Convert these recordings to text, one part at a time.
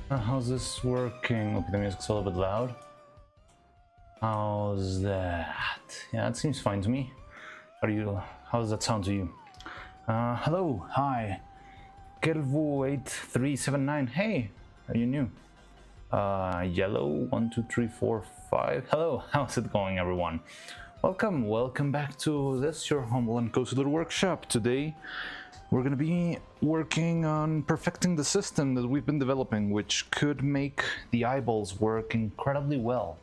How's this working? Okay, the music's a little bit loud. How's that? Yeah, it seems fine to me. How does that sound to you? Hello, hi. Kelvu8379. Hey, are you new? Yellow 1 2 3 4 5. Hello, how's it going, everyone? Welcome back to this, your humble and cozy little workshop. Today we're going to be working on perfecting the system that we've been developing, which could make the eyeballs work incredibly well.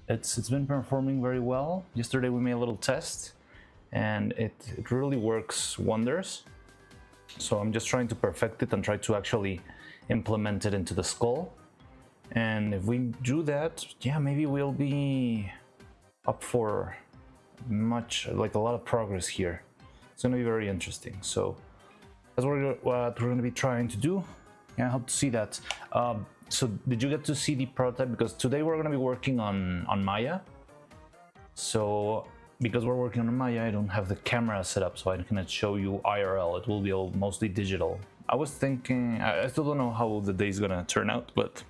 It's been performing very well. Yesterday we made a little test and it really works wonders. So I'm just trying to perfect it and try to actually implement it into the skull. And if we do that, yeah, maybe we'll be up for a lot of progress here. It's going to be very interesting. So that's what we're going to be trying to do. Yeah, I hope to see that. So did you get to see the prototype? Because today we're going to be working on Maya. So because we're working on Maya, I don't have the camera set up, so I cannot show you IRL. It will be all mostly digital. I was thinking, I still don't know how the day is going to turn out, but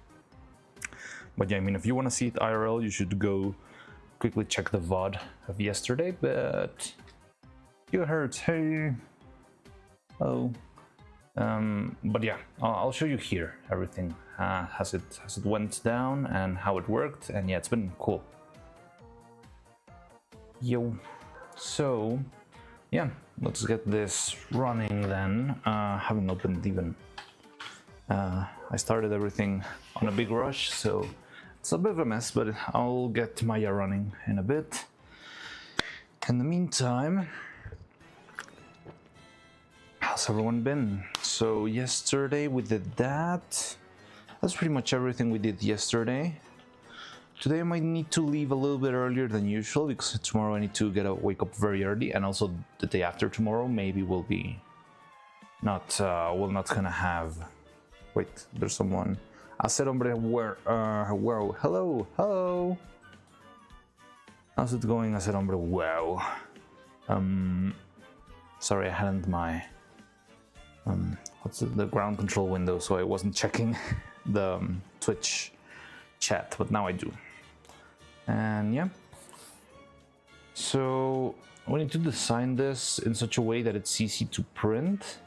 yeah, I mean, if you want to see it IRL, you should go quickly check the VOD of yesterday. But you heard, hey. Oh, but yeah, I'll show you here everything as it went down and how it worked, and yeah, it's been cool. Yo, so yeah, let's get this running then. Haven't opened even. I started everything on a big rush, so it's a bit of a mess, but I'll get Maya running in a bit. In the meantime, how's everyone been? So yesterday we did that. That's pretty much everything we did yesterday. Today I might need to leave a little bit earlier than usual because tomorrow I need to wake up very early, and also the day after tomorrow maybe we'll be not we're not gonna have. Wait, there's someone. I said, hombre, where? Hello. How's it going? I said, hombre, wow. Sorry, I hadn't my the ground control window, so I wasn't checking the Twitch chat, but now I do. And yeah, so we need to design this in such a way that it's easy to print,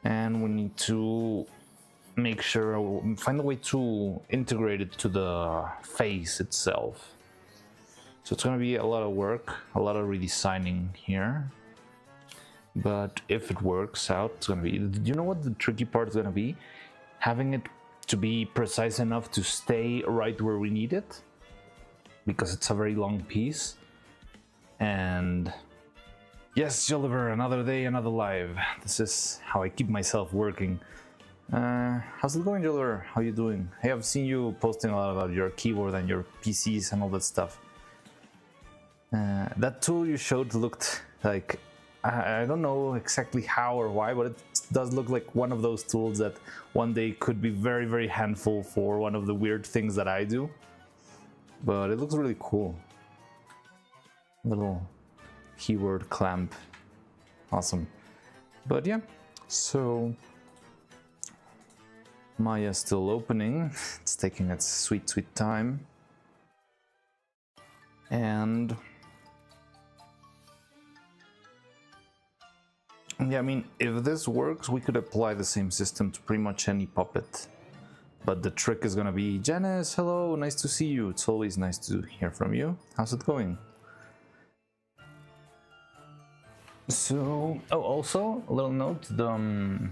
and we need to make sure find a way to integrate it to the face itself. So it's going to be a lot of work, a lot of redesigning here. But if it works out, it's going to be... Do you know what the tricky part is going to be? Having it to be precise enough to stay right where we need it, because it's a very long piece. And yes, Oliver, another day, another live. This is how I keep myself working. How's it going, Oliver? How you doing? Hey, I've seen you posting a lot about your keyboard and your PCs and all that stuff. That tool you showed looked like... I don't know exactly how or why, but it does look like one of those tools that one day could be very, very handful for one of the weird things that I do. But it looks really cool. Little keyboard clamp. Awesome. But yeah, so Maya's still opening. It's taking its sweet, sweet time. And yeah, I mean, if this works, we could apply the same system to pretty much any puppet. But the trick is gonna be, Janice, hello, nice to see you. It's always nice to hear from you. How's it going? So, oh, also, a little note, the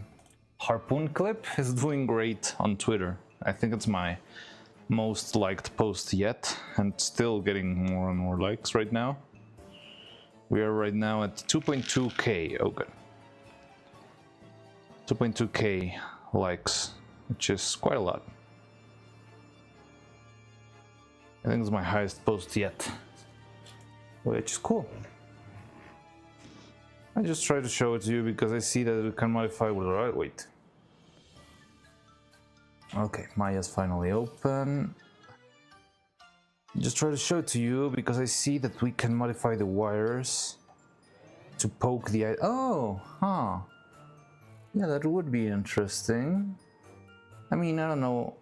harpoon clip is doing great on Twitter. I think it's my most liked post yet, and still getting more and more likes right now. We are right now at 2.2k, oh good. 2.2k likes, which is quite a lot. I think it's my highest post yet, which is cool. I just try to show it to you because I see that we can modify with the right. Wait. Okay, Maya's finally open. Just try to show it to you because I see that we can modify the wires to poke the eye. Oh, huh. Yeah, that would be interesting. I mean, I don't know.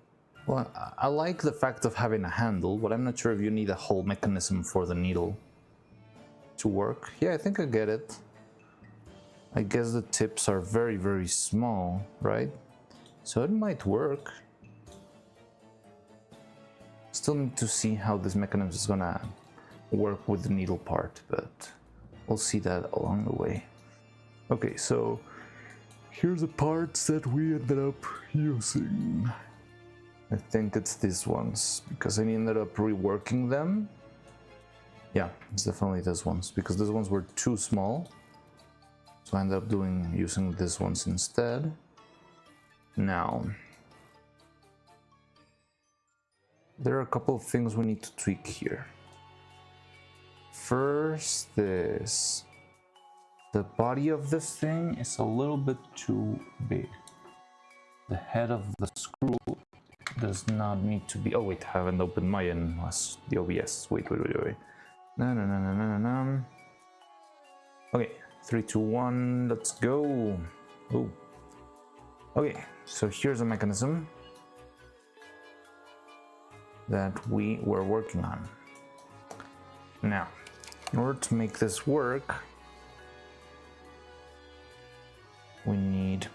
Well, I like the fact of having a handle, but I'm not sure if you need a whole mechanism for the needle to work. Yeah, I think I get it. I guess the tips are very, very small, right? So it might work. Still need to see how this mechanism is gonna work with the needle part, but we'll see that along the way. Okay, so here's the parts that we ended up using. I think it's these ones, because I ended up reworking them. Yeah, it's definitely these ones, because these ones were too small. So I ended up using these ones instead. Now, there are a couple of things we need to tweak here. First, the body of this thing is a little bit too big. The head of the screw does not need to be. Oh wait, I haven't opened my the OBS. Wait. No. Okay, 3, 2, 1. Let's go. Oh. Okay, so here's a mechanism that we were working on. Now, in order to make this work, we need.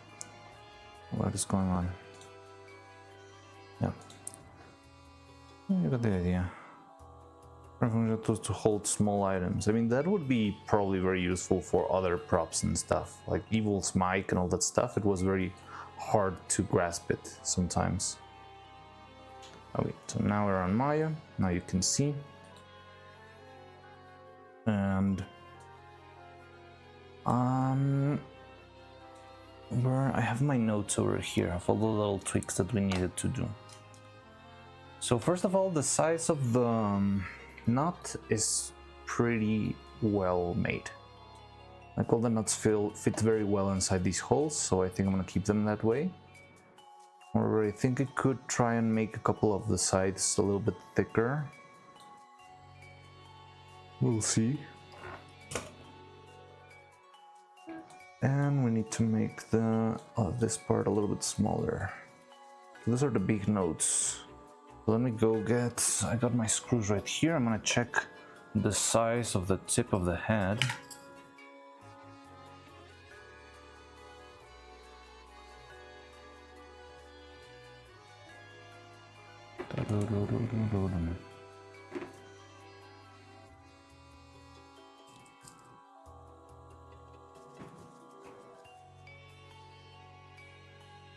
What is going on? Yeah, you got the idea. To hold small items. I mean, that would be probably very useful for other props and stuff, like Evil's mic and all that stuff. It was very hard to grasp it sometimes. Okay, so now we're on Maya. Now you can see. And where I have my notes over here of all the little tweaks that we needed to do. So first of all, the size of the nut is pretty well made. Like all the nuts fit very well inside these holes, so I think I'm gonna keep them that way. However, I think I could try and make a couple of the sides a little bit thicker. We'll see. And we need to make this part a little bit smaller. Those are the big notes. Let me go I got my screws right here. I'm gonna check the size of the tip of the head.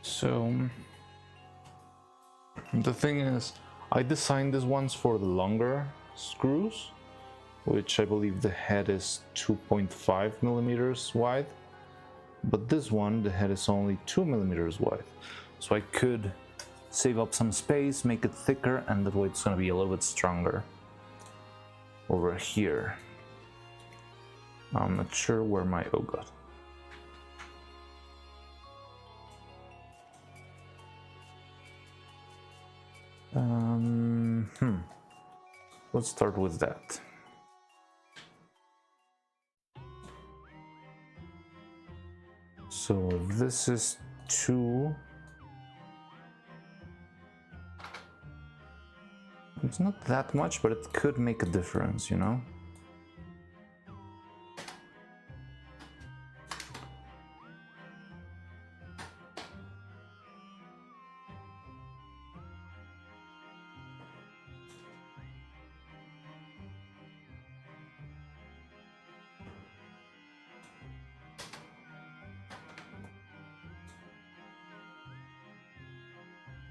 So the thing is, I designed these ones for the longer screws, which I believe the head is 2.5 millimeters wide, but this one, the head is only 2 millimeters wide. So I could save up some space, make it thicker, and that way it's going to be a little bit stronger over here. I'm not sure where my, oh god. Let's start with that. So this is 2. It's not that much, but it could make a difference, you know?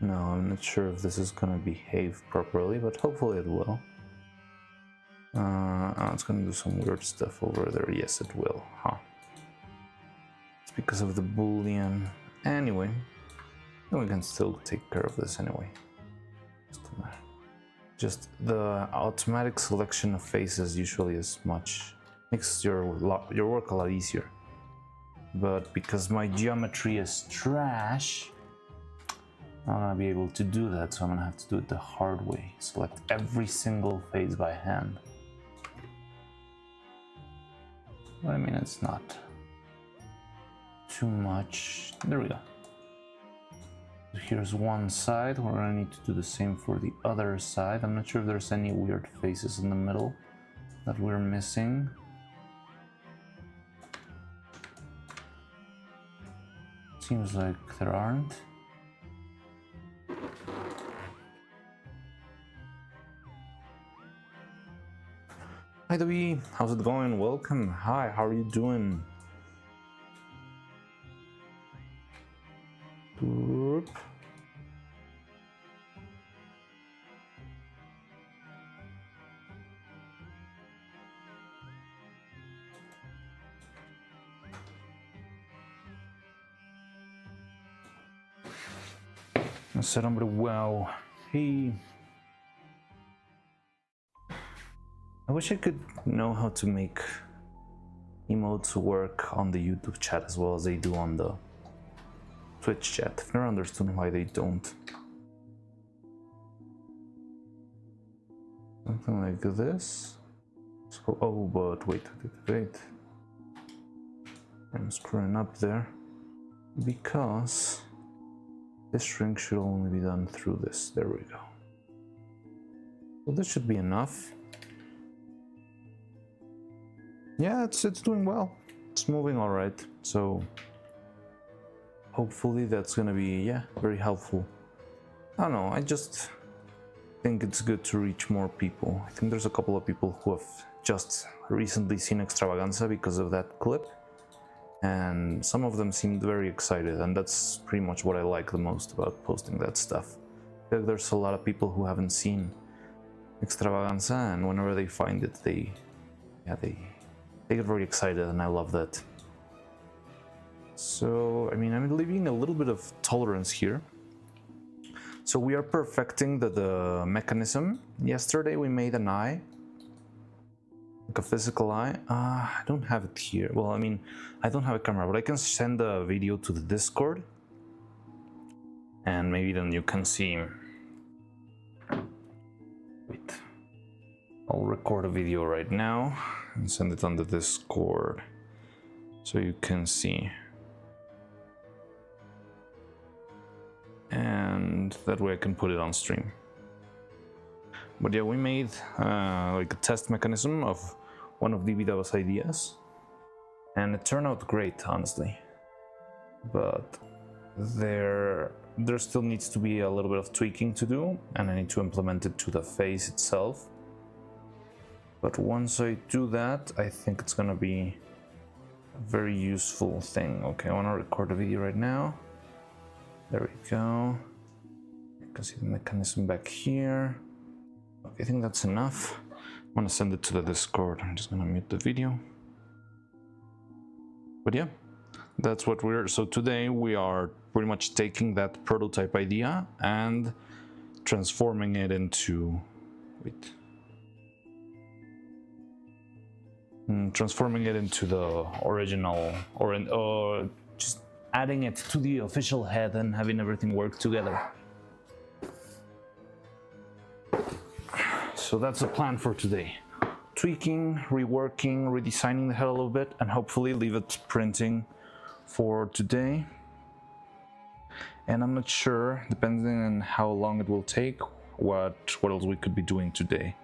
No, I'm not sure if this is gonna behave properly, but hopefully it will. It's gonna do some weird stuff over there. Yes, it will, huh? It's because of the boolean. Anyway, we can still take care of this anyway. Just the automatic selection of faces usually makes your work a lot easier. But because my geometry is trash, I'm not gonna be able to do that, so I'm gonna have to do it the hard way. Select every single face by hand. But I mean, it's not too much. There we go. Here's one side. We're gonna need to do the same for the other side. I'm not sure if there's any weird faces in the middle that we're missing. Seems like there aren't. Hi Debbie, how's it going? Welcome. Hi, how are you doing? Oop. I said, hombre, wow. Hey. I wish I could know how to make emotes work on the YouTube chat as well as they do on the Twitch chat. I've never understood why they don't. Something like this. So, oh, but wait. I'm screwing up there because this shrink should only be done through this. There we go. So this should be enough. Yeah, it's doing well. It's moving all right. So hopefully that's gonna be, very helpful. I don't know, I just think it's good to reach more people. I think there's a couple of people who have just recently seen Extravaganza because of that clip, and some of them seemed very excited, and that's pretty much what I like the most about posting that stuff. There's a lot of people who haven't seen Extravaganza, and whenever they find it, they get very excited, and I love that. So, I mean, I'm leaving a little bit of tolerance here. So we are perfecting the mechanism. Yesterday we made an eye, like a physical eye. I don't have it here. Well, I mean, I don't have a camera, but I can send a video to the Discord, and maybe then you can see. Wait, I'll record a video right now and send it on the Discord so you can see. And that way I can put it on stream. But yeah, we made like a test mechanism of one of DBW's ideas, and it turned out great, honestly. But there still needs to be a little bit of tweaking to do, and I need to implement it to the face itself. But once I do that, I think it's gonna be a very useful thing. Okay, I want to record a video right now. There we go. You can see the mechanism back here. Okay, I think that's enough. I'm gonna send it to the Discord. I'm just gonna mute the video. But yeah, that's what so today we are pretty much taking that prototype idea and transforming it into, transforming it into the original, or just adding it to the official head and having everything work together. So that's the plan for today. Tweaking, reworking, redesigning the head a little bit, and hopefully leave it printing for today. And I'm not sure, depending on how long it will take, what else we could be doing today.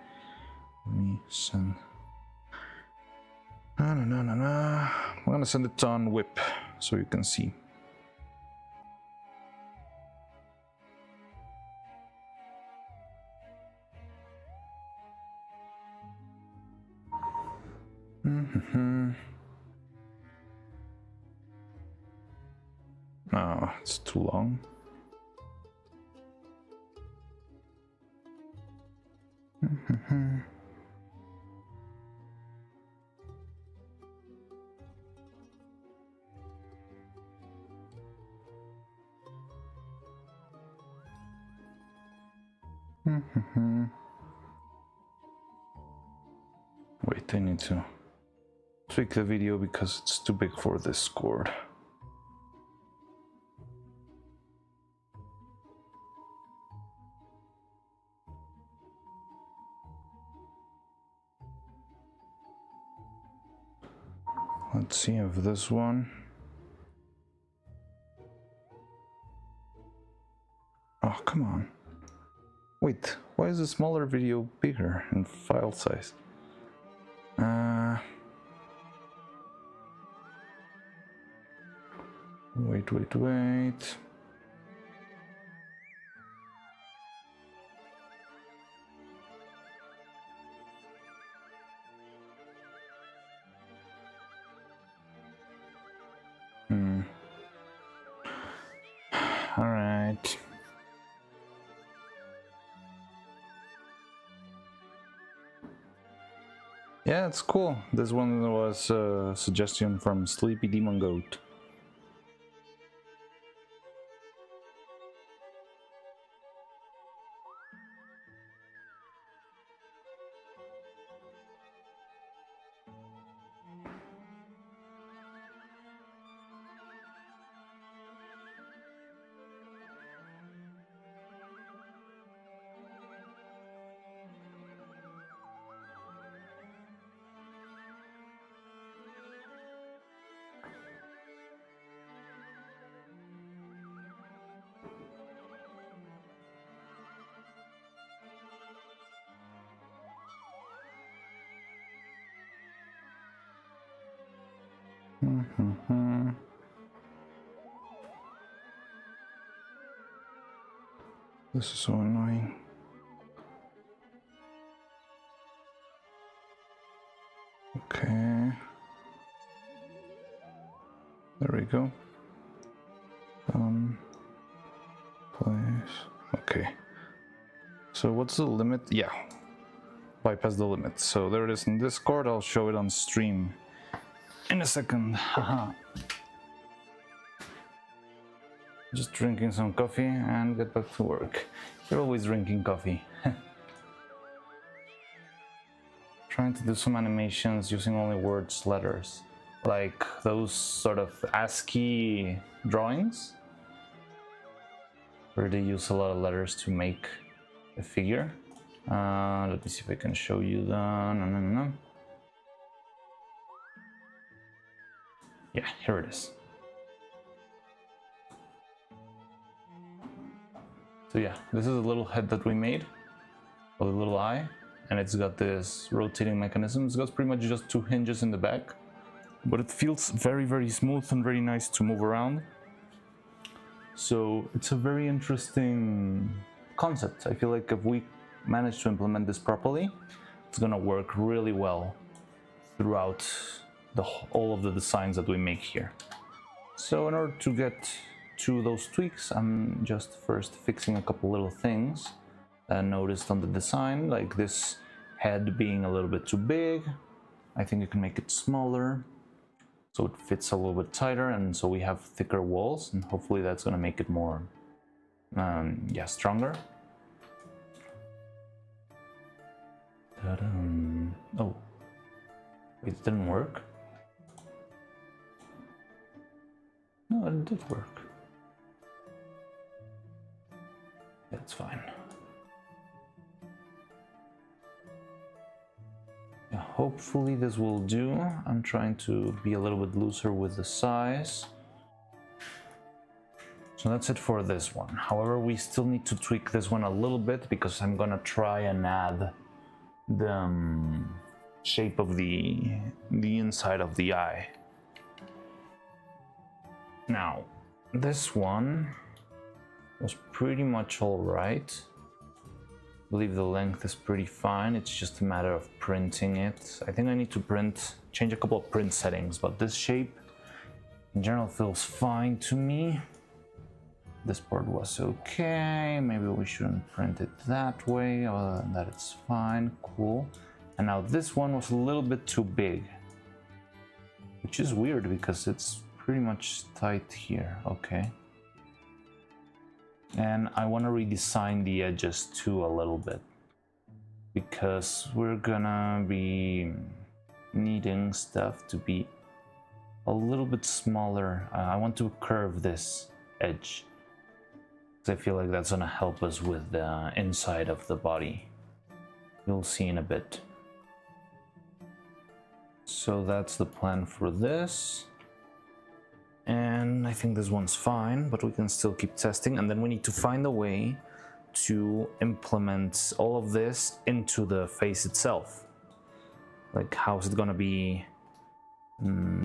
Let me send. I'm gonna send it on Whip so you can see. Oh, it's too long. Wait, I need to tweak the video because it's too big for this cord. Let's see if this one. come on. Wait, why is the smaller video bigger in file size? Wait. All right. Yeah, it's cool. This one was a suggestion from Sleepy Demon Goat. This is so annoying. Okay. There we go. Place. Okay. So what's the limit? Yeah. Bypass the limit. So there it is in Discord. I'll show it on stream in a second. Haha. Just drinking some coffee and get back to work. You're always drinking coffee. Trying to do some animations using only words, letters. Like those sort of ASCII drawings, where they use a lot of letters to make a figure. Let me see if I can show you the... No. Yeah, here it is. So yeah, this is a little head that we made, with a little eye, and it's got this rotating mechanism. It's got pretty much just two hinges in the back, but it feels very, very smooth and very nice to move around. So it's a very interesting concept. I feel like if we manage to implement this properly, it's gonna work really well throughout all of the designs that we make here. So in order to get to those tweaks, I'm just first fixing a couple little things that I noticed on the design, like this head being a little bit too big. I think you can make it smaller so it fits a little bit tighter, and so we have thicker walls, and hopefully that's going to make it more stronger. Oh, wait, it didn't work. No, it did work. That's fine. Yeah, hopefully this will do. I'm trying to be a little bit looser with the size. So that's it for this one. However, we still need to tweak this one a little bit because I'm gonna try and add the shape of the inside of the eye. Now, this one was pretty much all right. I believe the length is pretty fine. It's just a matter of printing it. I think I need to change a couple of print settings, but this shape in general feels fine to me. This part was okay. Maybe we shouldn't print it that way. Other than that, it's fine. Cool. And now this one was a little bit too big, which is weird because it's pretty much tight here. Okay. And I want to redesign the edges too a little bit, because we're gonna be needing stuff to be a little bit smaller. I want to curve this edge, because I feel like that's gonna help us with the inside of the body. You'll see in a bit. So that's the plan for this. And I think this one's fine, but we can still keep testing. And then we need to find a way to implement all of this into the face itself. Like, how is it gonna be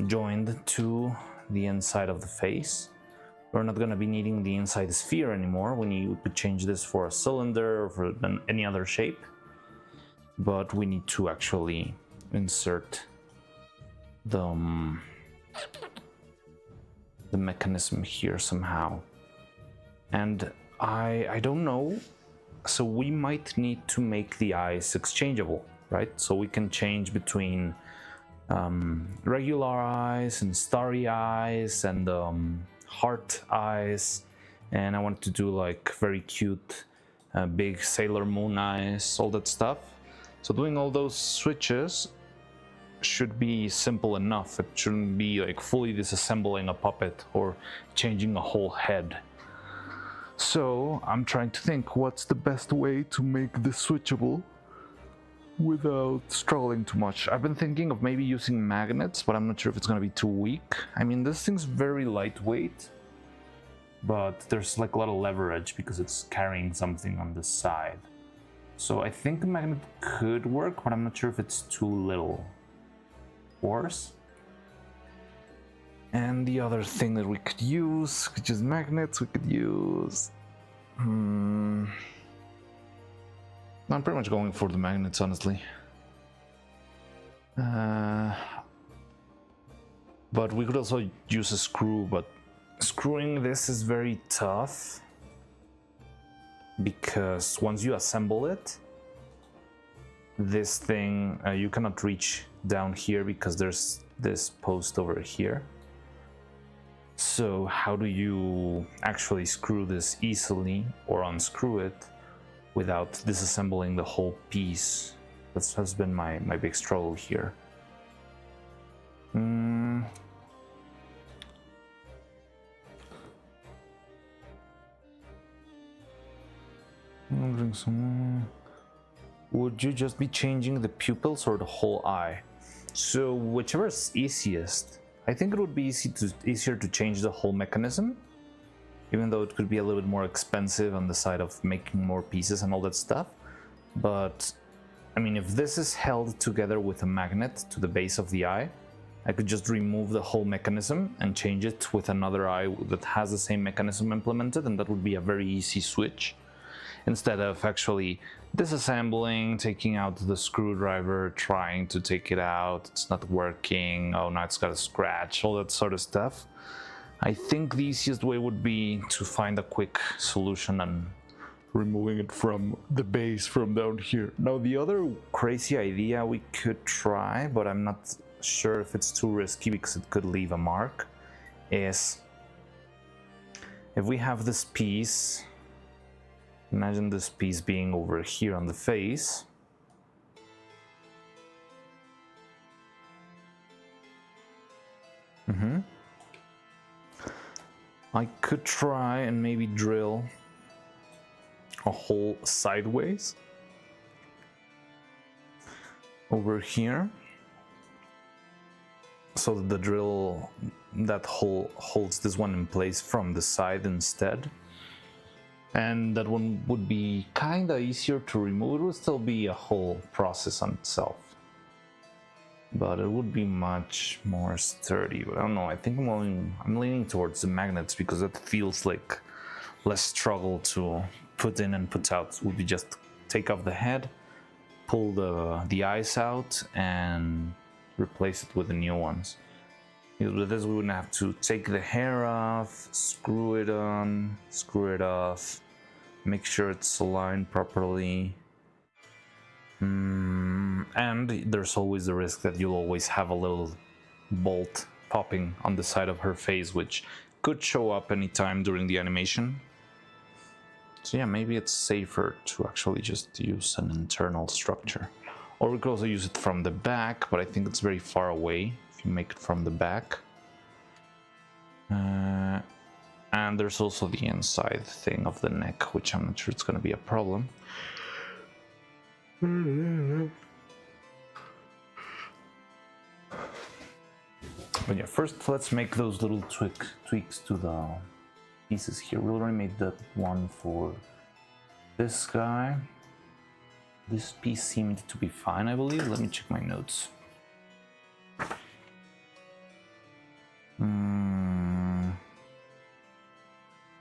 joined to the inside of the face? We're not gonna be needing the inside sphere anymore. We could change this for a cylinder or for any other shape, but we need to actually insert the mechanism here somehow. And I don't know, so we might need to make the eyes exchangeable, right? So we can change between regular eyes and starry eyes and heart eyes, and I want to do like very cute big Sailor Moon eyes, all that stuff. So doing all those switches should be simple enough. It shouldn't be like fully disassembling a puppet or changing a whole head. So I'm trying to think what's the best way to make this switchable without struggling too much. I've been thinking of maybe using magnets, but I'm not sure if it's going to be too weak. I mean, this thing's very lightweight, but there's like a lot of leverage because it's carrying something on the side. So I think a magnet could work, but I'm not sure if it's too little force. And the other thing that we could use, which is magnets, we could use... I'm pretty much going for the magnets, honestly. But we could also use a screw, but screwing this is very tough because once you assemble it, this thing, you cannot reach down here because there's this post over here. So how do you actually screw this easily or unscrew it without disassembling the whole piece? That has been my big struggle here. Drink some. Would you just be changing the pupils or the whole eye? So whichever is easiest. I think it would be easier to change the whole mechanism, even though it could be a little bit more expensive on the side of making more pieces and all that stuff. But I mean, if this is held together with a magnet to the base of the eye, I could just remove the whole mechanism and change it with another eye that has the same mechanism implemented, and that would be a very easy switch. Instead of actually disassembling, taking out the screwdriver, trying to take it out, it's not working, oh now it's got a scratch, all that sort of stuff. I think the easiest way would be to find a quick solution and removing it from the base from down here. Now the other crazy idea we could try, but I'm not sure if it's too risky because it could leave a mark, is if we have this piece. Imagine this piece being over here on the face. I could try and maybe drill a hole sideways over here, so that the drill, that hole holds this one in place from the side instead. And that one would be kinda easier to remove. It would still be a whole process on itself, but it would be much more sturdy. But I don't know, I think I'm leaning towards the magnets because that feels like less struggle to put in and put out. It would be just take off the head, pull the eyes out, and replace it with the new ones. With this, we wouldn't have to take the hair off, screw it on, screw it off, make sure it's aligned properly. And there's always the risk that you'll always have a little bolt popping on the side of her face, which could show up anytime during the animation. So yeah, maybe it's safer to actually just use an internal structure. Or we could also use it from the back, but I think it's very far away if you make it from the back. And there's also the inside thing of the neck, which I'm not sure it's going to be a problem. But yeah, first let's make those little tweaks to the pieces here. We already made that one for This guy, this piece seemed to be fine, I believe. Let me check my notes.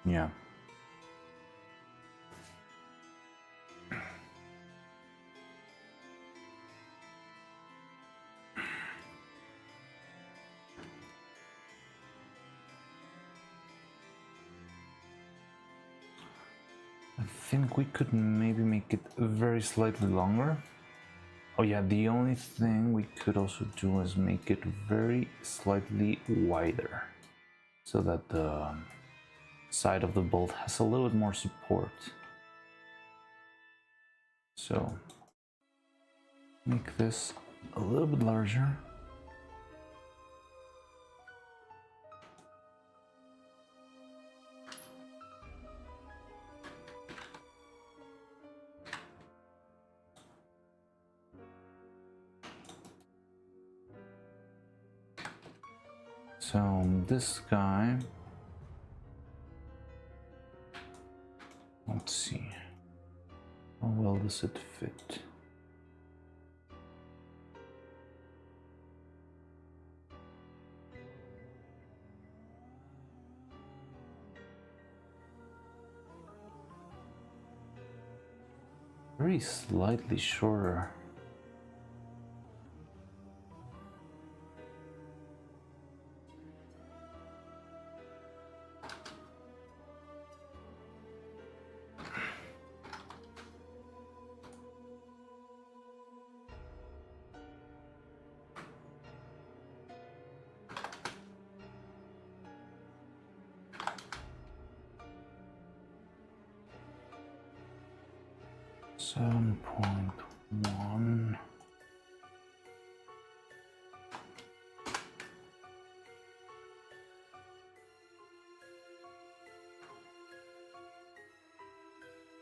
Yeah. I think we could maybe make it very slightly longer. Oh yeah, the only thing we could also do is make it very slightly wider so that the side of the bolt has a little bit more support. So make this a little bit larger. So this guy, let's see, how well does it fit? Very slightly shorter. Seven point one.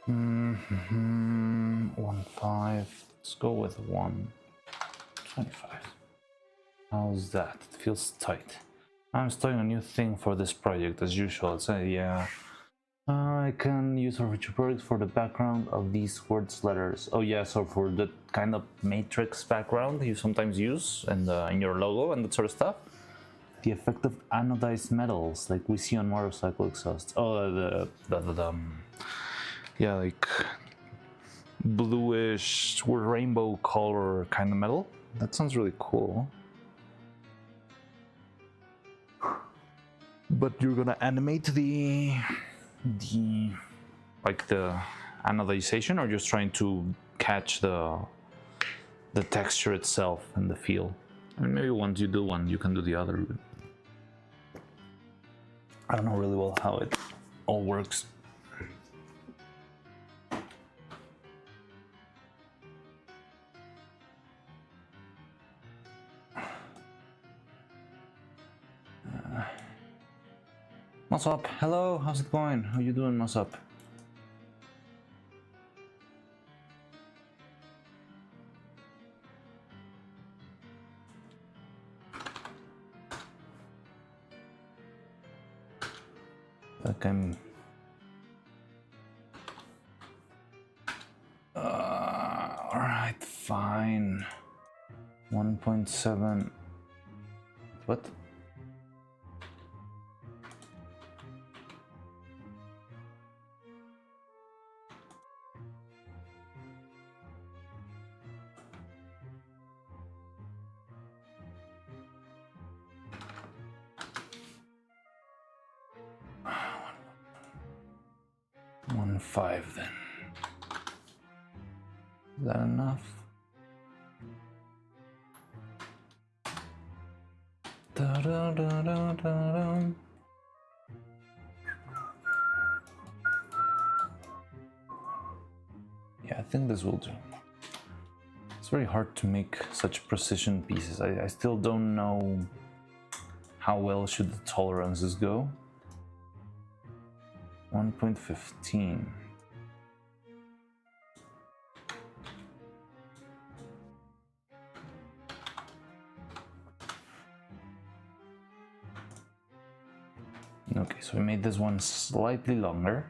Mm-hmm. 1.5. Let's go with 1.25. How's that? It feels tight. I'm starting a new thing for this project as usual. So yeah. I can use our future projects for the background of these words letters. Oh yeah, so for the kind of matrix background you sometimes use in your logo and that sort of stuff. The effect of anodized metals, like we see on motorcycle exhausts. Oh, yeah, like bluish or rainbow color kind of metal. That sounds really cool. But you're gonna animate the anodization, or just trying to catch the texture itself and the feel? And maybe once you do one, you can do the other. I don't know really well how it all works. What's up? Hello, how's it going? How you doing, what's up? Like I'm... Alright, fine. 1.7... What? Five then. Is that enough? Da, da, da, da, da, da. Yeah, I think this will do. It's very hard to make such precision pieces. I still don't know how well should the tolerances go. 1.15. Okay, so we made this one slightly longer.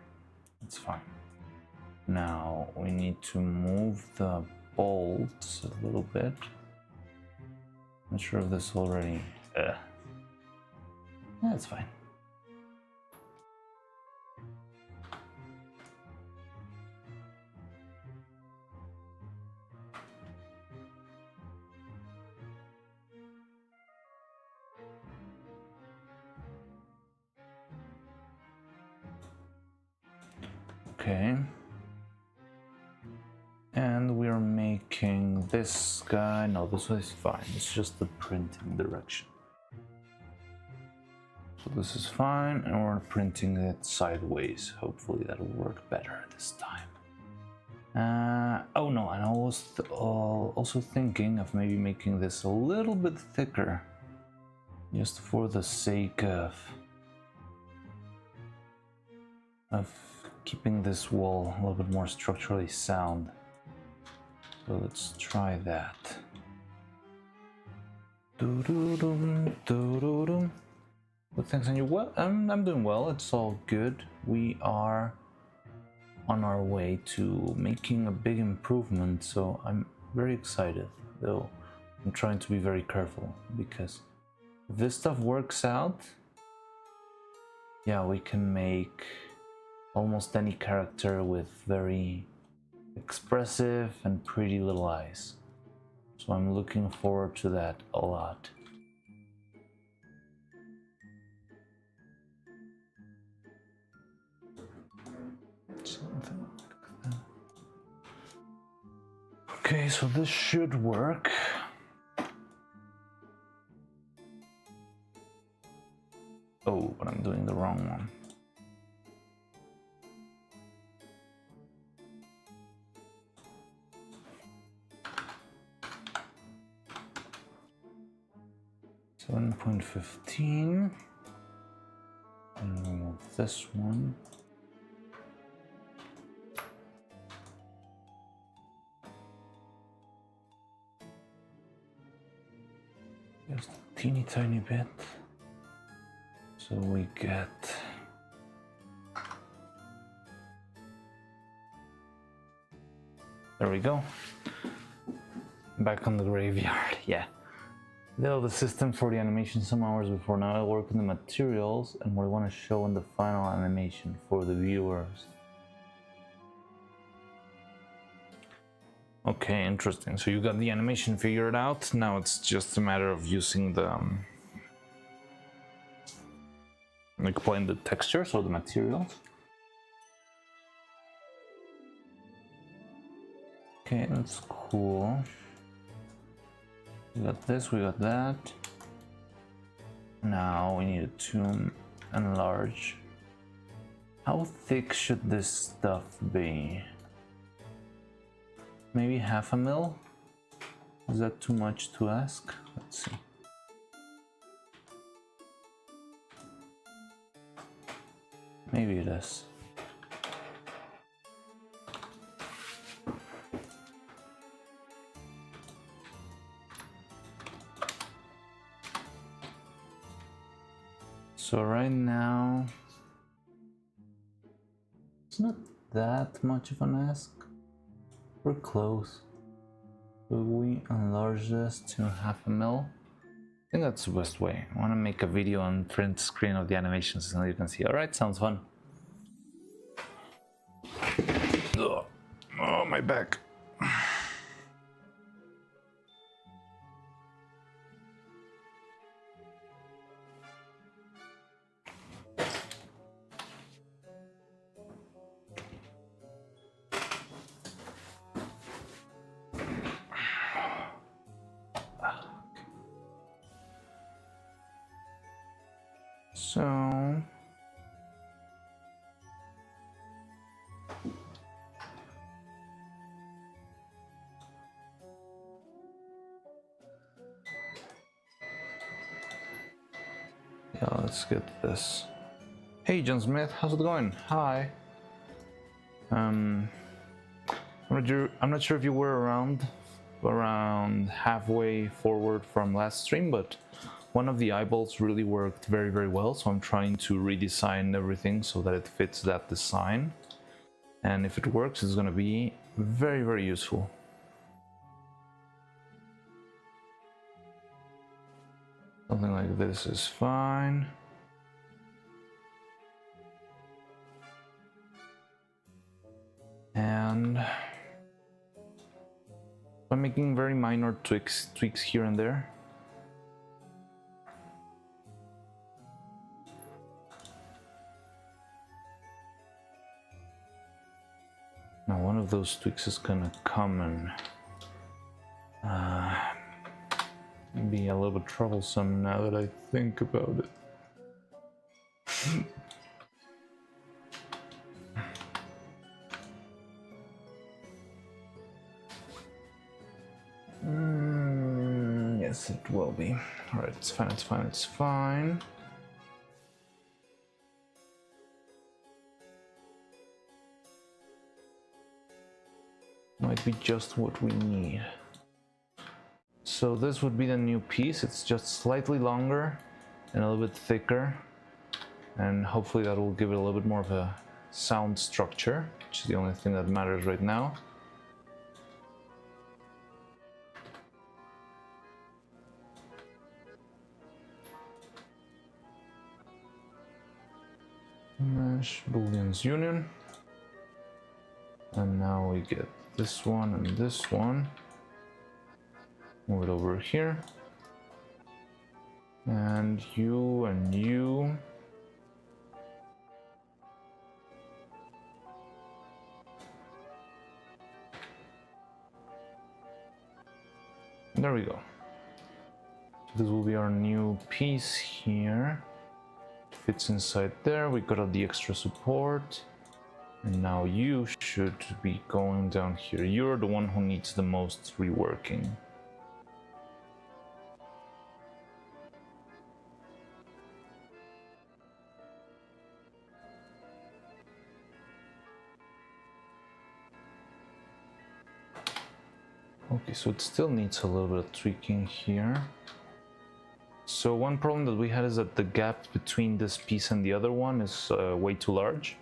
It's fine. Now we need to move the bolts a little bit. Not sure if this already... That's fine. Okay. And we're making this guy... No, this one is fine. It's just the printing direction. So this is fine, and we're printing it sideways. Hopefully that'll work better this time. Oh no, and I was also thinking of maybe making this a little bit thicker. Just for the sake of keeping this wall a little bit more structurally sound. So let's try that. Good, thanks, and you well? I'm doing well. It's all good. We are on our way to making a big improvement, so I'm very excited. Though I'm trying to be very careful because if this stuff works out, yeah, we can make almost any character with very expressive and pretty little eyes. So I'm looking forward to that a lot. Something like that. Okay, so this should work. Oh, but I'm doing the wrong one. .15 and remove this one. Just a teeny tiny bit. So we get there we go. Back on the graveyard, yeah. Build the system for the animation some hours before. Now I'll work on the materials and what I want to show in the final animation for the viewers. Okay, interesting. So you got the animation figured out. Now it's just a matter of using the like applying the textures or the materials. Okay, that's cool. We got this, we got that. Now we need to enlarge. How thick should this stuff be? Maybe 1/2 mil? Is that too much to ask? Let's see. Maybe it is. So right now, it's not that much of an ask. We're close. Will we enlarge this to 1/2 mil? I think that's the best way. I want to make a video and print screen of the animations so you can see. Alright, sounds fun. Ugh. Oh, my back. So yeah, let's get this. Hey, John Smith, how's it going? Hi. I'm not sure if you were around halfway forward from last stream, but one of the eyeballs really worked very well, so I'm trying to redesign everything so that it fits that design. And if it works, it's going to be very, very useful. Something like this is fine. And I'm making very minor tweaks here and there. Now one of those tweaks is gonna come and be a little bit troublesome now that I think about it. Yes, it will be. Alright, it's fine, it's fine, it's fine. Might be just what we need. So this would be the new piece. It's just slightly longer and a little bit thicker, and hopefully that will give it a little bit more of a sound structure, which is the only thing that matters right now. Mesh booleans union, and now we get this one and this one. Move it over here, and you and you. There we go. This will be our new piece here. It fits inside there. We got all the extra support. And now you should be going down here. You're the one who needs the most reworking. Okay, so it still needs a little bit of tweaking here. So one problem that we had is that the gap between this piece and the other one is way too large.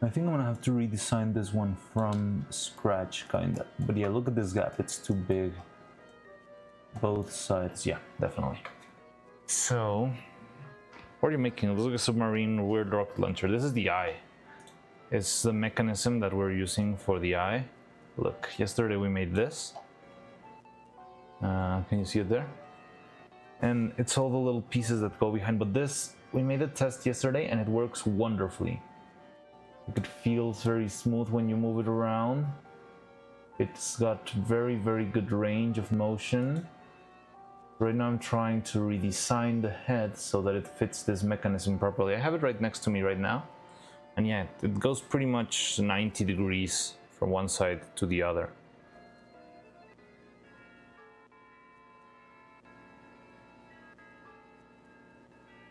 I think I'm gonna have to redesign this one from scratch, kinda. But yeah, look at this gap, it's too big. Both sides, yeah, definitely. So, what are you making? It looks like a submarine weird rocket launcher. This is the eye. It's the mechanism that we're using for the eye. Look, yesterday we made this. Can you see it there? And it's all the little pieces that go behind, but this, we made a test yesterday and it works wonderfully. It feels very smooth when you move it around. It's got very, very good range of motion. Right now I'm trying to redesign the head so that it fits this mechanism properly. I have it right next to me right now. And yeah, it goes pretty much 90 degrees from one side to the other.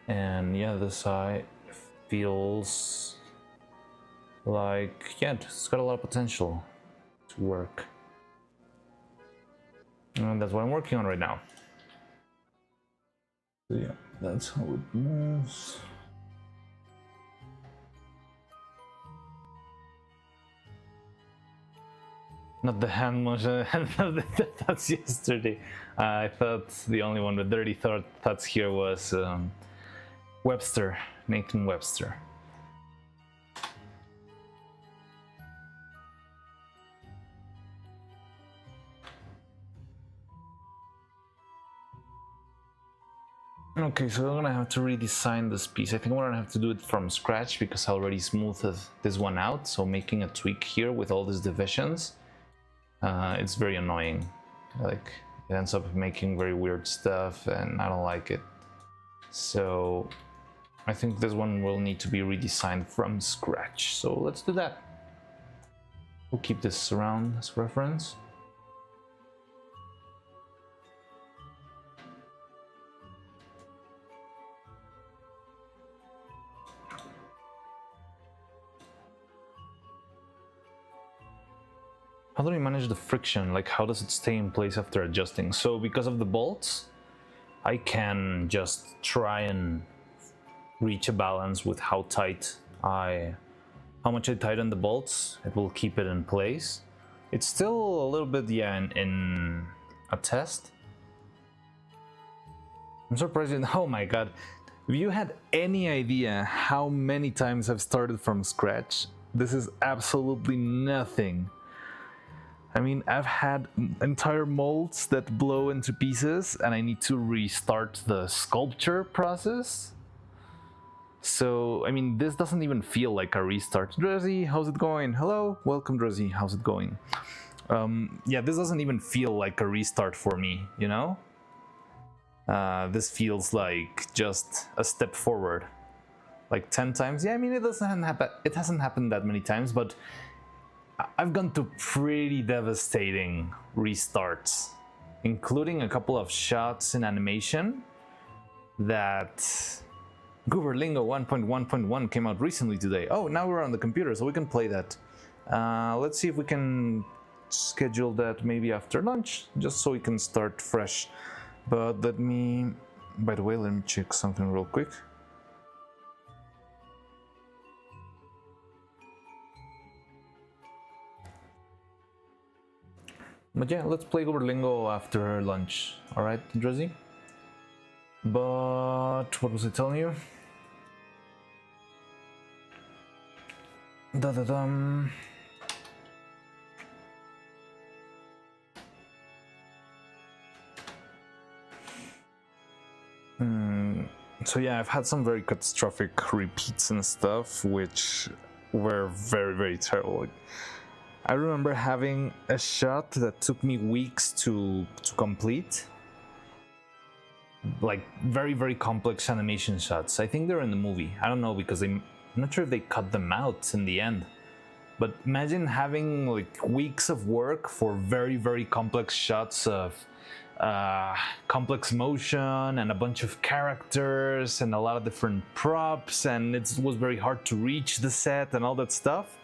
And yeah, this eye feels like, yeah, it's got a lot of potential to work. And that's what I'm working on right now. So yeah, that's how it moves. Not the hand motion, that's yesterday. I thought the only one with dirty thoughts here was Webster, Nathan Webster. Okay, so I'm gonna have to redesign this piece. I think I'm gonna have to do it from scratch because I already smoothed this one out. So making a tweak here with all these divisions, it's very annoying. Like, it ends up making very weird stuff and I don't like it. So I think this one will need to be redesigned from scratch. So let's do that. We'll keep this around as reference. How do we manage the friction? Like, how does it stay in place after adjusting? So because of the bolts, I can just try and reach a balance with how tight I how much I tighten the bolts, it will keep it in place. It's still a little bit, yeah, in a test. I'm surprised. Oh my god. If you had any idea how many times I've started from scratch, this is absolutely nothing. I mean, I've had entire molds that blow into pieces and I need to restart the sculpture process. So, I mean, this doesn't even feel like a restart. Drizzy, how's it going? Hello? Welcome, Drizzy. How's it going? Yeah, this doesn't even feel like a restart for me, you know? This feels like just a step forward. Like 10 times? Yeah, I mean, it hasn't happened that many times, but I've gone to pretty devastating restarts, including a couple of shots in animation that Gooberlingo 1.1.1 came out recently today. Oh, now we're on the computer, so we can play that. Let's see if we can schedule that maybe after lunch, just so we can start fresh. But let me... By the way, let me check something real quick. But yeah, let's play Gooberlingo after lunch. Alright, Drizzy? But what was I telling you? Da-da-dum. So yeah, I've had some very catastrophic repeats and stuff, which were very, very terrible. I remember having a shot that took me weeks to complete. Like, very, very complex animation shots. I think they're in the movie. I don't know, because I'm not sure if they cut them out in the end. But imagine having like weeks of work for very, very complex shots of complex motion and a bunch of characters and a lot of different props, and it was very hard to reach the set and all that stuff.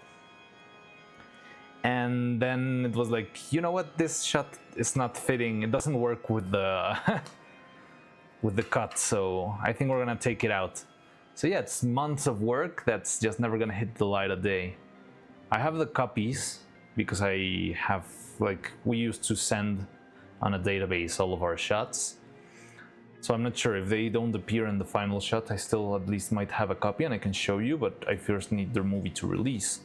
And then it was like, you know what, this shot is not fitting, it doesn't work with the with the cut, so I think we're gonna take it out. So yeah, it's months of work that's just never gonna hit the light of day. I have the copies because I have, like, we used to send on a database all of our shots. So I'm not sure if they don't appear in the final shot, I still at least might have a copy and I can show you, but I first need their movie to release.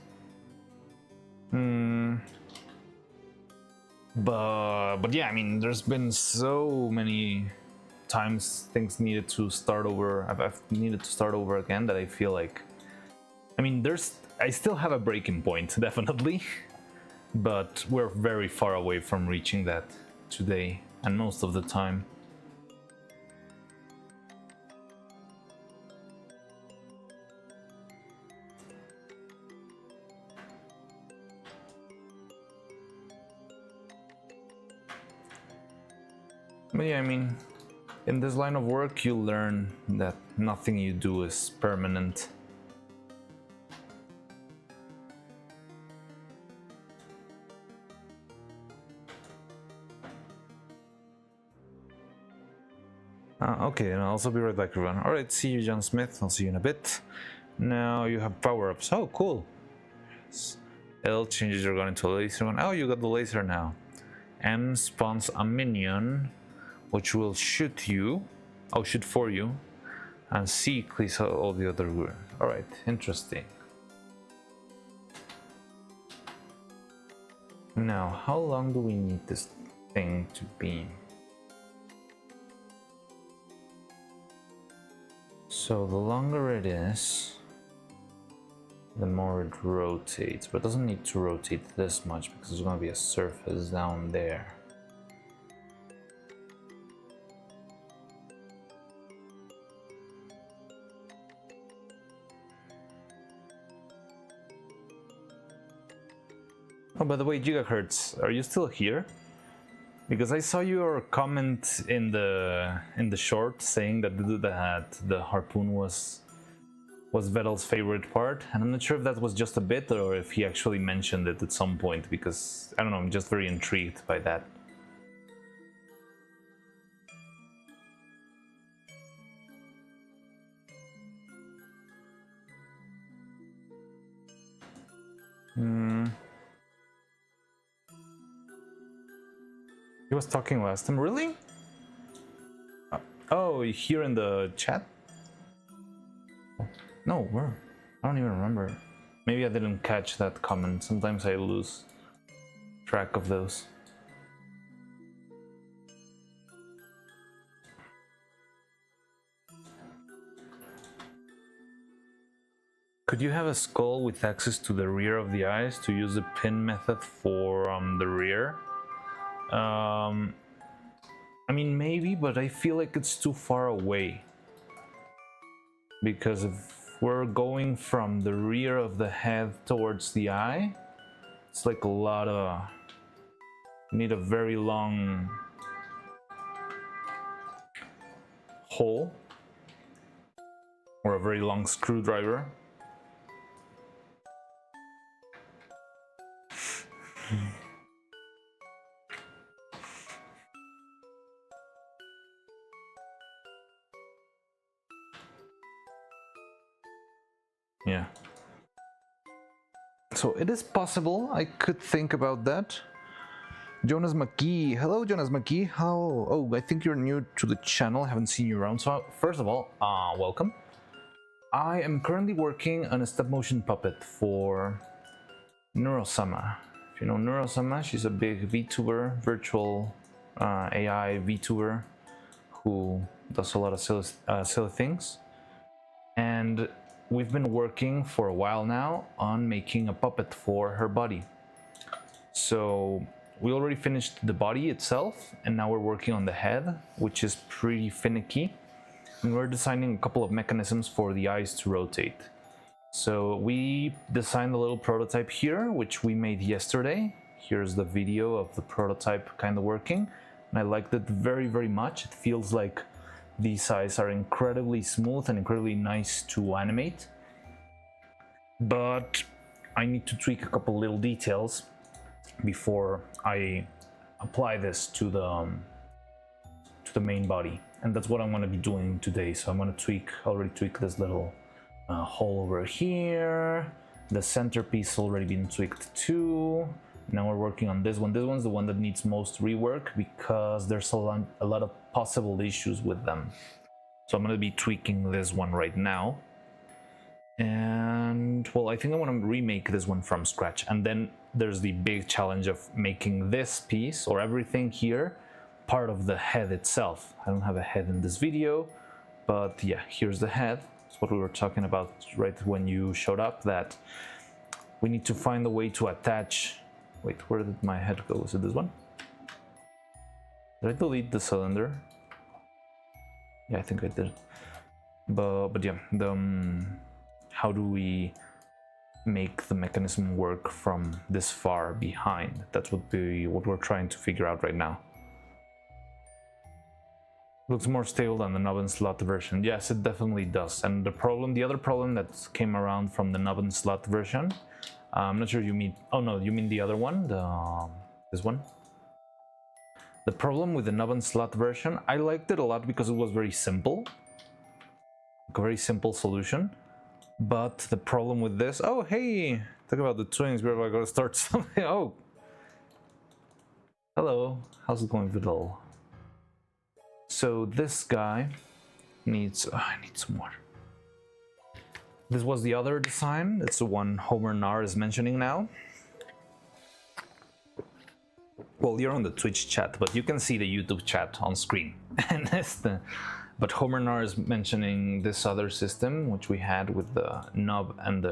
But yeah, I mean, there's been so many times things needed to start over. I've needed to start over again that I feel like, I mean, I still have a breaking point, definitely, but we're very far away from reaching that today and most of the time. But yeah, I mean, in this line of work you learn that nothing you do is permanent. Okay, and I'll also be right back, everyone. Alright, see you, John Smith. I'll see you in a bit. Now you have power-ups. Oh, cool. L changes your gun into a laser gun. Oh, you got the laser now. M spawns a minion, which will shoot you. Oh, shoot for you. And C clears all the other wounds. Alright, interesting. Now, how long do we need this thing to be? So the longer it is, the more it rotates, but it doesn't need to rotate this much because there's going to be a surface down there. Oh, by the way, Gigahertz, are you still here? Because I saw your comment in the short saying that the harpoon was Vettel's favorite part, and I'm not sure if that was just a bit or if he actually mentioned it at some point, because I don't know, I'm just very intrigued by that. He was talking last time. Really? Oh, here in the chat? No, where? I don't even remember. Maybe I didn't catch that comment. Sometimes I lose track of those. Could you have a skull with access to the rear of the eyes to use the pin method for the rear? I mean, maybe, but I feel like it's too far away. Because if we're going from the rear of the head towards the eye, it's like a lot of... You need a very long hole or a very long screwdriver. Yeah. So it is possible I could think about that. Jonas McGee. Hello, Jonas McGee. How? Oh, I think you're new to the channel. I haven't seen you around. So first of all, welcome. I am currently working on a stop-motion puppet for Neuro-Sama. If you know Neuro-Sama, she's a big VTuber, virtual AI VTuber who does a lot of silly things. And we've been working for a while now on making a puppet for her body. So we already finished the body itself, and now we're working on the head, which is pretty finicky. And we're designing a couple of mechanisms for the eyes to rotate. So we designed a little prototype here, which we made yesterday. Here's the video of the prototype kind of working. And I liked it very, very much. It feels like these eyes are incredibly smooth and incredibly nice to animate. But I need to tweak a couple little details before I apply this to the main body. And that's what I'm going to be doing today. So I'm going to already tweak this little hole over here. The centerpiece already been tweaked too. Now we're working on this one. This one's the one that needs most rework because there's a lot of possible issues with them. So I'm going to be tweaking this one right now. And well, I think I want to remake this one from scratch. And then there's the big challenge of making this piece or everything here part of the head itself. I don't have a head in this video, but yeah, here's the head. It's what we were talking about right when you showed up, that we need to find a way to attach. Wait, where did my head go? Is it this one? Did I delete the cylinder? Yeah, I think I did. But yeah, how do we make the mechanism work from this far behind? That's what we're trying to figure out right now. Looks more stable than the knob and slot version. Yes, it definitely does. And the other problem that came around from the knob and slot version, I'm not sure you mean, oh no, you mean the other one, this one? The problem with the knob and slot version, I liked it a lot because it was very simple. A very simple solution. But the problem with this, oh hey, talk about the twins, we're gonna start something. Oh, hello, how's it going, Vidal? So this guy needs, I need some water. This was the other design. It's the one Homer Nar is mentioning now. Well, you're on the Twitch chat, but you can see the YouTube chat on screen. And but Homer Nar is mentioning this other system, which we had with the knob and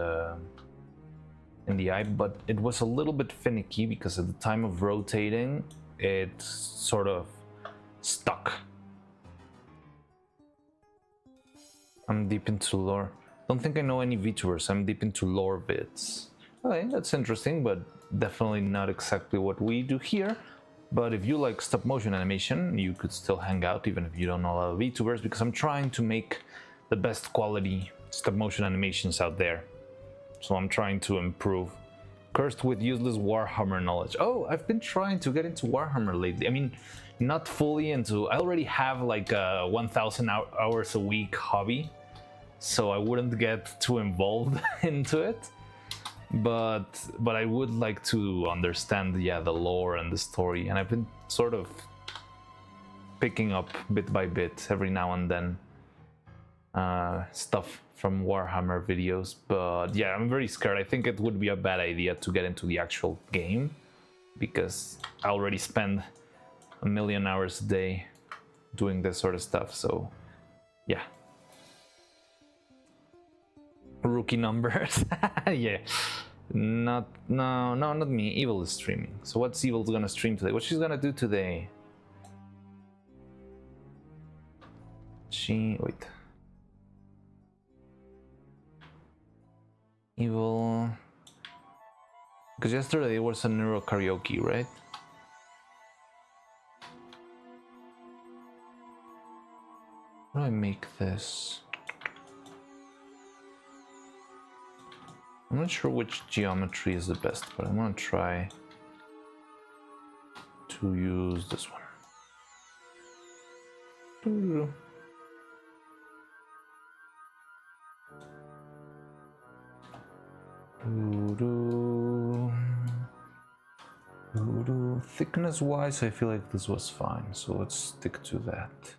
in the eye, but it was a little bit finicky because at the time of rotating, it sort of stuck. I'm deep into lore. Don't think I know any VTubers. I'm deep into lore bits. Okay, that's interesting, but definitely not exactly what we do here. But if you like stop motion animation, you could still hang out even if you don't know a lot of VTubers, because I'm trying to make the best quality stop motion animations out there. So I'm trying to improve. Cursed with useless Warhammer knowledge. Oh, I've been trying to get into Warhammer lately. I mean, not fully into... I already have like a 1,000 hours a week hobby, so I wouldn't get too involved into it. but I would like to understand, yeah, the lore and the story, and I've been sort of picking up bit by bit every now and then stuff from Warhammer videos. But yeah, I'm very scared. I think it would be a bad idea to get into the actual game, because I already spend a million hours a day doing this sort of stuff. So yeah, rookie numbers. Yeah, not me. Evil is streaming. So what's Evil's gonna stream today? What she's gonna do today? Wait. Evil, because yesterday it was a neuro karaoke, right? How do I make this? I'm not sure which geometry is the best, but I'm gonna try to use this one. Thickness wise, I feel like this was fine, so let's stick to that.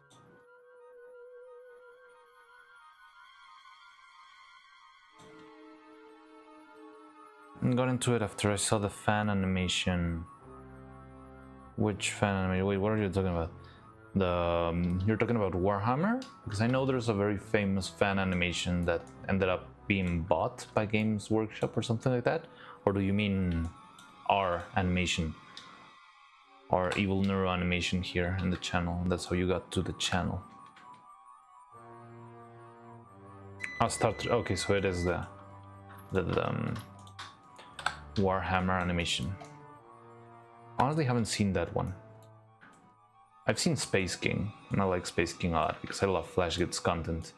I got into it after I saw the fan animation. Which fan animation? Wait, what are you talking about? You're talking about Warhammer? Because I know there's a very famous fan animation that ended up being bought by Games Workshop or something like that. Or do you mean our animation? Our Evil Neuro animation here in the channel, and that's how you got to the channel. I'll start. Okay, so it is the Warhammer animation. Honestly, haven't seen that one. I've seen Space King, and I like Space King a lot because I love Flash Git's content.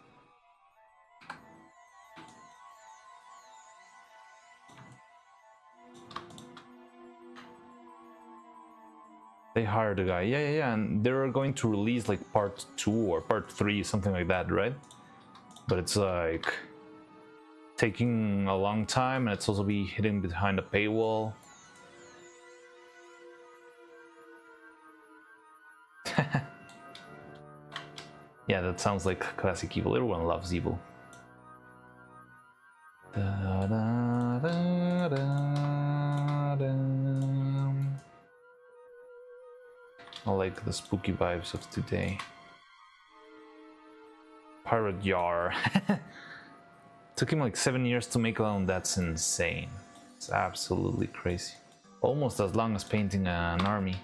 They hired a guy, yeah, and they're going to release like part 2 or part 3, something like that, right? But it's like taking a long time, and it's also be hidden behind a paywall. Yeah, that sounds like classic Evil. Everyone loves Evil. Da, da, da, da, da. I like the spooky vibes of today. Pirate Yar. Took him like 7 years to make alone. That's insane. It's absolutely crazy. Almost as long as painting an army.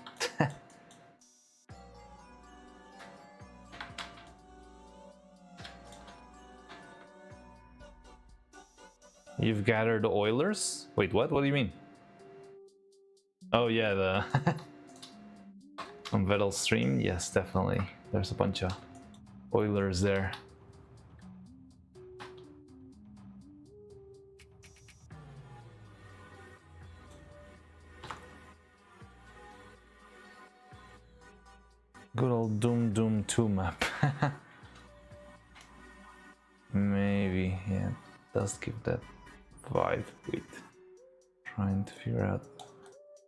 You've gathered Oilers? Wait, what? What do you mean? Oh yeah, the on Vettel's stream? Yes, definitely. There's a bunch of Oilers there. Good old Doom 2 map. Maybe, yeah, it does give that vibe. Wait, trying to figure out.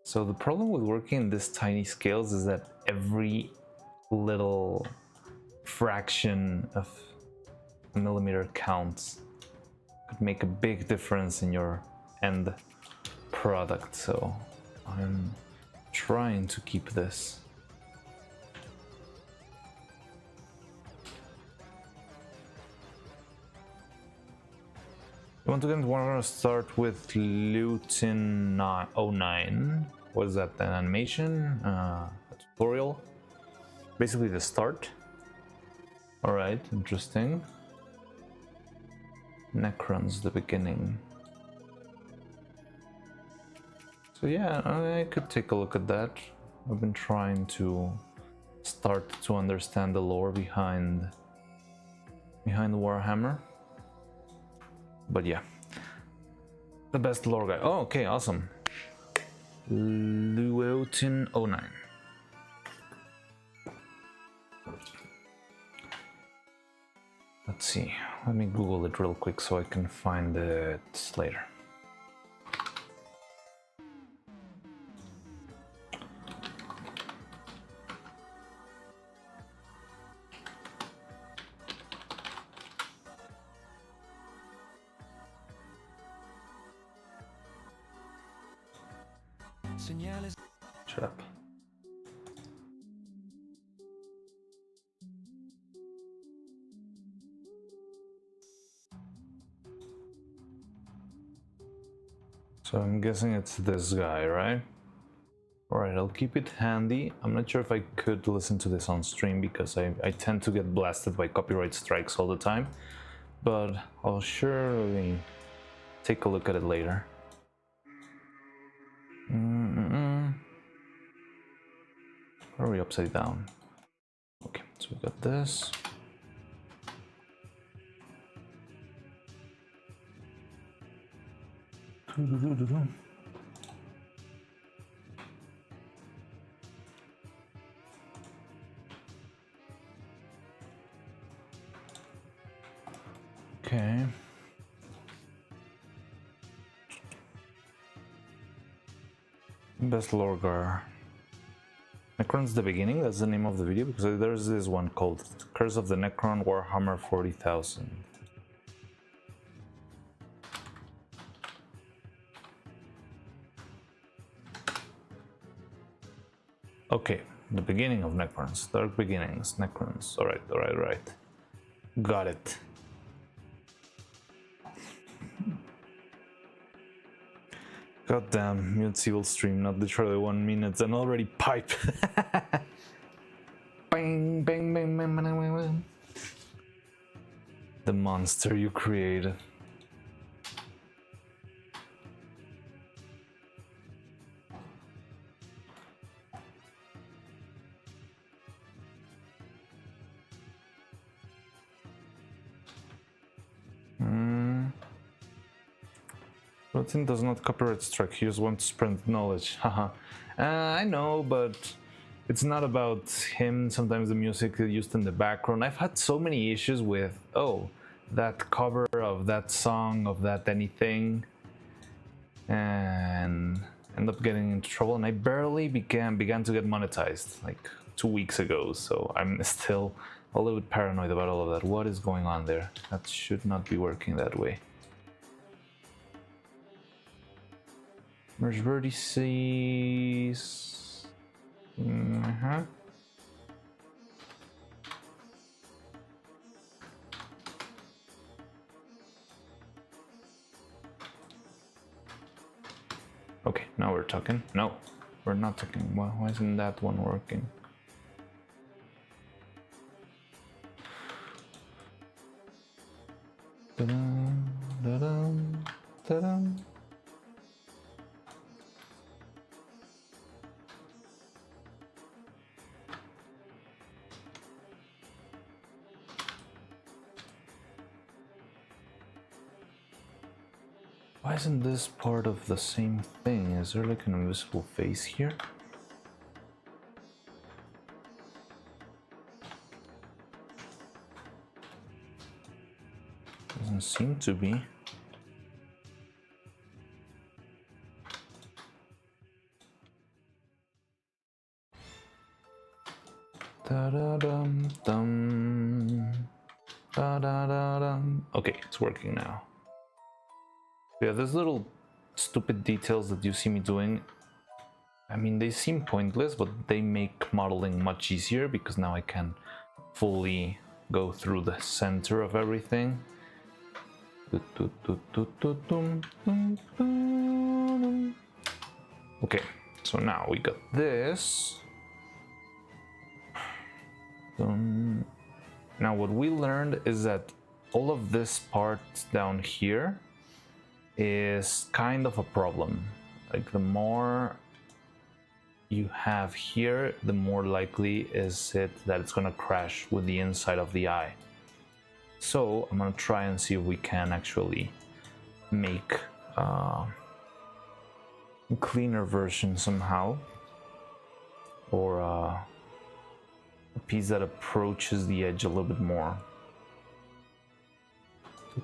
So the problem with working in this tiny scales is that every little fraction of a millimeter counts. Could make a big difference in your end product, so I'm trying to keep this. You want to get into Warhammer, start with Lutin 09. What is that, an animation? A tutorial? Basically the start. Alright, interesting. Necron's the beginning. So yeah, I could take a look at that. I've been trying to start to understand the lore behind Warhammer. But yeah, the best lore guy. Oh, okay, awesome. Luotin 09. Let's see. Let me Google it real quick so I can find it later. Shut up. So I'm guessing it's this guy, right? Alright, I'll keep it handy. I'm not sure if I could listen to this on stream because I tend to get blasted by copyright strikes all the time. But I'll surely take a look at it later. Where are we upside down? Okay, so we got this. Okay. Best Lorgar. Necron's the beginning, that's the name of the video, because there's this one called Curse of the Necron Warhammer 40,000. Okay, the beginning of Necrons, Dark Beginnings, Necrons, alright. Got it. Goddamn, mute civil stream, not literally 1 minute and already pipe. Bang, bang, bang, bang, bang, bang, bang. The monster you created. Routine does not copyright strike, he just wants to spread knowledge. Haha. I know, but it's not about him. Sometimes the music is used in the background. I've had so many issues with, oh, that cover of that song, of that anything, and end up getting into trouble. And I barely began to get monetized like 2 weeks ago, so I'm still a little bit paranoid about all of that. What is going on there? That should not be working that way. Merge vertices. Okay, now we're talking. No, we're not talking. Why isn't that one working? Da-dum, da-dum, da-dum. Why isn't this part of the same thing? Is there like an invisible face here? Doesn't seem to be. Da-da-dum-dum. Da-da-da-dum. Okay, it's working now. Yeah, these little stupid details that you see me doing, I mean, they seem pointless, but they make modeling much easier because now I can fully go through the center of everything. Okay, so now we got this. Now what we learned is that all of this part down here is kind of a problem. Like the more you have here, the more likely is it that it's gonna crash with the inside of the eye. So I'm gonna try and see if we can actually make a cleaner version somehow, or a piece that approaches the edge a little bit more. I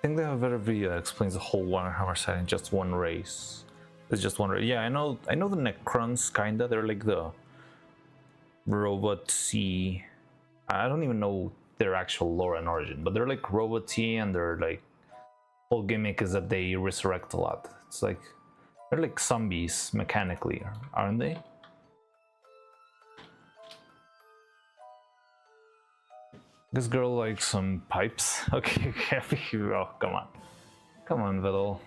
think they have a better video that explains the whole Warhammer set in just one race. It's just one race. Yeah, I know the Necrons kinda. They're like the robot-y. I don't even know their actual lore and origin, but they're like robot-y and they're like whole gimmick is that they resurrect a lot. It's like they're like zombies mechanically, aren't they? This girl likes some pipes. Okay, oh, come on. Come on, Vidal.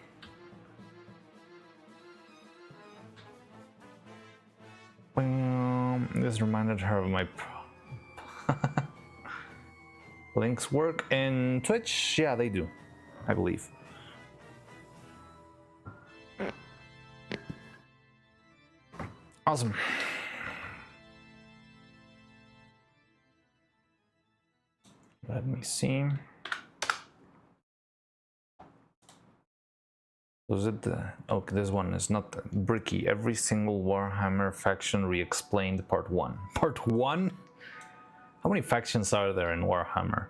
This reminded her of my links work in Twitch. Yeah, they do, I believe. Awesome. Let me see. Was it the... Okay, this one is not Bricky. Every single Warhammer faction re-explained part 1. Part 1? How many factions are there in Warhammer?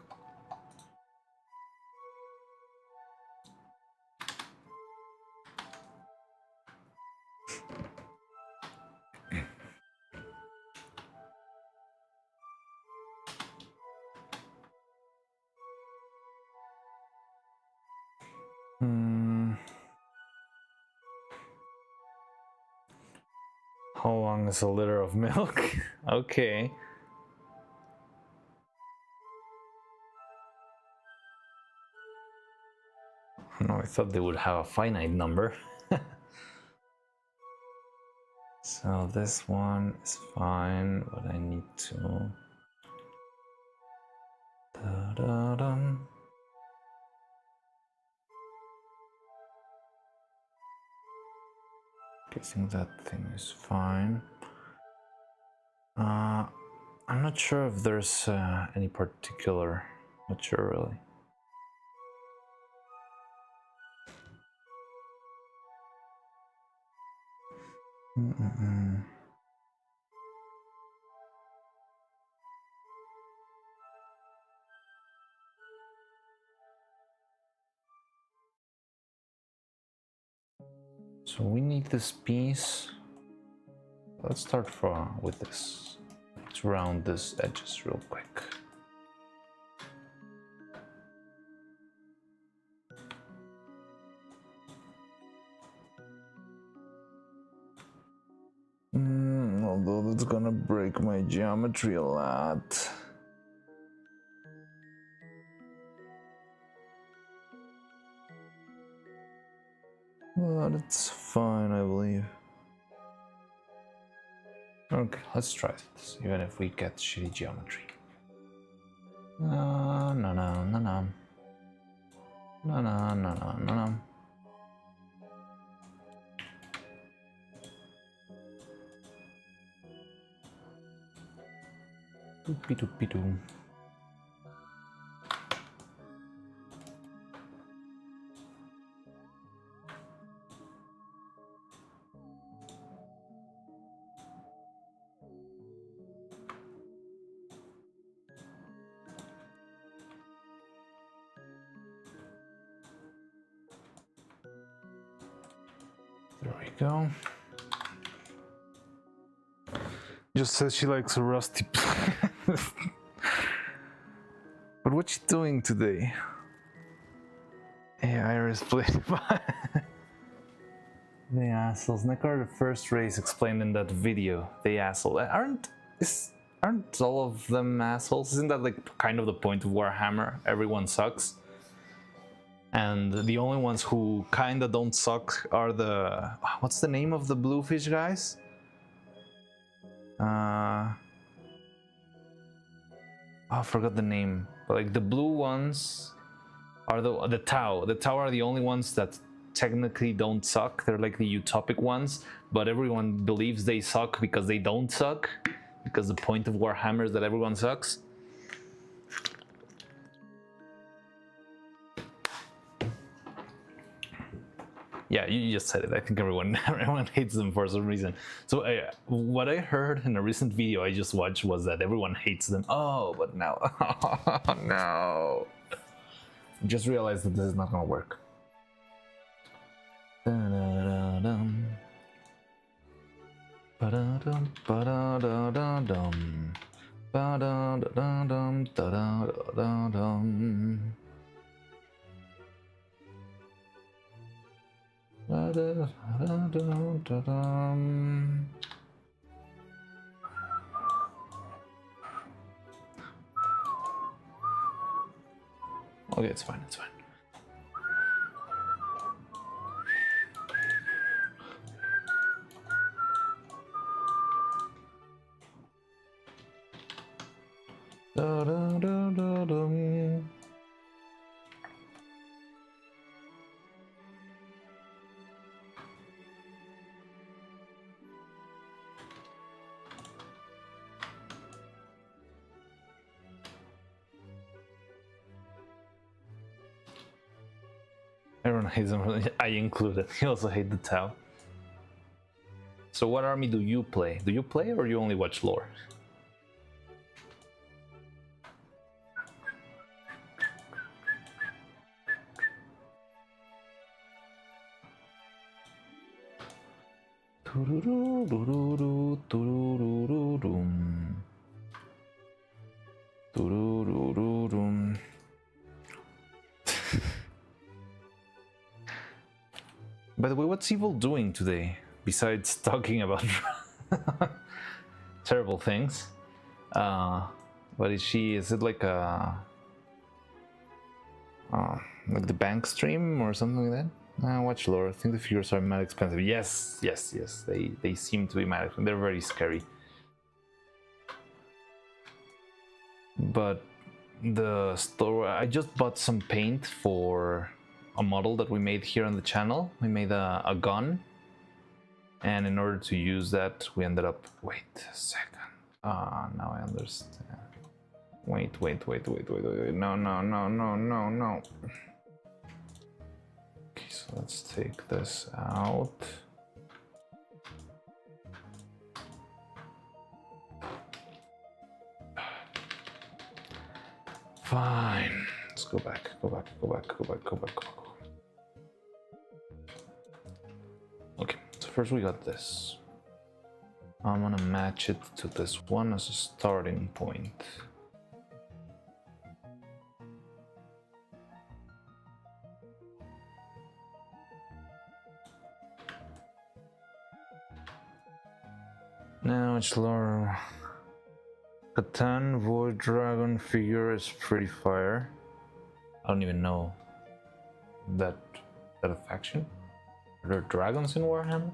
How long is a liter of milk? Okay. No, I thought they would have a finite number. So this one is fine, but I need to... Da-da-dum. Guessing that thing is fine. I'm not sure if there's any particular... Not sure really. So we need this piece. Let's start with this. Let's round this edges real quick. Although that's gonna break my geometry a lot. But it's fine, I believe. Okay, let's try this, even if we get shitty geometry. No. Doopy-doopy-doo. There we go. Just says she likes a rusty. But what's she doing today? Hey, Iris played by. The assholes. Nekar, the first race explained in that video. The asshole. Aren't all of them assholes? Isn't that like kind of the point of Warhammer? Everyone sucks. And the only ones who kinda don't suck are the... What's the name of the bluefish guys? I forgot the name. But like the blue ones are the Tau. The Tau are the only ones that technically don't suck. They're like the utopic ones, but everyone believes they suck because they don't suck. Because the point of Warhammer is that everyone sucks. Yeah, you just said it. I think everyone hates them for some reason. So what I heard in a recent video I just watched was that everyone hates them. Oh, but now, no. I just realized that this is not gonna work. Okay, it's fine, it's fine. Everyone hates him. I included. He also hate the Tau. So what army do you play? Do you play or you only watch lore? By the way, what's Evil doing today besides talking about terrible things? What is she? Is it like a like the bank stream or something like that? Watch lore. I think the figures are mad expensive. Yes, yes, yes. They seem to be mad expensive. They're very scary. But the store, I just bought some paint for a model that we made here on the channel. We made a gun, and in order to use that, we ended up. Wait a second. Now I understand. Wait. No. Okay, so let's take this out. Fine. Let's go back. Okay, so first we got this. I'm gonna match it to this one as a starting point. Now it's lore. Catan Void Dragon figure is pretty fire. I don't even know that a faction. Are there dragons in Warhammer?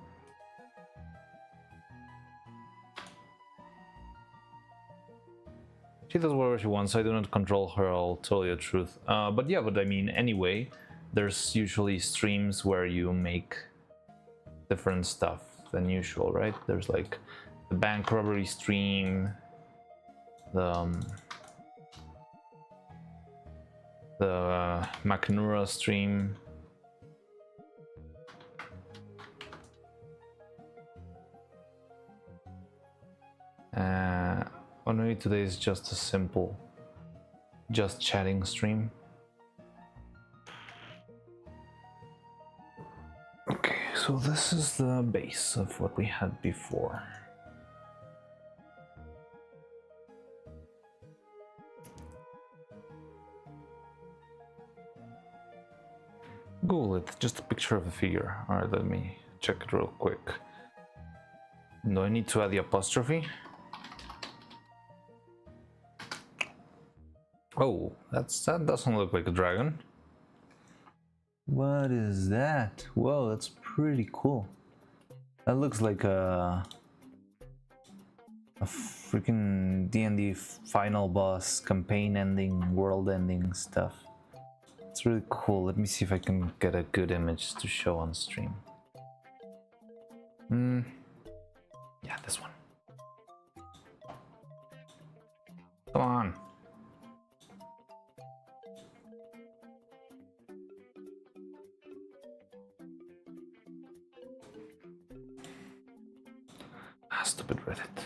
She does whatever she wants. I do not control her. I'll tell you the truth. But yeah, but I mean, anyway, there's usually streams where you make different stuff than usual, right? There's like the bank robbery stream, the Makanura stream. Or maybe today is just a simple, just chatting stream. Okay, so this is the base of what we had before. Google it, just a picture of a figure. Alright, let me check it real quick. Do I need to add the apostrophe? Oh, that doesn't look like a dragon. What is that? Whoa, that's pretty cool. That looks like a freaking D&D final boss, campaign ending, world ending stuff. It's really cool. Let me see if I can get a good image to show on stream. Yeah, this one. Come on. Stupid Reddit.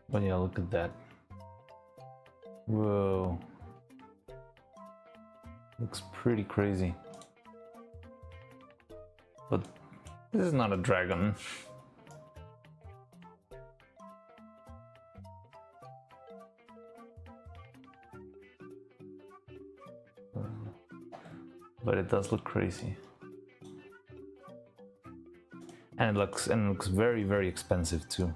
But yeah, look at that. Whoa. Looks pretty crazy. But this is not a dragon. But it does look crazy. And it looks very, very expensive too.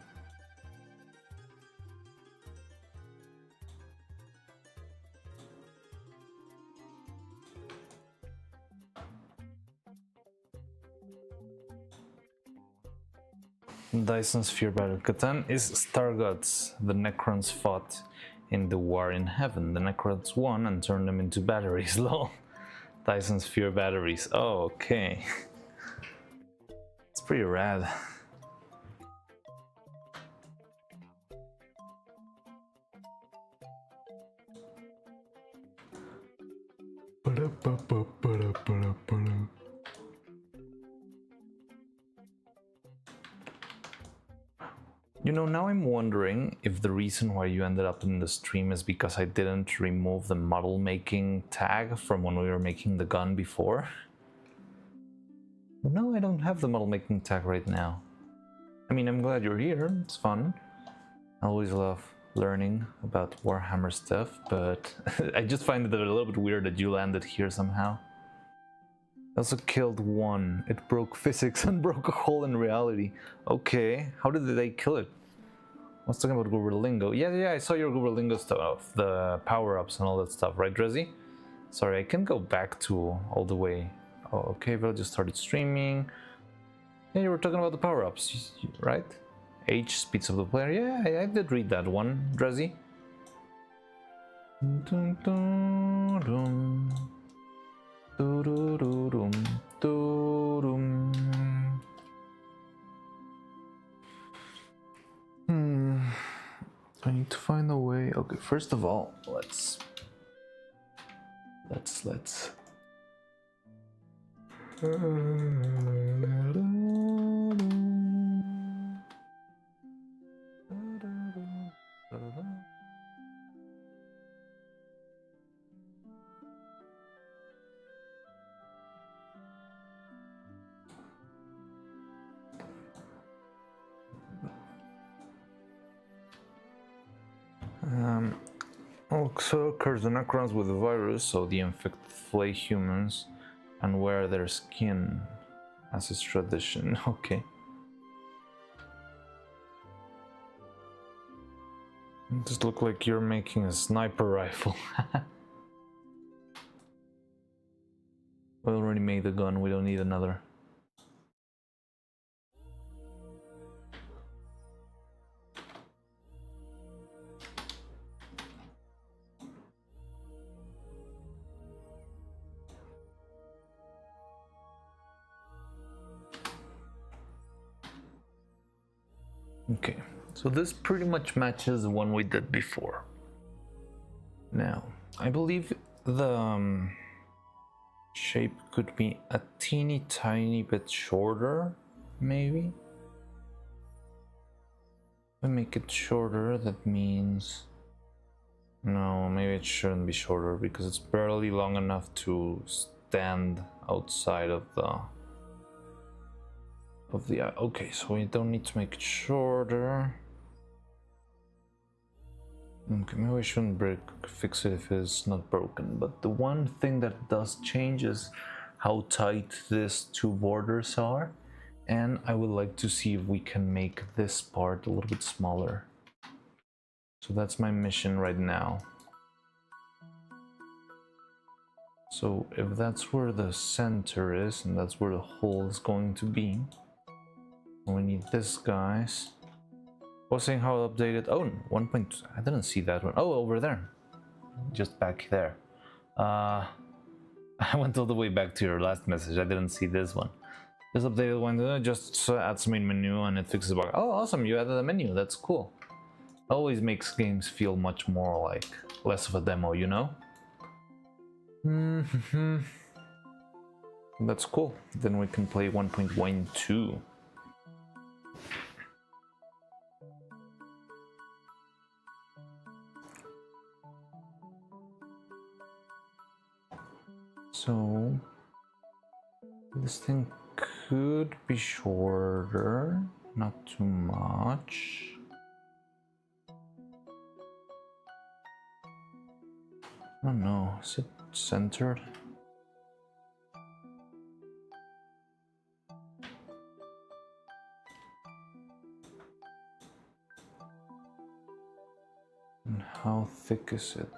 Dyson Sphere Battle. Catan is Star Gods. The Necrons fought in the war in heaven. The Necrons won and turned them into batteries. Lol. Dyson Sphere batteries. Oh, okay. It's pretty rad. You know, now I'm wondering if the reason why you ended up in the stream is because I didn't remove the model making tag from when we were making the gun before. No, I don't have the model making tag right now. I mean, I'm glad you're here, it's fun. I always love learning about Warhammer stuff, but I just find it a little bit weird that you landed here somehow. I also killed one. It broke physics and broke a hole in reality. Okay, how did they kill it? I was talking about Gooberlingo. Yeah, I saw your Gooberlingo stuff, the power-ups and all that stuff, right, Drezzy? Sorry, I can go back to all the way. Oh, okay, Vel just started streaming. Yeah, you were talking about the power-ups, right? H speeds of the player. Yeah, I did read that one, Drezzy. Dun, dun, dun. I need to find a way. Okay, first of all, let's also occurs the Necrons with the virus, so the infected flay humans and wear their skin, as is tradition. Okay. It just look like you're making a sniper rifle. We already made the gun, we don't need another. Okay, so this pretty much matches the one we did before. Now, I believe the shape could be a teeny tiny bit shorter, maybe. If I make it shorter, that means... No, maybe it shouldn't be shorter because it's barely long enough to stand outside of the... Okay, so we don't need to make it shorter. Okay, maybe we shouldn't fix it if it's not broken, but the one thing that does change is how tight these two borders are, and I would like to see if we can make this part a little bit smaller. So that's my mission right now. So if that's where the center is, and that's where the hole is going to be, we need this, guys. I was saying how updated. Oh, 1. I didn't see that one. Oh, over there, just back there. I went all the way back to your last message. I didn't see this one. This updated one just adds main menu and it fixes the bug. Oh, awesome! You added a menu. That's cool. Always makes games feel much more like less of a demo, you know. That's cool. Then we can play 1.12. So this thing could be shorter, not too much. I don't know, is it centered? And how thick is it?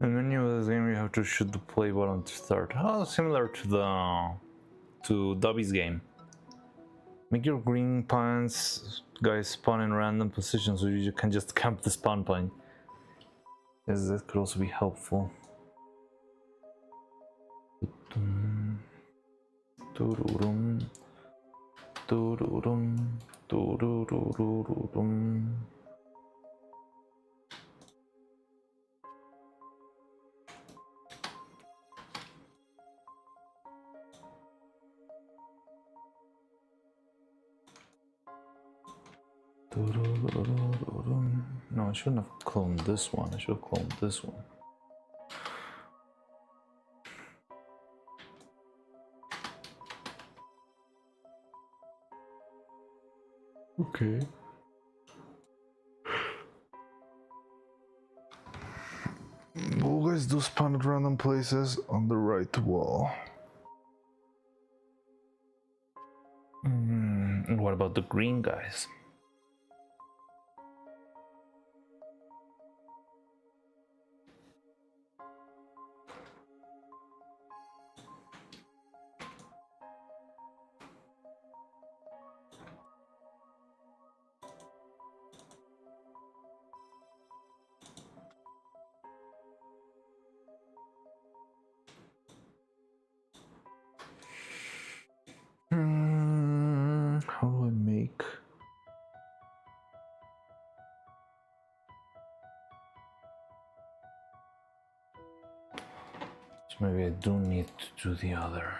In the menu of this game, you have to shoot the play button to start. Oh, similar to Dobby's game. Make your green pants guys spawn in random positions so you can just camp the spawn point. Yes, that could also be helpful. No, I shouldn't have cloned this one. I should have cloned this one. Okay. Always do spawn at random places on the right wall. And what about the green guys? How do I make? So maybe I do need to do the other.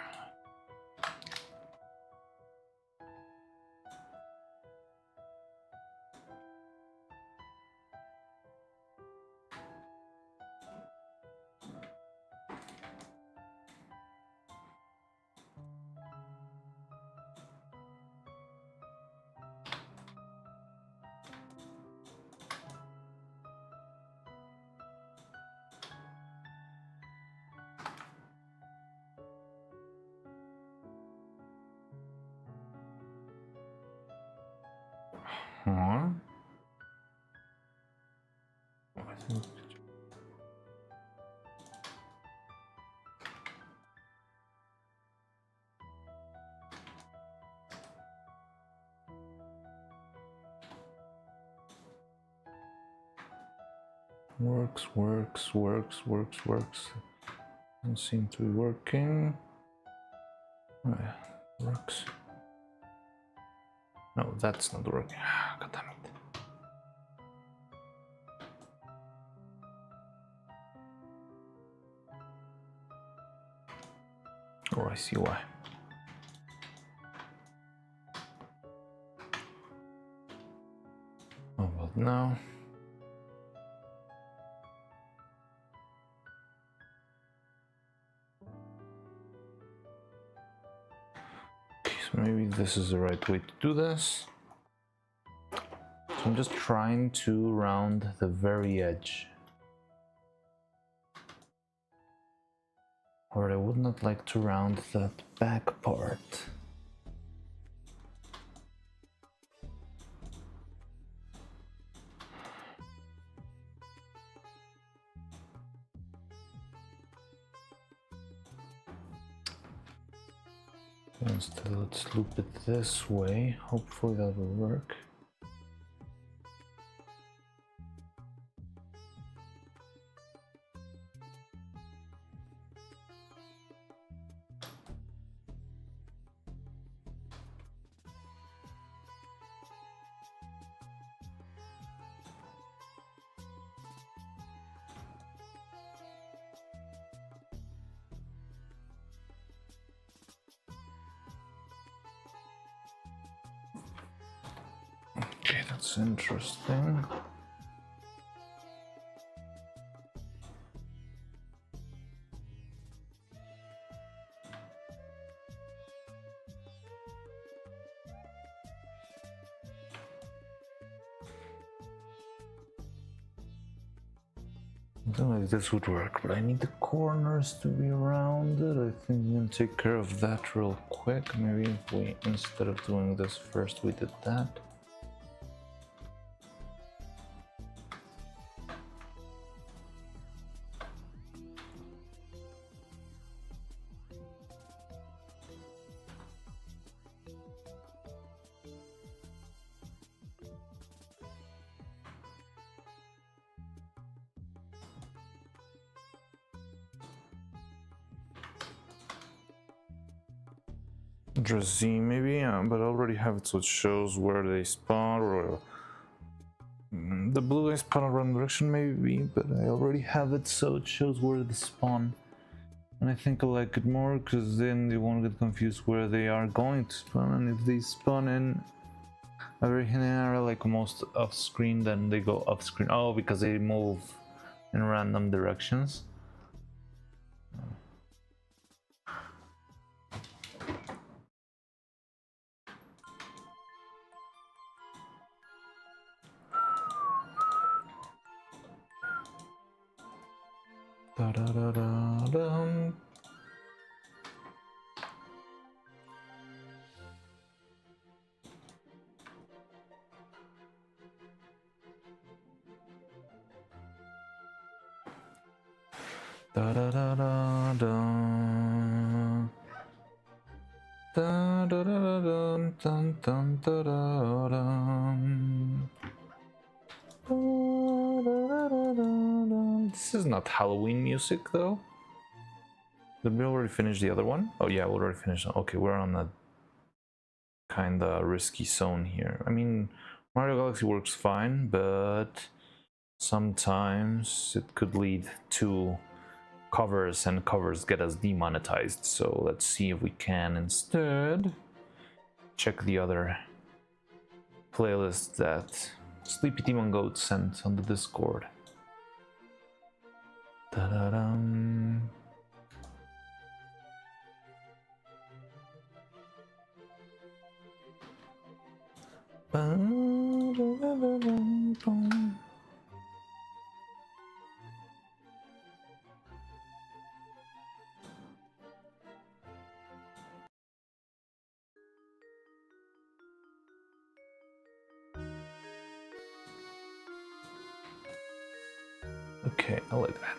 Huh? Works. Doesn't seem to be working. Oh, yeah, works. No, that's not working. God damn it. Oh, I see why. How about now? Okay, so maybe this is the right way to do this. So I'm just trying to round the very edge. Or I would not like to round that back part. Instead, let's loop it this way. Hopefully that will work. Okay, that's interesting. Something like this would work, but I need the corners to be rounded. I think we can take care of that real quick. Maybe if we, instead of doing this first, we did that. Just Z maybe, but I already have it so it shows where they spawn, or the blue guys spawn around direction maybe, but I already have it so it shows where they spawn. And I think I like it more because then they won't get confused where they are going to spawn, and if they spawn in a very hidden area like most off screen, then they go off screen. Oh, because they move in random directions. Da da da da dum. Da da da da da. Da da da da dun dun dun da da dum. This is not Halloween music though. Did we already finish the other one? Oh yeah, we already finished. Okay, we're on a kinda risky zone here. I mean, Mario Galaxy works fine, but sometimes it could lead to covers, and covers get us demonetized. So let's see if we can instead check the other playlist that Sleepy Demon Goat sent on the Discord. Da-da-dum. Ba-da-da-da-dum. Okay, I like that.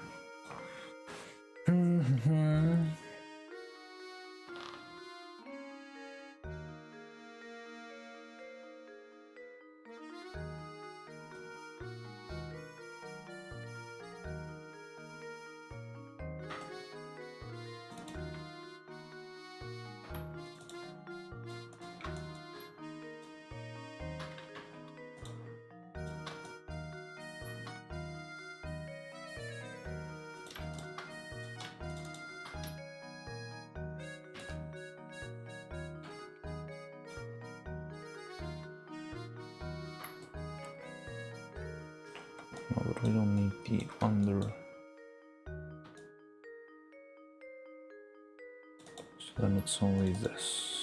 No, but we don't need the under. So then it's only this.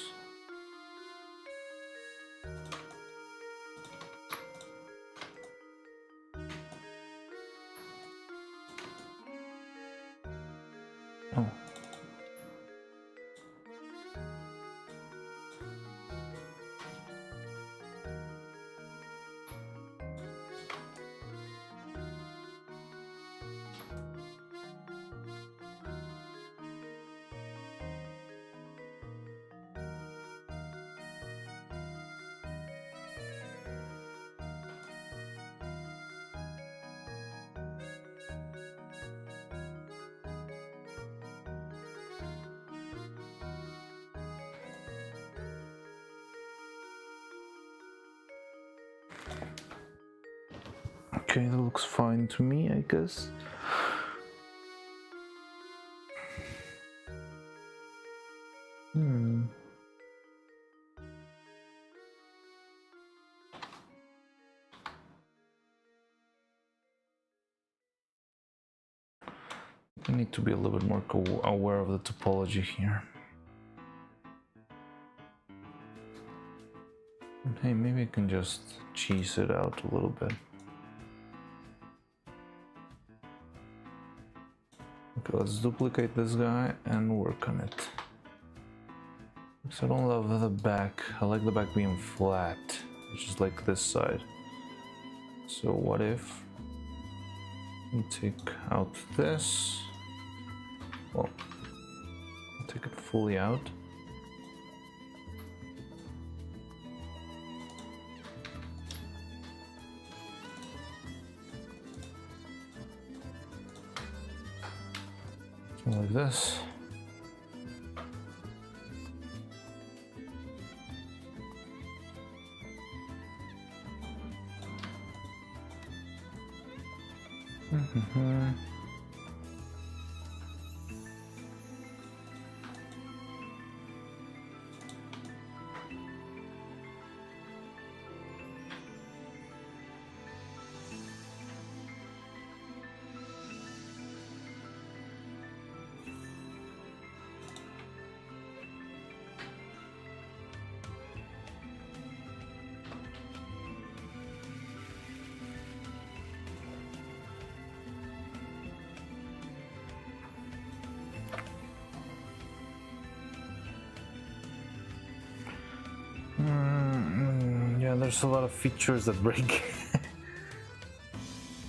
Oh. Okay, that looks fine to me, I guess. I need to be a little bit more aware of the topology here. Hey, maybe I can just cheese it out a little bit. Okay, let's duplicate this guy and work on it. So I don't love the back. I like the back being flat, which is like this side. So what if we take out this? Well, I'll take it fully out. Something like this. Yeah, there's a lot of features that break.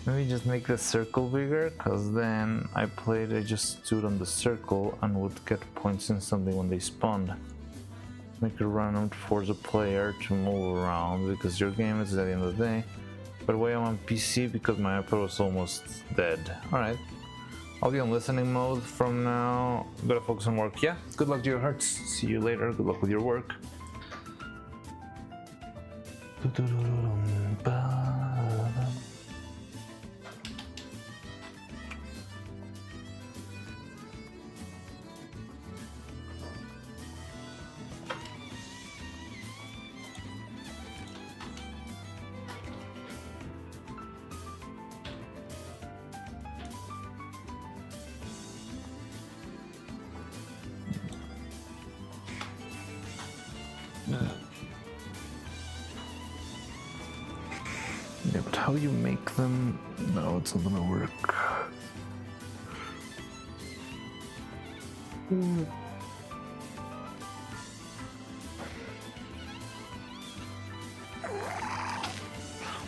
Maybe just make the circle bigger, because then I just stood on the circle and would get points instantly when they spawned. Make it random to force a player to move around, because your game is at the end of the day. By the way, I'm on PC because my iPad was almost dead. Alright. I'll be on listening mode from now. Gotta focus on work. Yeah, good luck to your hearts. See you later. Good luck with your work. Yeah, but how you make them? No, it's not gonna work.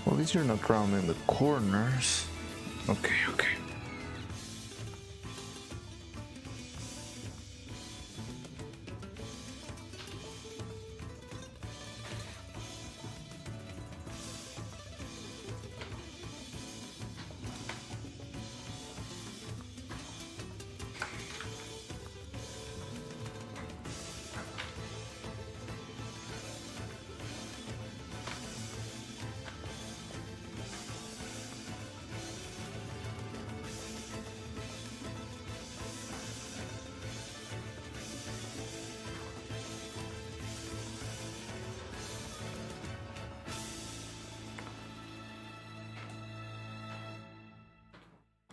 Well, at least you're not rounding the corners. Okay, okay.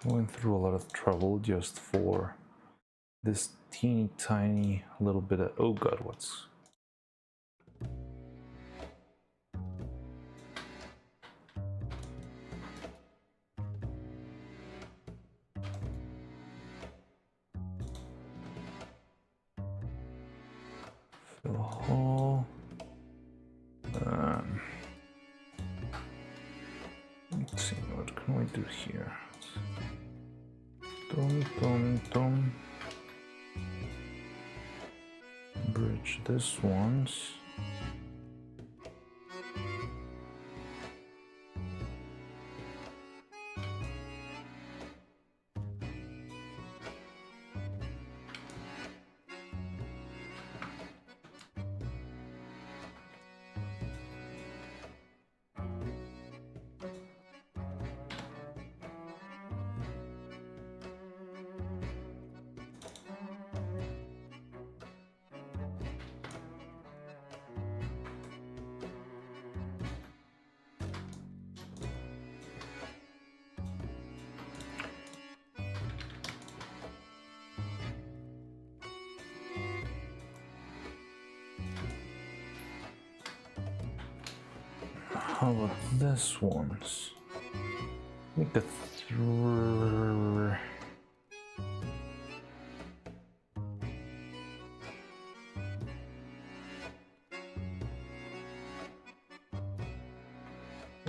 Going through a lot of trouble just for this teeny tiny little bit of, oh god, what's fill a hole. Let's see, what can we do here? Dum. Bridge this once. How about this ones? Make a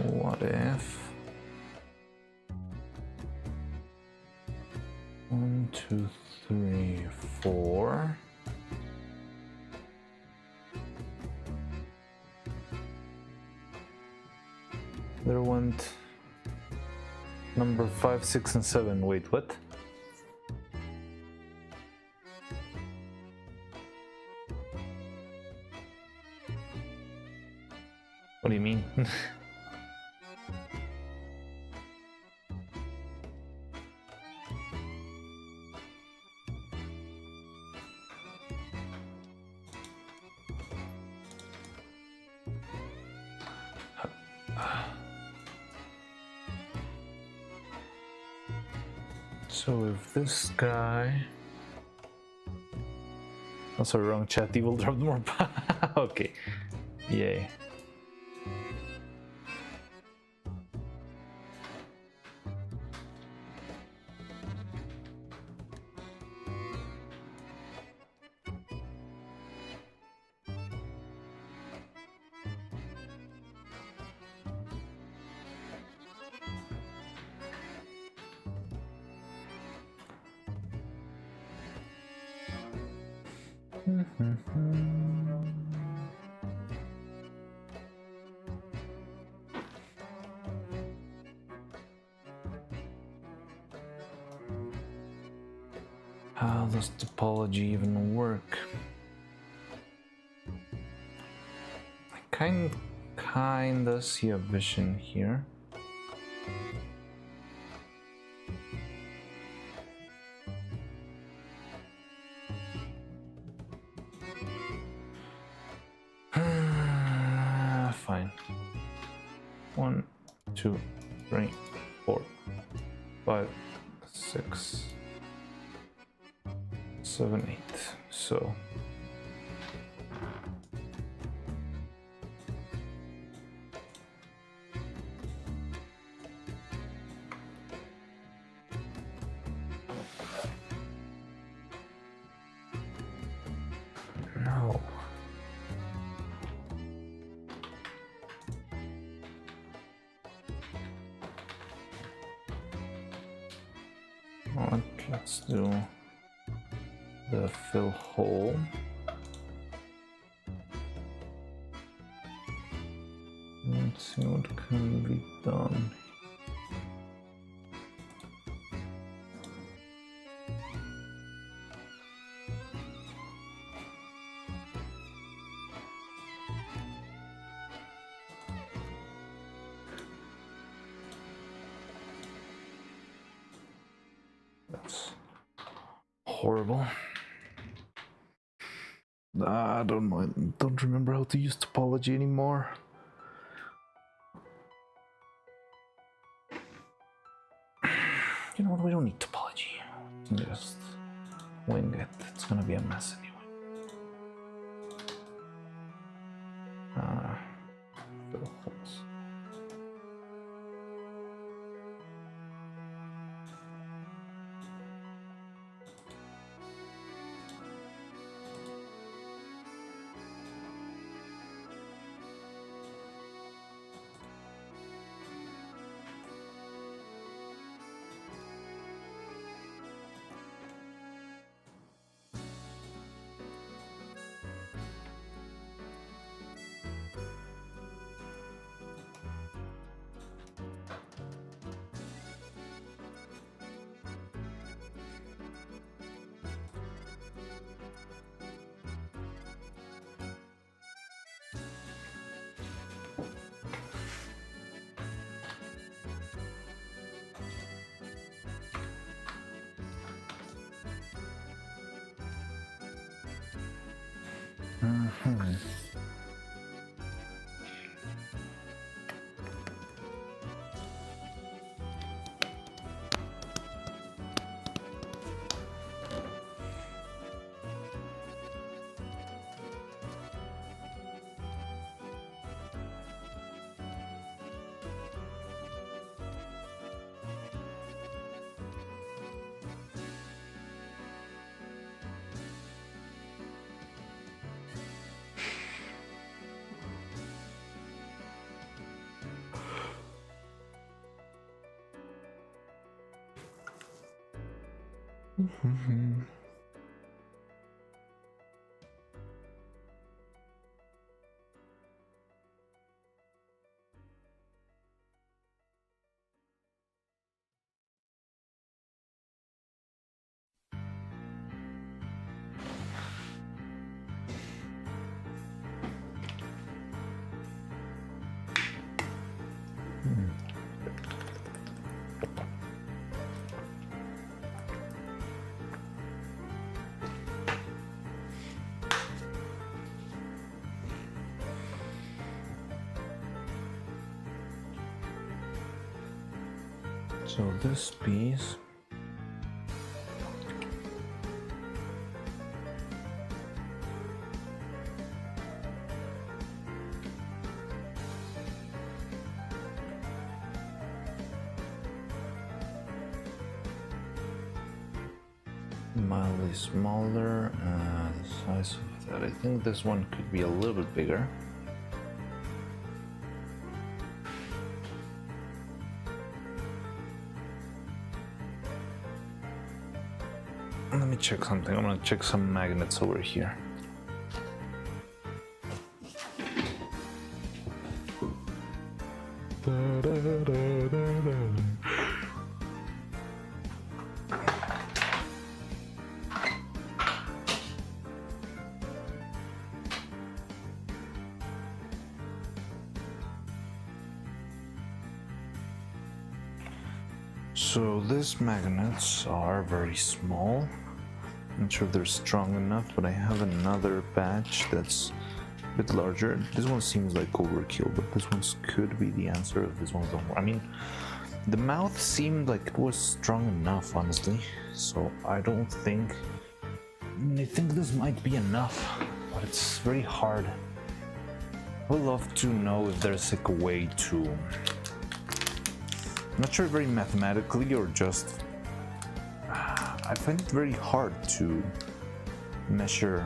What if 1, 2, 3, 4. There went number 5, 6, and 7. Wait, what? What do you mean? So if this guy... Oh, sorry, wrong chat. He will drop more. Okay. Yay. How does topology even work? I kinda see a vision here. Fine. 1, 2, 3, 4, 5, 6, 7, 8. So no. Let's do the fill hole. Let's see what can be done. That's horrible. I don't remember how to use topology anymore. You know what, we don't need topology. Just wing it. It's gonna be a mess anyway. Fill holes. So this piece mildly smaller, the size of that. I think this one could be a little bit bigger. Let me check something. I'm gonna check some magnets over here. So these magnets are very small. Not sure if they're strong enough, but I have another batch that's a bit larger. This one seems like overkill, but this one could be the answer if this one's don't work. I mean, the mouth seemed like it was strong enough, honestly. So I don't think... I think this might be enough, but it's very hard. I would love to know if there's like a way to... I'm not sure very mathematically or just... I find it very hard to measure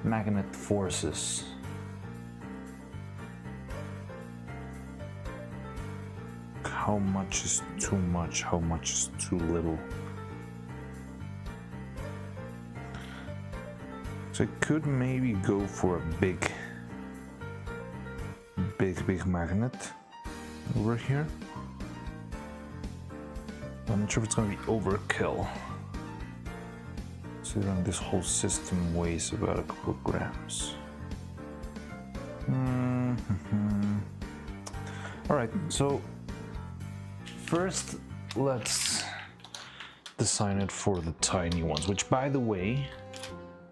magnet forces. How much is too much? How much is too little? So I could maybe go for a big magnet over here. I'm not sure if it's going to be overkill, considering this whole system weighs about a couple of grams. Alright, so first let's design it for the tiny ones, which, by the way,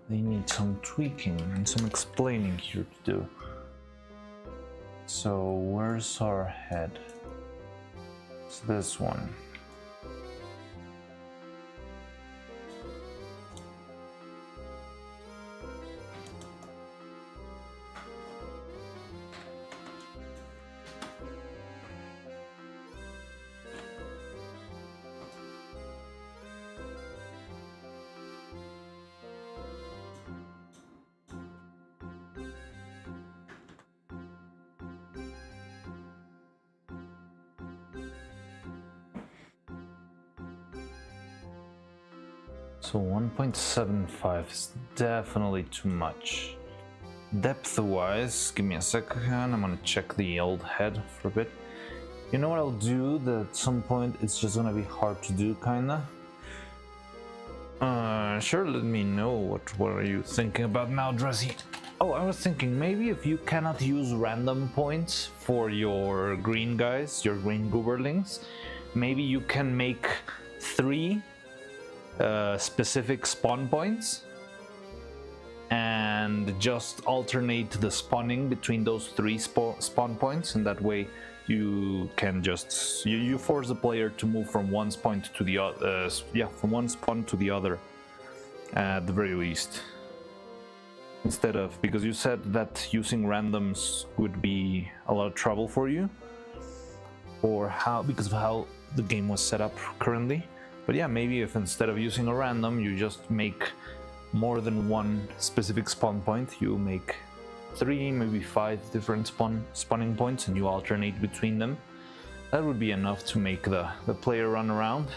they need some tweaking and some explaining here to do. So where's our head? It's this one. So 1.75 is definitely too much. Depth-wise, give me a second, I'm gonna check the old head for a bit. You know what I'll do, that at some point it's just gonna be hard to do, kinda? Sure, let me know what are you thinking about now, Dressy? Oh, I was thinking, maybe if you cannot use random points for your green guys, your green gooberlings, maybe you can make 3 specific spawn points and just alternate the spawning between those 3 spawn points, and that way you can just you force the player to move from one spawn to the other, from one spawn to the other at the very least, instead of, because you said that using randoms would be a lot of trouble for you, or because of how the game was set up currently. But yeah, maybe if instead of using a random, you just make more than one specific spawn point, you make 3, maybe 5 different spawning points, and you alternate between them. That would be enough to make the player run around.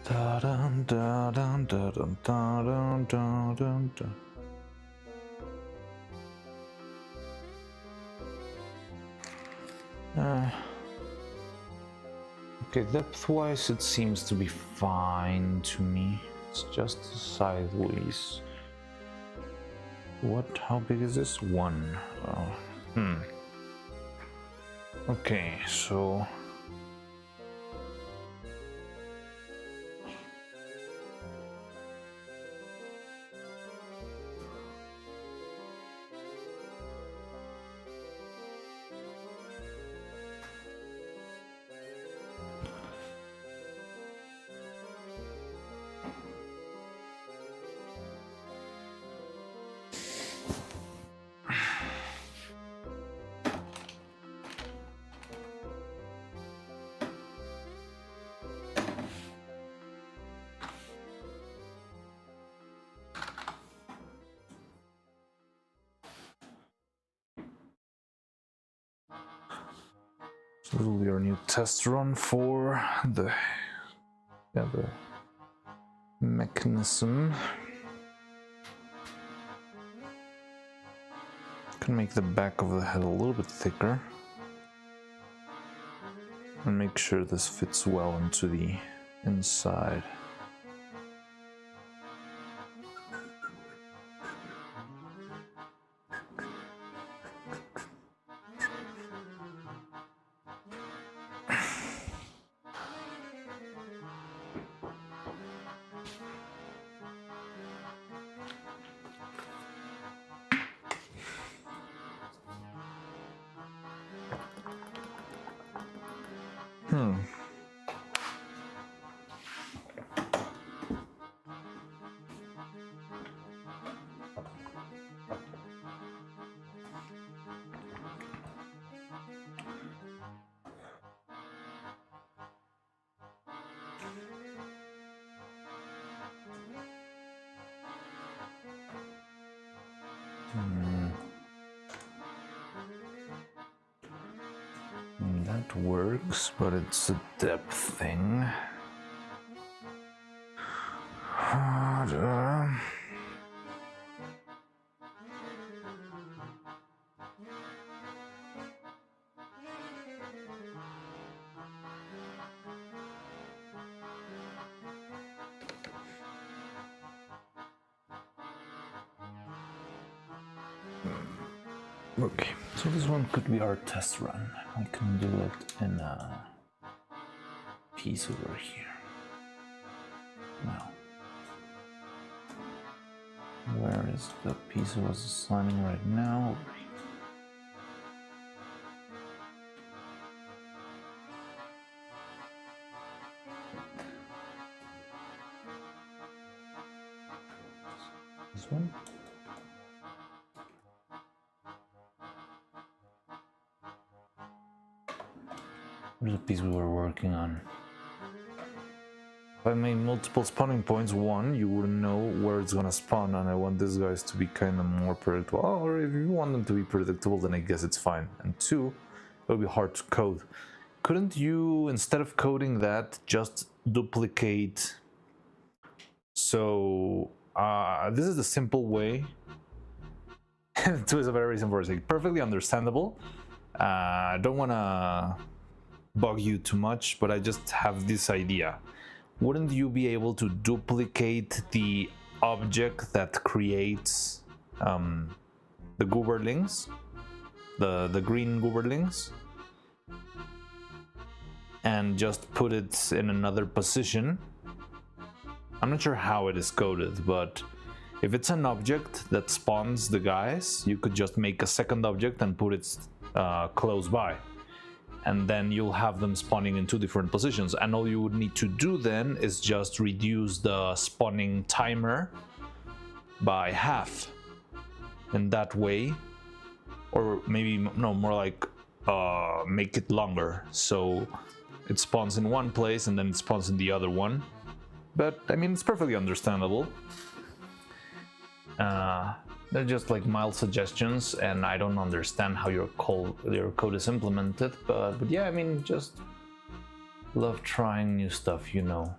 Da-dun, da-dun, da-dun, da-dun, da-dun, da. Okay, depth-wise it seems to be fine to me. It's just sideways. What? How big is this? 1. Oh. Okay, so... So this will be our new test run for the mechanism. Can make the back of the head a little bit thicker and make sure this fits well into the inside. That works, but it's a depth thing. Okay, so this one could be our test run. I can do it in a piece over here. Now, where is the piece I was assigning right now? Over here. This one. Where's the piece we were working on? If I made multiple spawning points, one, you wouldn't know where it's gonna spawn, and I want these guys to be kind of more predictable. Or if you want them to be predictable, then I guess it's fine. And two, it would be hard to code. Couldn't you, instead of coding that, just duplicate? So, this is the simple way. Two is a very reason for it. Like, perfectly understandable. I don't want to bug you too much, but I just have this idea. Wouldn't you be able to duplicate the object that creates the gooberlings, the green gooberlings, and just put it in another position? I'm not sure how it is coded, but if it's an object that spawns the guys, you could just make a second object and put it close by. And then you'll have them spawning in two different positions. And all you would need to do then is just reduce the spawning timer by half. In that way, or maybe, no, more like make it longer. So it spawns in one place and then it spawns in the other one. But I mean, it's perfectly understandable. They're just like mild suggestions, and I don't understand how your code is implemented, but yeah, I mean, just love trying new stuff, you know.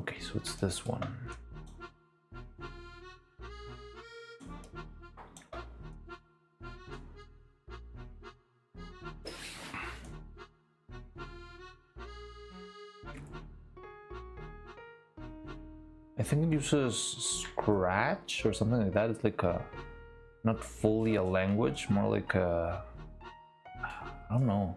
Okay, so it's this one. I think it uses Scratch or something like that. It's like a, not fully a language, more like a, I don't know.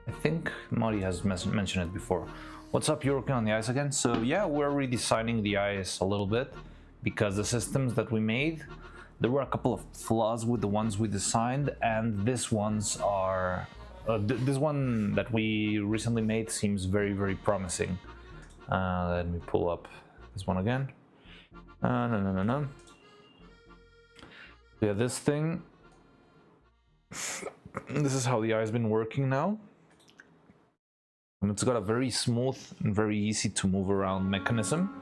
I think Mari has mentioned it before. What's up, you're working on the eyes again? So yeah, we're redesigning the eyes a little bit because the systems that we made, there were a couple of flaws with the ones we designed, and this ones are, this one that we recently made seems very, very promising. Let me pull up this one again. No. Yeah, this thing, this is how the eye's been working now. And it's got a very smooth and very easy to move around mechanism.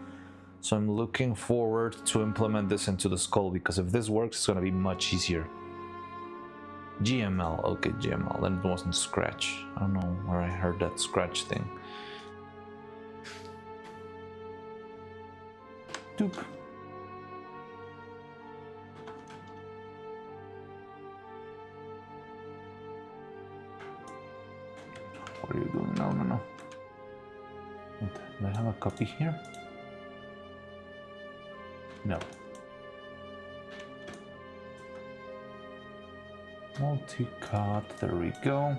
So I'm looking forward to implement this into the skull, because if this works, it's gonna be much easier. GML, okay, GML, then it wasn't Scratch. I don't know where I heard that Scratch thing. Doop. What are you doing? No. What, do I have a copy here? No. Multi-cut, there we go.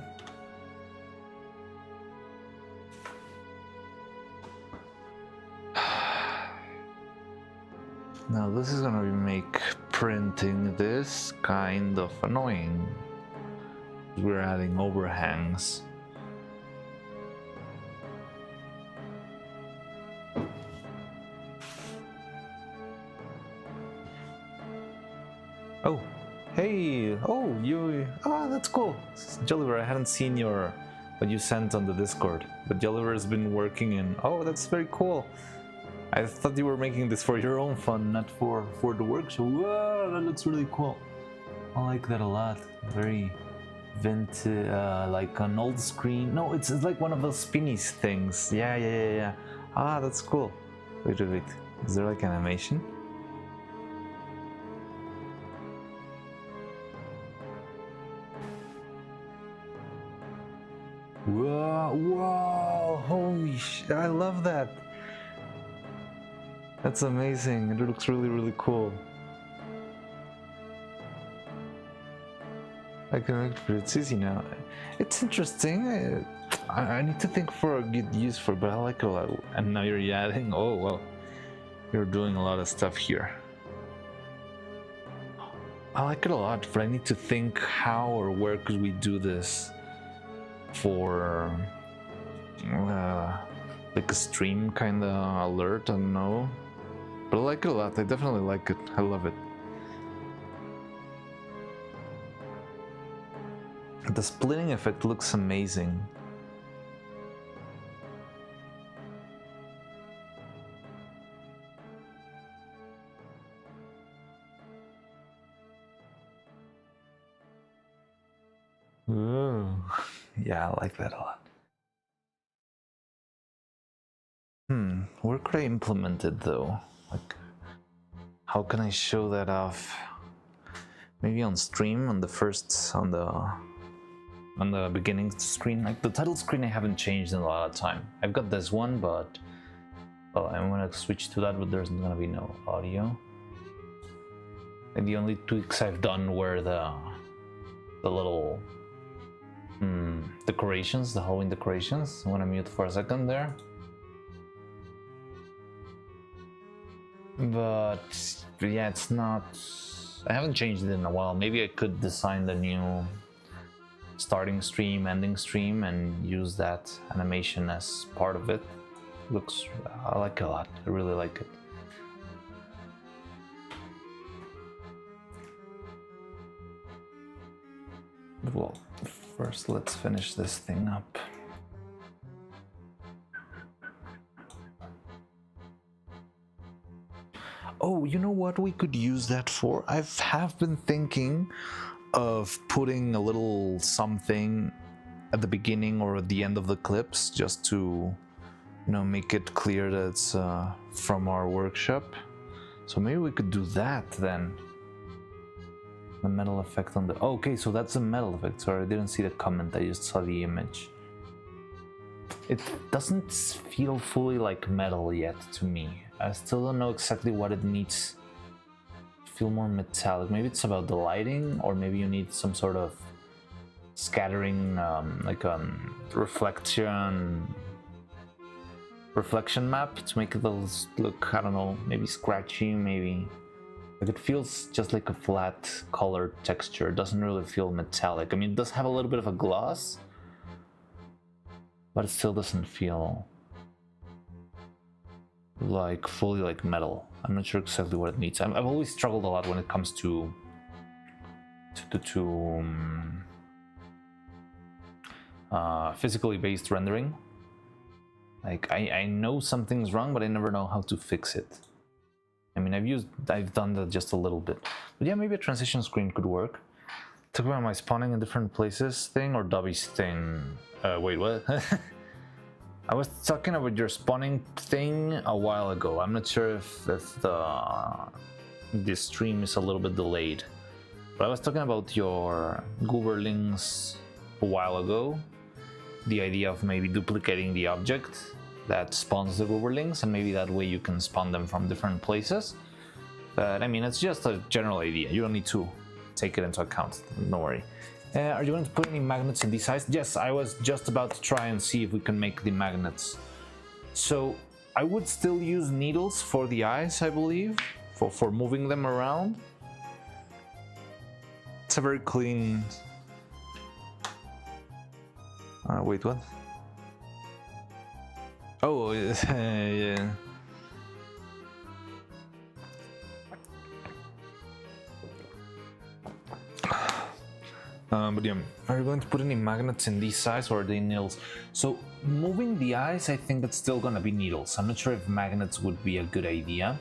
Now this is gonna make printing this kind of annoying. We're adding overhangs. Oh, hey, oh, you, that's cool. Jolliver, I hadn't seen what you sent on the Discord, but Jolliver has been working in, oh, that's very cool. I thought you were making this for your own fun, not for the workshop. Whoa, that looks really cool. I like that a lot. Very vintage, like an old screen. No, it's like one of those spinnies things. Yeah. Ah, that's cool. Wait. Is there like animation? Whoa, holy shit, I love that. That's amazing. It looks really, really cool. I can, it's easy now. It's interesting. I need to think for a good use for it, but I like it a lot. And now you're adding, oh well, you're doing a lot of stuff here. I like it a lot, but I need to think how or where could we do this for like a stream kind of alert. I don't know, but I like it a lot. I definitely like it. I love it. The splitting effect looks amazing. Ooh. Yeah, I like that a lot. Where could I implement it though? Like, how can I show that off? Maybe on stream, on the beginning screen. Like the title screen I haven't changed in a lot of time. I've got this one, but well, I'm gonna switch to that, but there's gonna be no audio. And the only tweaks I've done were the little decorations, the Halloween decorations. I'm gonna mute for a second there. But yeah, it's not, I haven't changed it in a while. Maybe I could design the new starting stream, ending stream, and use that animation as part of it. Looks, I like it a lot. I really like it. But well, first let's finish this thing up. Oh, you know what we could use that for? I have been thinking of putting a little something at the beginning or at the end of the clips, just to make it clear that it's from our workshop. So maybe we could do that then. The metal effect on the... Oh, okay, so that's a metal effect. Sorry, I didn't see the comment, I just saw the image. It doesn't feel fully like metal yet to me. I still don't know exactly what it needs to feel more metallic. Maybe it's about the lighting, or maybe you need some sort of scattering, reflection map to make it look, I don't know, maybe scratchy, maybe... Like it feels just like a flat colored texture. It doesn't really feel metallic. I mean, it does have a little bit of a gloss, but it still doesn't feel like fully like metal. I'm not sure exactly what it needs. I've always struggled a lot when it comes to physically based rendering. Like I know something's wrong, but I never know how to fix it. I mean, I've done that just a little bit. But yeah, maybe a transition screen could work. Talk about my spawning in different places thing or Dobby's thing. Wait, what? I was talking about your spawning thing a while ago. I'm not sure if the stream is a little bit delayed. But I was talking about your gooberlings a while ago. The idea of maybe duplicating the object that spawns the gooberlings, and maybe that way you can spawn them from different places. But I mean, it's just a general idea. You don't need to take it into account. Don't worry. Are you going to put any magnets in these eyes? Yes, I was just about to try and see if we can make the magnets. So I would still use needles for the eyes, I believe, for moving them around. It's a very clean... wait, what? Oh, yeah. But yeah, are you going to put any magnets in these eyes or are they needles? So moving the eyes, I think it's still gonna be needles. I'm not sure if magnets would be a good idea.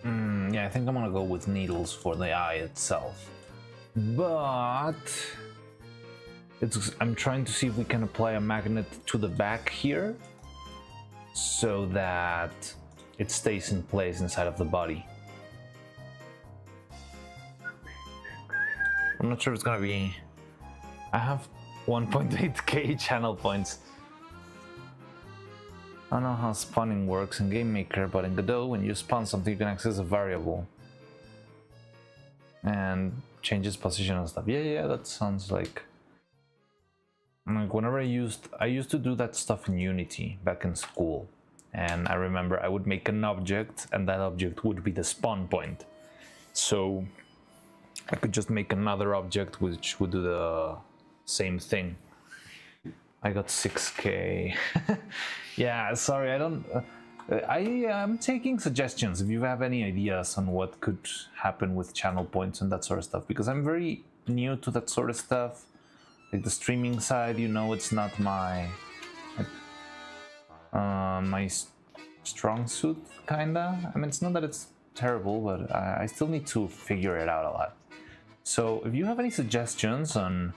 Yeah, I think I'm gonna go with needles for the eye itself. But I'm trying to see if we can apply a magnet to the back here so that it stays in place inside of the body. I'm not sure if it's gonna be... I have 1.8k channel points. I don't know how spawning works in Game Maker, but in Godot, when you spawn something, you can access a variable and change its position and stuff. Yeah, that sounds like whenever I used to do that stuff in Unity back in school, and I remember I would make an object and that object would be the spawn point. So I could just make another object which would do the same thing. I got 6k. Yeah, sorry, I'm taking suggestions if you have any ideas on what could happen with channel points and that sort of stuff, because I'm very new to that sort of stuff. Like the streaming side, you know, it's not my my strong suit, kinda. I mean, it's not that it's terrible, but I still need to figure it out a lot. So if you have any suggestions on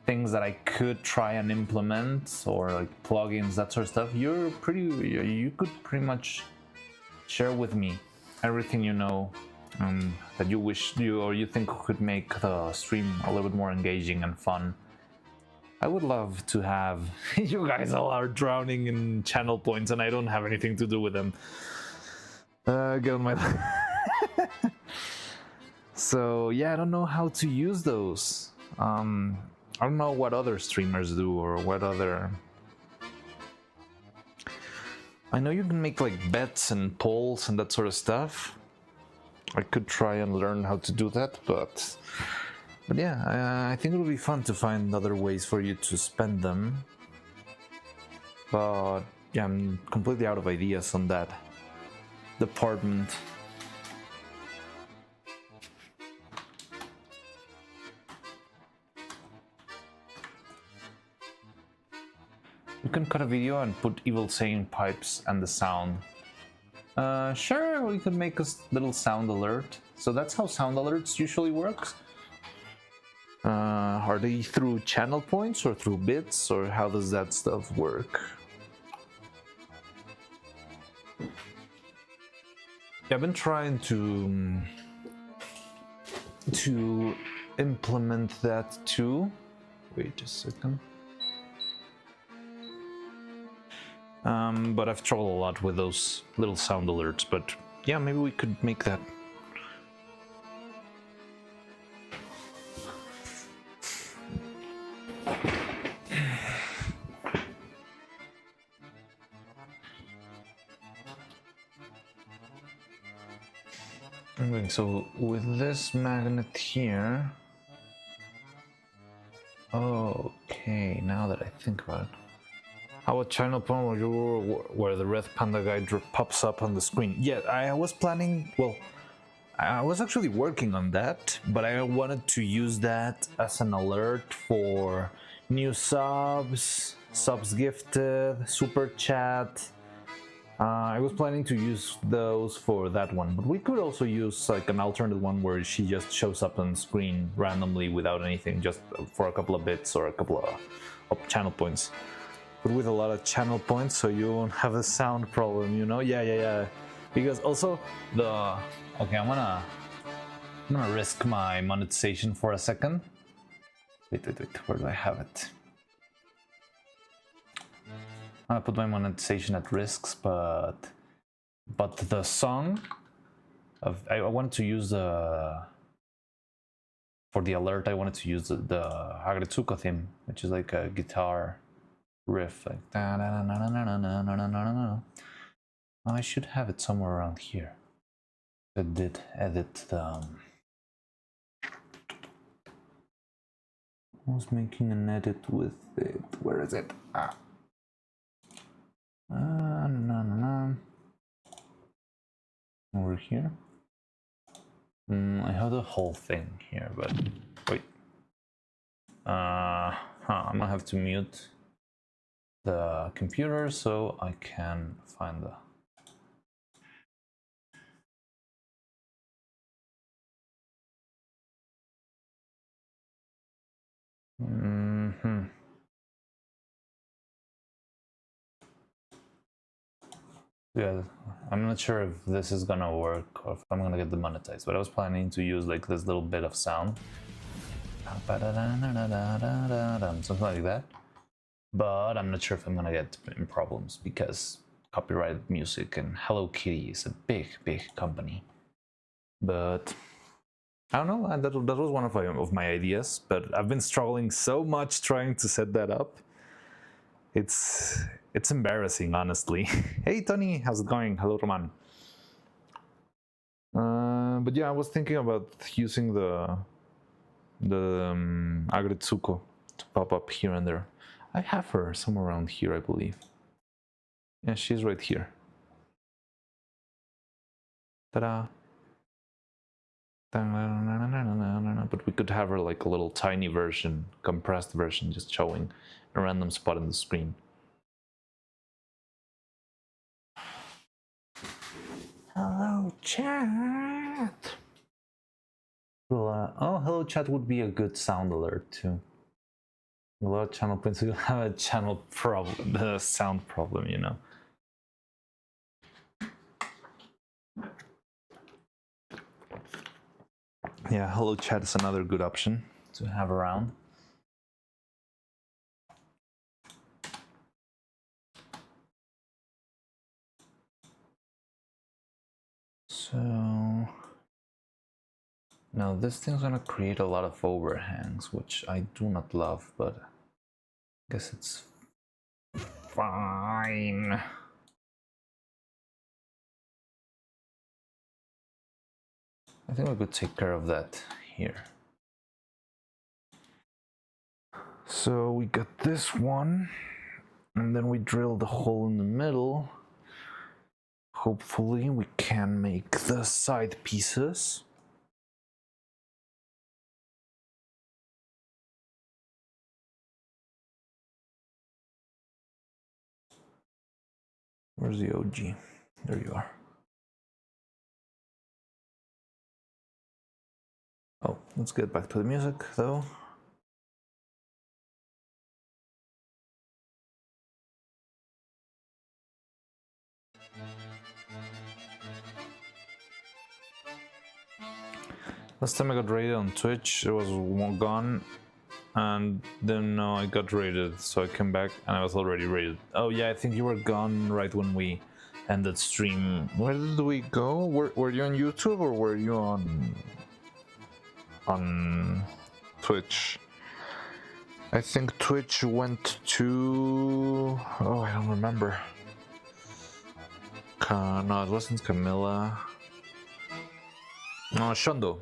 things that I could try and implement, or like plugins, that sort of stuff, you could pretty much share with me everything you know that you wish you think could make the stream a little bit more engaging and fun. I would love to have... You guys all are drowning in channel points and I don't have anything to do with them. Get on my... So yeah, I don't know how to use those. I don't know what other streamers do or what other... I know you can make like bets and polls and that sort of stuff. I could try and learn how to do that, but yeah, I think it would be fun to find other ways for you to spend them. But yeah, I'm completely out of ideas on that department. You can cut a video and put evil saying pipes and the sound. Sure, we could make a little sound alert. So that's how sound alerts usually works. Are they through channel points or through bits, or how does that stuff work? Yeah, I've been trying to implement that too. Wait a second. But I've trouble a lot with those little sound alerts, but yeah, maybe we could make that. Okay, so with this magnet here. Okay, now that I think about it. How a channel point where the red panda guy pops up on the screen? Yeah, I was planning. Well, I was actually working on that, but I wanted to use that as an alert for new subs, subs gifted, super chat. I was planning to use those for that one, but we could also use like an alternate one where she just shows up on screen randomly without anything, just for a couple of bits or a couple of channel points. But with a lot of channel points, so you won't have a sound problem, you know? Yeah. Because also the... Okay, I'm gonna risk my monetization for a second. Wait, where do I have it? I'm gonna put my monetization at risks, but the song of I wanted to use for the alert. I wanted to use the Hagretsuko theme, which is like a guitar riff, like I should have it somewhere around here. I did edit the. I was making an edit with it. Where is it? Over here. I have the whole thing here, but wait. I'm gonna have to mute the computer so I can find the. Yeah, I'm not sure if this is gonna work or if I'm gonna get demonetized, but I was planning to use like this little bit of sound. Something like that. But I'm not sure if I'm gonna get in problems because copyrighted music and Hello Kitty is a big company. But I don't know, that was one of my ideas, but I've been struggling so much trying to set that up. It's embarrassing, honestly. Hey Tony, how's it going? Hello Roman. But yeah, I was thinking about using the Agretsuko to pop up here and there. I have her somewhere around here, I believe. Yeah, she's right here. Ta-da! But we could have her like a little tiny version, compressed version, just showing a random spot on the screen. Hello, chat. Well, oh, hello, chat would be a good sound alert too. A lot of channel points. You'll have a channel problem, the sound problem, you know. Yeah, hello, chat is another good option to have around. So now this thing's gonna create a lot of overhangs, which I do not love, but I guess it's fine. I think we could take care of that here. So we got this one, and then we drill the hole in the middle. Hopefully we can make the side pieces. Where's the OG? There you are. Oh, let's get back to the music though. Last time I got raided on Twitch, it was gone, and then I got raided, so I came back and I was already raided. Oh yeah, I think you were gone right when we ended stream. Where did we go? Were you on YouTube or were you on Twitch? I think Twitch went to... oh, I don't remember. No, it wasn't Camilla. No, Shondo.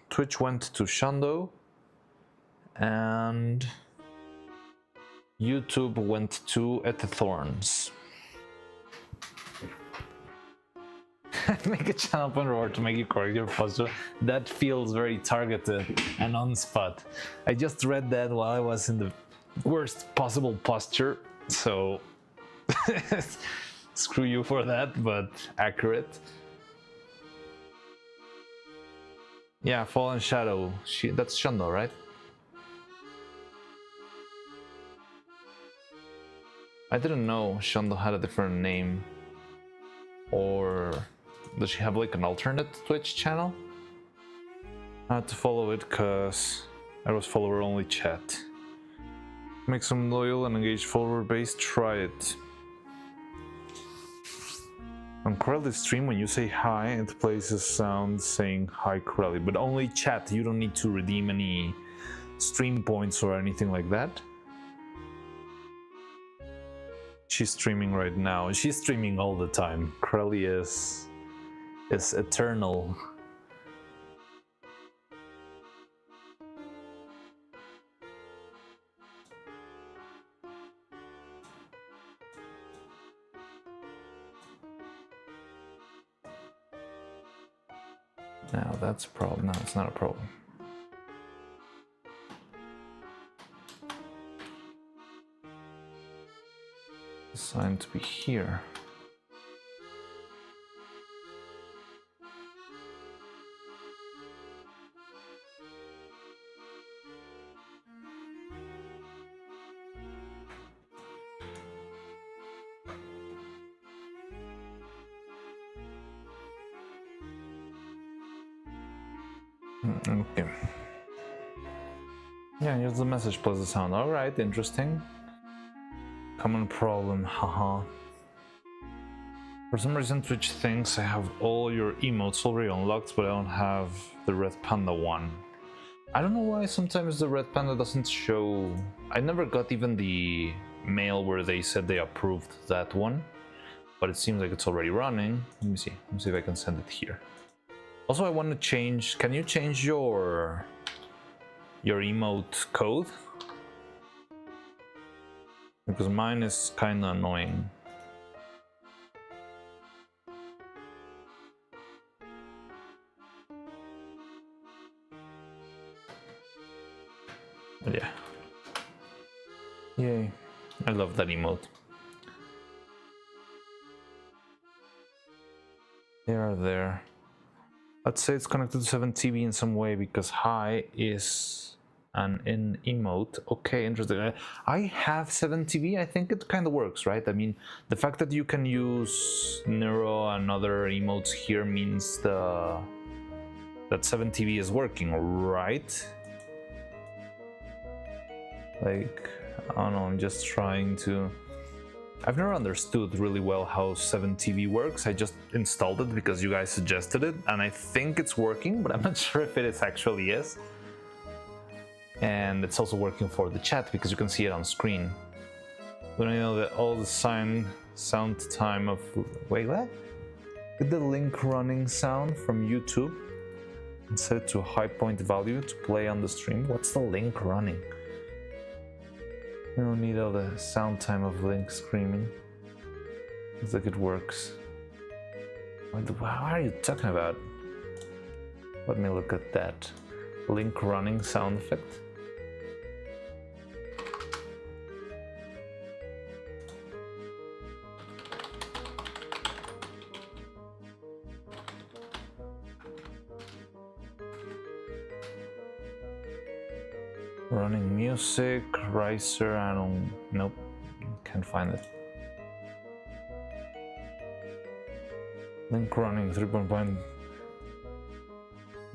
Twitch went to Shondo, and YouTube went to At the Thorns. Make a channel point reward to make you correct your posture. That feels very targeted and on spot. I just read that while I was in the worst possible posture, so screw you for that, but accurate. Yeah, Fallen Shadow. That's Shondo, right? I didn't know Shondo had a different name. Or does she have like an alternate Twitch channel? I had to follow it because I was follower only chat. Make some loyal and engaged follower base, try it. On Corelli's stream, when you say hi, it plays a sound saying hi Corelli, but only chat. You don't need to redeem any stream points or anything like that. She's streaming right now. She's streaming all the time. Corelli is eternal. Now that's a problem. No, it's not a problem. Assigned to be here. Okay. Yeah, here's the message plus the sound. Alright, interesting. Common problem, haha. For some reason Twitch thinks I have all your emotes already unlocked, but I don't have the Red Panda one. I don't know why sometimes the Red Panda doesn't show. I never got even the mail where they said they approved that one, but it seems like it's already running. Let me see if I can send it here. Also, I want to change, can you change your emote code? Because mine is kind of annoying. But yeah. Yay. I love that emote. They are there. Let's say it's connected to 7TV in some way because hi is an in emote. Okay, interesting. I have 7TV. I think it kind of works, right? I mean, the fact that you can use Neuro and other emotes here means that 7TV is working, right? Like, I don't know, I'm just trying to... I've never understood really well how 7TV works. I just installed it because you guys suggested it, and I think it's working, but I'm not sure if it is actually is. And it's also working for the chat because you can see it on screen. When I know that all the sound time of... Wait, what? Get the link running sound from YouTube and set it to a high point value to play on the stream. What's the link running? We don't need all the sound time of Link screaming. Looks like it works. What are you talking about? Let me look at that. Link running sound effect. Running music, Riser, I don't, nope, can't find it. Link running 3.1.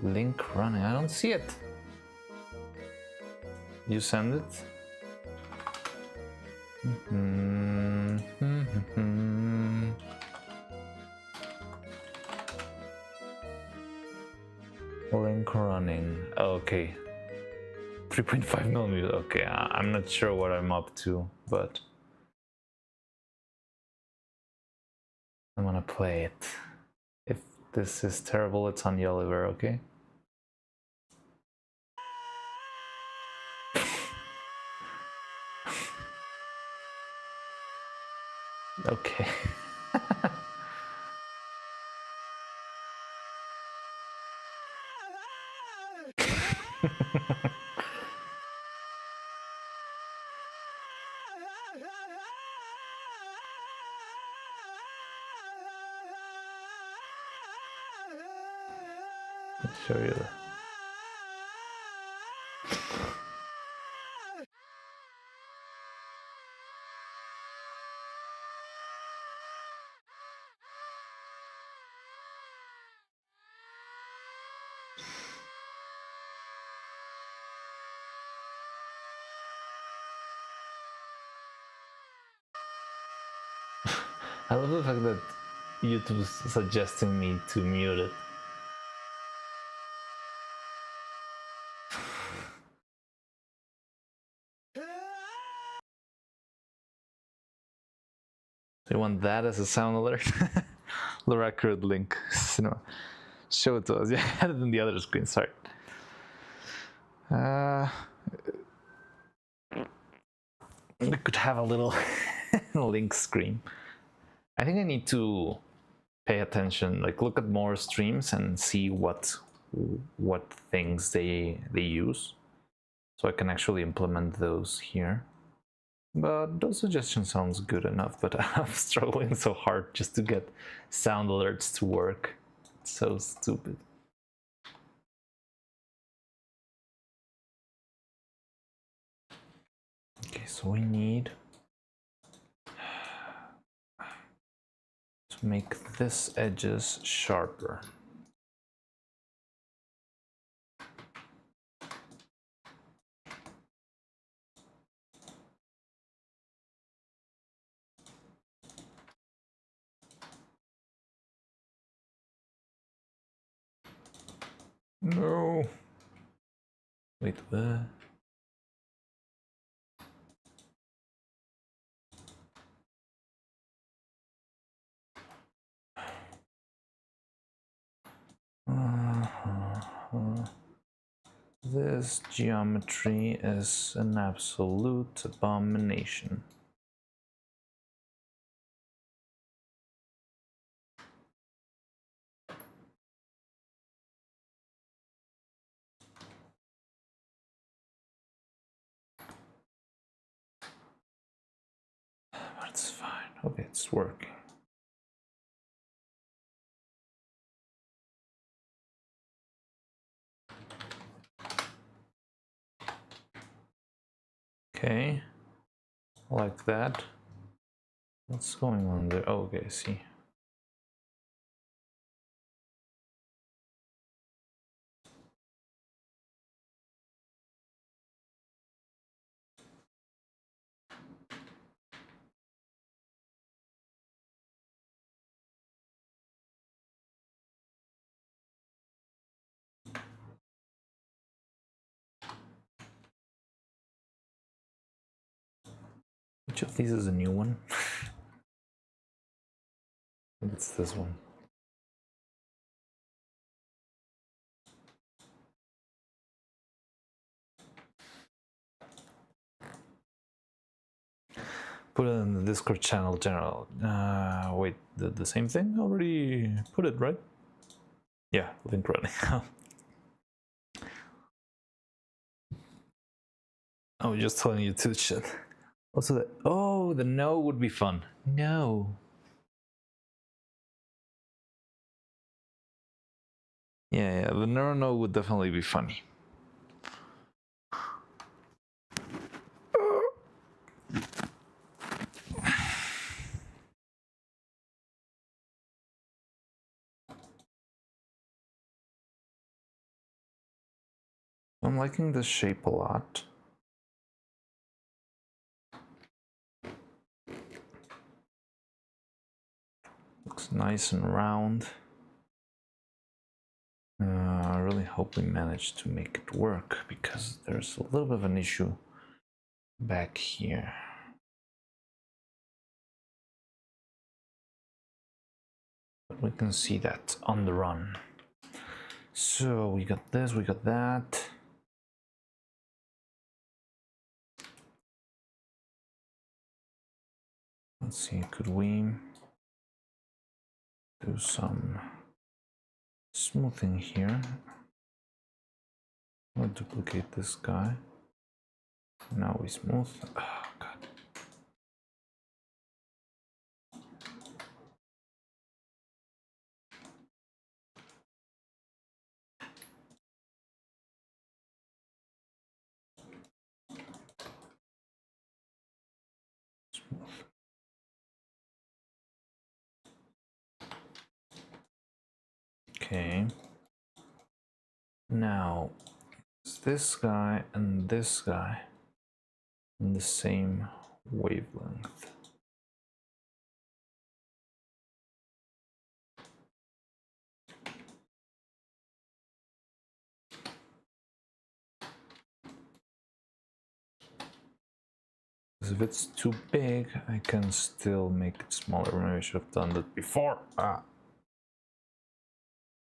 Link running. I don't see it. You send it? Link running. Okay. 3.5 millimeters. Okay, I'm not sure what I'm up to, but I'm gonna play it. If this is terrible, it's on Yellower, okay? Okay. Let's show you. I love the fact that YouTube's suggesting me to mute it. You want that as a sound alert? The record link. Cinema. Show it to us. Yeah, I had it in the other screen. Sorry. We could have a little link screen. I think I need to pay attention, like look at more streams and see what things they use, so I can actually implement those here. But those suggestions sounds good enough, but I'm struggling so hard just to get sound alerts to work. It's so stupid. Okay, so we need to make this edges sharper. No. Wait, what? This geometry is an absolute abomination. That's fine. Okay, it's working. Okay, like that. What's going on there? Oh, okay, I see. Which of these is a new one? I think it's this one. Put it in the Discord channel general. Wait, the same thing? Already put it, right? Yeah, link running. I was just telling you to shit. Also, the no would be fun. No. Yeah, the no would definitely be funny. I'm liking this shape a lot. Looks nice and round. I really hope we manage to make it work, because there's a little bit of an issue back here. But we can see that on the run. So we got this, we got that. Let's see, could we do some smoothing here? I'll duplicate this guy. Now we smooth. Oh, God. Smooth. Okay. Now, is this guy and this guy in the same wavelength? If it's too big, I can still make it smaller. Maybe I should have done that before.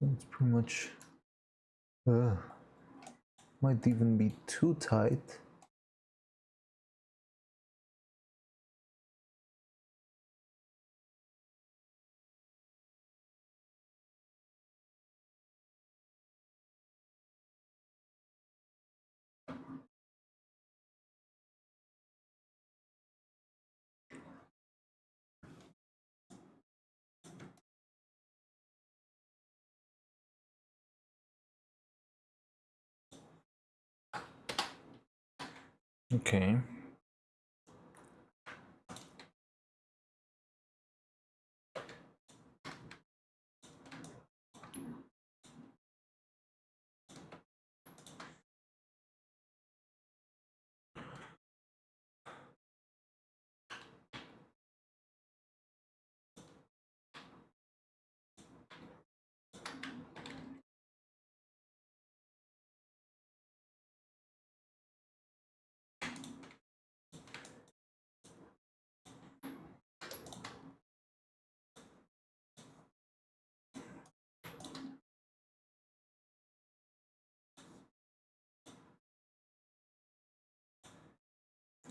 It's pretty much... might even be too tight. Okay.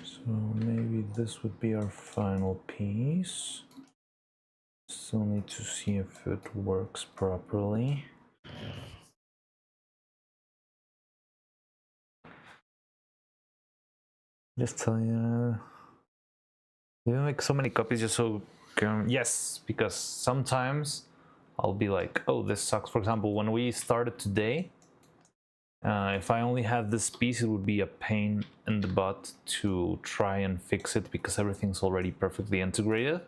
So maybe this would be our final piece. Still need to see if it works properly. Just tell you, you make so many copies just so yes, because sometimes I'll be like, oh, this sucks. For example, when we started today, if I only had this piece, it would be a pain in the butt to try and fix it because everything's already perfectly integrated.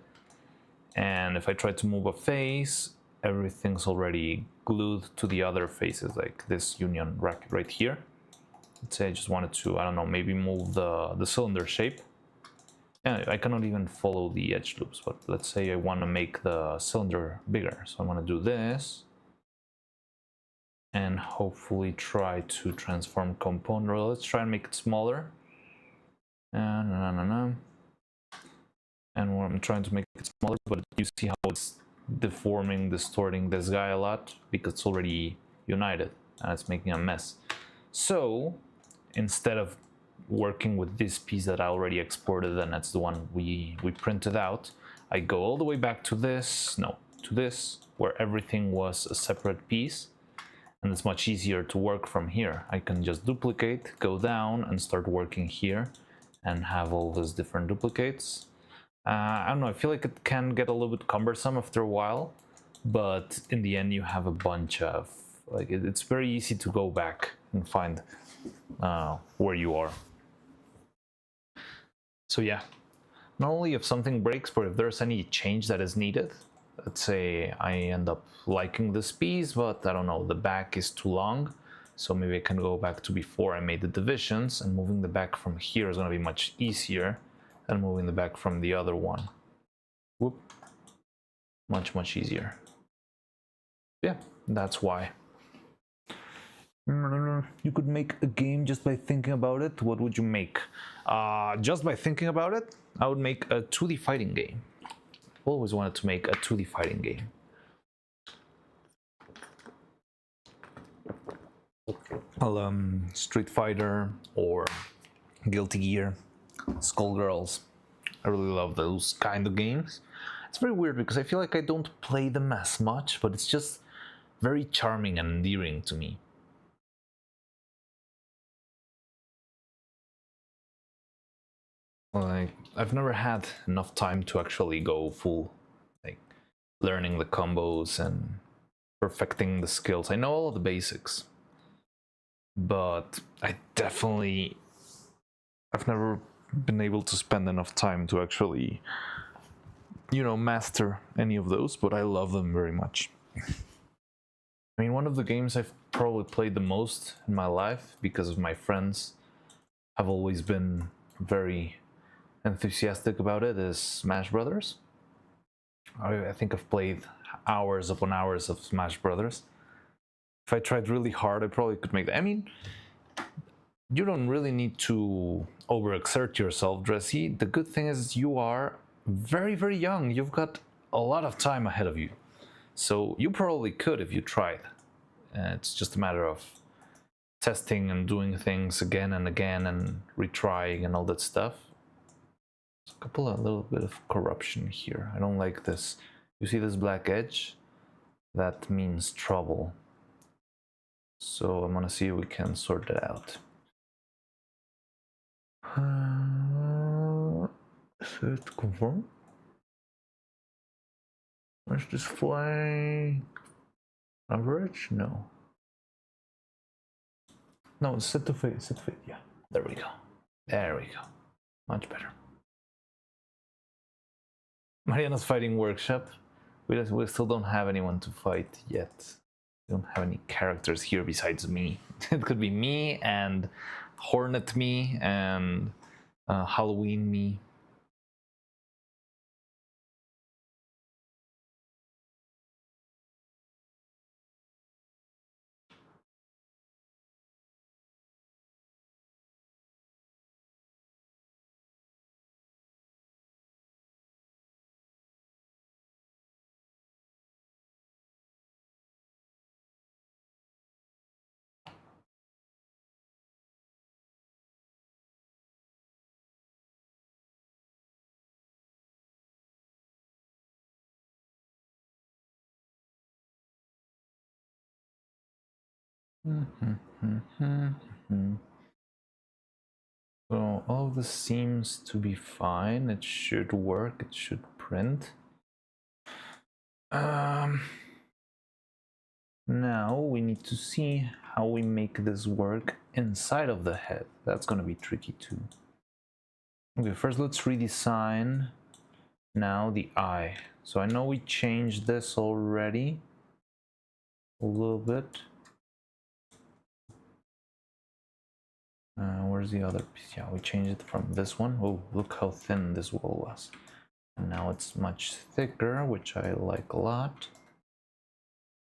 And if I try to move a face, everything's already glued to the other faces, like this union bracket right here. Let's say I just wanted to, I don't know, maybe move the cylinder shape. Yeah, I cannot even follow the edge loops, but let's say I want to make the cylinder bigger. So I'm going to do this and hopefully try to transform component. Or let's try and make it smaller. And I'm trying to make it smaller, but you see how it's deforming, distorting this guy a lot because it's already united and it's making a mess. So instead of working with this piece that I already exported, and that's the one we printed out, I go all the way back to this, to this, where everything was a separate piece, and it's much easier to work from here. I can just duplicate, go down, and start working here, and have all those different duplicates. I don't know, I feel like it can get a little bit cumbersome after a while, but in the end you have a bunch of, like, it's very easy to go back and find where you are. So yeah, not only if something breaks, but if there's any change that is needed. Let's say I end up liking this piece, but I don't know, the back is too long. So maybe I can go back to before I made the divisions, and moving the back from here is going to be much easier than moving the back from the other one. Whoop. Much easier. Yeah, that's why. You could make a game just by thinking about it. What would you make? Just by thinking about it, I would make a 2D fighting game. Always wanted to make a 2D fighting game. Street Fighter or Guilty Gear, Skullgirls. I really love those kind of games. It's very weird because I feel like I don't play them as much, but it's just very charming and endearing to me. Like, I've never had enough time to actually go full, like, learning the combos and perfecting the skills. I know all of the basics, but I've never been able to spend enough time to actually, master any of those, but I love them very much. I mean, one of the games I've probably played the most in my life, because of my friends have always been very enthusiastic about it, is Smash Brothers. I think I've played hours upon hours of Smash Brothers. If I tried really hard, I probably could make that. I mean, you don't really need to overexert yourself, Dressy. The good thing is you are very young. You've got a lot of time ahead of you. So you probably could if you tried. It's just a matter of testing and doing things again and again and retrying and all that stuff. There's a little bit of corruption here. I don't like this. You see this black edge? That means trouble. So I'm gonna see if we can sort it out. Set confirm. Let's display average? No. No, set to fit, yeah. There we go. There we go. Much better. Mariana's fighting workshop. We still don't have anyone to fight yet. We don't have any characters here besides me. It could be me and Hornet me and Halloween me. So all of this seems to be fine. It should work. It should print. Now we need to see how we make this work inside of the head. That's going to be tricky too. Okay, first let's redesign now the eye. So I know we changed this already a little bit. Where's the other piece? Yeah, we changed it from this one. Oh, look how thin this wall was. And now it's much thicker, which I like a lot.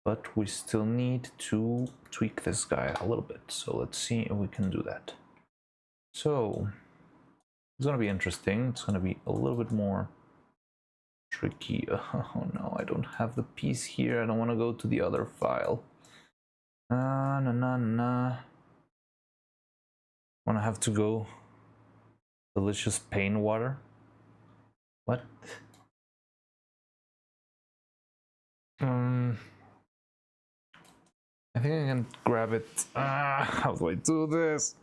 But we still need to tweak this guy a little bit. So let's see if we can do that. So it's going to be interesting. It's going to be a little bit more tricky. Oh no, I don't have the piece here. I don't want to go to the other file. I'm gonna have to go delicious pain water. What? I think I can grab it. How do I do this?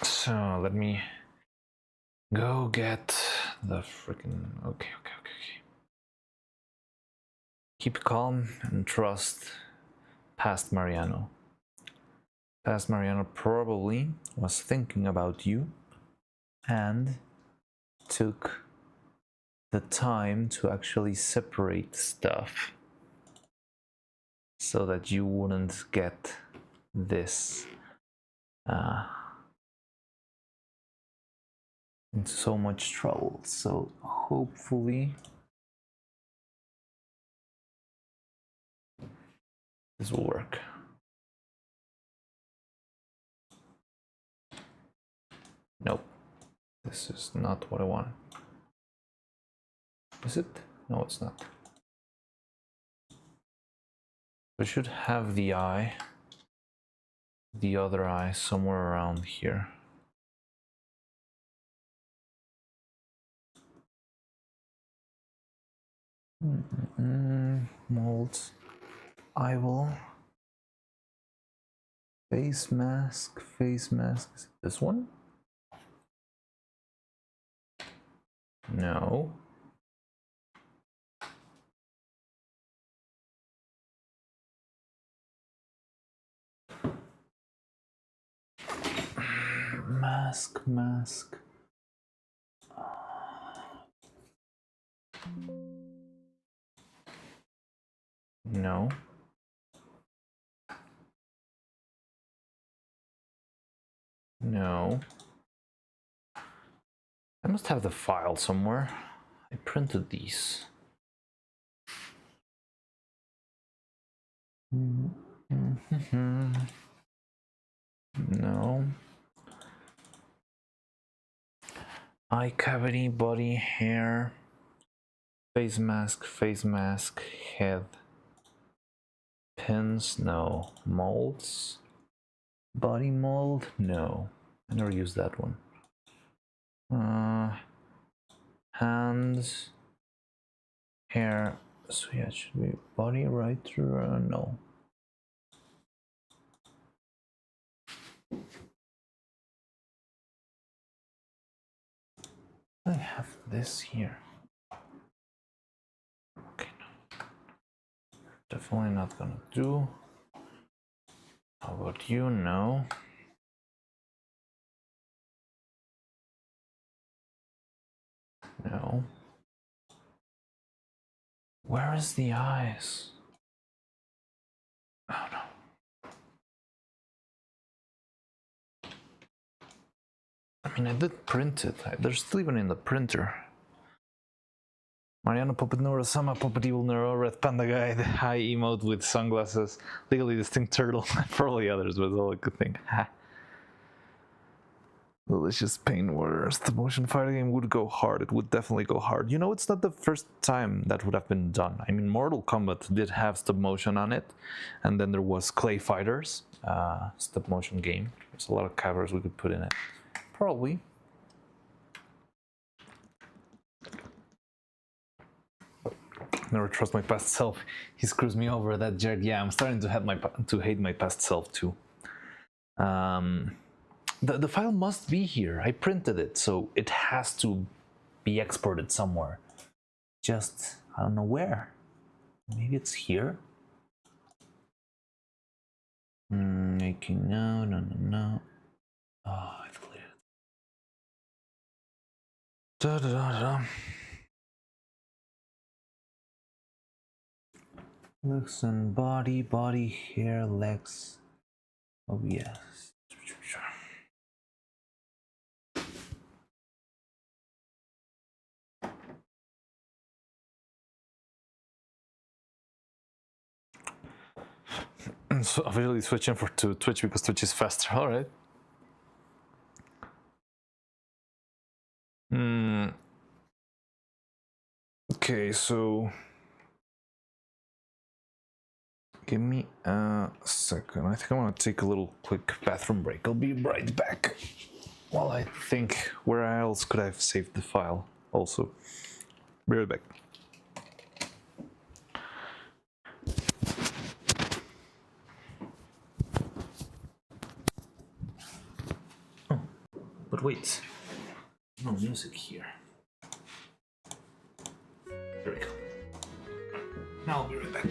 So let me go get the freaking. Okay. Keep calm and trust past Mariano. Past Mariano probably was thinking about you and took the time to actually separate stuff so that you wouldn't get this into so much trouble. So hopefully this will work. Nope, this is not what I want. Is it? No, it's not. We should have the eye, the other eye, somewhere around here. Molds, eyeball, face mask, face mask. Is it this one? No. Mask. No. No. I must have the file somewhere. I printed these. No. Eye cavity, body, hair, face mask, head. Pins, no. Molds, body mold, no. I never used that one. Hands, hair, so yeah, it should be body right through, no. I have this here. Okay, no. Definitely not gonna do. How about you? No. No. Where is the eyes? Oh no. I mean, I did print it. They're still even in the printer. Mariano Puppet Neuro-Sama, Puppet Evil Neuro, Red Panda Guide, High Emote with sunglasses, Legally Distinct Turtle, probably others, but it's all I could think. Ha. Delicious Pain Warriors. The motion fighting game would go hard. It would definitely go hard. You know, it's not the first time that would have been done. I mean, Mortal Kombat did have stop motion on it, and then there was Clay Fighters, stop motion game. There's a lot of covers we could put in it. Probably. Never trust my past self. He screws me over, that jerk. Yeah, I'm starting to hate my past self too. The file must be here. I printed it, so it has to be exported somewhere. Just, I don't know where. Maybe it's here? Making no. Oh, I've cleared it. Looks and body, hair, legs. Oh yes. So officially switching to Twitch because Twitch is faster. All right. Okay, so give me a second. I think I want to take a little quick bathroom break. I'll be right back. While I think where else could I have saved the file also. Be right back. Oh, but wait. No music here. There we go. Now I'll be right back.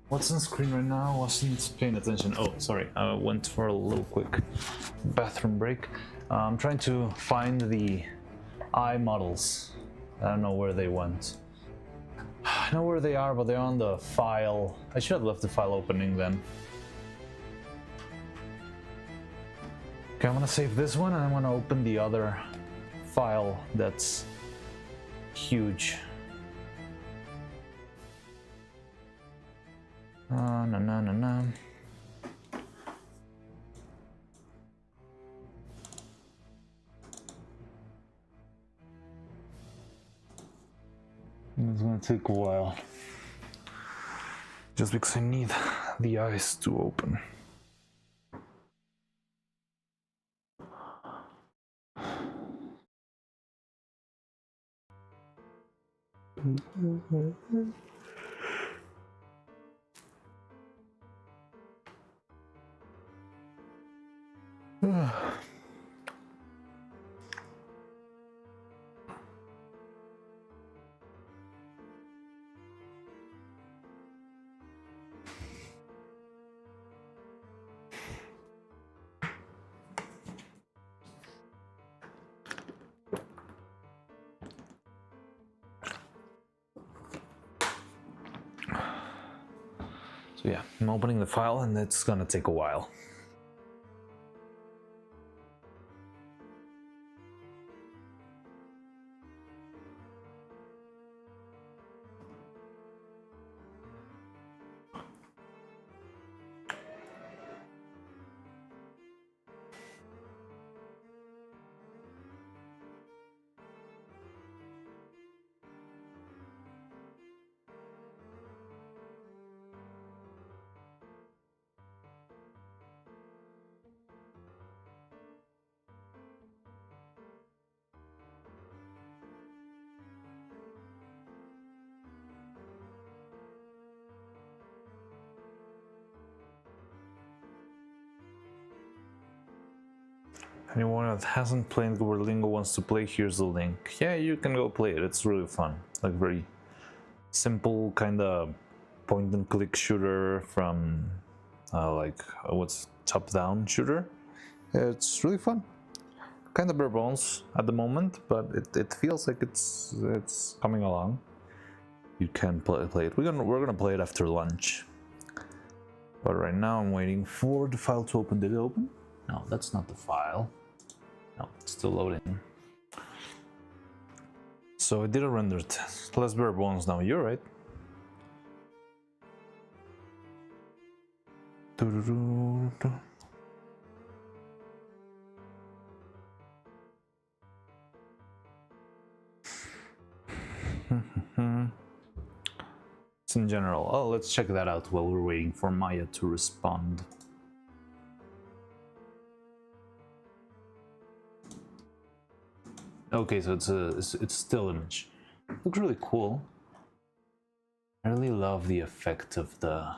What's on screen right now? I wasn't paying attention. Oh, sorry. I went for a little quick bathroom break. I'm trying to find the eye models. I don't know where they went. I know where they are, but they're on the file. I should have left the file opening then. Okay, I'm gonna save this one and I'm gonna open the other file that's huge. No. It's gonna take a while. Just because I need the eyes to open. So yeah, I'm opening the file and it's gonna take a while. Anyone that hasn't played Duolingo wants to play, here's the link. Yeah, you can go play it, it's really fun. Like very simple kind of point and click shooter from what's top-down shooter. It's really fun. Kind of bare bones at the moment, but it feels like it's coming along. You can play it. We're gonna play it after lunch. But right now I'm waiting for the file to open. Did it open? No, that's not the file. No, it's still loading. So it did a render test. Less bare bones now. You're right. It's in general. Oh, let's check that out while we're waiting for Maya to respond. Okay, so it's still image. Looks really cool. I really love the effect of the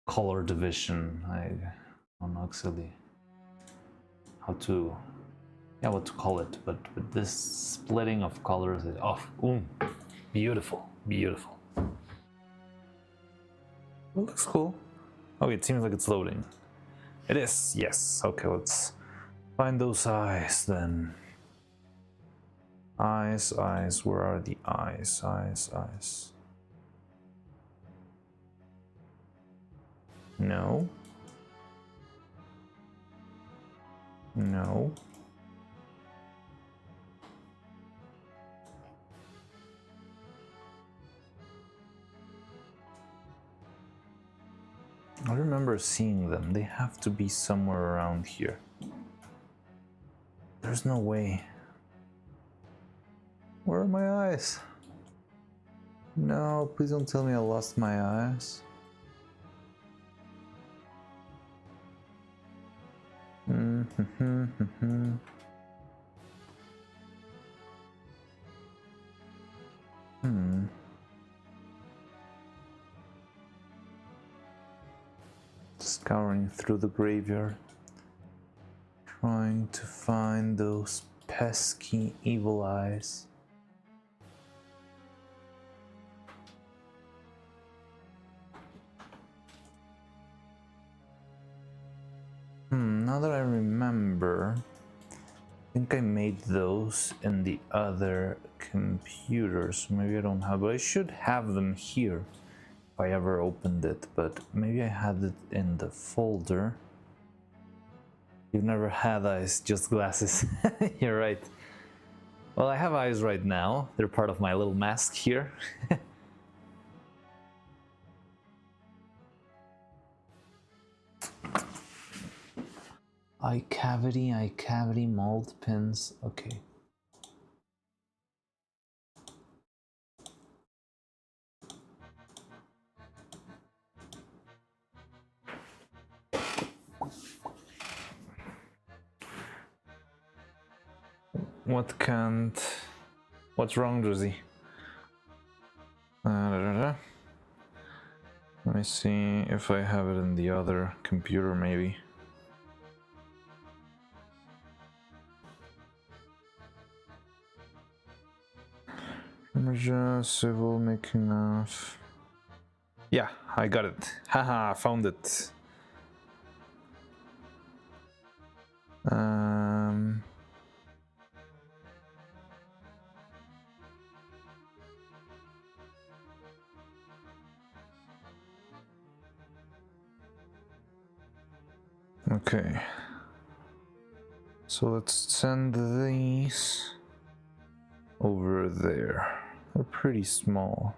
color division. I don't know exactly what to call it, but this splitting of colors is beautiful. It looks cool. Okay, it seems like it's loading. It is, yes. Okay, let's find those eyes then. Eyes, where are the eyes? Eyes. No. I remember seeing them. They have to be somewhere around here. There's no way. Where are my eyes? No, please don't tell me I lost my eyes. Scouring through the graveyard, trying to find those pesky evil eyes. Now that I remember, I think I made those in the other computers. Maybe I don't have, but I should have them here if I ever opened it, but maybe I had it in the folder. You've never had eyes, just glasses. You're right. Well, I have eyes right now. They're part of my little mask here. Eye cavity, mold pins. Okay. What can't... What's wrong, Drizzy? Let me see if I have it in the other computer, maybe. Image, civil, making of... Yeah, I got it. Haha, I found it. Okay. So let's send these over there. They're pretty small.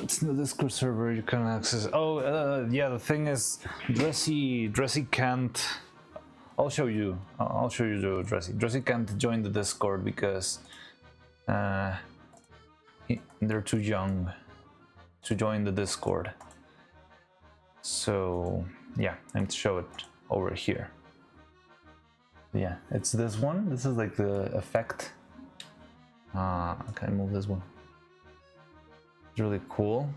It's in the Discord server, you can access. Oh, yeah, the thing is, Dressy can't. I'll show you. I'll show you the Dressy. Dressy can't join the Discord because they're too young to join the Discord. So yeah, I need to show it over here. Yeah, it's this one. This is like the effect. Can I move this one? It's really cool.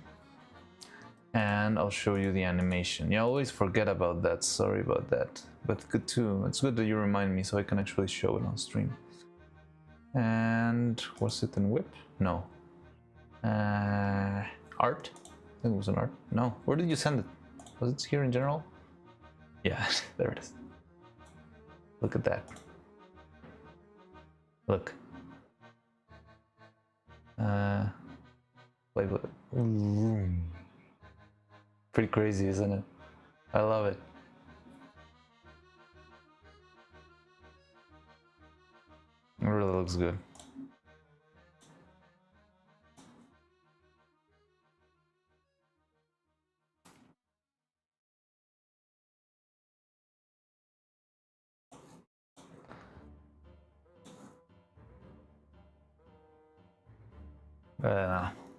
And I'll show you the animation. Yeah, I always forget about that. Sorry about that. But good too. It's good that you remind me so I can actually show it on stream. And was it in Whip? No. Art? I think it was an art. No. Where did you send it? Was it here in general? Yeah, there it is. Look at that. Look. Wait. Pretty crazy, isn't it? I love it. It really looks good.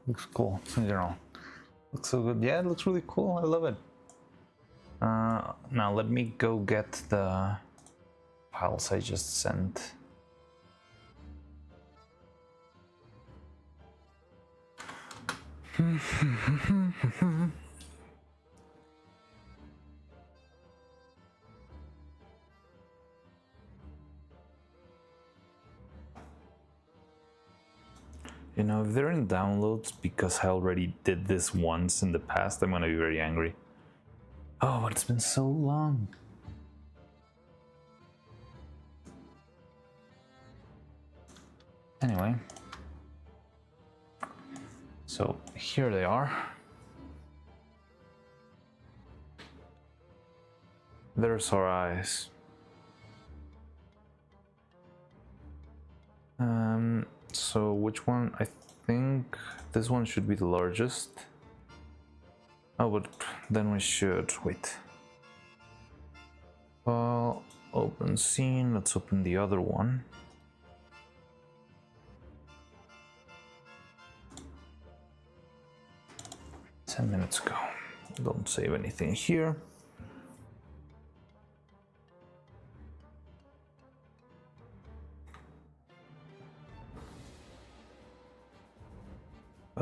Looks cool in general. Looks so good. Yeah, it looks really cool. I love it. Now let me go get the files I just sent. You know, if they're in downloads because I already did this once in the past, I'm gonna be very angry. Oh, but it's been so long. Anyway. So here they are. There's our eyes. So which one? I think this one should be the largest. Oh, but then we should wait. Well, open scene. Let's open the other one. Ten minutes ago. Don't save anything here.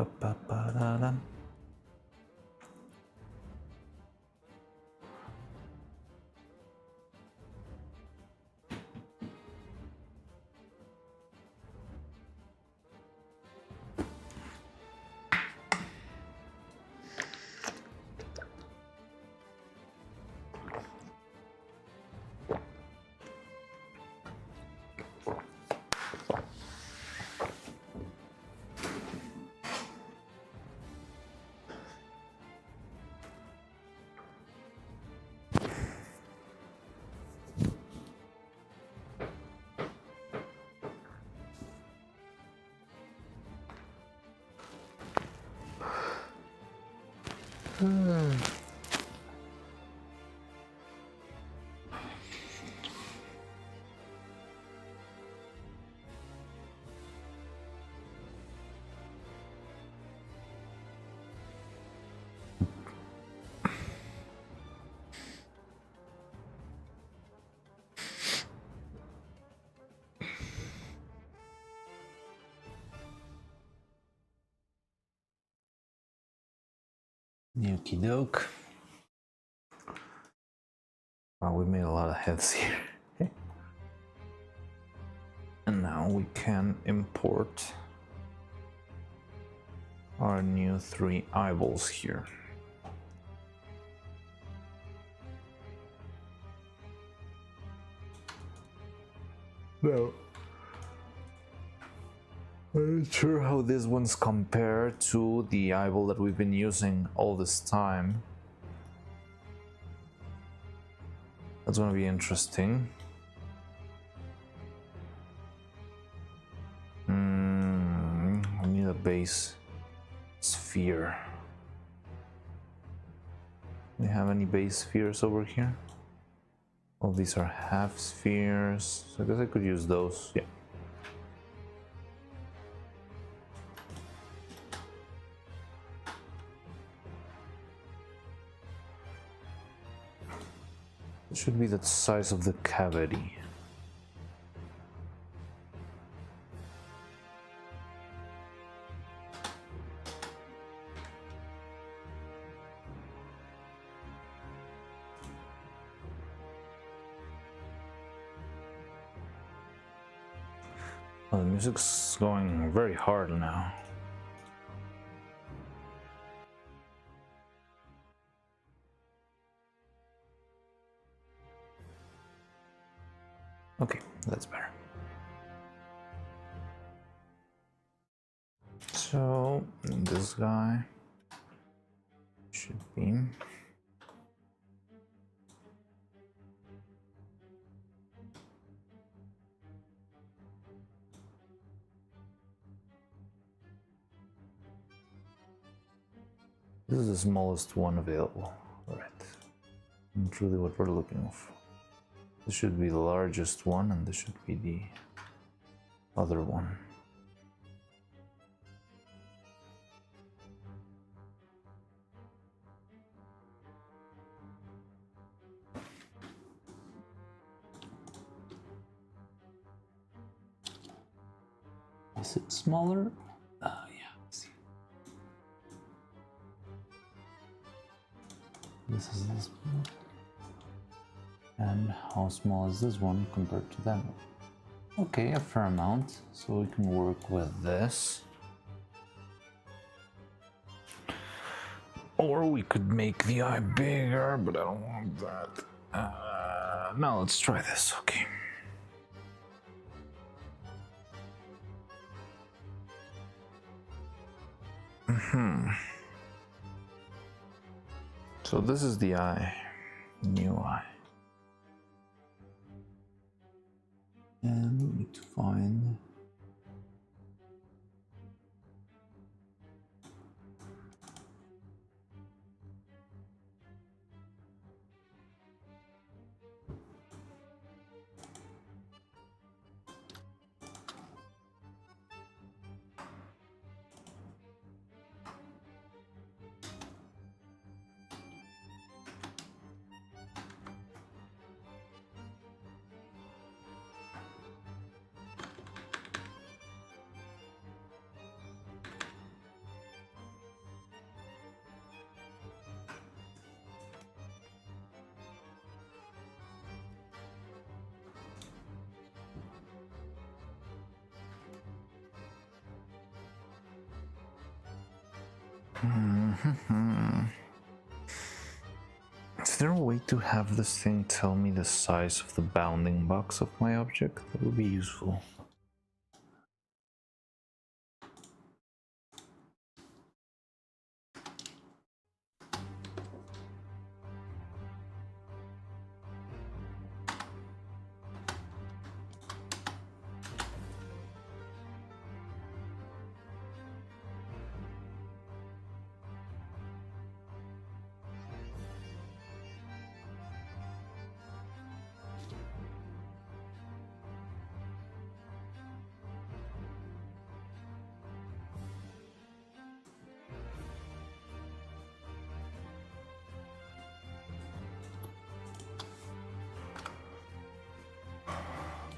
Pa-pa-pa-da-dum. Okie doke. Wow, we made a lot of heads here. And now we can import our new 3 eyeballs here. Now, I'm not sure how these ones compare to the eyeball that we've been using all this time. That's gonna be interesting. I need a base sphere. Do we have any base spheres over here? All these are half spheres, so I guess I could use those. Yeah. It should be the size of the cavity. Oh, the music's going very hard now. Okay, that's better. So this guy should be this is the smallest one available. All right, not really what we're looking for. This should be the largest one, and this should be the other one. Is it smaller? Yeah, let's see. This is this one. And how small is this one compared to that one? Okay, a fair amount, so we can work with this. Or we could make the eye bigger, but I don't want that. Now let's try this, okay. So this is the eye, new eye. And we need to find Is there a way to have this thing tell me the size of the bounding box of my object? That would be useful.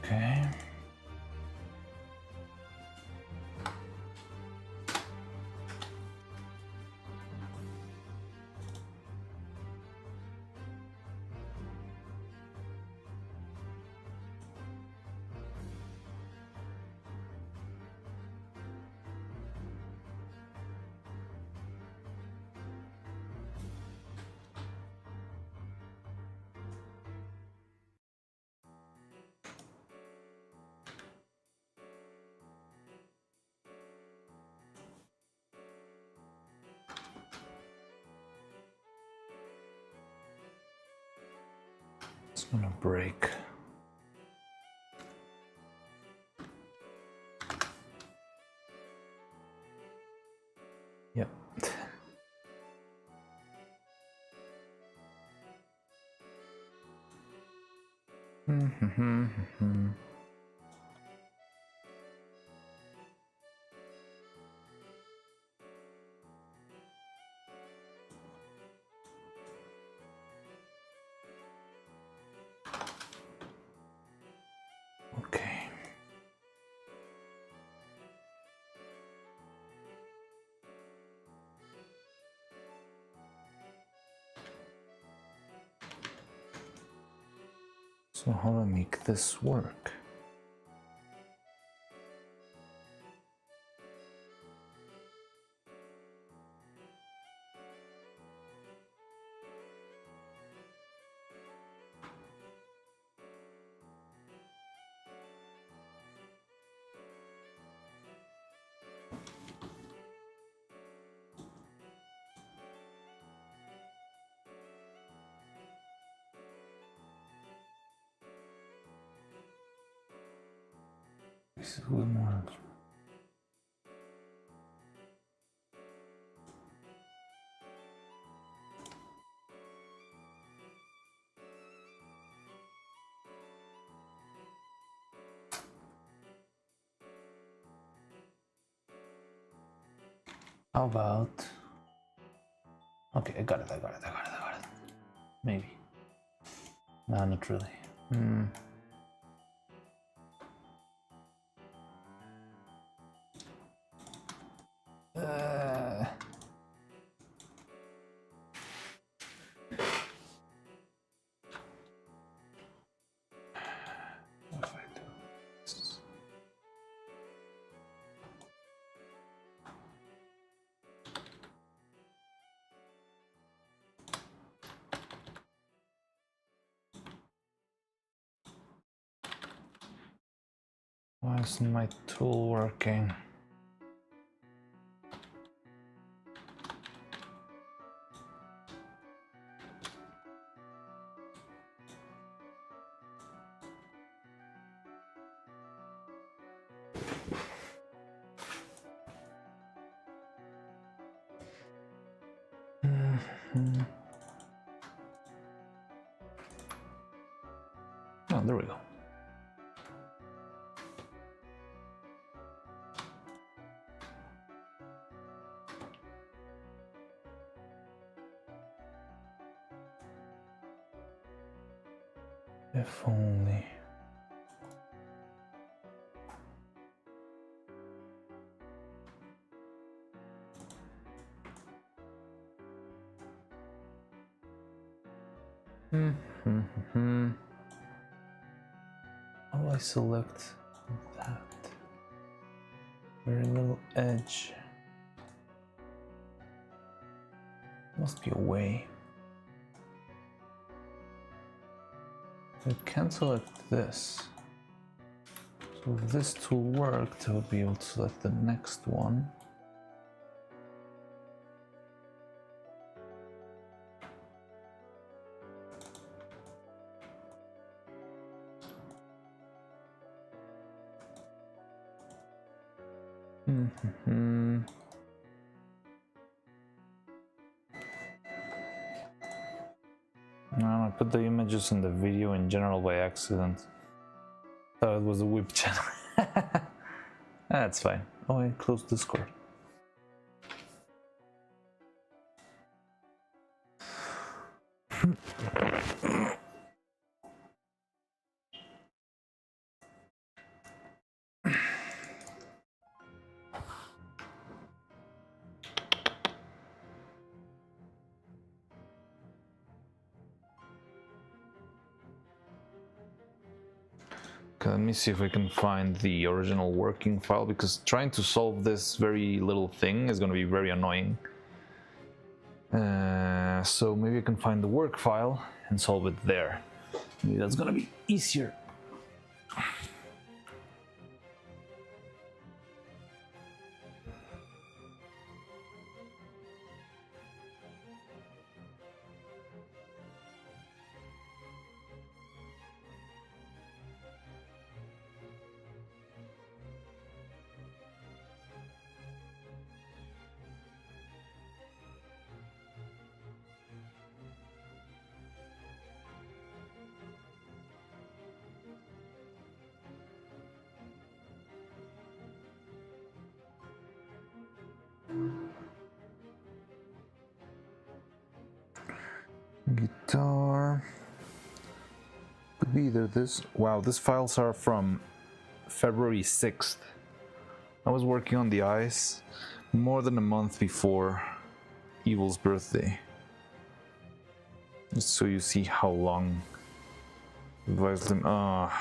Okay. It's gonna break. Yep. Okay. So how do I make this work? This is one more. How about? Okay, I got it. Maybe. No, not really. What if I do this? Why isn't my tool working? Oh, there we go. If only. How do I select that? Very little edge. Must be a way. I can select this. So if this tool worked, I would be able to select the next one. I put the images in the video in general by accident. Thought it was a whip channel. That's fine. Oh, I closed Discord. Okay, let me see if we can find the original working file, because trying to solve this very little thing is going to be very annoying. So maybe I can find the work file and solve it there. Maybe that's going to be easier. Guitar. Could be either this. Wow, these files are from February 6th. I was working on the eyes more than a month before Evil's birthday. Just so you see how long revised them. Oh,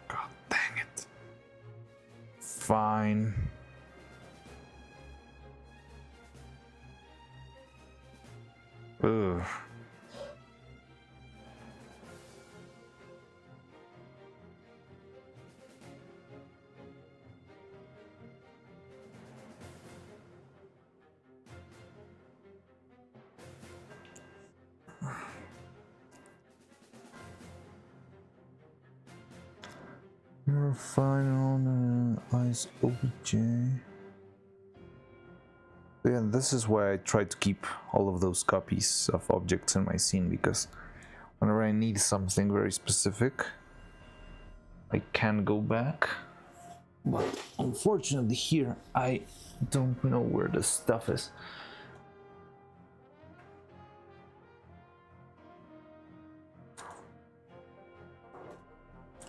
god dang it. Fine. Ugh. Your final eyes OBJ. Yeah, this is why I try to keep all of those copies of objects in my scene, because whenever I need something very specific, I can go back. But unfortunately here, I don't know where the stuff is.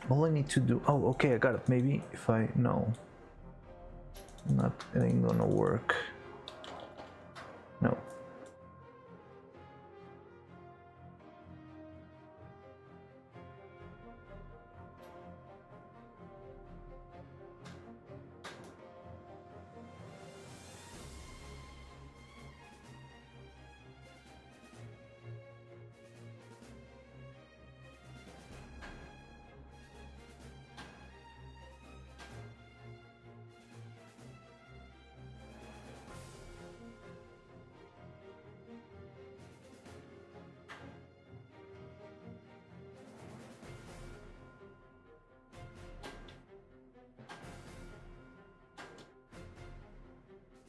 All I need to do... Oh, okay, I got it. Maybe if I... No. It ain't gonna work. No.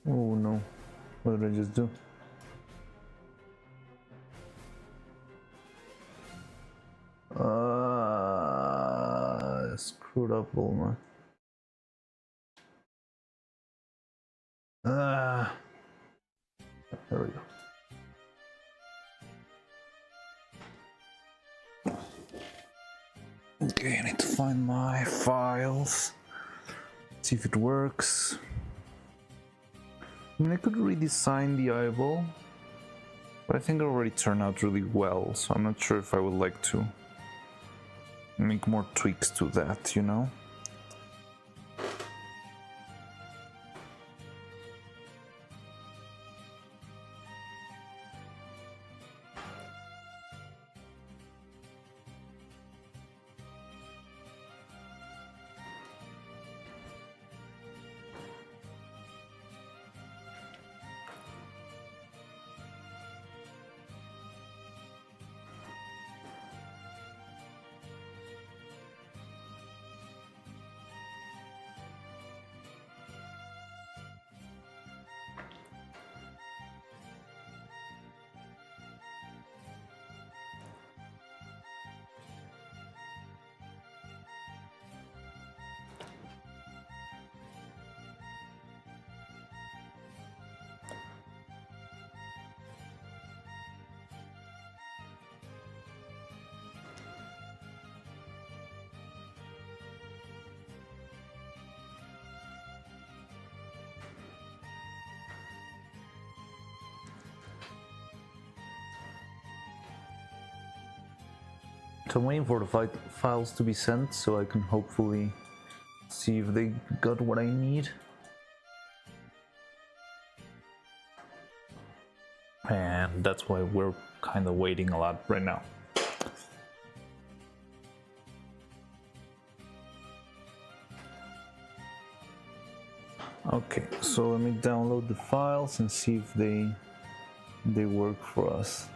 Oh no, what did I just do? Screwed up, Bulma. There we go. Okay, I need to find my files. See if it works. I mean, I could redesign the eyeball, but I think it already turned out really well, so I'm not sure if I would like to make more tweaks to that, you know? So I'm waiting for the files to be sent so I can hopefully see if they got what I need. And that's why we're kind of waiting a lot right now. Okay, so let me download the files and see if they work for us.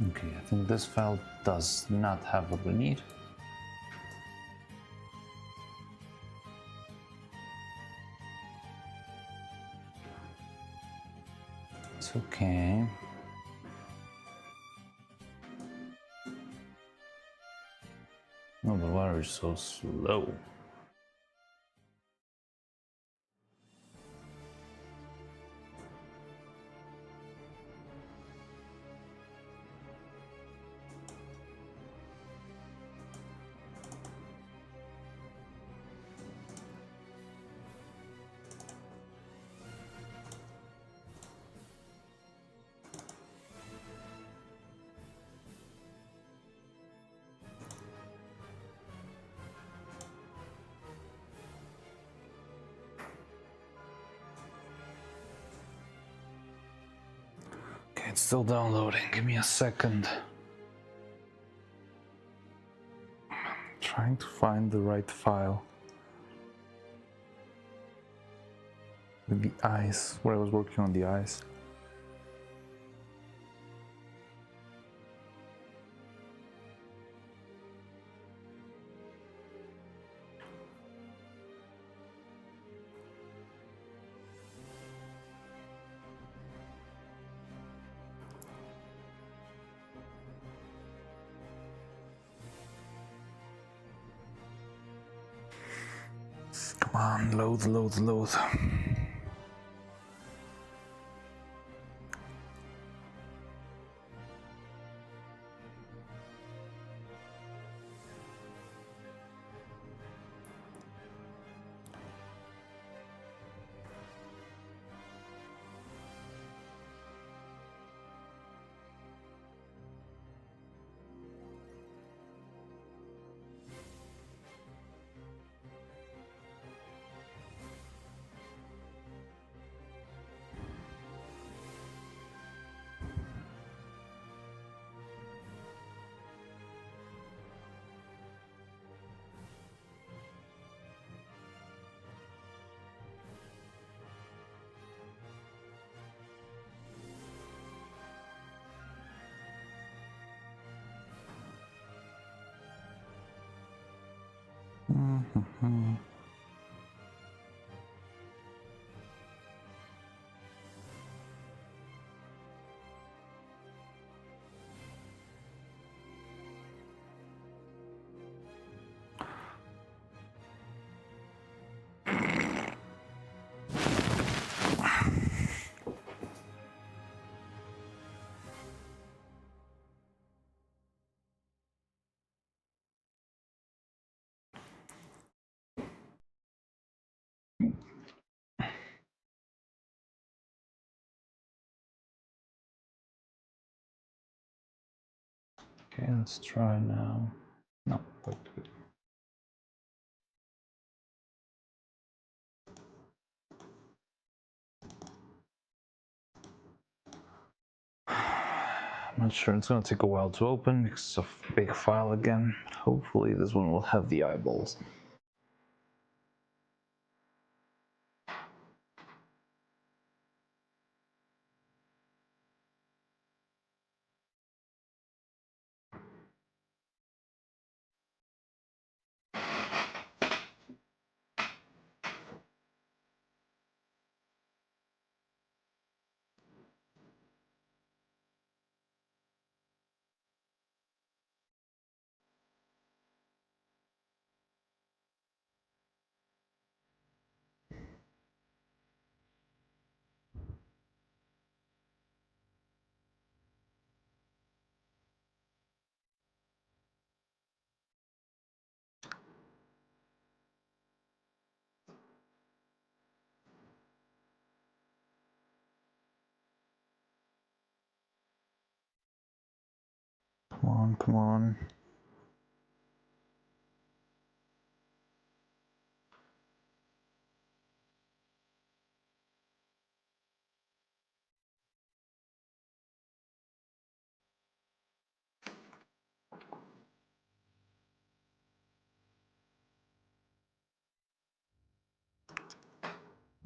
Okay, I think this file does not have what we need. It's okay. No, the water is so slow. Okay, it's still downloading. Give me a second. Trying to find the right file. With the eyes, where I was working on the eyes. Come on, load, load, load. Mm-hmm. Okay, let's try now. No, worked good. not sure, it's gonna take a while to open because it's a big file again. Hopefully this one will have the eyeballs. Come on, come on.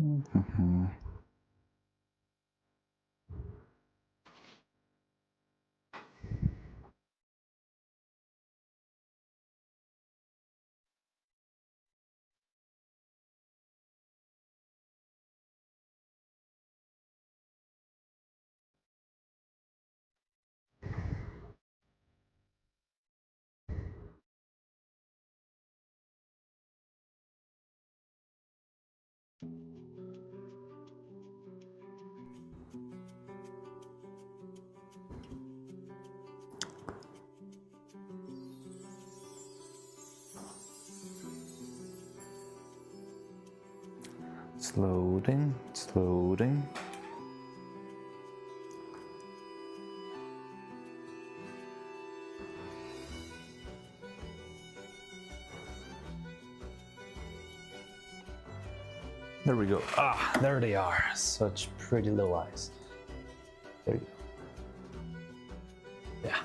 Mm-hmm. It's loading, it's loading. There we go. Ah, there they are. Such pretty little eyes. There you go. Yeah.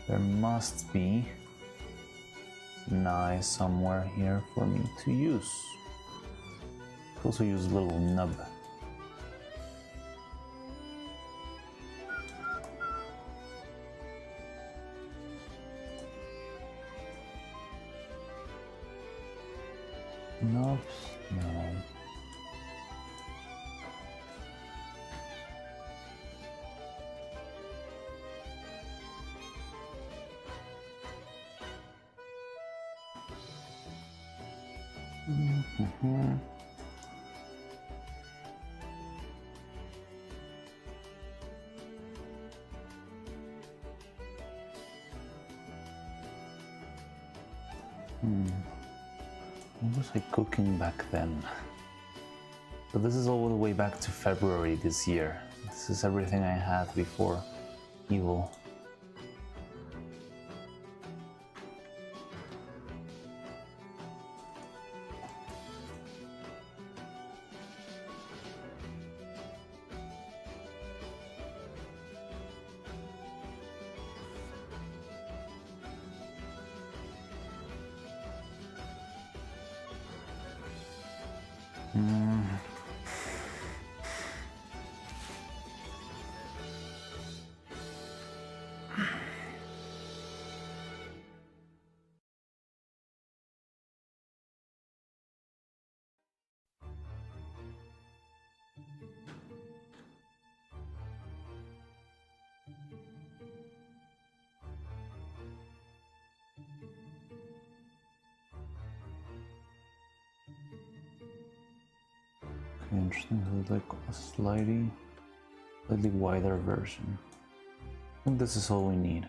There must be an eye somewhere here for me to use. Also use a little nub. Nubs? No. Mm-hmm. What was I cooking back then? So this is all the way back to February this year. This is everything I had before Evil. Interesting, like a slightly wider version. I think this is all we need.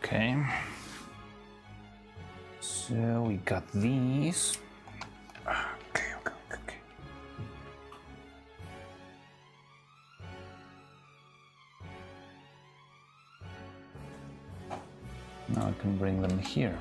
Okay. So we got these. Okay. Now I can bring them here.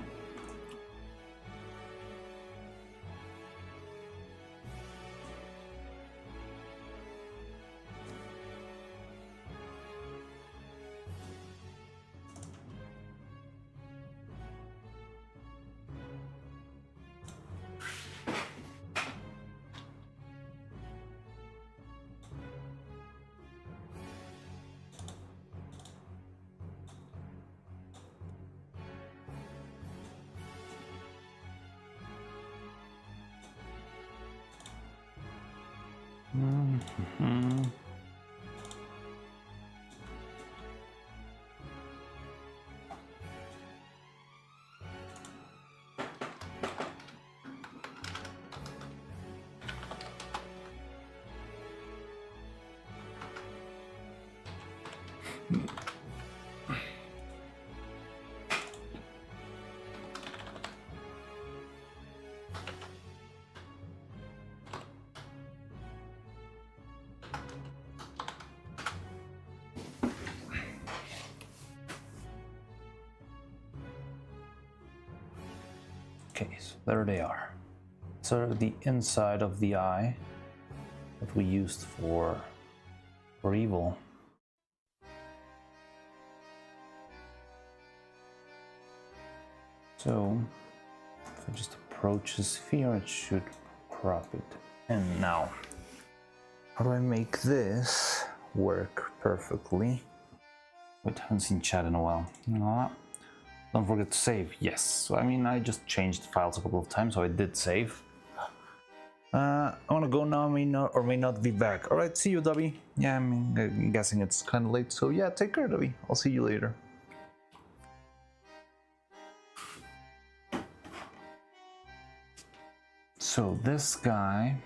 Okay, so there they are. So the inside of the eye that we used for evil. So if I just approach the sphere, it should crop it. And now, how do I make this work perfectly? Wait, haven't seen chat in a while. Don't forget to save. Yes. So, I mean, I just changed files a couple of times, so I did save. I want to go now, may not be back. All right, see you, Dubby. Yeah, I'm guessing it's kind of late, so yeah, take care, Dubby. I'll see you later. So this guy,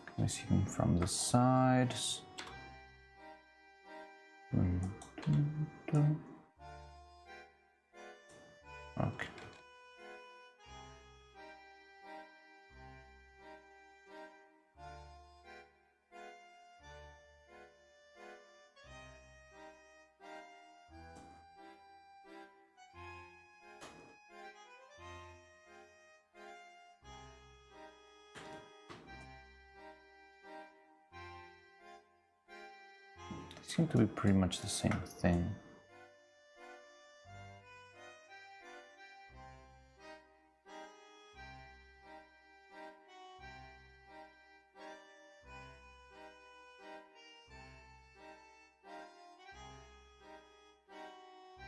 can we see him from the sides? Okay. They seem to be pretty much the same thing.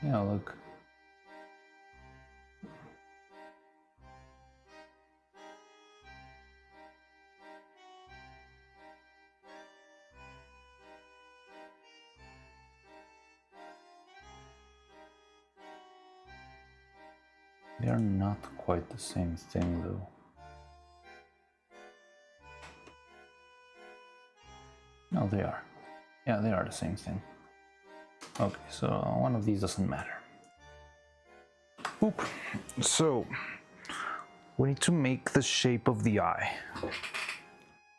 Yeah, look. They are not quite the same thing, though. No, they are. Yeah, they are the same thing. Okay, so one of these doesn't matter. Oop. So we need to make the shape of the eye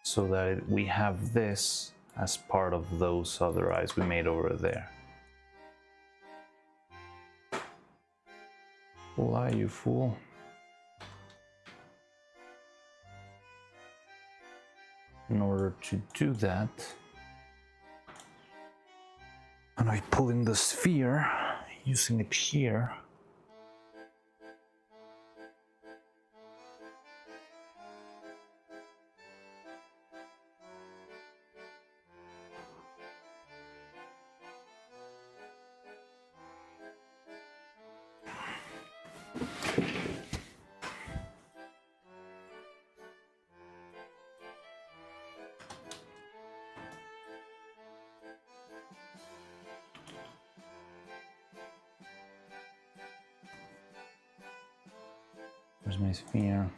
so that we have this as part of those other eyes we made over there. Fly, you fool. In order to do that, and I pull in the sphere, using it here. Where's my sphere?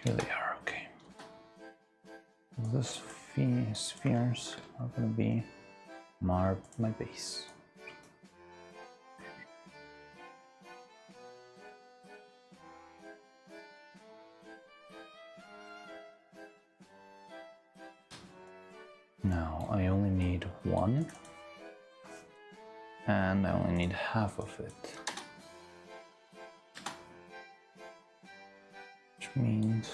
Here they are, okay. These spheres are gonna be my base. Now I only need one, and I only need half of it, which means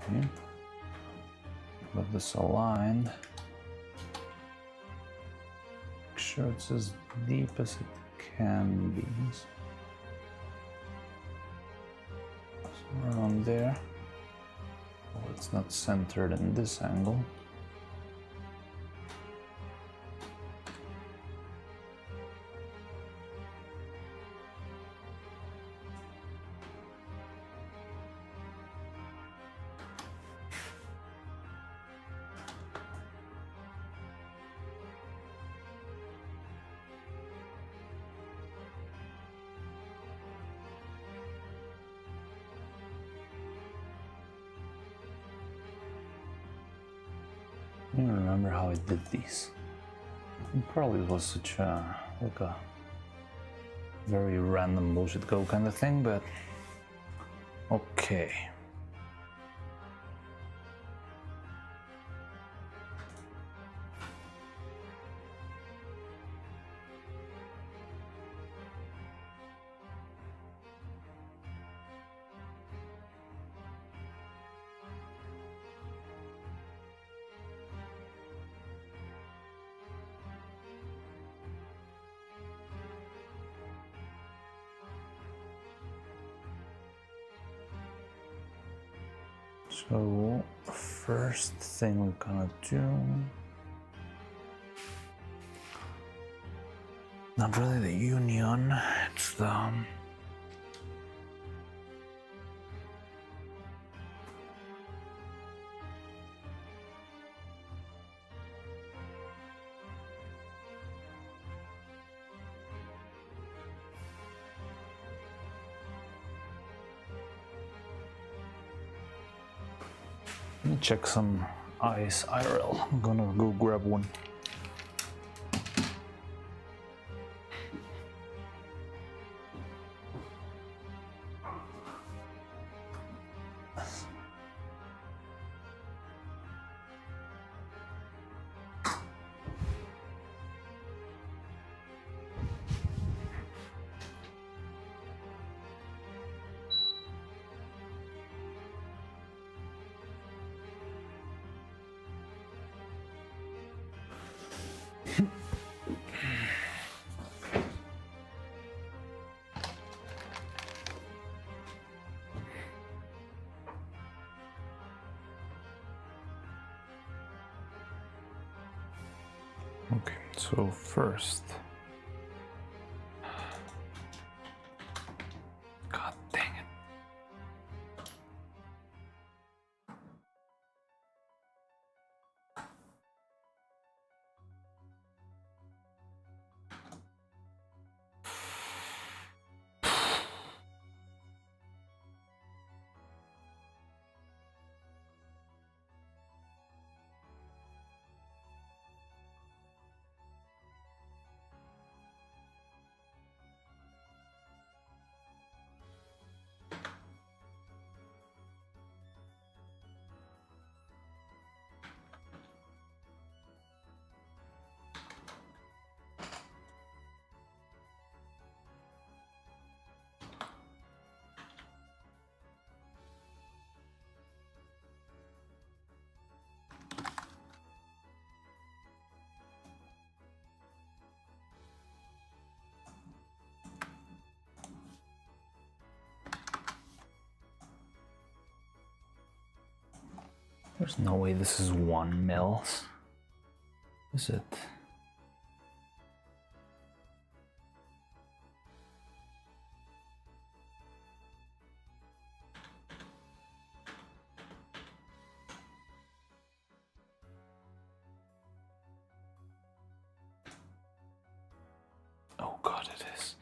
okay. But this aligned. Make sure it's as deep as it can be. Somewhere around there. Oh, it's not centered in this angle. I don't remember how I did these. It probably was such a very random bullshit go kind of thing, but okay. So first thing we're gonna do, not really the union, it's the let me check some ice IRL. I'm gonna go grab one. Okay, so first. God dang it. There's no way this is 1 mils. Is it? Oh God, it is.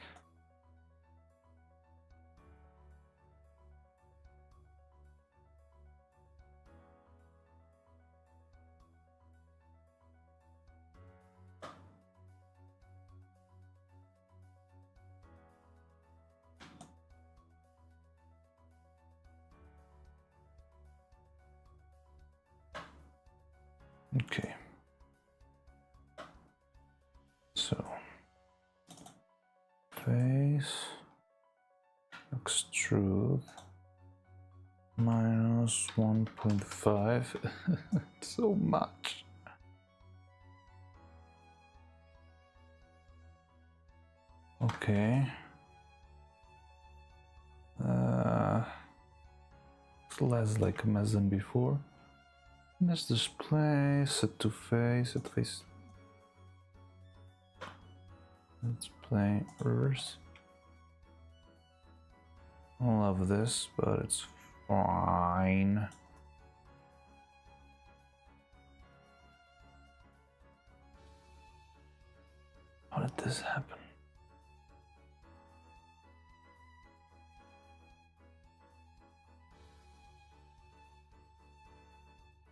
Okay. So, face, extrude, minus 1.5, so much. Okay. It's less like a mess than before. Let's display, set to face, set face. Let's play Earth. I don't love this, but it's fine. How did this happen?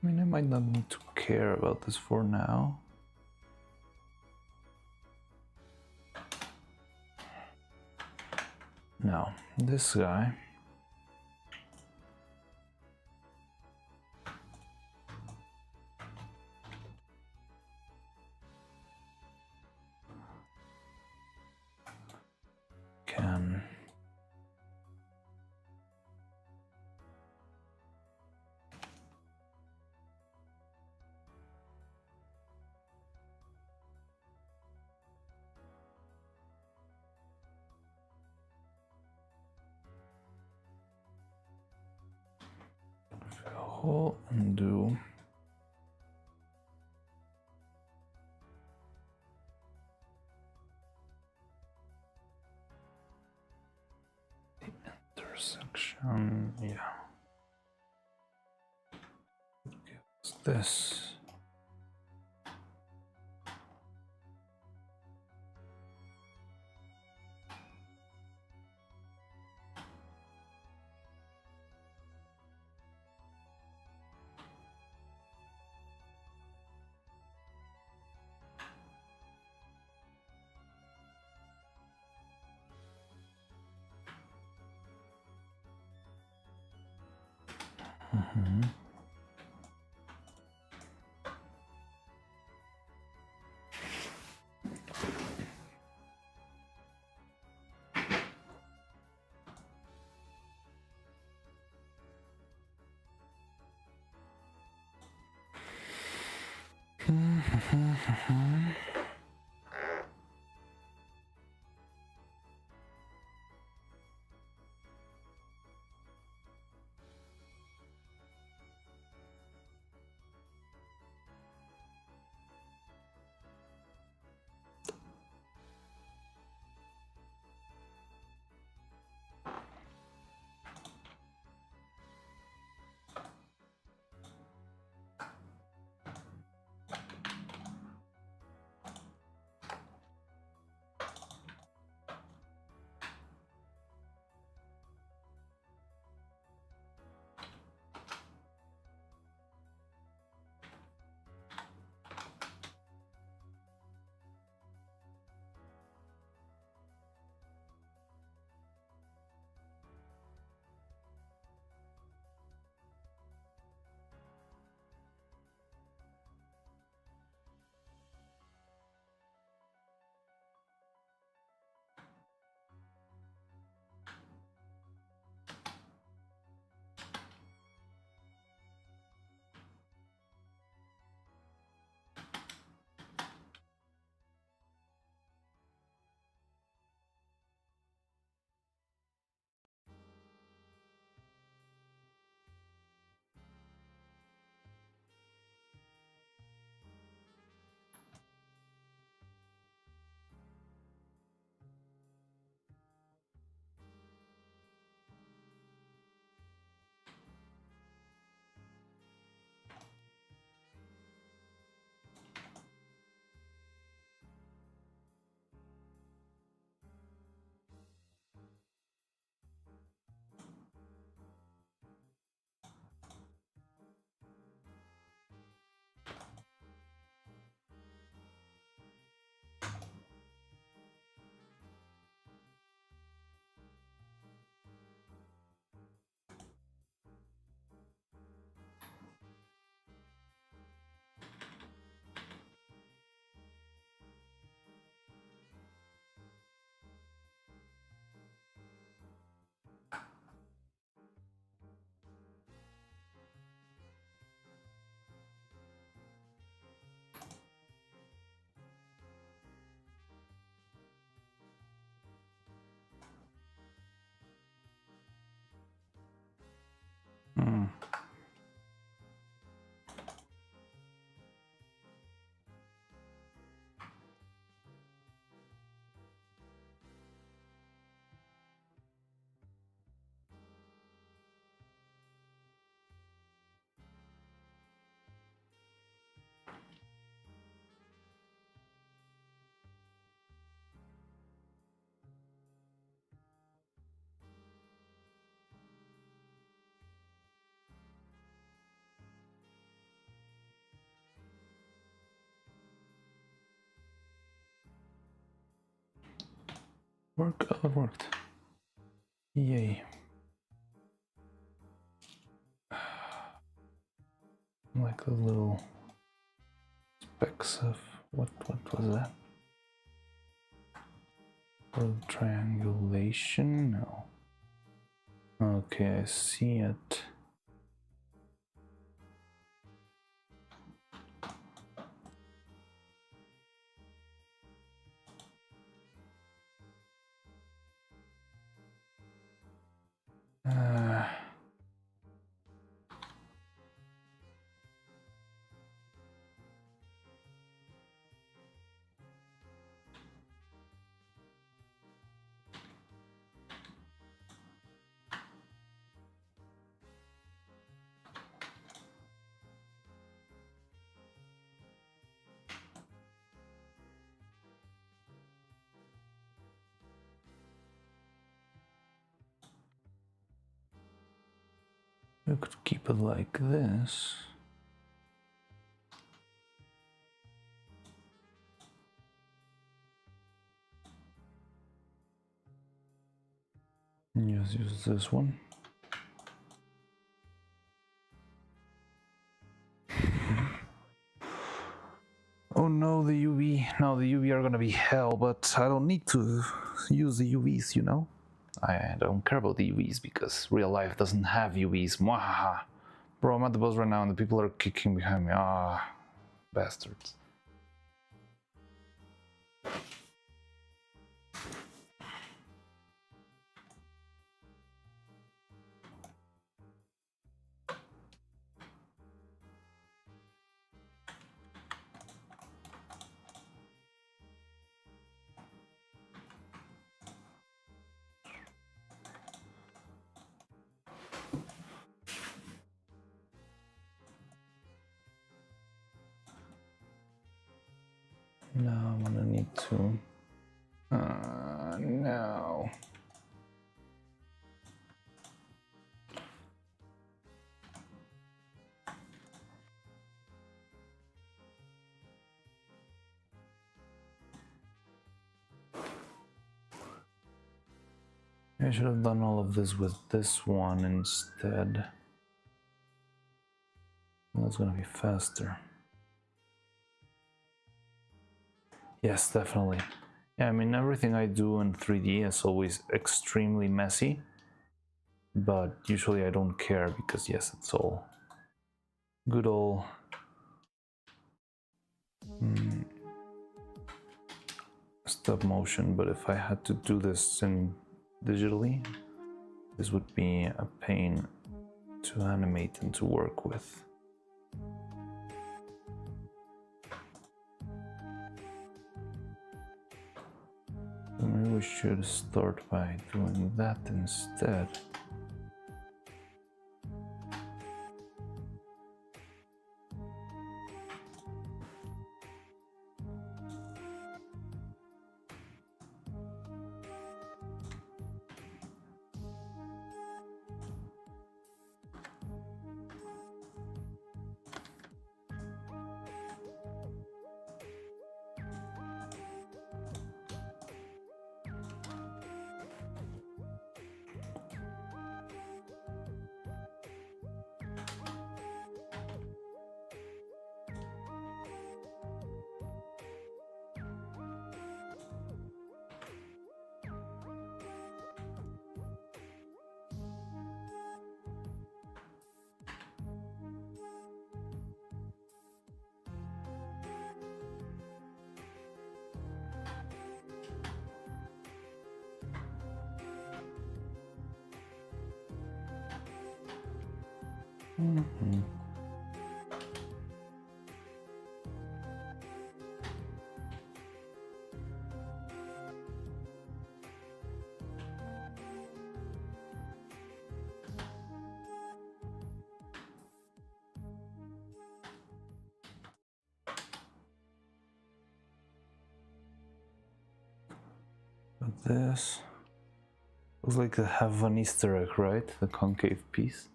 I mean, I might not need to care about this for now. Now, this guy. Can fill and do the intersection, yeah. It gives this. Mm-hmm. Hmm. Work, oh, it worked. Yay. Like the little specks of what was that? Triangulation? No. Okay, I see it. You could keep it like this. Just use this one. Oh no, the UV. Now the UV are gonna be hell, but I don't need to use the UVs, you know? I don't care about the UVs because real life doesn't have UVs. Mwahaha. Bro, I'm at the boss right now and the people are kicking behind me. Ah, bastards. Now I'm gonna need to... no. I should have done all of this with this one instead. That's gonna be faster. Yes, definitely. Yeah, I mean, everything I do in 3D is always extremely messy, but usually I don't care because, yes, it's all good old stop motion. But if I had to do this in digitally, this would be a pain to animate and to work with. So maybe we should start by doing that instead. Mhm. But this looks like they have an Easter egg, right? The concave piece.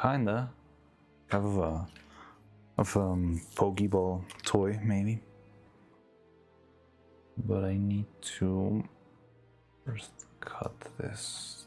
Kinda. Have a Pokeball toy, maybe. But I need to first cut this.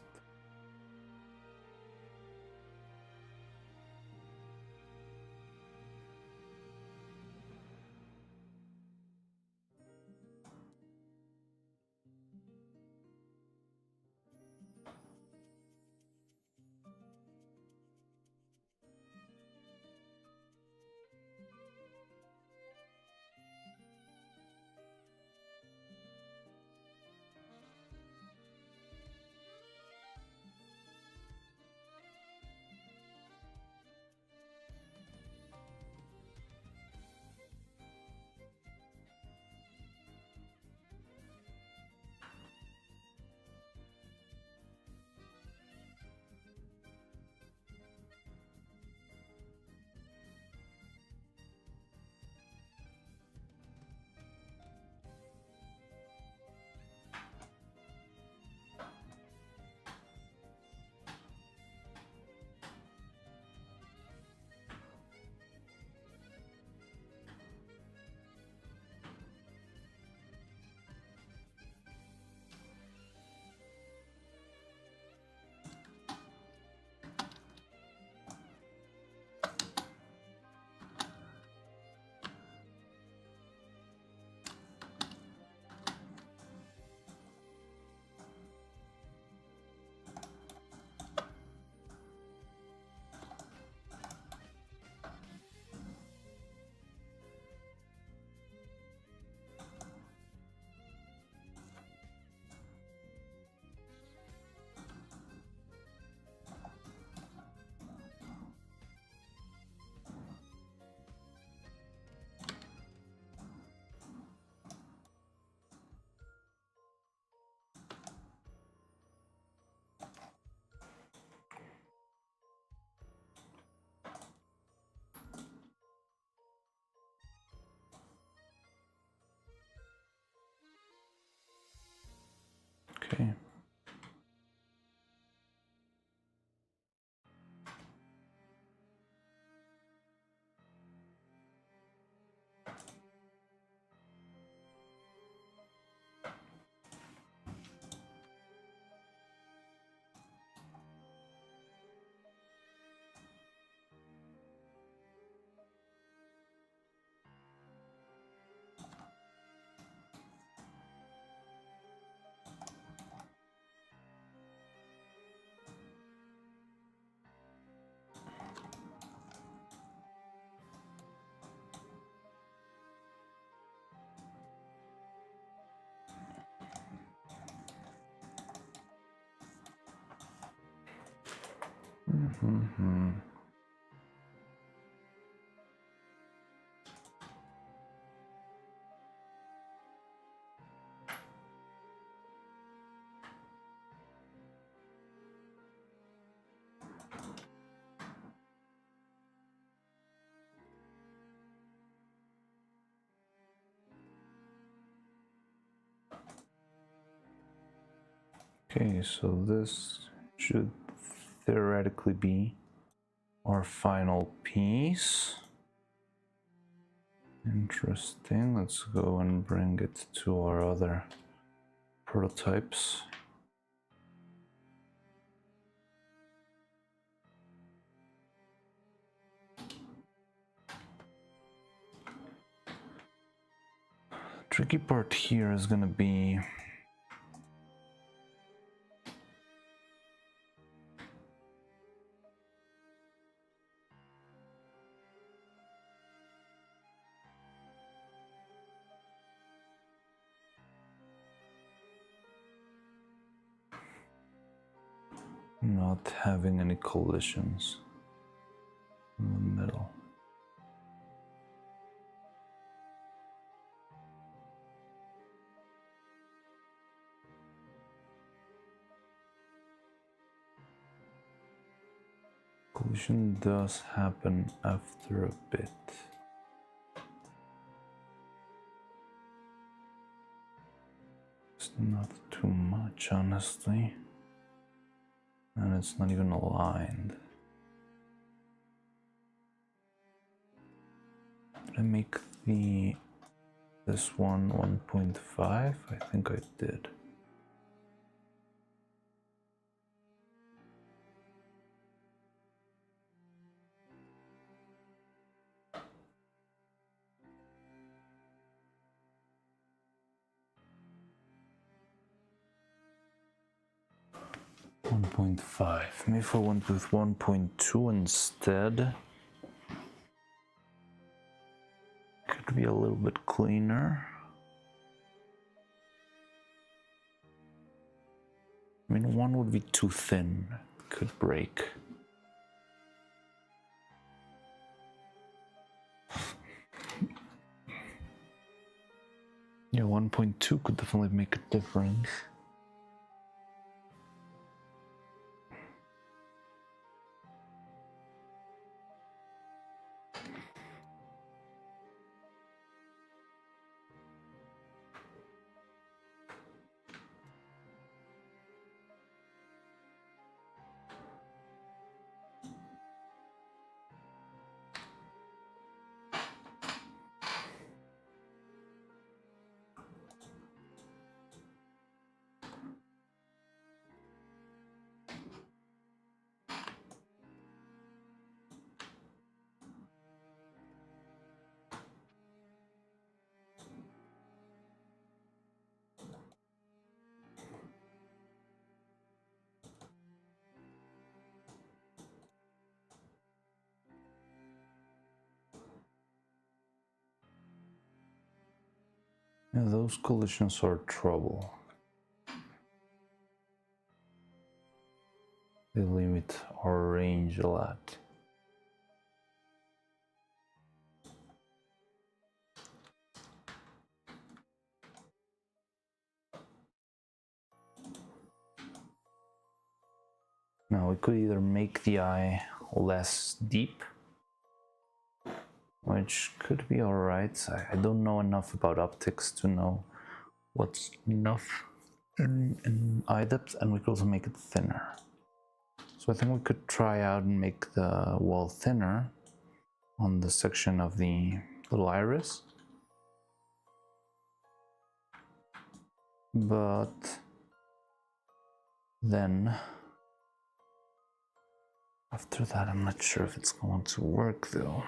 Okay. Mm-hmm. Okay, so this should theoretically be our final piece. Interesting. Let's go and bring it to our other prototypes. Tricky part here is gonna be not having any collisions. in the middle. Collision does happen after a bit. It's not too much, honestly. And it's not even aligned. Did I make this one 1.5? I think I did. Maybe if I went with 1.2 instead, could be a little bit cleaner. I mean, one would be too thin, could break. Yeah, 1.2 could definitely make a difference. Yeah, those collisions are trouble. They limit our range a lot. Now we could either make the eye less deep, which could be alright. I don't know enough about optics to know what's enough in eye depth, and we could also make it thinner. So I think we could try out and make the wall thinner on the section of the little iris. But then after that, I'm not sure if it's going to work though.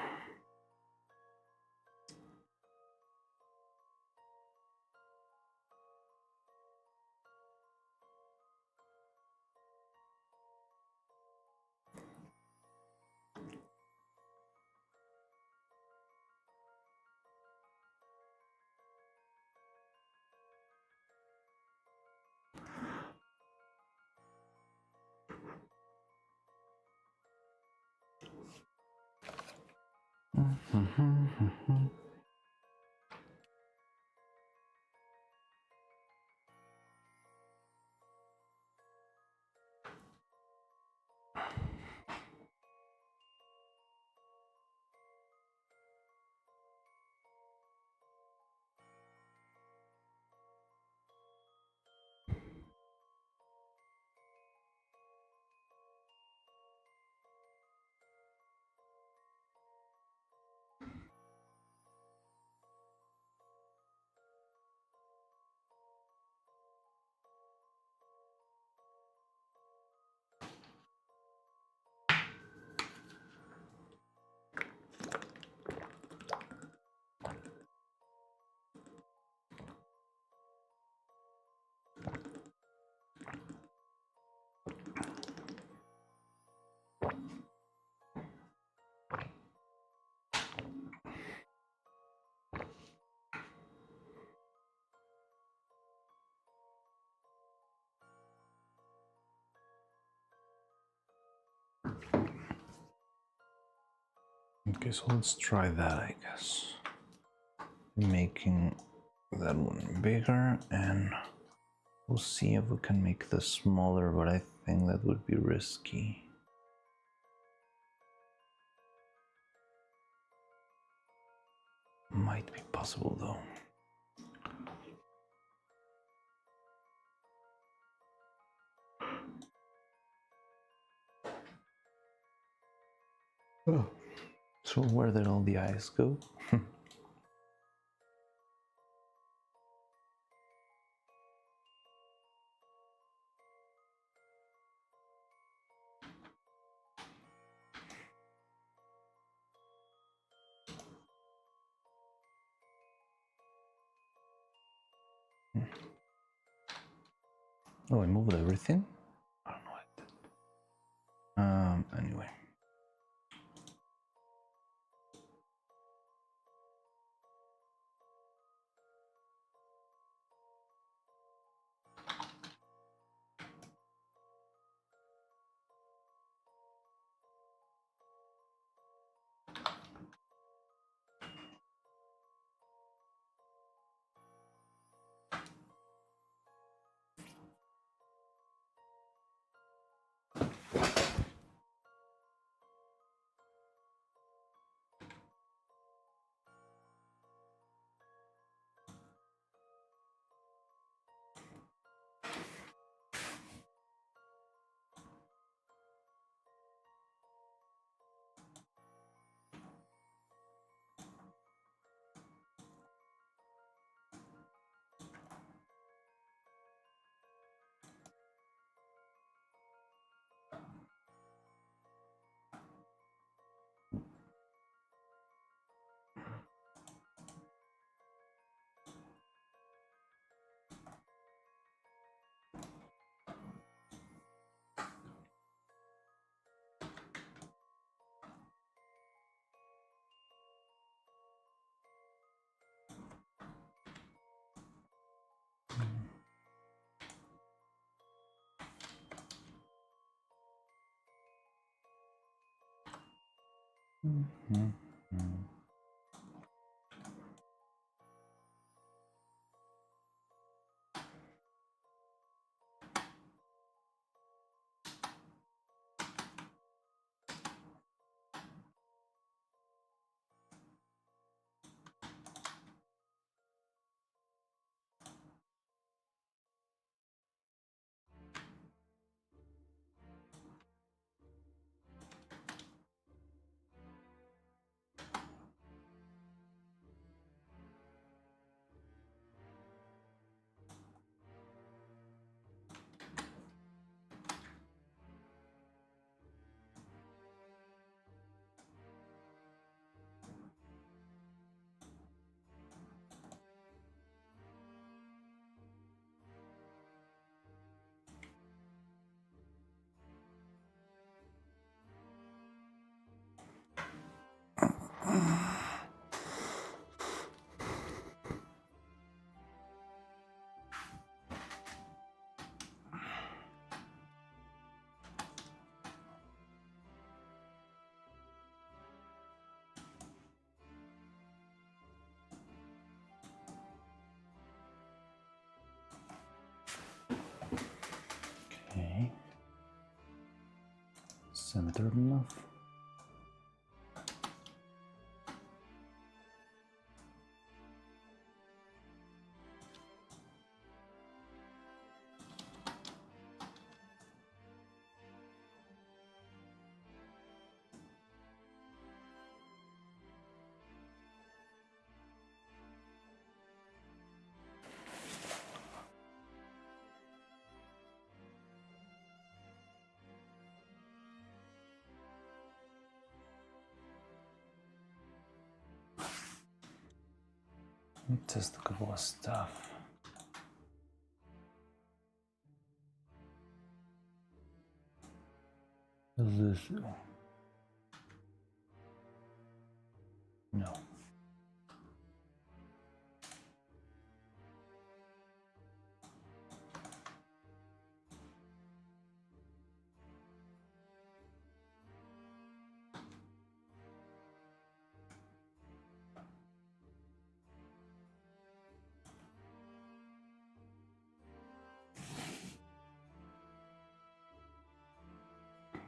Okay, so let's try that, I guess. Making that one bigger, and we'll see if we can make this smaller, but I think that would be risky. Might be possible though. Oh. So where did all the eyes go? Oh, I moved everything? I don't know what I did. Anyway. Okay. Centered enough. Test a couple of stuff. Is this? No.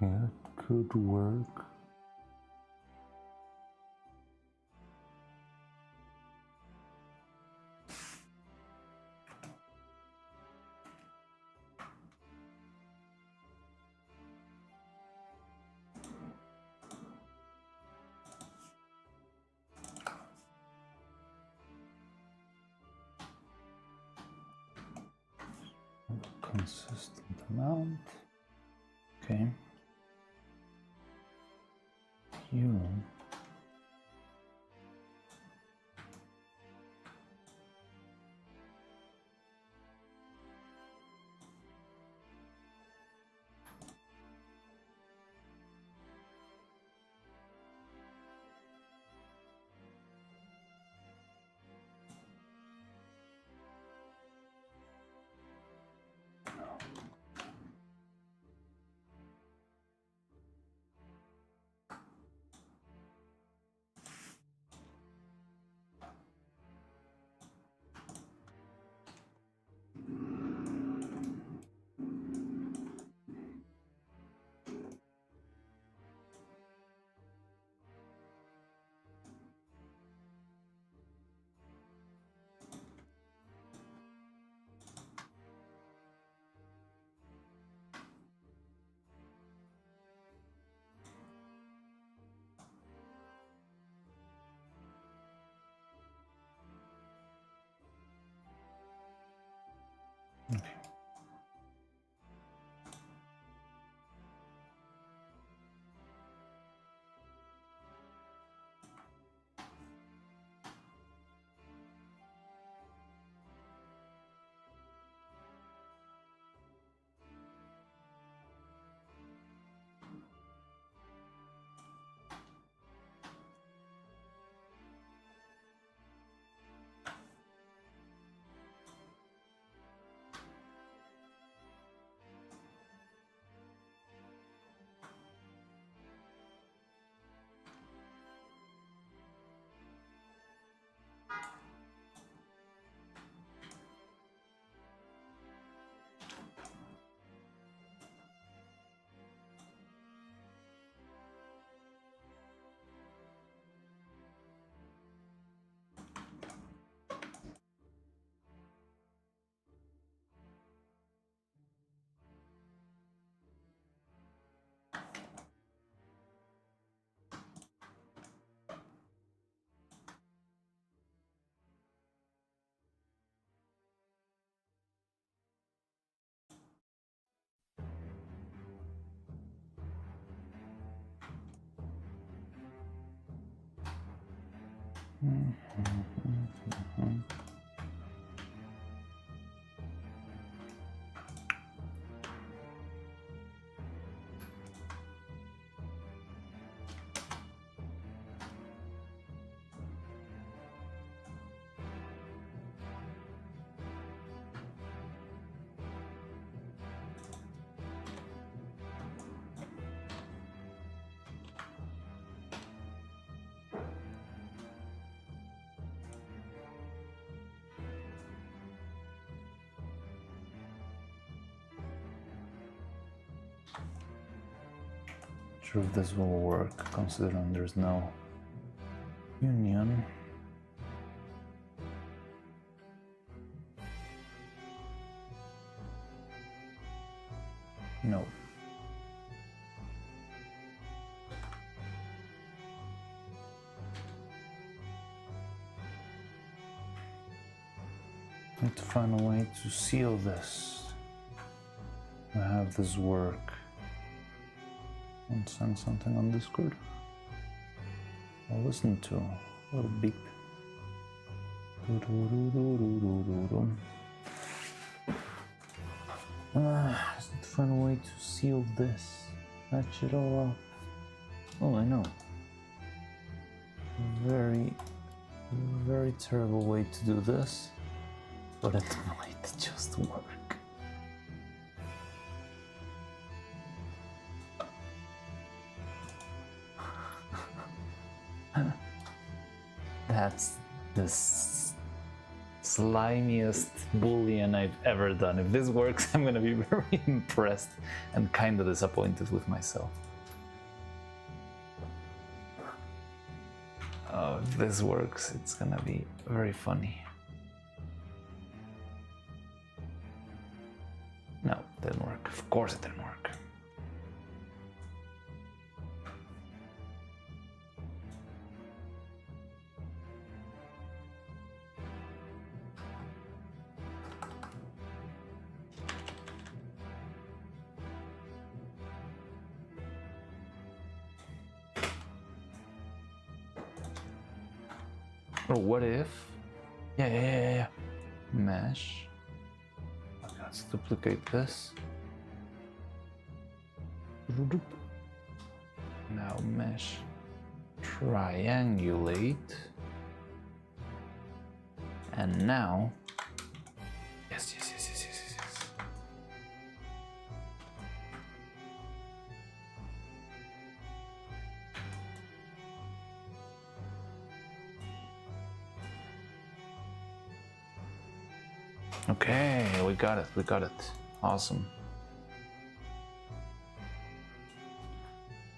That could work. Consistent amount. Okay. You. Okay. Sure if this will work, considering there's no union. No. Need to find a way to seal this. I have this work. And send something on Discord. I'll listen to a little beep. Just need to find a way to seal this. Patch it all up. Oh, I know. Very terrible way to do this, but it might just work. That's the slimiest boolean I've ever done. If this works, I'm gonna be very impressed and kind of disappointed with myself. Oh, if this works, it's gonna be very funny. No, it didn't work. Of course it didn't work. Or what if? Yeah. Mesh. Okay, let's duplicate this. Now mesh. Triangulate. And now. Yes. Okay, we got it. Awesome.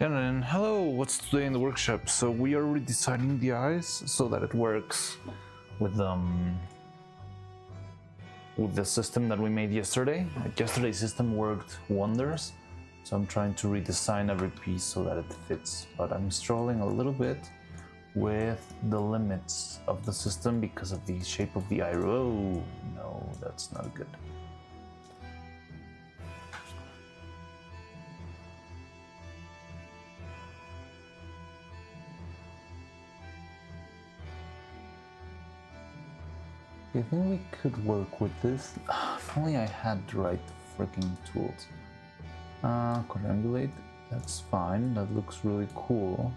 And then, hello, what's today in the workshop? So we are redesigning the eyes so that it works with the system that we made yesterday. Yesterday's system worked wonders, so I'm trying to redesign every piece so that it fits. But I'm struggling a little bit with the limits of the system because of the shape of the eye. Oh, no, that's not good. Do you think we could work with this? If only I had the right freaking tools. Triangulate, that's fine, that looks really cool.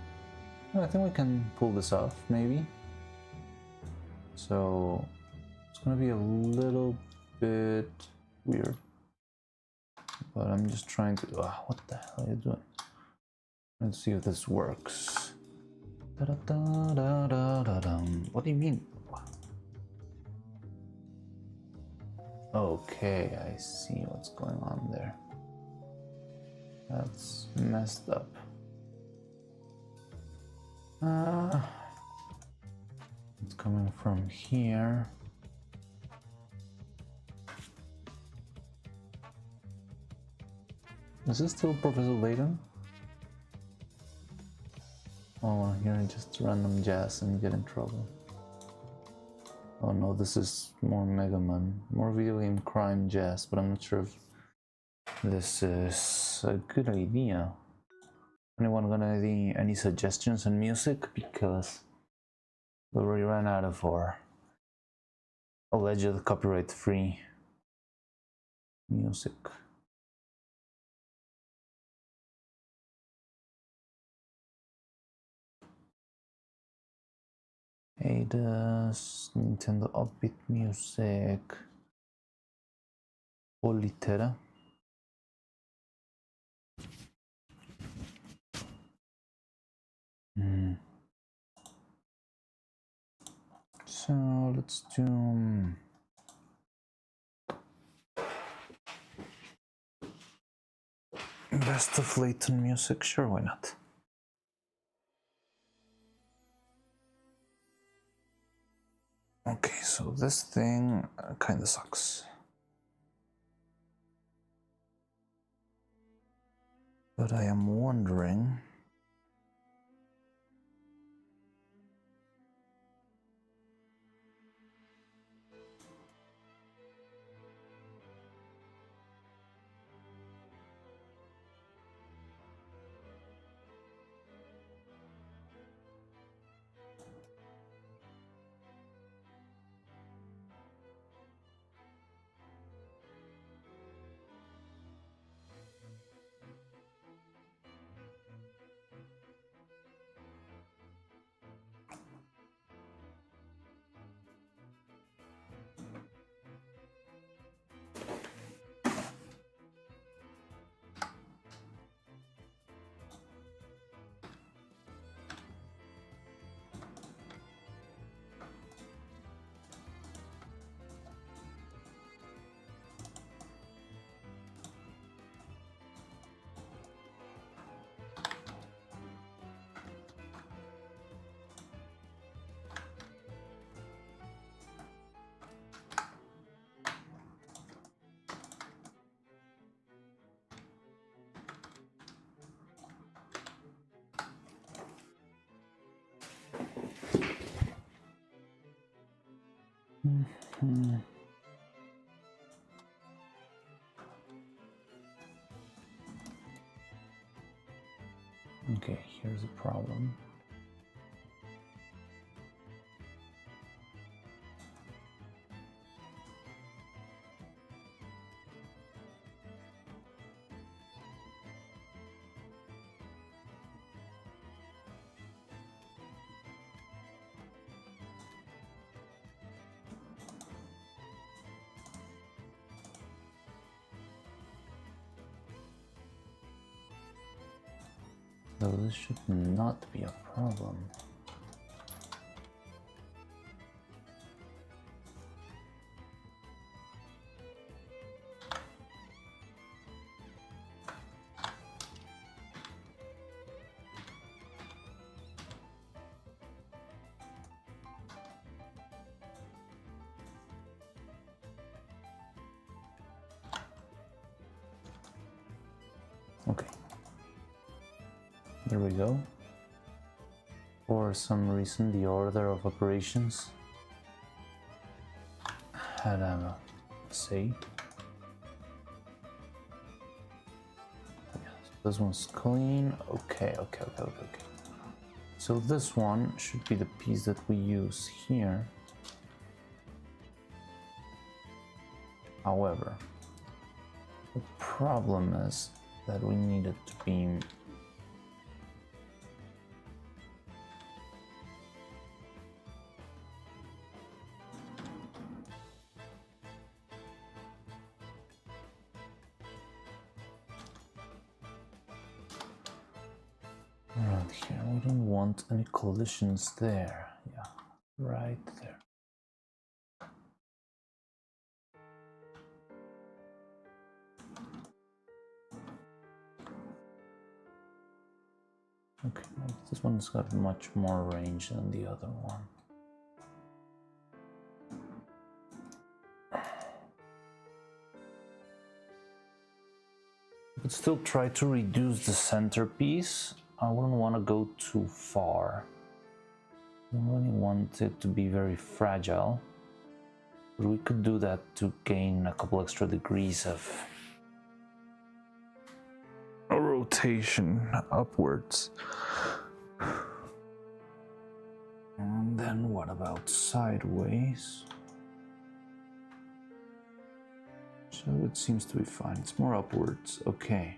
I think we can pull this off, maybe. So it's gonna be a little bit weird, but I'm just trying to. What the hell are you doing? Let's see if this works. What do you mean? Okay, I see what's going on there. That's messed up. It's coming from here. Is this still Professor Layton? Oh, here I just random jazz and get in trouble. Oh no, this is more Mega Man, more video game crime jazz, but I'm not sure if this is a good idea. Anyone got any suggestions on music? Because we already ran out of our alleged copyright-free music. Eidos, Nintendo Upbeat Music, Politera. So let's do best of Layton music. Sure, why not? Okay, so this thing kind of sucks. But I am wondering. Okay, here's a problem. So this should not be a problem. Okay. There we go. For some reason, the order of operations had a say. Yeah, so this one's clean. Okay. So this one should be the piece that we use here. However, the problem is that we need it to be around here. We don't want any collisions there. Yeah, right there. Okay, this one's got much more range than the other one. But still try to reduce the centerpiece. I wouldn't want to go too far. I don't really want it to be very fragile. But we could do that to gain a couple extra degrees of a rotation upwards. And then what about sideways? So it seems to be fine. It's more upwards. Okay.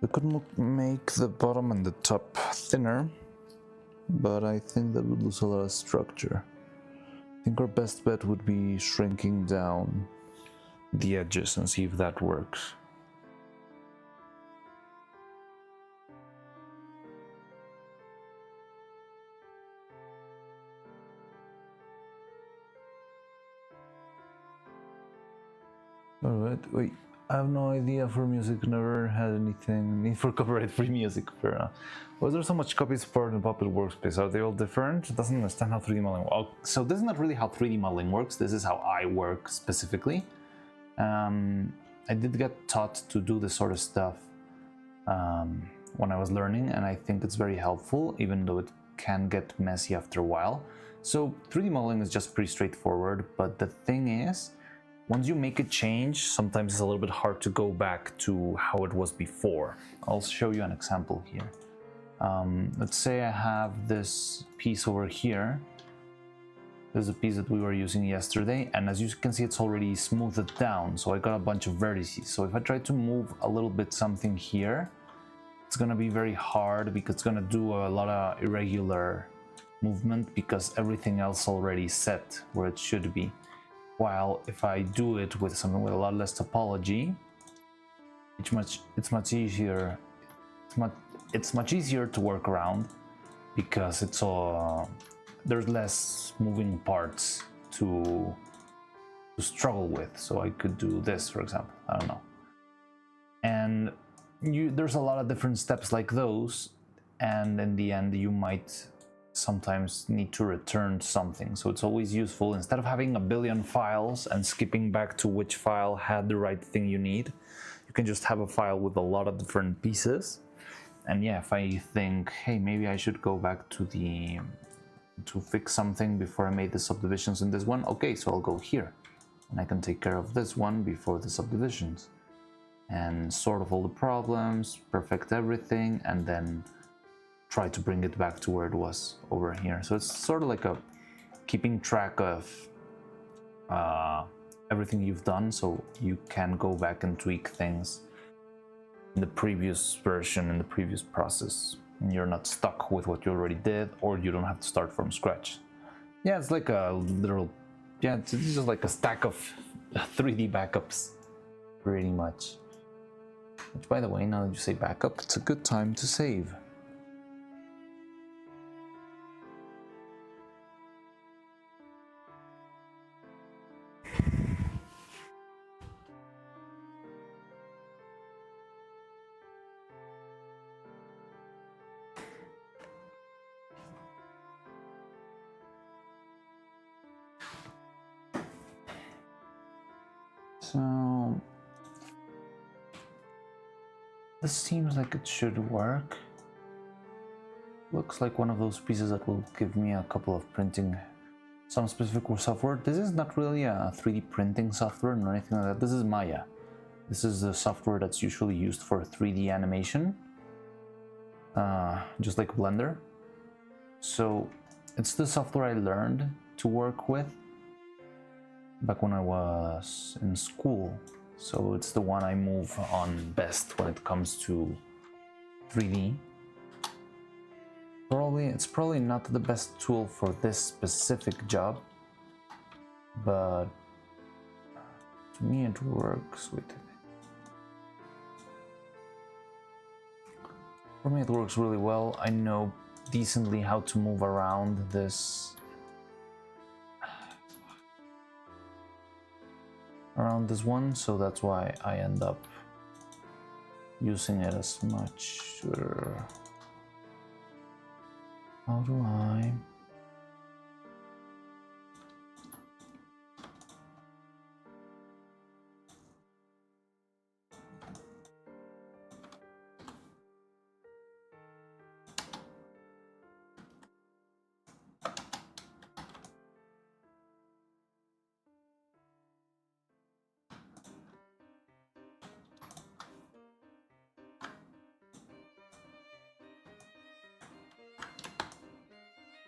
We could make the bottom and the top thinner, but I think that would lose a lot of structure. I think our best bet would be shrinking down the edges and see if that works. Alright, wait, I have no idea for music, never had anything need for copyright-free music. Fair enough. Was there so much copy support in Puppet Workspace? Are they all different? It doesn't understand how 3D modeling works. Oh, so this is not really how 3D modeling works, this is how I work specifically. I did get taught to do this sort of stuff when I was learning, and I think it's very helpful, even though it can get messy after a while. So 3D modeling is just pretty straightforward, but the thing is, once you make a change, sometimes it's a little bit hard to go back to how it was before. I'll show you an example here. Let's say I have this piece over here. This is a piece that we were using yesterday, and as you can see, it's already smoothed down, so I got a bunch of vertices. So if I try to move a little bit something here, it's gonna be very hard because it's gonna do a lot of irregular movement because everything else already set where it should be. While if I do it with something with a lot less topology, it's much easier. It's much easier to work around because it's all there's less moving parts to struggle with. So I could do this, for example. I don't know. And there's a lot of different steps like those, and in the end, you might sometimes need to return something. So it's always useful, instead of having a billion files and skipping back to which file had the right thing you need, you can just have a file with a lot of different pieces. And yeah, if I think, hey, maybe I should go back to the to fix something before I made the subdivisions in this one. Okay, so I'll go here and I can take care of this one before the subdivisions and sort of all the problems, perfect everything, and then try to bring it back to where it was over here. So it's sort of like a keeping track of everything you've done, so you can go back and tweak things in the previous version, in the previous process, and you're not stuck with what you already did, or you don't have to start from scratch. Yeah, it's like a literal, yeah, it's just like a stack of 3D backups, pretty much. Which, by the way, now that you say backup, it's a good time to save. So this seems like it should work. Looks like one of those pieces that will give me a couple of printing, some specific software. This is not really a 3D printing software or anything like that. This is Maya. This is the software that's usually used for 3D animation, just like Blender. So it's the software I learned to work with back when I was in school. So it's the one I move on best when it comes to 3D. It's probably not the best tool for this specific job, but to me it works with it. For me it works really well. I know decently how to move around this one, so that's why I end up using it as much. How do I?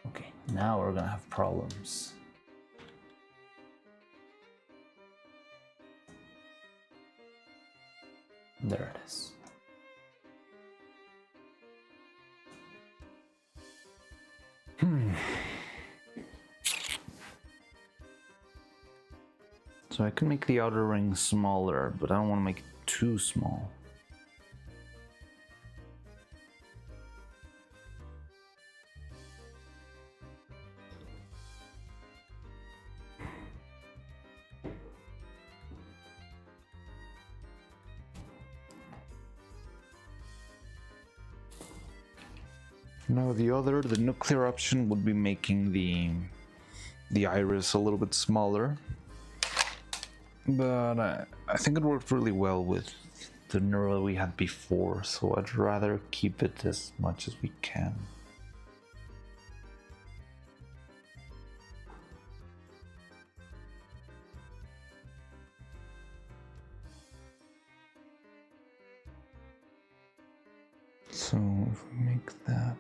Okay, now we're gonna have problems. There it is. So I can make the outer ring smaller, but I don't want to make it too small. Now the nuclear option would be making the iris a little bit smaller, but I think it worked really well with the neural we had before, so I'd rather keep it as much as we can. So if we make that,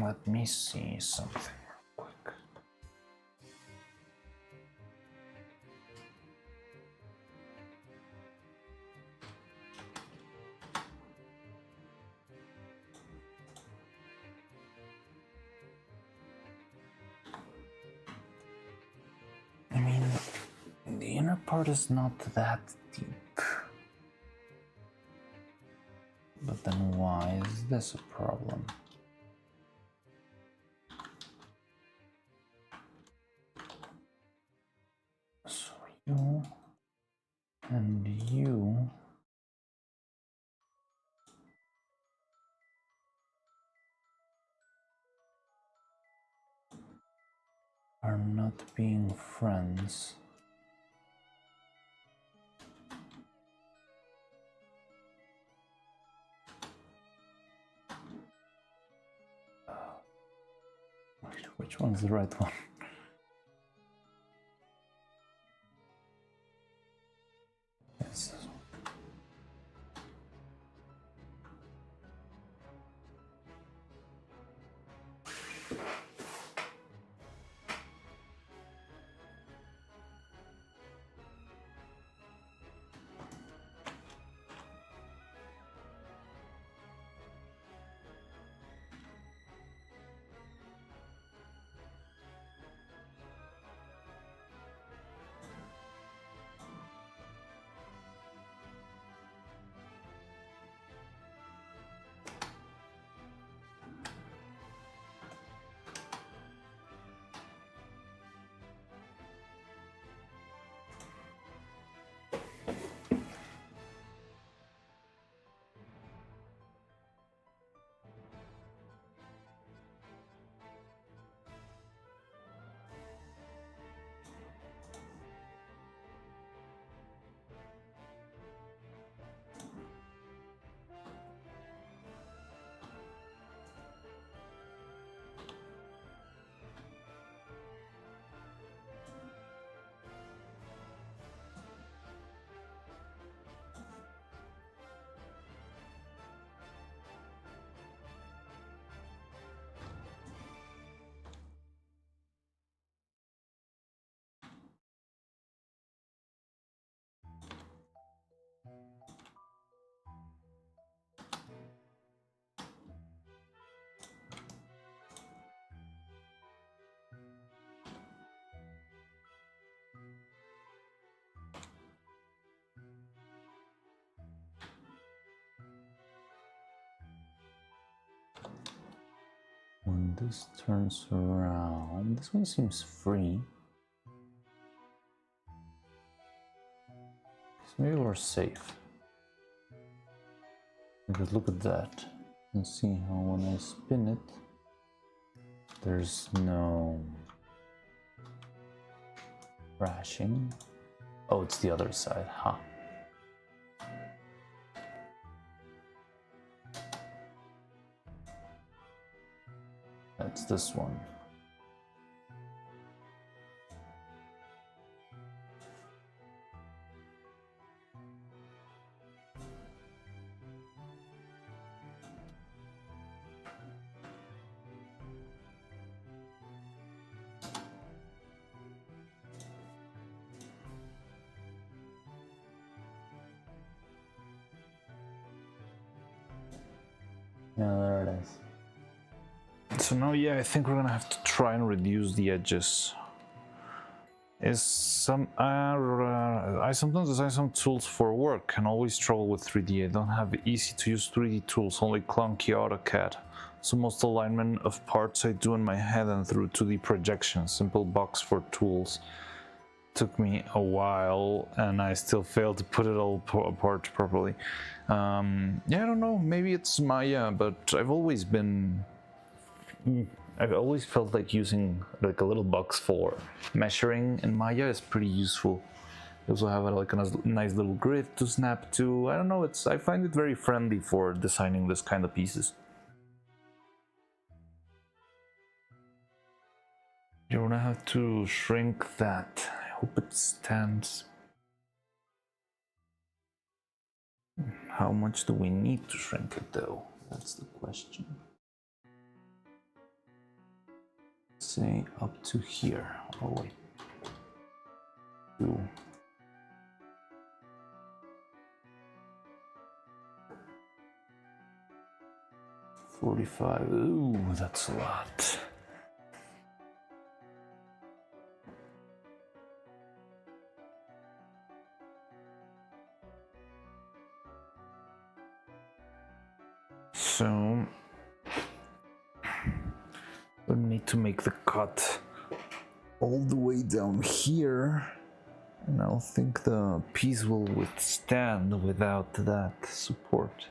let me see something real quick. I mean, the inner part is not that deep. But then why is this a problem? So you and you are not being friends. which one is the right one. Yes. When this turns around, this one seems free. So maybe we're safe. Because look at that. And see how when I spin it, there's no crashing. Oh, it's the other side, huh? That's this one. Yeah, there it is. So now, yeah, I think we're gonna have to try and reduce the edges. I sometimes design some tools for work and always struggle with 3D. I don't have easy to use 3D tools, only clunky AutoCAD. So most alignment of parts I do in my head and through 2D projections. Simple box for tools. Took me a while and I still failed to put it all apart properly. Yeah, I don't know, maybe it's Maya, but I've always felt like using like a little box for measuring in Maya is pretty useful. You also have like a nice little grid to snap to. I don't know, I find it very friendly for designing this kind of pieces. You're gonna have to shrink that. I hope it stands. How much do we need to shrink it though? That's the question. Say up to here. Oh wait. 2. $45. Ooh, that's a lot. So we need to make the cut all the way down here, and I don't think the piece will withstand without that support.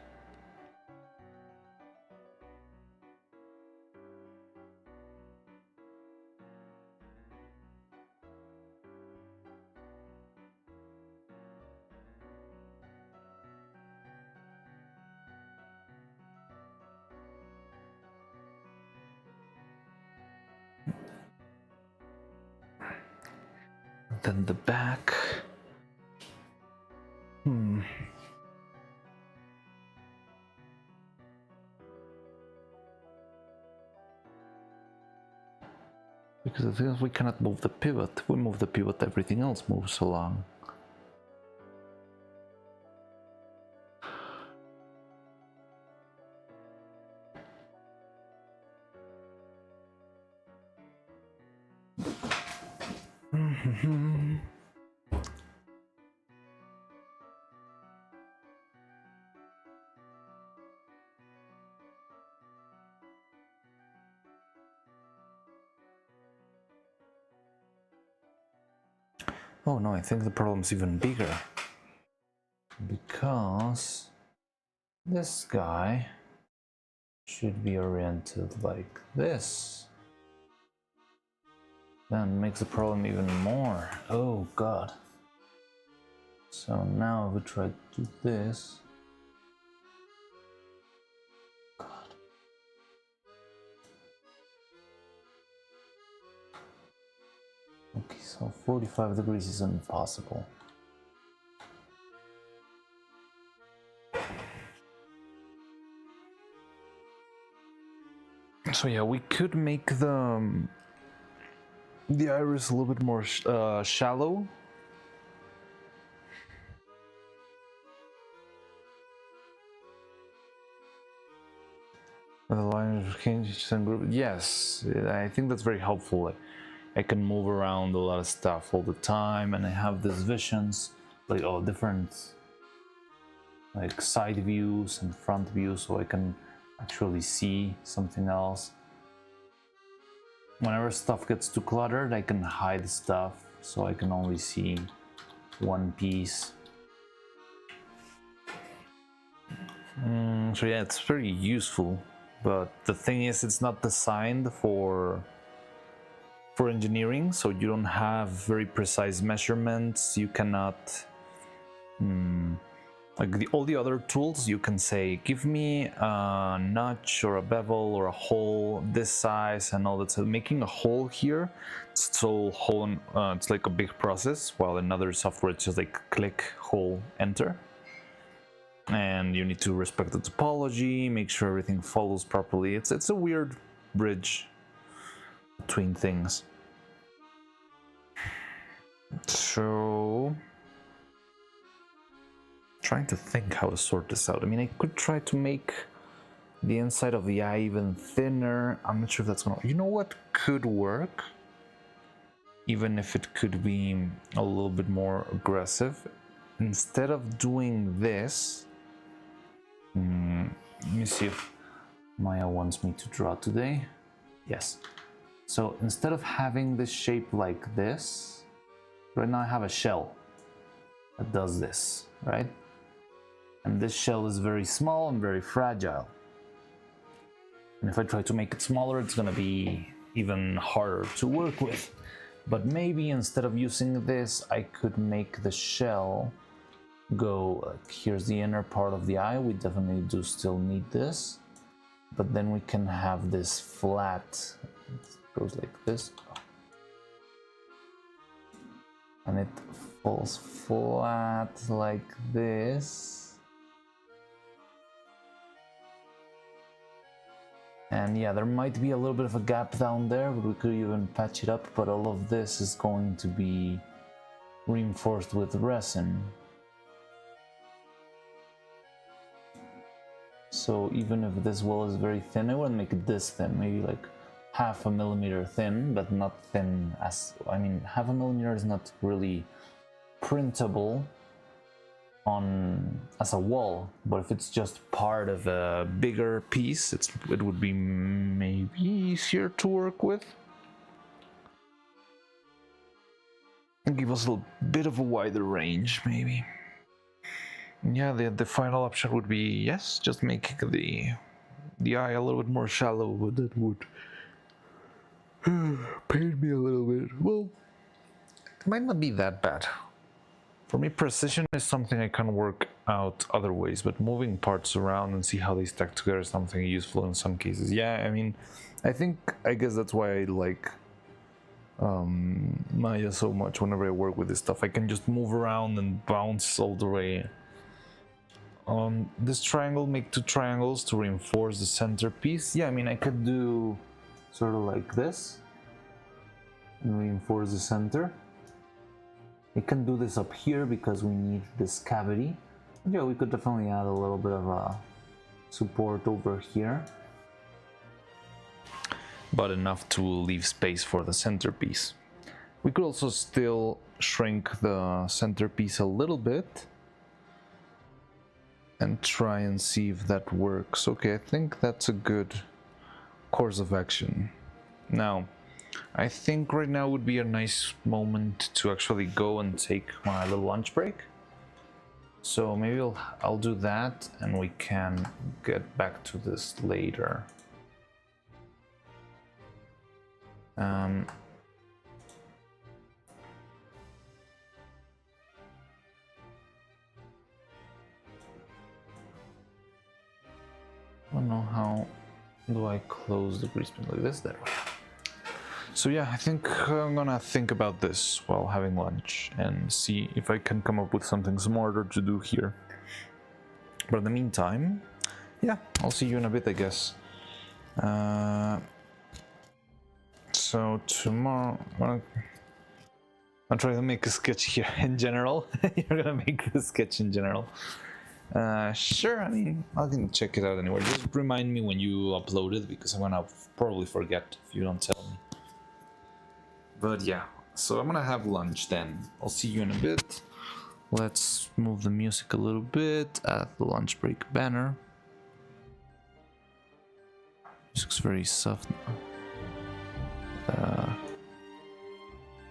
then the back. Because the thing is, we cannot move the pivot. If we move the pivot, everything else moves along. Oh no, I think the problem's even bigger. Because this guy should be oriented like this. Then makes the problem even more. Oh god. So now if we try to do this. God. Okay, so 45 degrees is impossible. So yeah, we could make the iris a little bit more shallow. The line changes and group. Yes, I think that's very helpful. Like, I can move around a lot of stuff all the time, and I have these visions, like all different, like side views and front views, so I can actually see something else. Whenever stuff gets too cluttered, I can hide stuff, so I can only see one piece. So yeah, it's very useful, but the thing is, it's not designed for engineering, so you don't have very precise measurements. You cannot like all the other tools, you can say, give me a notch or a bevel or a hole this size and all that. So making a hole here, it's all hole, it's like a big process, while in other software it's just like click, hole, enter. And you need to respect the topology, make sure everything follows properly. It's a weird bridge between things. So trying to think how to sort this out. I mean, I could try to make the inside of the eye even thinner. I'm not sure if that's gonna... You know what could work? Even if it could be a little bit more aggressive. Instead of doing this... let me see if Maya wants me to draw today. Yes. So instead of having this shape like this, right now I have a shell that does this, right? And this shell is very small and very fragile. And if I try to make it smaller, it's gonna be even harder to work with. But maybe instead of using this, I could make the shell go like, here's the inner part of the eye. We definitely do still need this. But then we can have this flat, it goes like this. And it falls flat like this. And yeah, there might be a little bit of a gap down there, but we could even patch it up. But all of this is going to be reinforced with resin. So even if this wall is very thin, I wouldn't make it this thin, maybe like 0.5 millimeter thin, but not thin as, I mean, 0.5 millimeter is not really printable on as a wall, but if it's just part of a bigger piece, it would be maybe easier to work with and give us a bit of a wider range, maybe. Yeah, the final option would be, yes, just making the eye a little bit more shallow, but that would pain me a little bit. Well, it might not be that bad. For me, precision is something I can work out other ways, but moving parts around and see how they stack together is something useful in some cases. Yeah, I mean, I guess that's why I like Maya so much whenever I work with this stuff. I can just move around and bounce all the way. This triangle, make 2 triangles to reinforce the centerpiece. Yeah, I mean, I could do sort of like this and reinforce the center. We can do this up here because we need this cavity. Yeah, we could definitely add a little bit of a support over here, but enough to leave space for the centerpiece. We could also still shrink the centerpiece a little bit and try and see if that works. Okay, I think that's a good course of action. Now, I think right now would be a nice moment to actually go and take my little lunch break. So maybe I'll do that and we can get back to this later. I don't know how do I close the grease paint like this, that way. So yeah, I think I'm gonna think about this while having lunch and see if I can come up with something smarter to do here. But in the meantime, yeah, I'll see you in a bit, I guess. So tomorrow, I'll try to make a sketch here in general. You're gonna make the sketch in general. Sure, I mean, I can check it out anyway. Just remind me when you upload it, because I'm gonna probably forget if you don't tell me. But yeah, so I'm gonna have lunch then. I'll see you in a bit. Let's move the music a little bit, add the lunch break banner. This looks very soft now.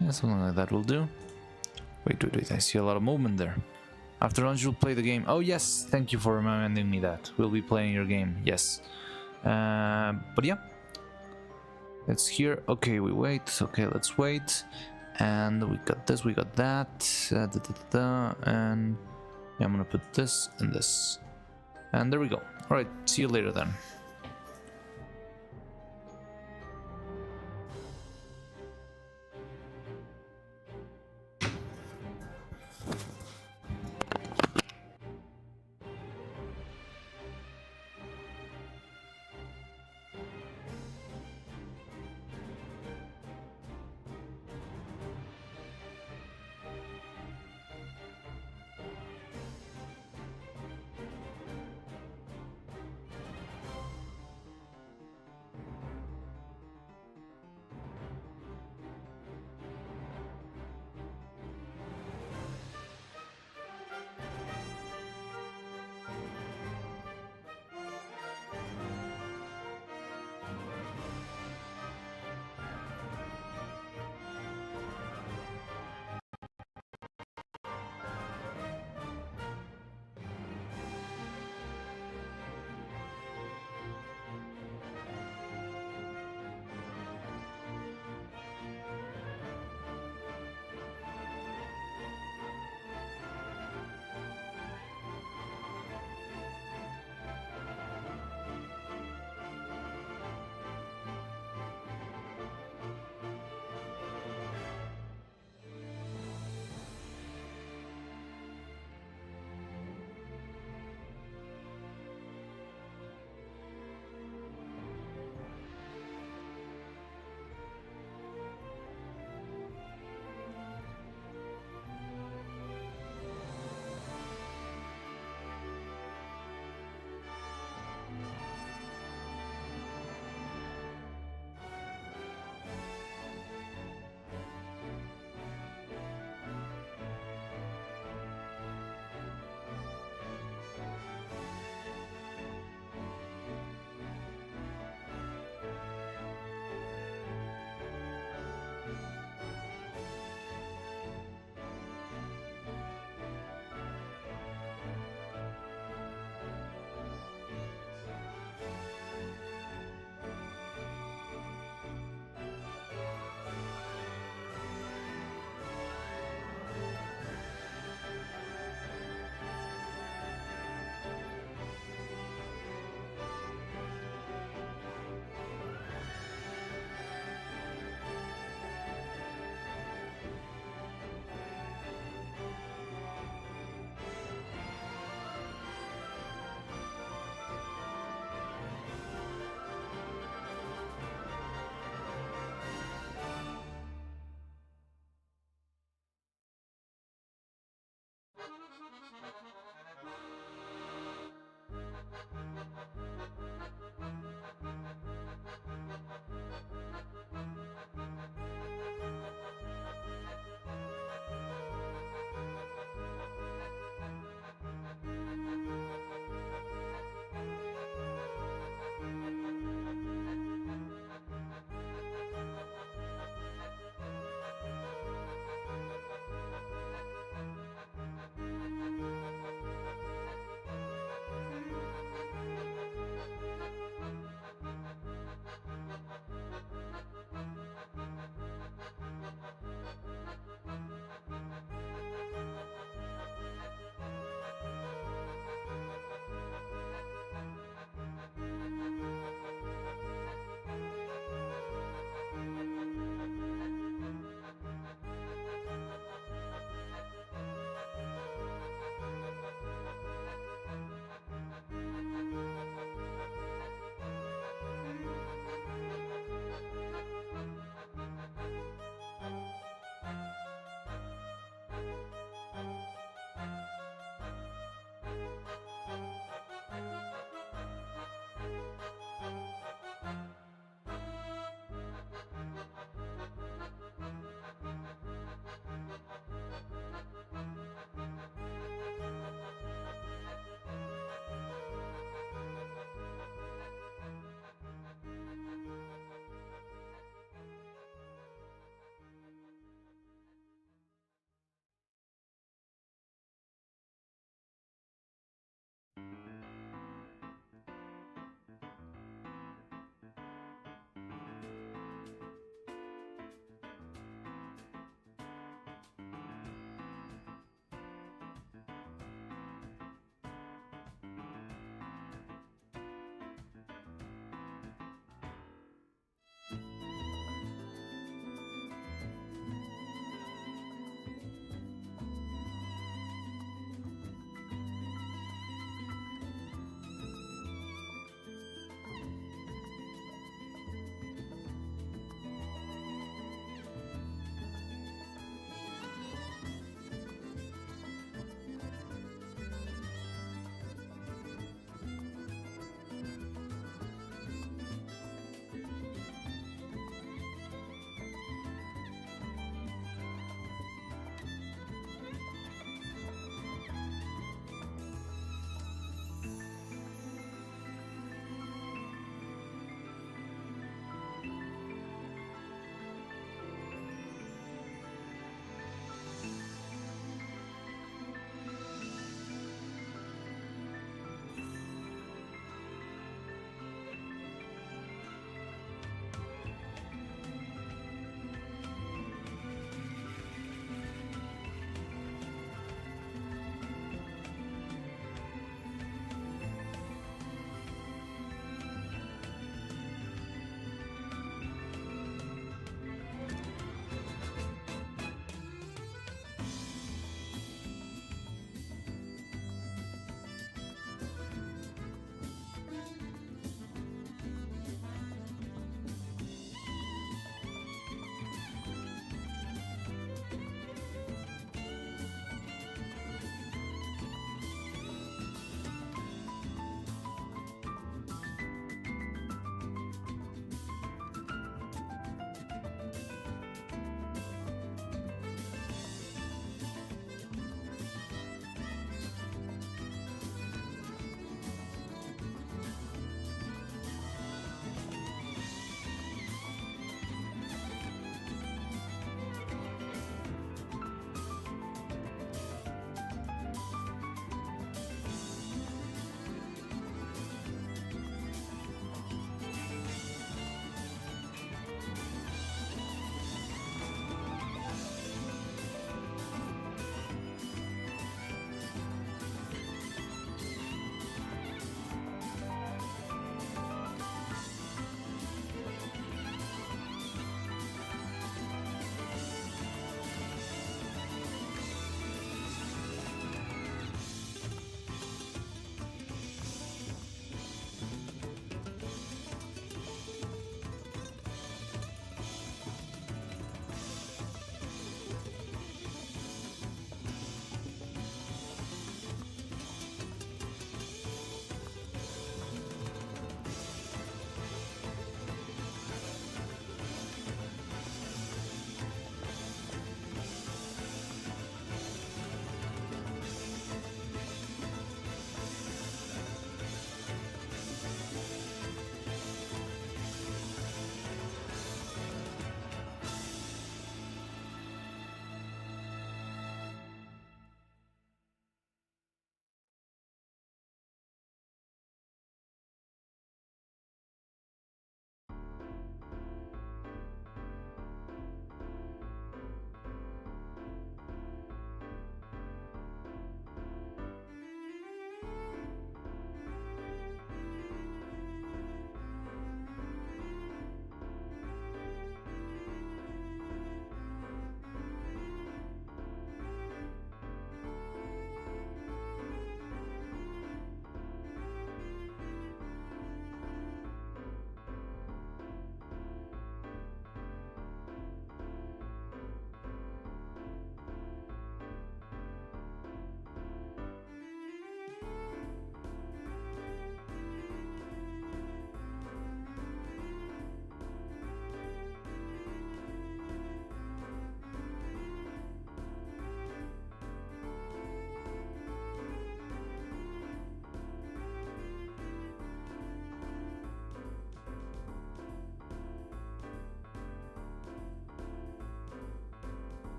Yeah, something like that will do. Wait, I see a lot of movement there. After lunch, you'll play the game. Oh yes, thank you for reminding me that. We'll be playing your game, yes. But yeah. It's here. Okay, we wait. Okay, let's wait. And we got this, we got that. And yeah, I'm gonna put this and this. And there we go. Alright, see you later then.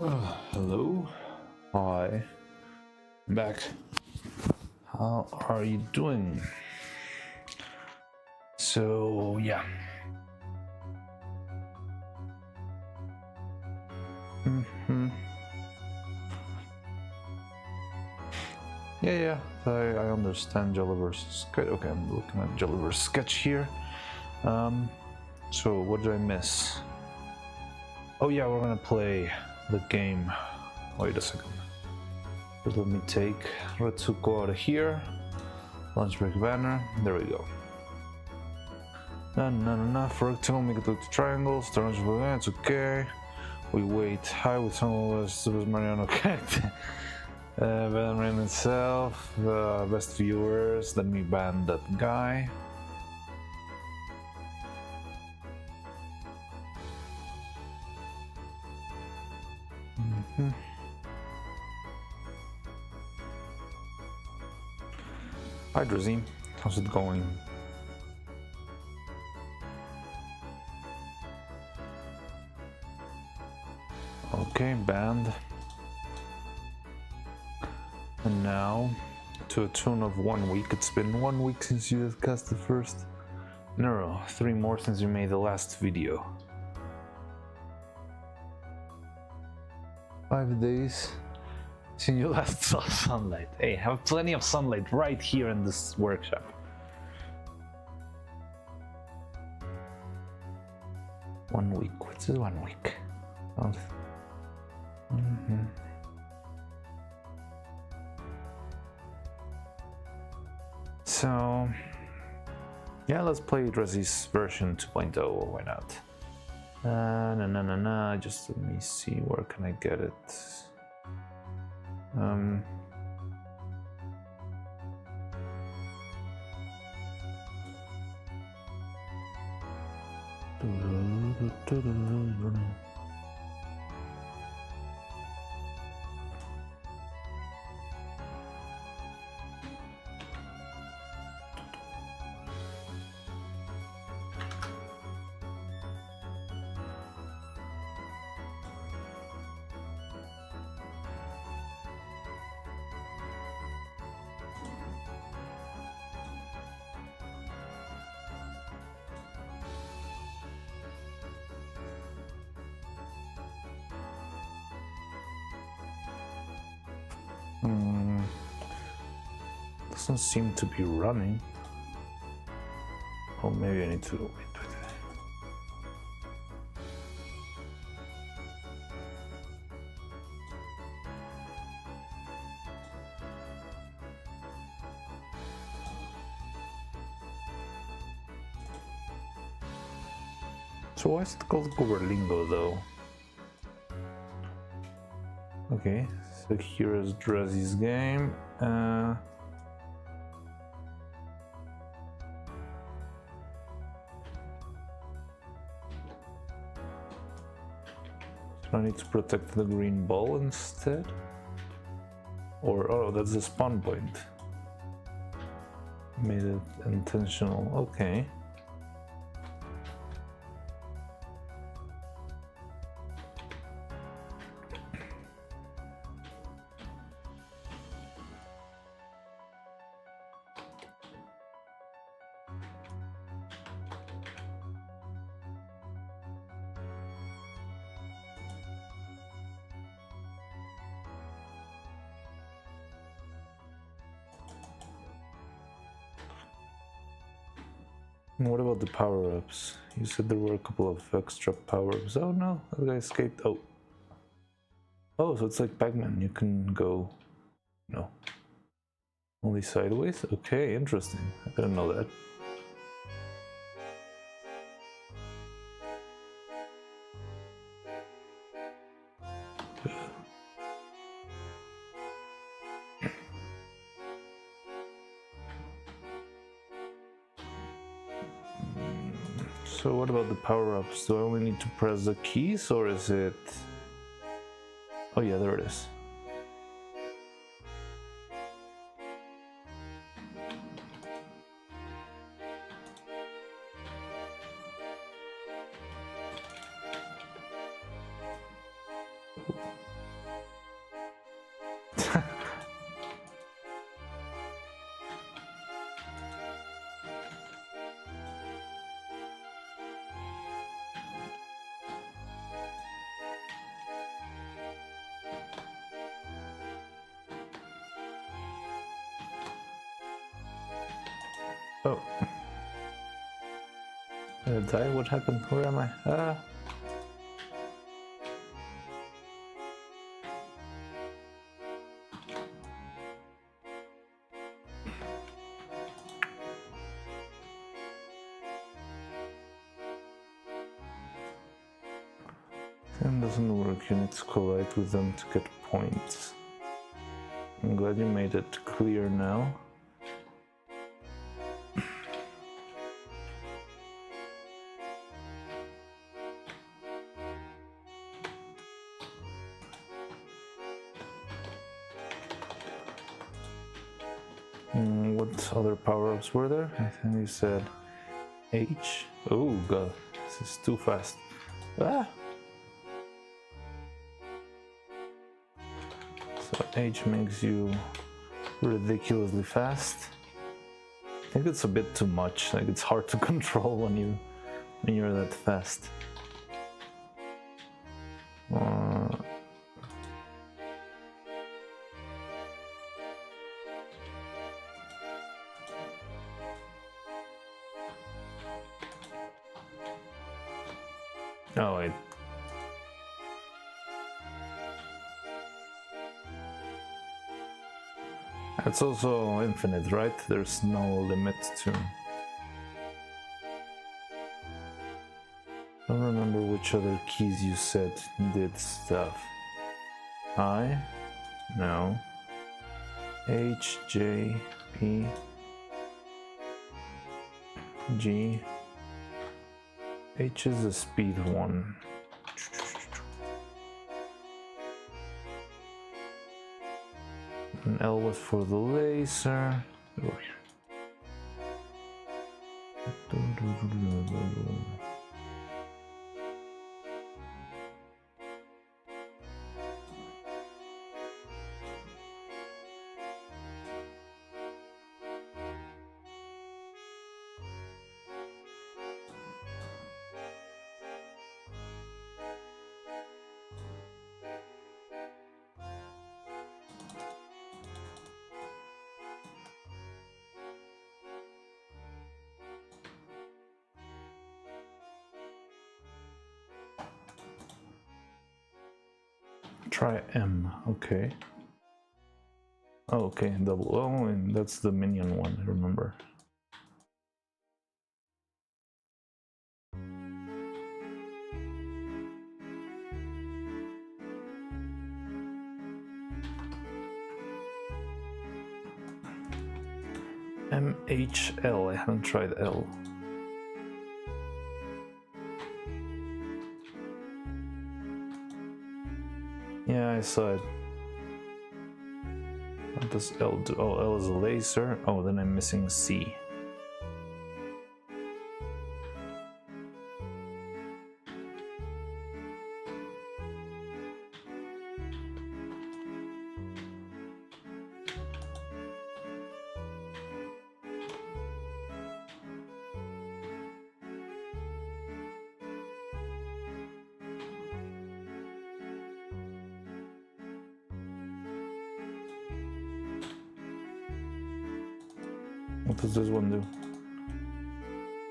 Hello. Hi. I'm back. How are you doing? So, yeah. Yeah, I understand Jolliver's sketch. Okay, I'm looking at Jolliver's sketch here. So what did I miss? Oh yeah, we're gonna play the game. Wait a second. Just let me take Retsuko out of here. Lunch break banner. There we go. No. For rectangle, make it look to triangles. Turns it's okay. We wait high with some of Super Mariano character. Ban itself. Best viewers. Then we ban that guy. Hi Drizzy, how's it going? Okay, banned. And now, to a tune of 1 week. It's been 1 week since you cast the first Neuro, 3 more since you made the last video. 5 days since you last saw sunlight. Hey, have plenty of sunlight right here in this workshop. One week. What's it? 1 week? So, yeah, let's play Drizzy's version 2.0, or why not? No. Just let me see, where can I get it? Doesn't seem to be running. Oh, maybe I need to wait. So why is it called Goberlingo though? Okay, so here's Drizzy's game. I need to protect the green ball instead? Or, oh, that's the spawn point. Made it intentional, okay. And what about the power-ups? You said there were a couple of extra power-ups. Oh no, that guy escaped. Oh. Oh, so it's like Pac-Man. You can go, no, only sideways? Okay, interesting. I didn't know that. So what about the power-ups? Do I only need to press the keys, or is it... Oh yeah, there it is. Oh. Did I die? What happened? Where am I? Ah. It doesn't work. You need to collide with them to get points. I'm glad you made it clear now. What other power-ups were there? I think you said H. Oh god, this is too fast. Ah! So H makes you ridiculously fast. I think it's a bit too much. Like it's hard to control when you're that fast. Oh wait. It's also infinite, right? There's no limit to... I don't remember which other keys you said did stuff. I? No. H, J, P, G. H is the speed one. And L was for the laser. Try M, okay. Oh, okay, double O, and that's the minion one, I remember. MHL, I haven't tried L. Yeah, I saw it. What does L do? Oh, L is a laser. Oh, then I'm missing C. What does this one do?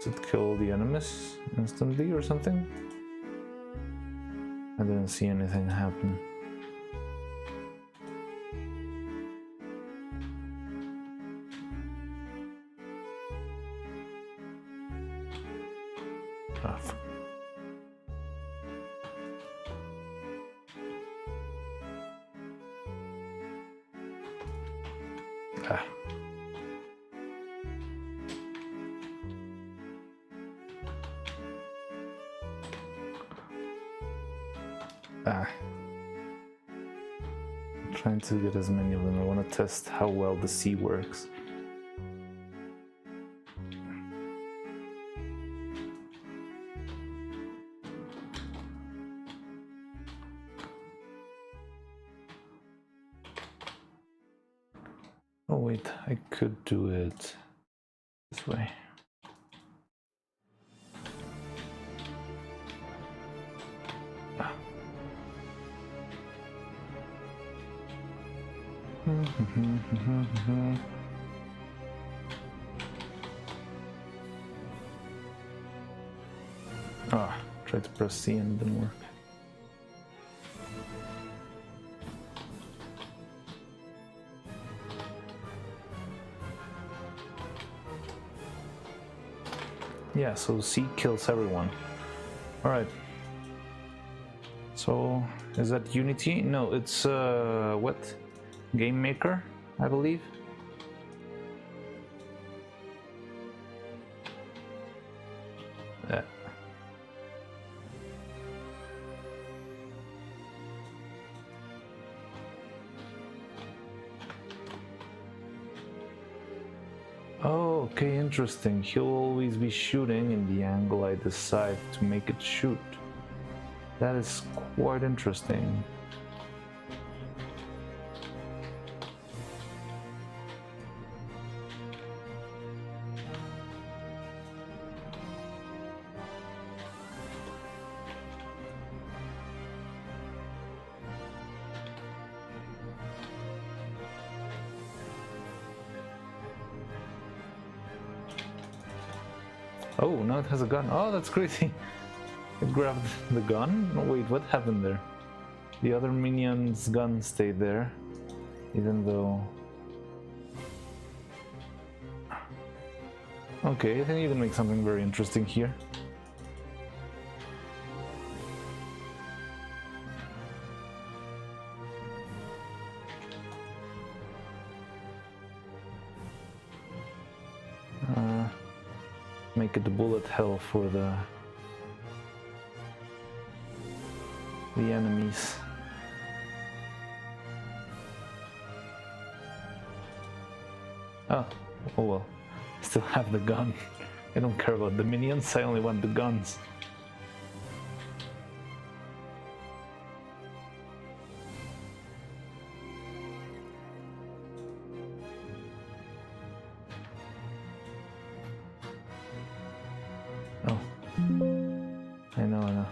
Does it kill the enemies instantly or something? I didn't see anything happen. Ah, ah. Ah. I'm trying to get as many of them. I want to test how well the C works. Oh wait, I could do it this way. Tried to press C and it didn't work. Yeah, so C kills everyone. Alright. So, is that Unity? No, it's what? Game Maker, I believe. Oh, okay, interesting. He'll always be shooting in the angle I decide to make it shoot. That is quite interesting. Oh, now it has a gun. Oh, that's crazy. It grabbed the gun? No, wait, what happened there? The other minion's gun stayed there, even though... Okay, I think you can make something very interesting here. Make it bullet hell for the enemies. Oh well. I still have the gun. I don't care about the minions, I only want the guns. Oh. I know.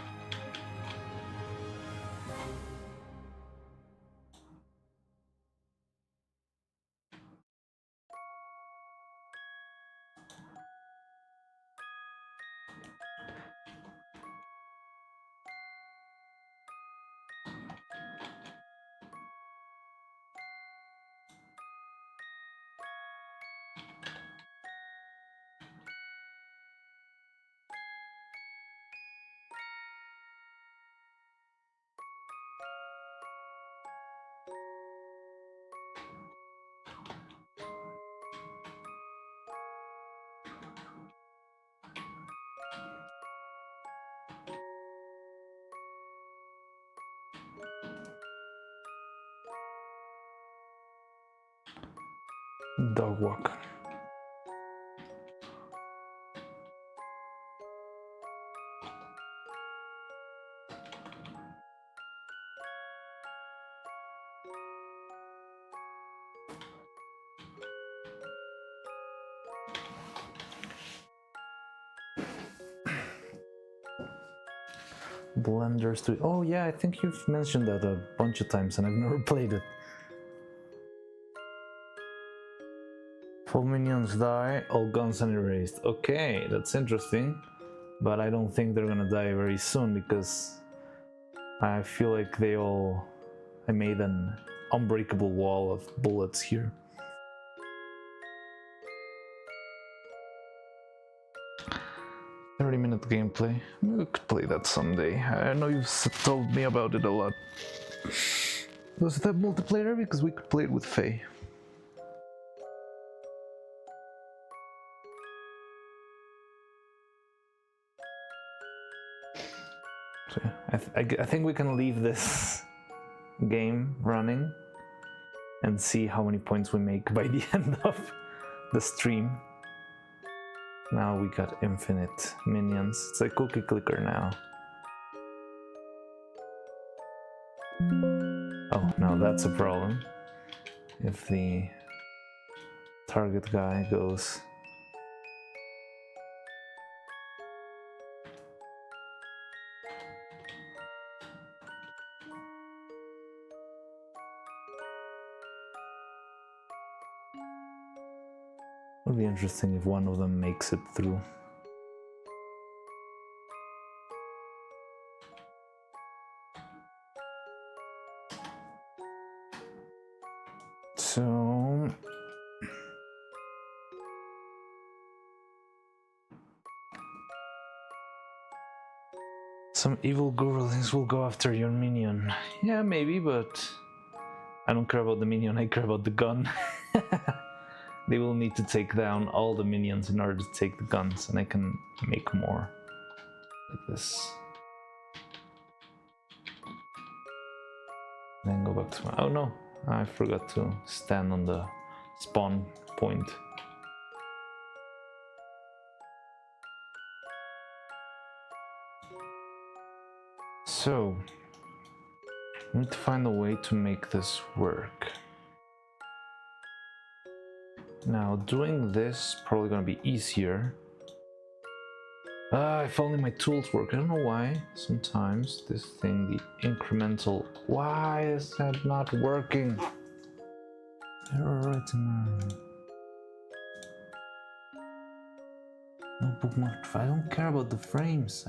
Dog walk. Blenders to... Oh yeah, I think you've mentioned that a bunch of times and I've never played it. Full minions die, all guns are erased. Okay, that's interesting. But I don't think they're gonna die very soon because I feel like they all... I made an unbreakable wall of bullets here. "30-minute gameplay." We could play that someday. I know you've told me about it a lot. Does it have multiplayer? Because we could play it with Faye. So I think we can leave this game running and see how many points we make by the end of the stream. Now we got infinite minions. It's like cookie clicker now. Oh, now that's a problem. If the target guy goes... It would be interesting if one of them makes it through. So some evil goblins will go after your minion. Yeah, maybe, but I don't care about the minion, I care about the gun. They will need to take down all the minions in order to take the guns, and I can make more like this. Then go back to my... Oh no, I forgot to stand on the spawn point. So, I need to find a way to make this work. Now, doing this is probably gonna be easier. If only my tools work. I don't know why. Sometimes this thing, the incremental... Why is that not working? Error written. No bookmark. I don't care about the frames.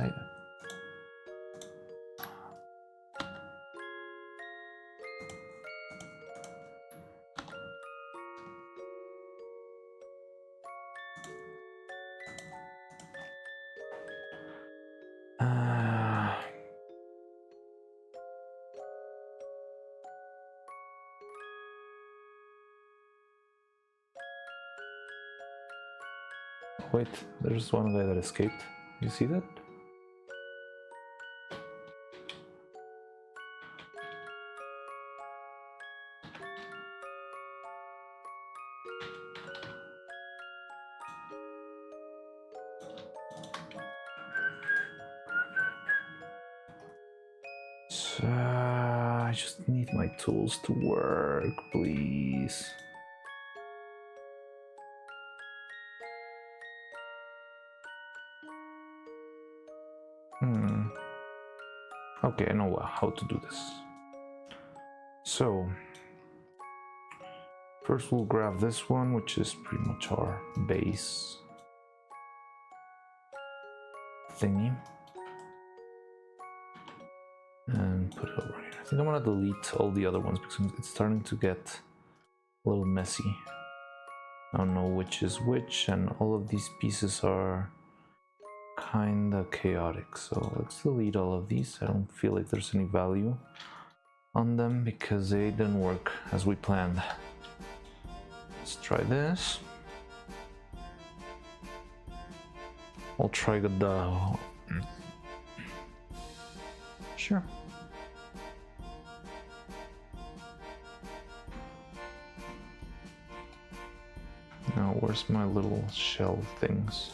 Wait, there's one guy that escaped. You see that? So, I just need my tools to work, please. Okay, I know how to do this. So, first we'll grab this one, which is pretty much our base thingy, and put it over here. I think I'm gonna delete all the other ones because it's starting to get a little messy. I don't know which is which, and all of these pieces are kinda chaotic, so let's delete all of these. I don't feel like there's any value on them because they didn't work as we planned. Let's try this. I'll try the... Sure. Now, where's my little shell things?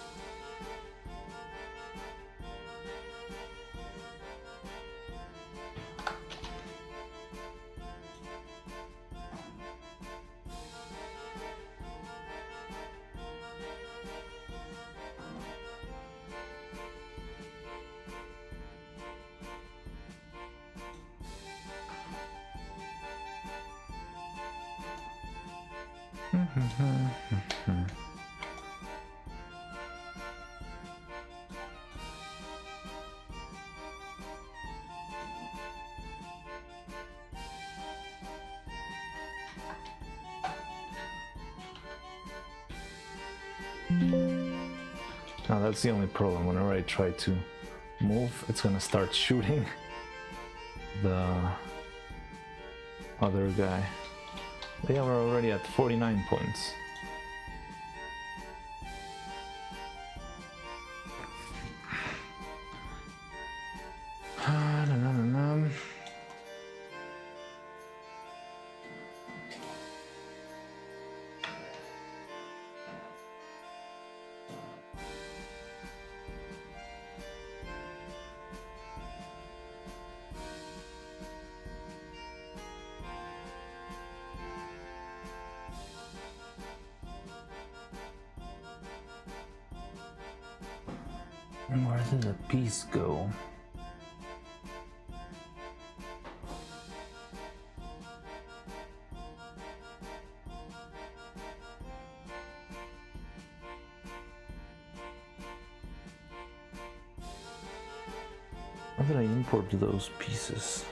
Now that's the only problem. Whenever I try to move, it's gonna start shooting the other guy. They are already at 49 points. Where did the piece go? How did I import those pieces?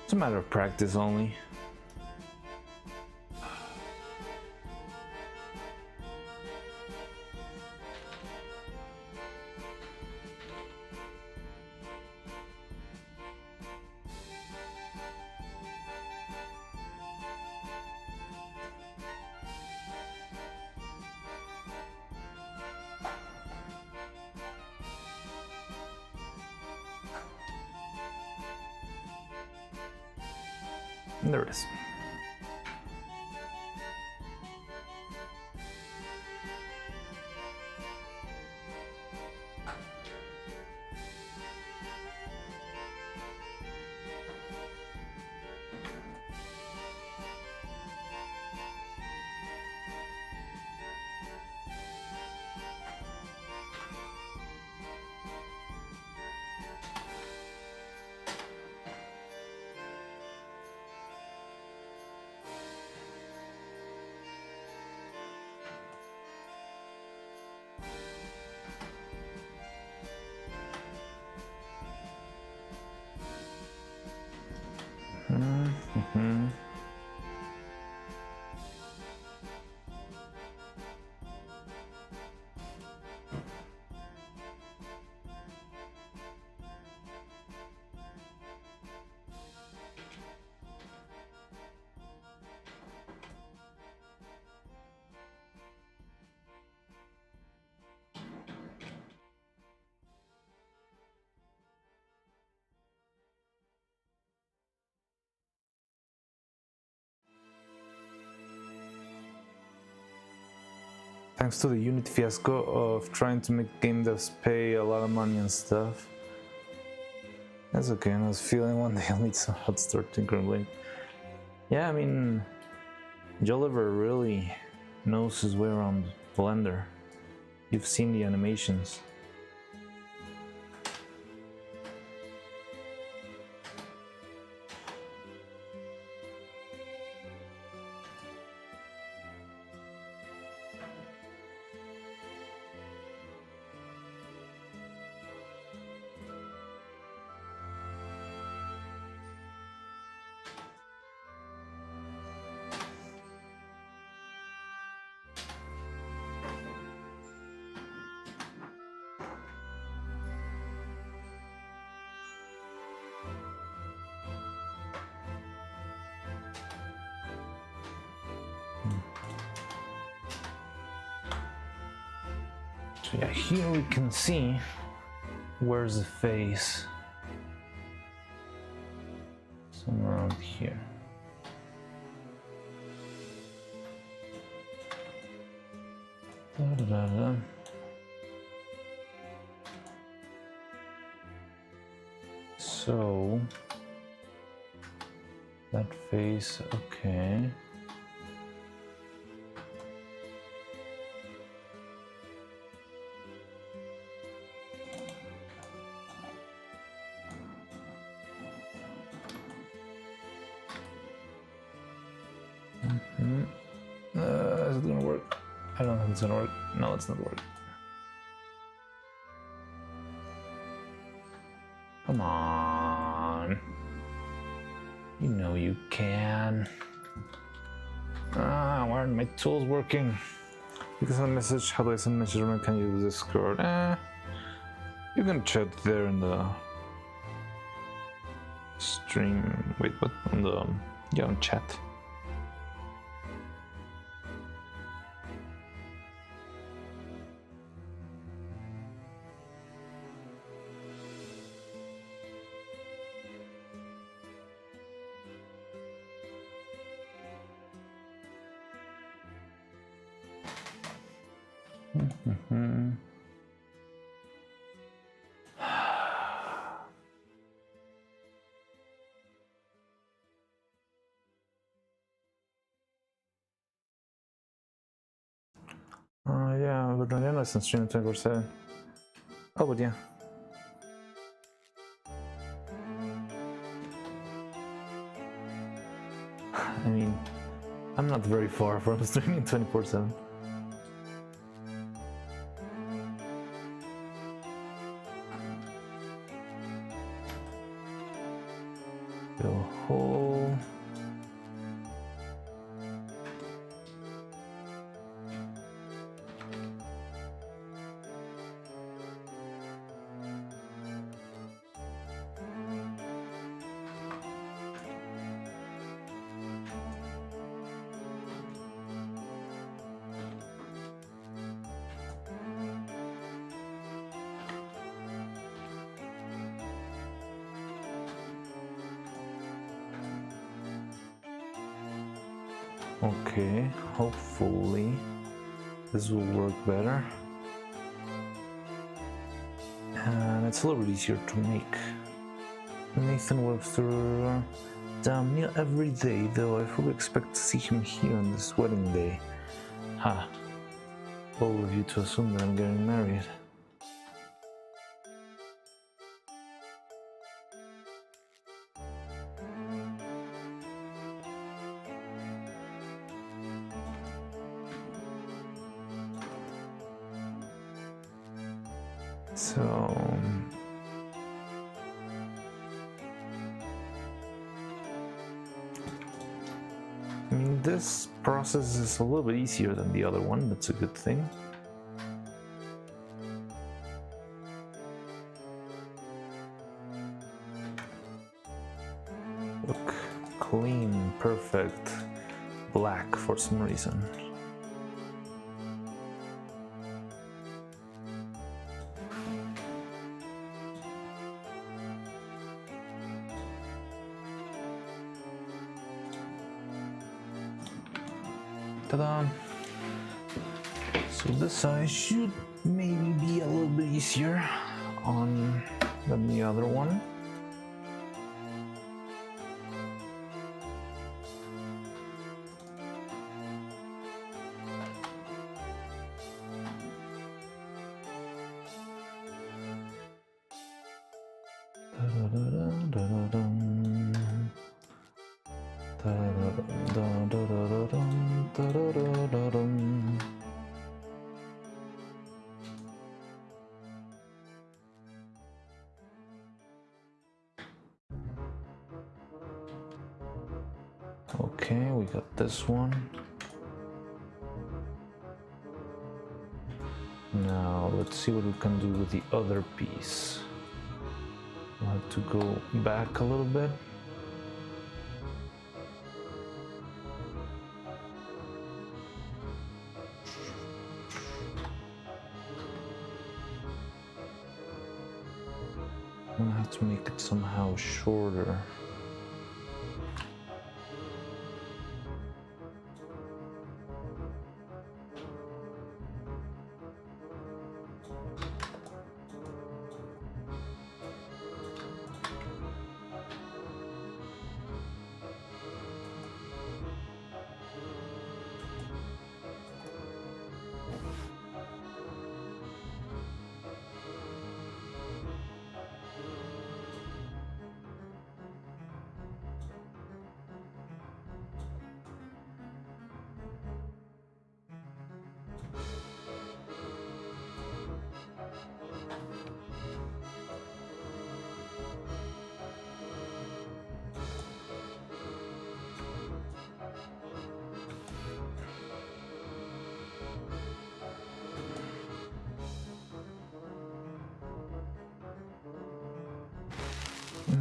It's a matter of practice only. There it is. Mm-hmm. Thanks to the Unity fiasco of trying to make game devs pay a lot of money and stuff. That's okay, and I was feeling one day I'll need some help to start tinkering Blade. Yeah, I mean, Joliver really knows his way around Blender. You've seen the animations. So yeah, here we can see where's the face. Somewhere around here. Da-da-da-da. So that face, okay. Is it gonna work? I don't think it's gonna work. No, it's not working. Come on. You know you can. Why aren't my tools working? Because a message, how do I send message? Can you use Discord? You can chat there in the stream. Wait, what? On the on chat. Yeah, but I know it's not streaming 24/7. Oh, but yeah. I mean, I'm not very far from streaming 24/7. Fill hole. Okay, hopefully this will work better. And it's a little bit easier to make. Nathan works through damn near every day, though I fully expect to see him here on this wedding day. Ha! Bold of you to assume that I'm getting married. So I mean, this process is a little bit easier than the other one. That's a good thing. Look, clean, perfect, black for some reason. Ta-da! So this side should maybe be a little bit easier on than the other one. Okay, we got this one. Now let's see what we can do with the other piece. We'll have to go back a little bit. I'm gonna have to make it somehow shorter.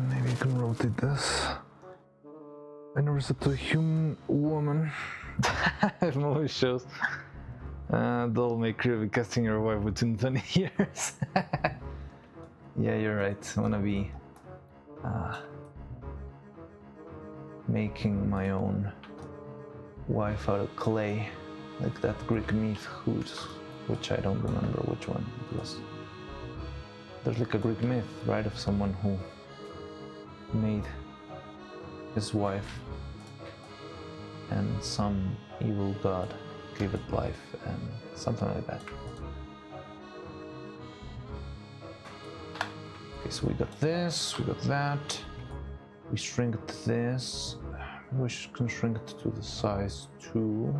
Maybe you can rotate this. I never said to a human woman. It always shows. They'll make creepy casting your wife within 20 years. Yeah, you're right. I wanna be making my own wife out of clay, like that Greek myth, which I don't remember which one it was. There's like a Greek myth, right, of someone who made his wife and some evil god gave it life and something like that. Okay, so we got this, we got that. We shrink this. We can shrink it to the size 2.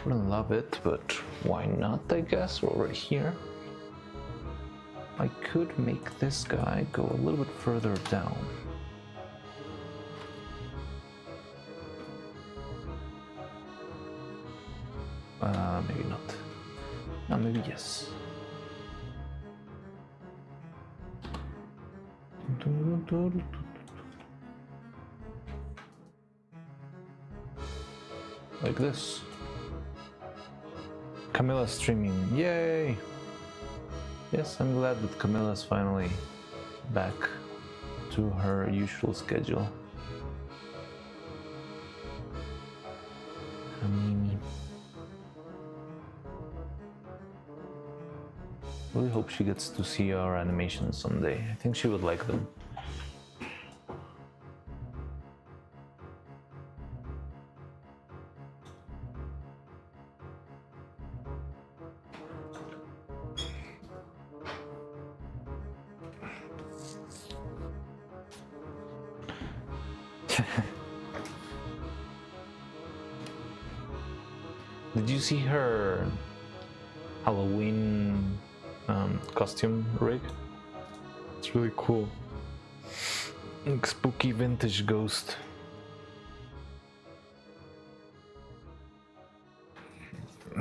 Wouldn't love it, but why not, I guess? We're already here. I could make this guy go a little bit further down. Maybe not. No, maybe yes. Like this. Camilla's streaming. Yay! Yes, I'm glad that Camilla's finally back to her usual schedule. I really hope she gets to see our animations someday. I think she would like them. Did you see her Halloween costume rig? It's really cool. Like spooky vintage ghost.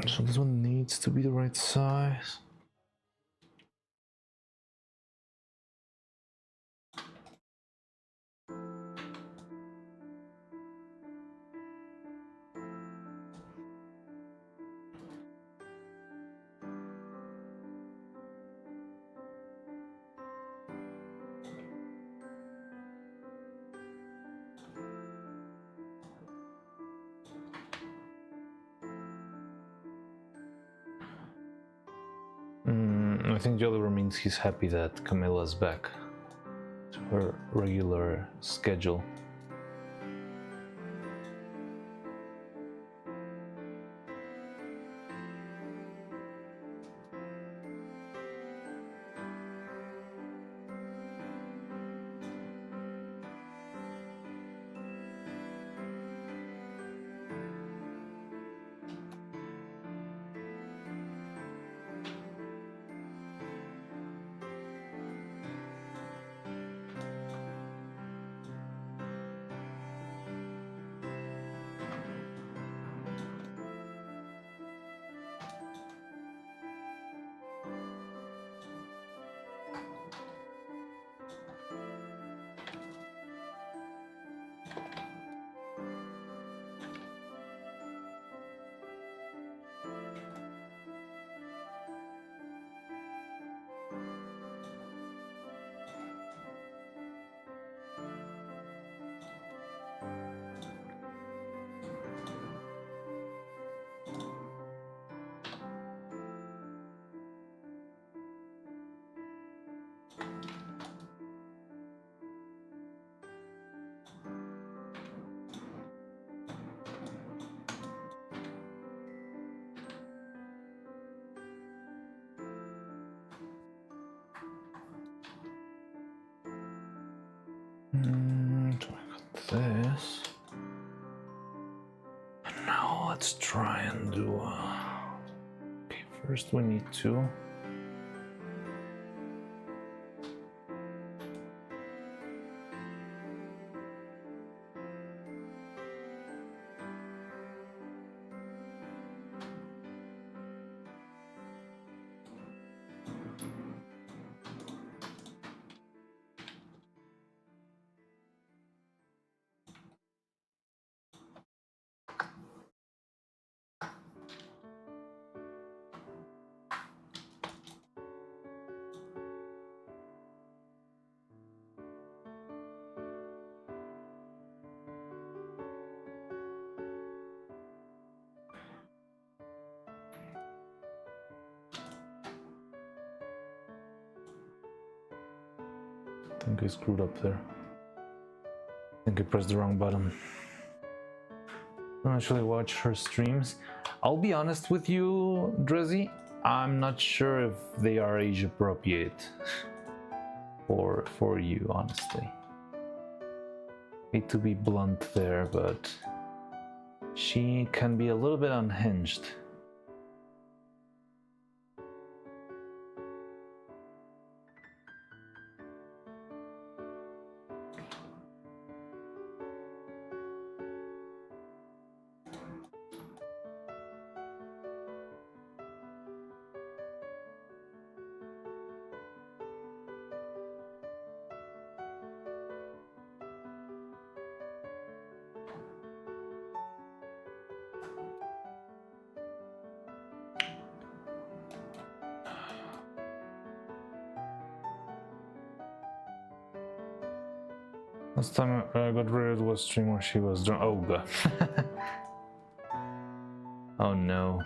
So this one needs to be the right size. I think Jolliver means he's happy that Camilla's back to her regular schedule. So I got this. And now let's try and do. Okay, first we need to. I think I screwed up there. I think I pressed the wrong button. I don't actually watch her streams. I'll be honest with you, Drizzy, I'm not sure if they are age appropriate for you, honestly. Hate to be blunt there, but she can be a little bit unhinged. Last time I got rid of was stream where she was drunk. Oh god. Oh no.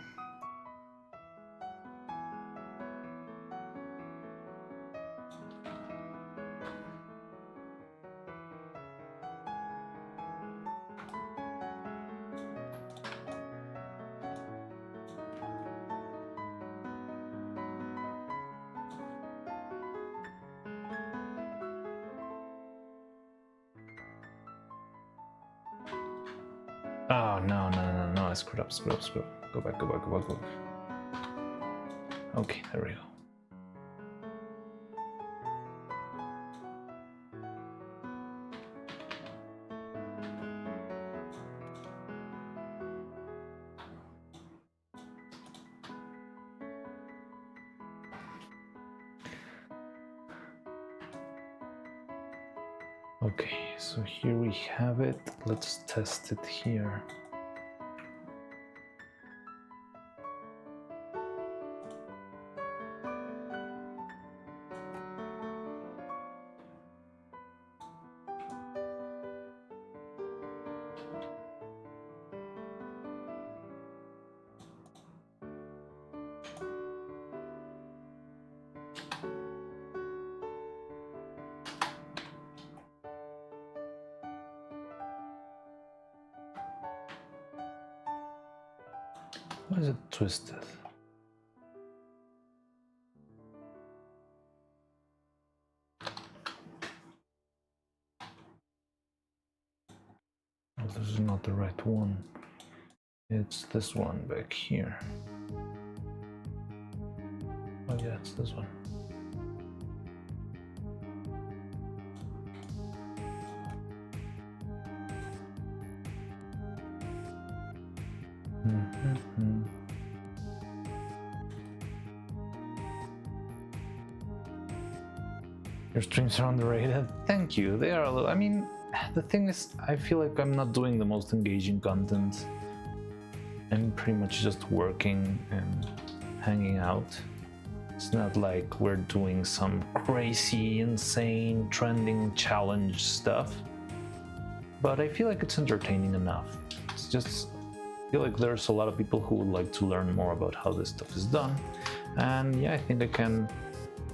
Oh no, I screwed up. Go back. Okay, there we go. Okay, so here we have it. Let's test it here. Why is it twisted? Oh, this is not the right one. It's this one back here. Oh yeah, it's this one. Your streams are underrated. Thank you. They are a little. I mean, the thing is, I feel like I'm not doing the most engaging content. I'm pretty much just working and hanging out. It's not like we're doing some crazy, insane, trending challenge stuff. But I feel like it's entertaining enough. It's just, I feel like there's a lot of people who would like to learn more about how this stuff is done. And yeah, I think I can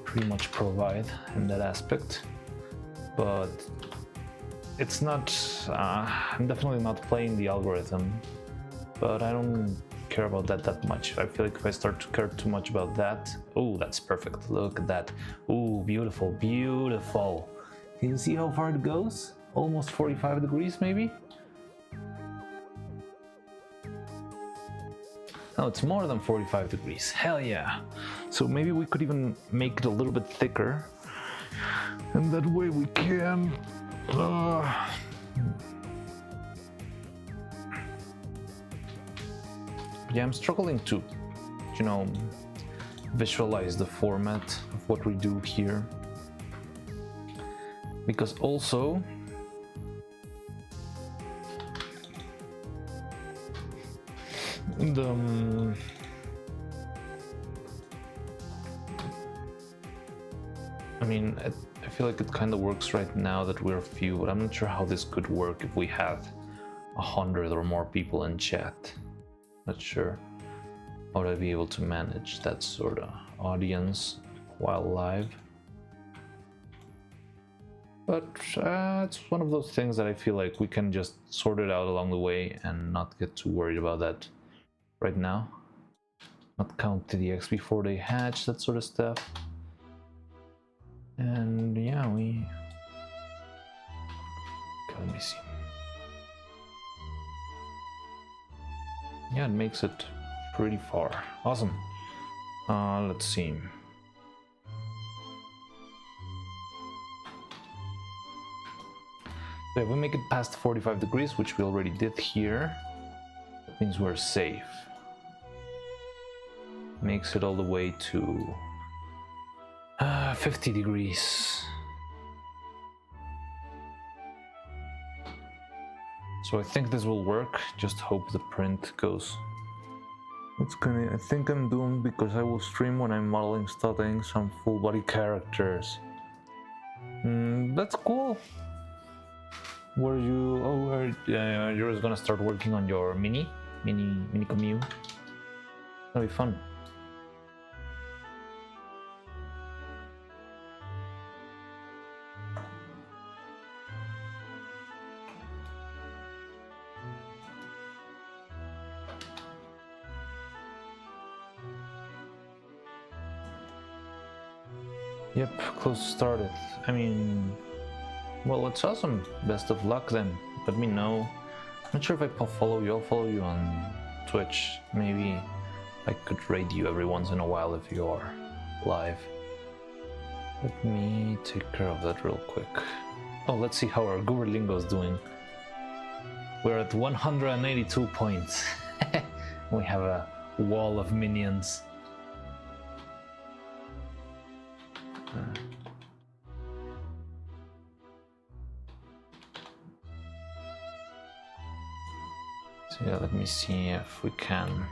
pretty much provide in that aspect. But it's not, I'm definitely not playing the algorithm, but I don't care about that much. I feel like if I start to care too much about that, oh, that's perfect. Look at that. Oh, beautiful, beautiful. Can you see how far it goes? Almost 45 degrees, maybe? No, it's more than 45 degrees. Hell yeah. So maybe we could even make it a little bit thicker. And that way we can... Yeah, I'm struggling to, you know, visualize the format of what we do here. Because also... I mean, I feel like it kind of works right now that we're few, but I'm not sure how this could work if we had 100 or more people in chat. Not sure how would I be able to manage that sort of audience while live. But it's one of those things that I feel like we can just sort it out along the way and not get too worried about that right now. Not count the eggs before they hatch, that sort of stuff. And yeah, okay, let me see. Yeah, it makes it pretty far. Awesome. Let's see. So if we make it past 45 degrees, which we already did here, that means we're safe. Makes it all the way to 50 degrees. So I think this will work. Just hope the print goes. I think I'm doomed because I will stream when I'm modeling studying some full body characters. That's cool. where you? Oh, you're just gonna start working on your mini commute. That'll be fun. Yep, close started. I mean, well, it's awesome. Best of luck then. Let me know. I'm not sure if I follow you. I'll follow you on Twitch. Maybe I could raid you every once in a while if you are live. Let me take care of that real quick. Oh, let's see how our Gooberlingo is doing. We're at 182 points. We have a wall of minions. So yeah, let me see if we can.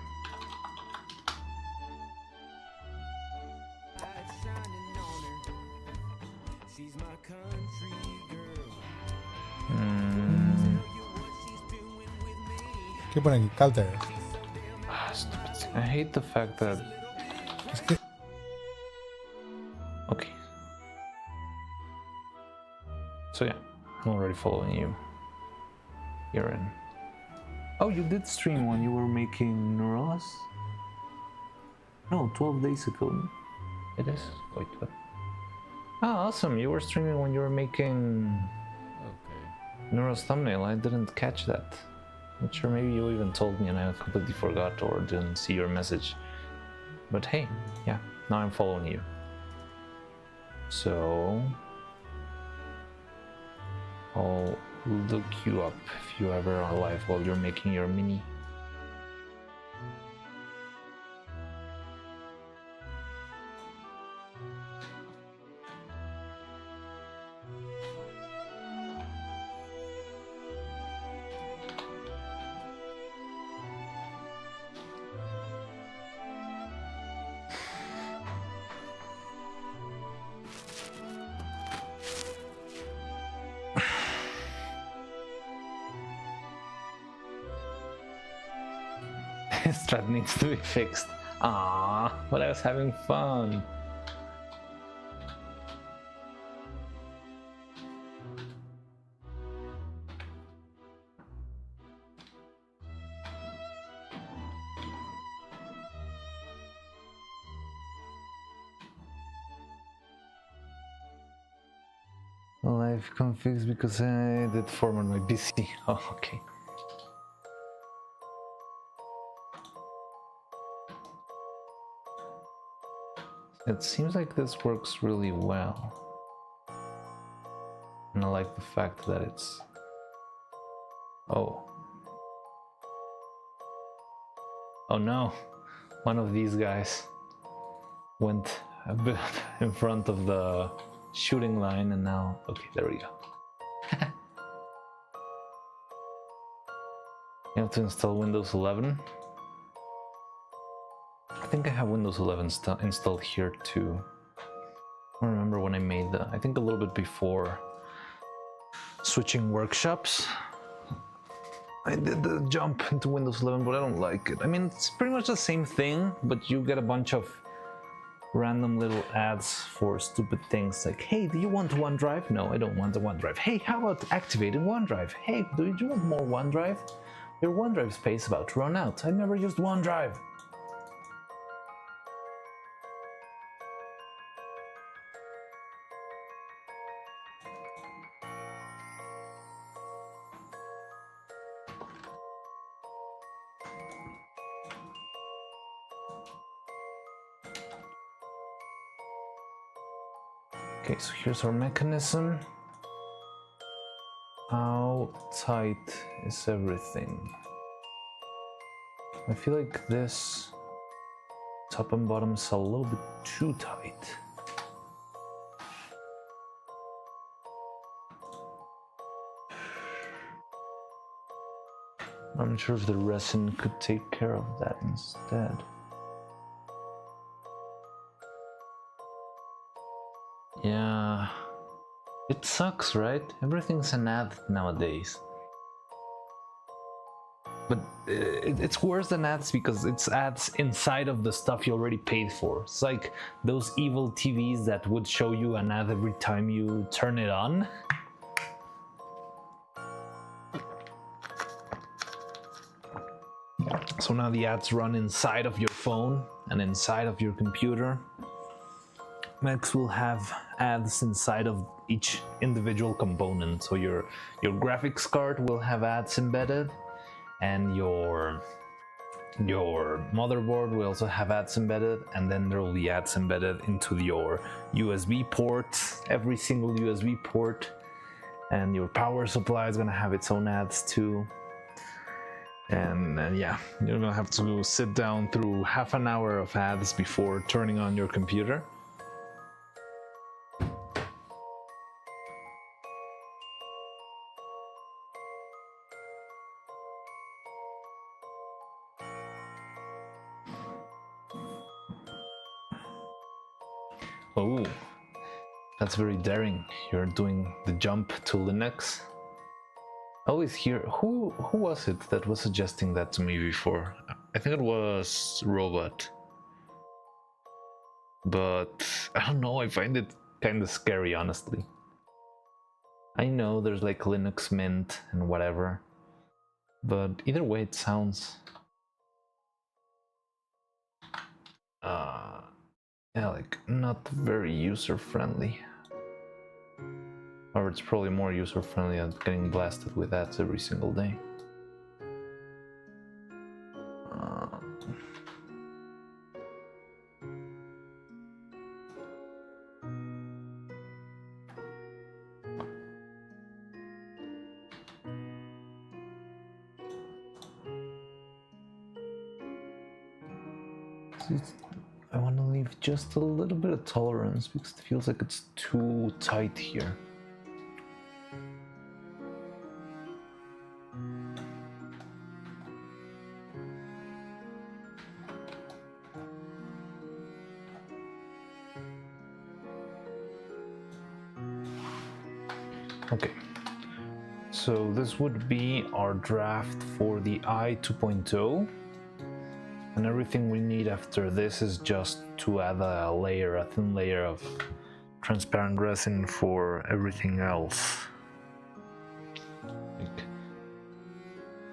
¿Qué pone aquí? Calter. I hate the fact that... Okay. So yeah, I'm already following you. You're in. Oh, you did stream when you were making Neuro-Sama? No, 12 days ago. It is? Wait, what? Ah, awesome, you were streaming when you were making... Okay. Neuro's thumbnail, I didn't catch that. Not sure, maybe you even told me and I completely forgot or didn't see your message. But hey, yeah, now I'm following you. So... I'll look you up if you ever are alive while you're making your mini. Strat needs to be fixed. Ah, but I was having fun. Live configs because I did format my PC. Oh, okay. It seems like this works really well. And I like the fact that it's... Oh. Oh no. One of these guys went a bit in front of the shooting line and now... Okay, there we go. You have to install Windows 11. I think I have Windows 11 installed here too. I don't remember when I made the... I think a little bit before switching workshops. I did the jump into Windows 11, but I don't like it. I mean, it's pretty much the same thing, but you get a bunch of random little ads for stupid things like, hey, do you want OneDrive? No, I don't want the OneDrive. Hey, how about activating OneDrive? Hey, do you want more OneDrive? Your OneDrive space is about to run out. I never used OneDrive. Okay, so here's our mechanism. How tight is everything? I feel like this top and bottom is a little bit too tight. I'm not sure if the resin could take care of that instead. Yeah, It sucks, right? Everything's an ad nowadays. But it's worse than ads because it's ads inside of the stuff you already paid for. It's like those evil TVs that would show you an ad every time you turn it on. So now the ads run inside of your phone and inside of your computer. Macs will have ads inside of each individual component. So your graphics card will have ads embedded, and your motherboard will also have ads embedded, and then there will be ads embedded into your USB ports, every single USB port, and your power supply is gonna have its own ads too. And yeah, you're gonna have to sit down through half an hour of ads before turning on your computer. Oh, that's very daring. You're doing the jump to Linux. I always hear, who was it that was suggesting that to me before? I think it was Robot. But I don't know, I find it kind of scary, honestly. I know there's like Linux Mint and whatever, but either way it sounds yeah, like not very user-friendly. Or it's probably more user-friendly than getting blasted with ads every single day. I want to leave just a little bit of tolerance because it feels like it's too tight here. Okay, so this would be our draft for the i 2.0. And everything we need after this is just to add a thin layer of transparent resin for everything else.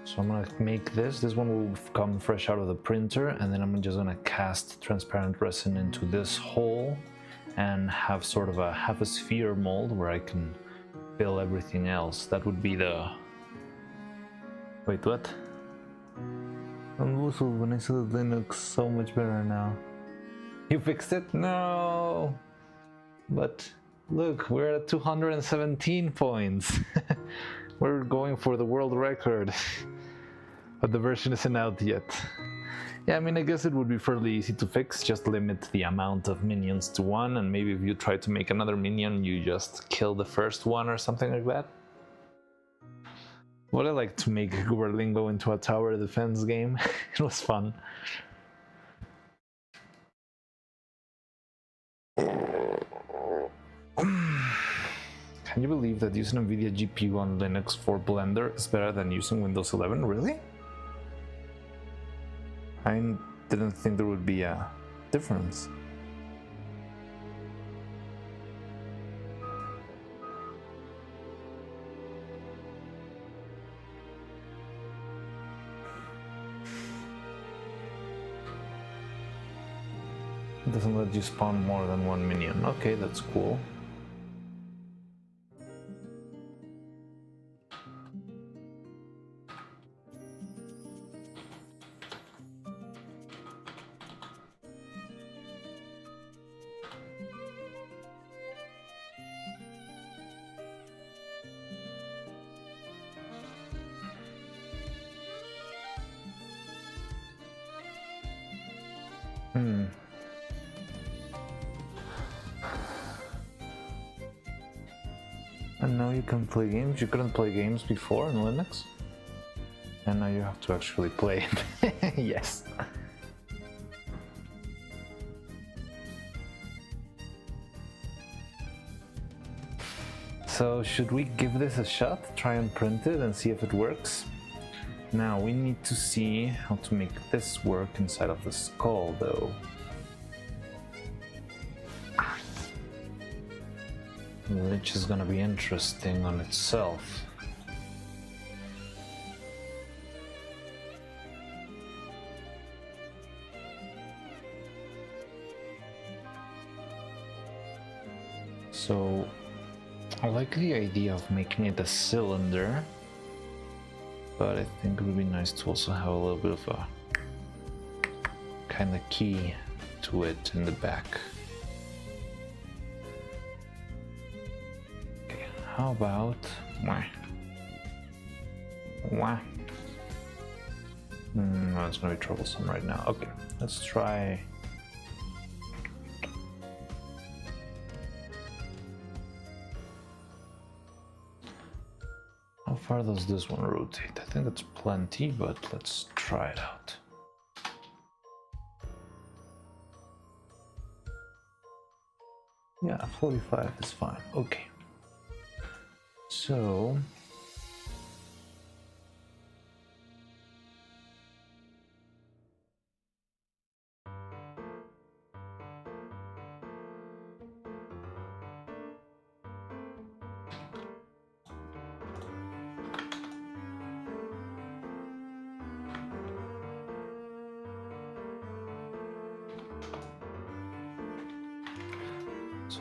So I'm gonna make this one will come fresh out of the printer, and then I'm just gonna cast transparent resin into this hole and have sort of a half a sphere mold where I can fill everything else. That would be the... Wait, what? When I saw the Linux so much better now. You fixed it? No! But look, we're at 217 points. We're going for the world record. But the version isn't out yet. Yeah, I mean, I guess it would be fairly easy to fix. Just limit the amount of minions to 1, and maybe if you try to make another minion, you just kill the first one or something like that. Would I like to make Guberlingo into a tower defense game? It was fun. Can you believe that using NVIDIA GPU on Linux for Blender is better than using Windows 11? Really? I didn't think there would be a difference. It doesn't let you spawn more than 1 minion. Okay, that's cool. And now you can play games. You couldn't play games before in Linux, and now you have to actually play it. Yes. so should we give this a shot? Try and print it and see if it works? Now we need to see how to make this work inside of the skull though. Which is gonna be interesting on itself. So I like the idea of making it a cylinder, but I think it would be nice to also have a little bit of a kind of key to it in the back. Okay, how about no, it's gonna be troublesome right now. Okay, let's try. How far does this one rotate? I think it's plenty, but let's try it out. Yeah, 45 is fine. Okay. So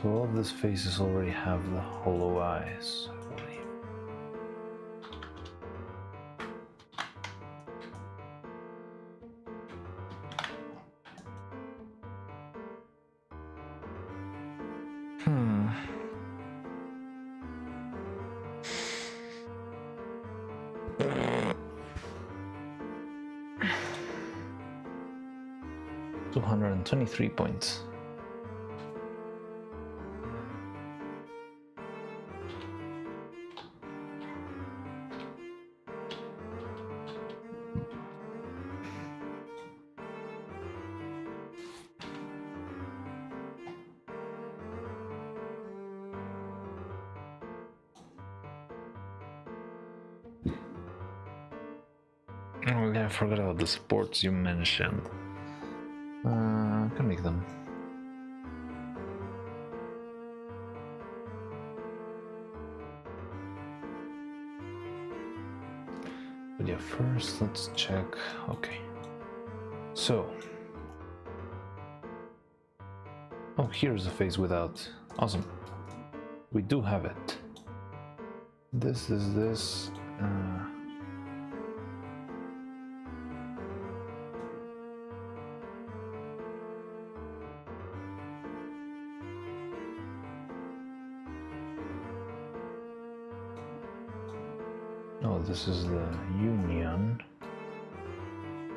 all of these faces already have the hollow eyes, I believe. Hmm. $223 points. Oh yeah, I forgot about the sports you mentioned. I can make them. But yeah, first let's check. Okay. So. Oh, here's the face without. Awesome. We do have it. This is this. Oh, this is the union.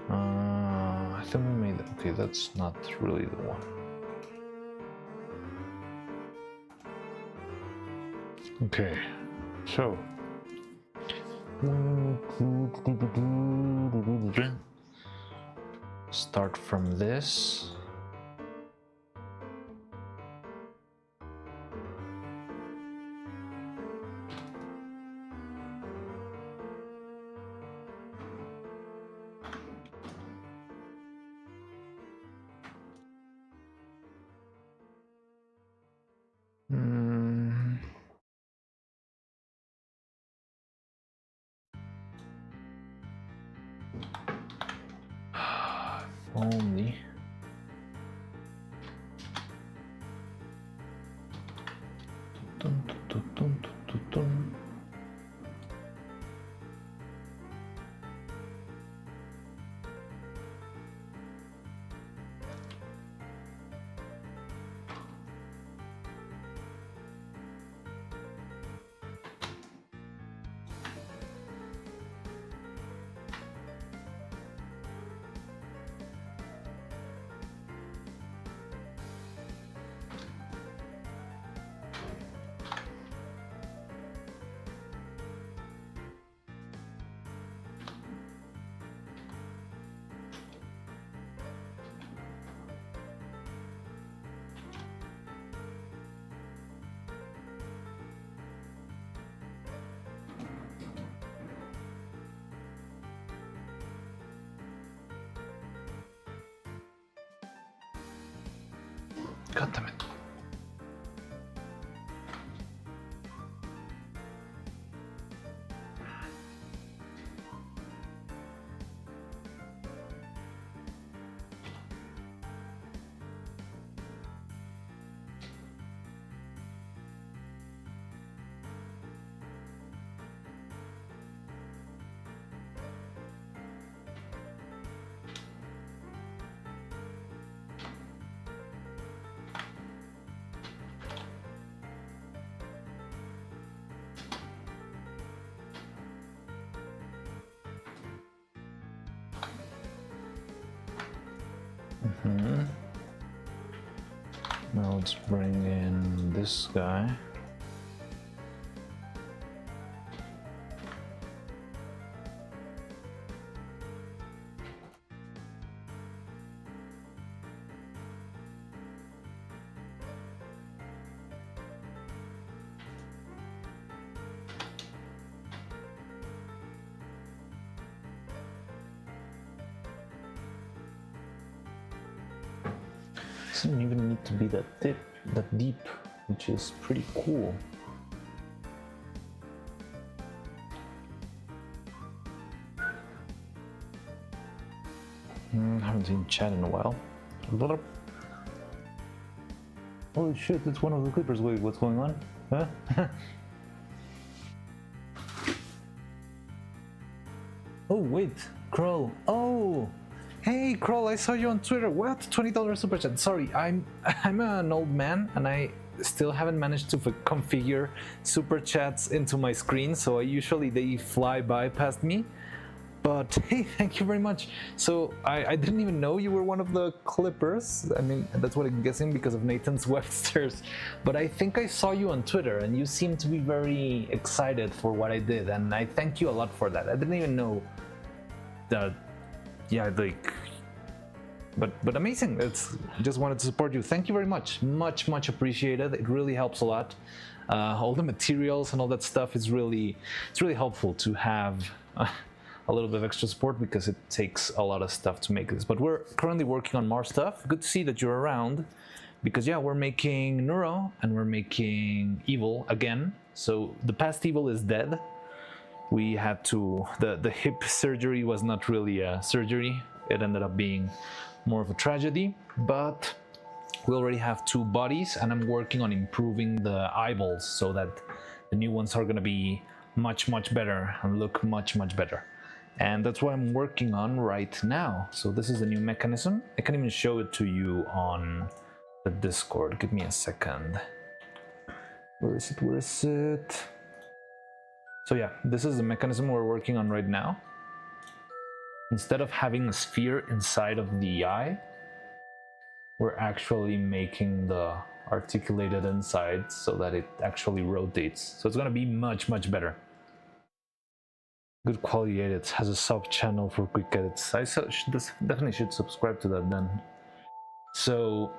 I think we made it. Okay, that's not really the one. Okay, so start from this. Only. God damn it. Now let's bring in this guy. Doesn't even need to be that deep, which is pretty cool. Haven't seen chat in a while. Holy shit, it's one of the clippers. Wait, what's going on? Huh? Oh, wait, Kroll. Oh! Hey, Kroll, I saw you on Twitter. What? $20 super chat. Sorry, I'm an old man and I still haven't managed to configure super chats into my screen, so usually they fly by past me. But hey, thank you very much. So I didn't even know you were one of the clippers. I mean, that's what I'm guessing because of Nathan's Webster's. But I think I saw you on Twitter and you seemed to be very excited for what I did, and I thank you a lot for that. I didn't even know that. Yeah, like, but amazing. It's just wanted to support you. Thank you very much. Much appreciated. It really helps a lot. All the materials and all that stuff is it's really helpful to have a little bit of extra support because it takes a lot of stuff to make this. But we're currently working on more stuff. Good to see that you're around because yeah, we're making Neuro and we're making Evil again. So the past Evil is dead. We had to, the hip surgery was not really a surgery. It ended up being more of a tragedy, but we already have 2 bodies and I'm working on improving the eyeballs so that the new ones are gonna be much better and look much better. And that's what I'm working on right now. So this is the new mechanism. I can even show it to you on the Discord. Give me a second. Where is it? So yeah, this is the mechanism we're working on right now. Instead of having a sphere inside of the eye, we're actually making the articulated inside so that it actually rotates. So it's gonna be much better. Good quality edits, has a sub channel for quick edits. I definitely should subscribe to that then. So,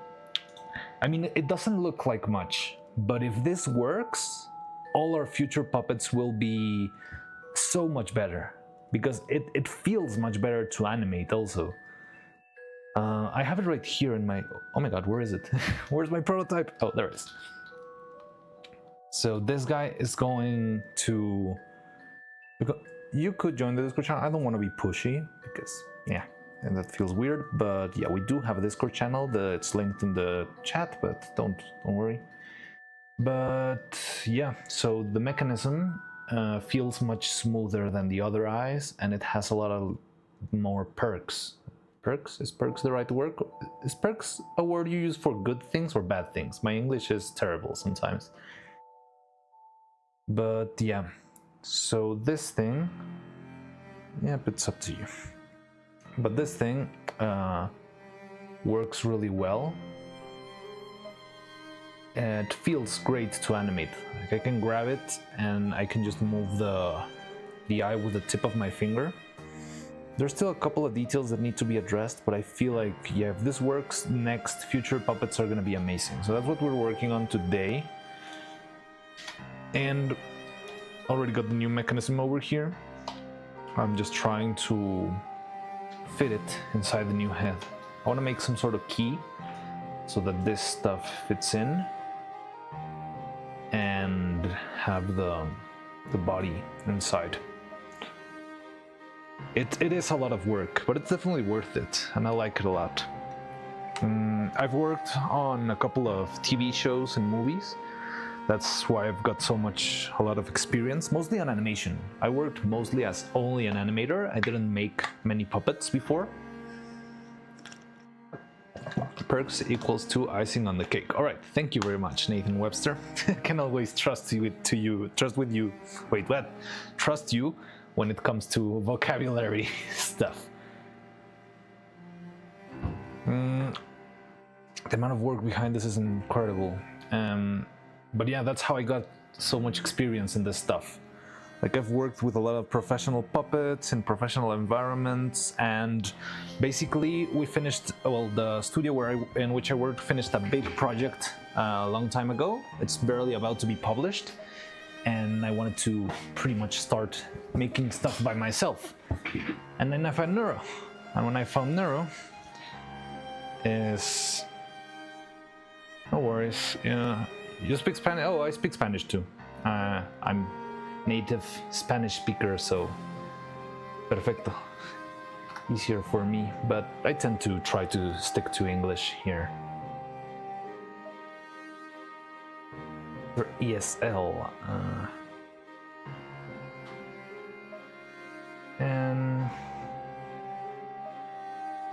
I mean, it doesn't look like much, but if this works, all our future puppets will be so much better because it feels much better to animate also. I have it right here in my, oh my god, where is it? Where's my prototype? Oh, there it is. So this guy is going to, you could join the Discord channel. I don't want to be pushy because yeah, and that feels weird, but yeah, we do have a Discord channel. It's linked in the chat, but don't worry. But yeah, so the mechanism feels much smoother than the other eyes, and it has a lot of more perks. Perks? Is perks the right word? Is perks a word you use for good things or bad things? My English is terrible sometimes. But yeah, so this thing, yep, it's up to you. But this thing works really well. It feels great to animate. Like I can grab it and I can just move the eye with the tip of my finger. There's still a couple of details that need to be addressed, but I feel like, yeah, if this works, next future puppets are gonna be amazing. So that's what we're working on today. And already got the new mechanism over here. I'm just trying to fit it inside the new head. I wanna make some sort of key so that this stuff fits in and have the body inside. It is a lot of work, but it's definitely worth it, and I like it a lot. I've worked on a couple of TV shows and movies. That's why I've got a lot of experience, mostly on animation. I worked mostly as only an animator. I didn't make many puppets before. Perks equals to icing on the cake. All right, thank you very much, Nathan Webster. Can always trust you. Wait, what? Trust you when it comes to vocabulary stuff. The amount of work behind this is incredible. But yeah, that's how I got so much experience in this stuff. Like, I've worked with a lot of professional puppets in professional environments, and basically we finished, the studio in which I worked finished a big project a long time ago. It's barely about to be published, and I wanted to pretty much start making stuff by myself. And then I found Neuro. And when I found Neuro, no worries. Yeah, you speak Spanish? Oh, I speak Spanish too. I'm native Spanish speaker, so perfecto. Easier for me, but I tend to try to stick to English here. For ESL. And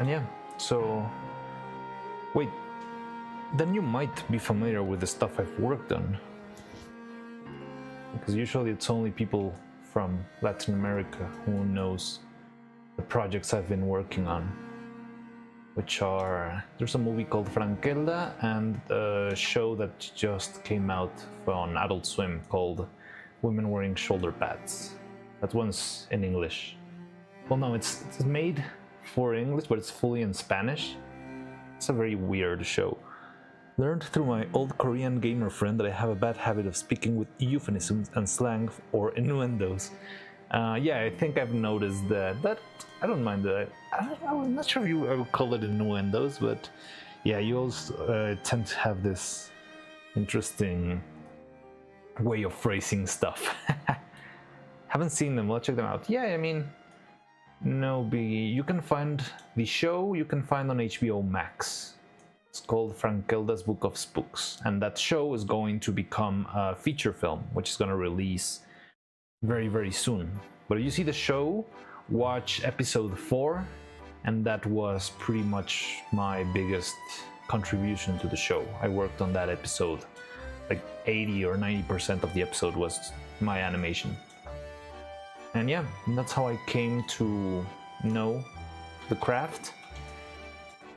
yeah, so wait, then you might be familiar with the stuff I've worked on, because usually it's only people from Latin America who knows the projects I've been working on, which are, there's a movie called Frankelda and a show that just came out on Adult Swim called Women Wearing Shoulder Pads. That one's in English. Well, no, it's made for English, but it's fully in Spanish. It's a very weird show. Learned through my old Korean gamer friend that I have a bad habit of speaking with euphemisms and slang or innuendos. Yeah, I think I've noticed that. I don't mind that. I'm not sure if I would call it innuendos, but yeah, you also tend to have this interesting way of phrasing stuff. Haven't seen them, let's check them out. Yeah, I mean, no biggie. You can find the show, you can find on HBO Max. It's called Frankelda's Book of Spooks, and that show is going to become a feature film, which is going to release very, very soon. But if you see the show, watch episode 4, and that was pretty much my biggest contribution to the show. I worked on that episode. Like 80 or 90% of the episode was my animation. And yeah, that's how I came to know the craft.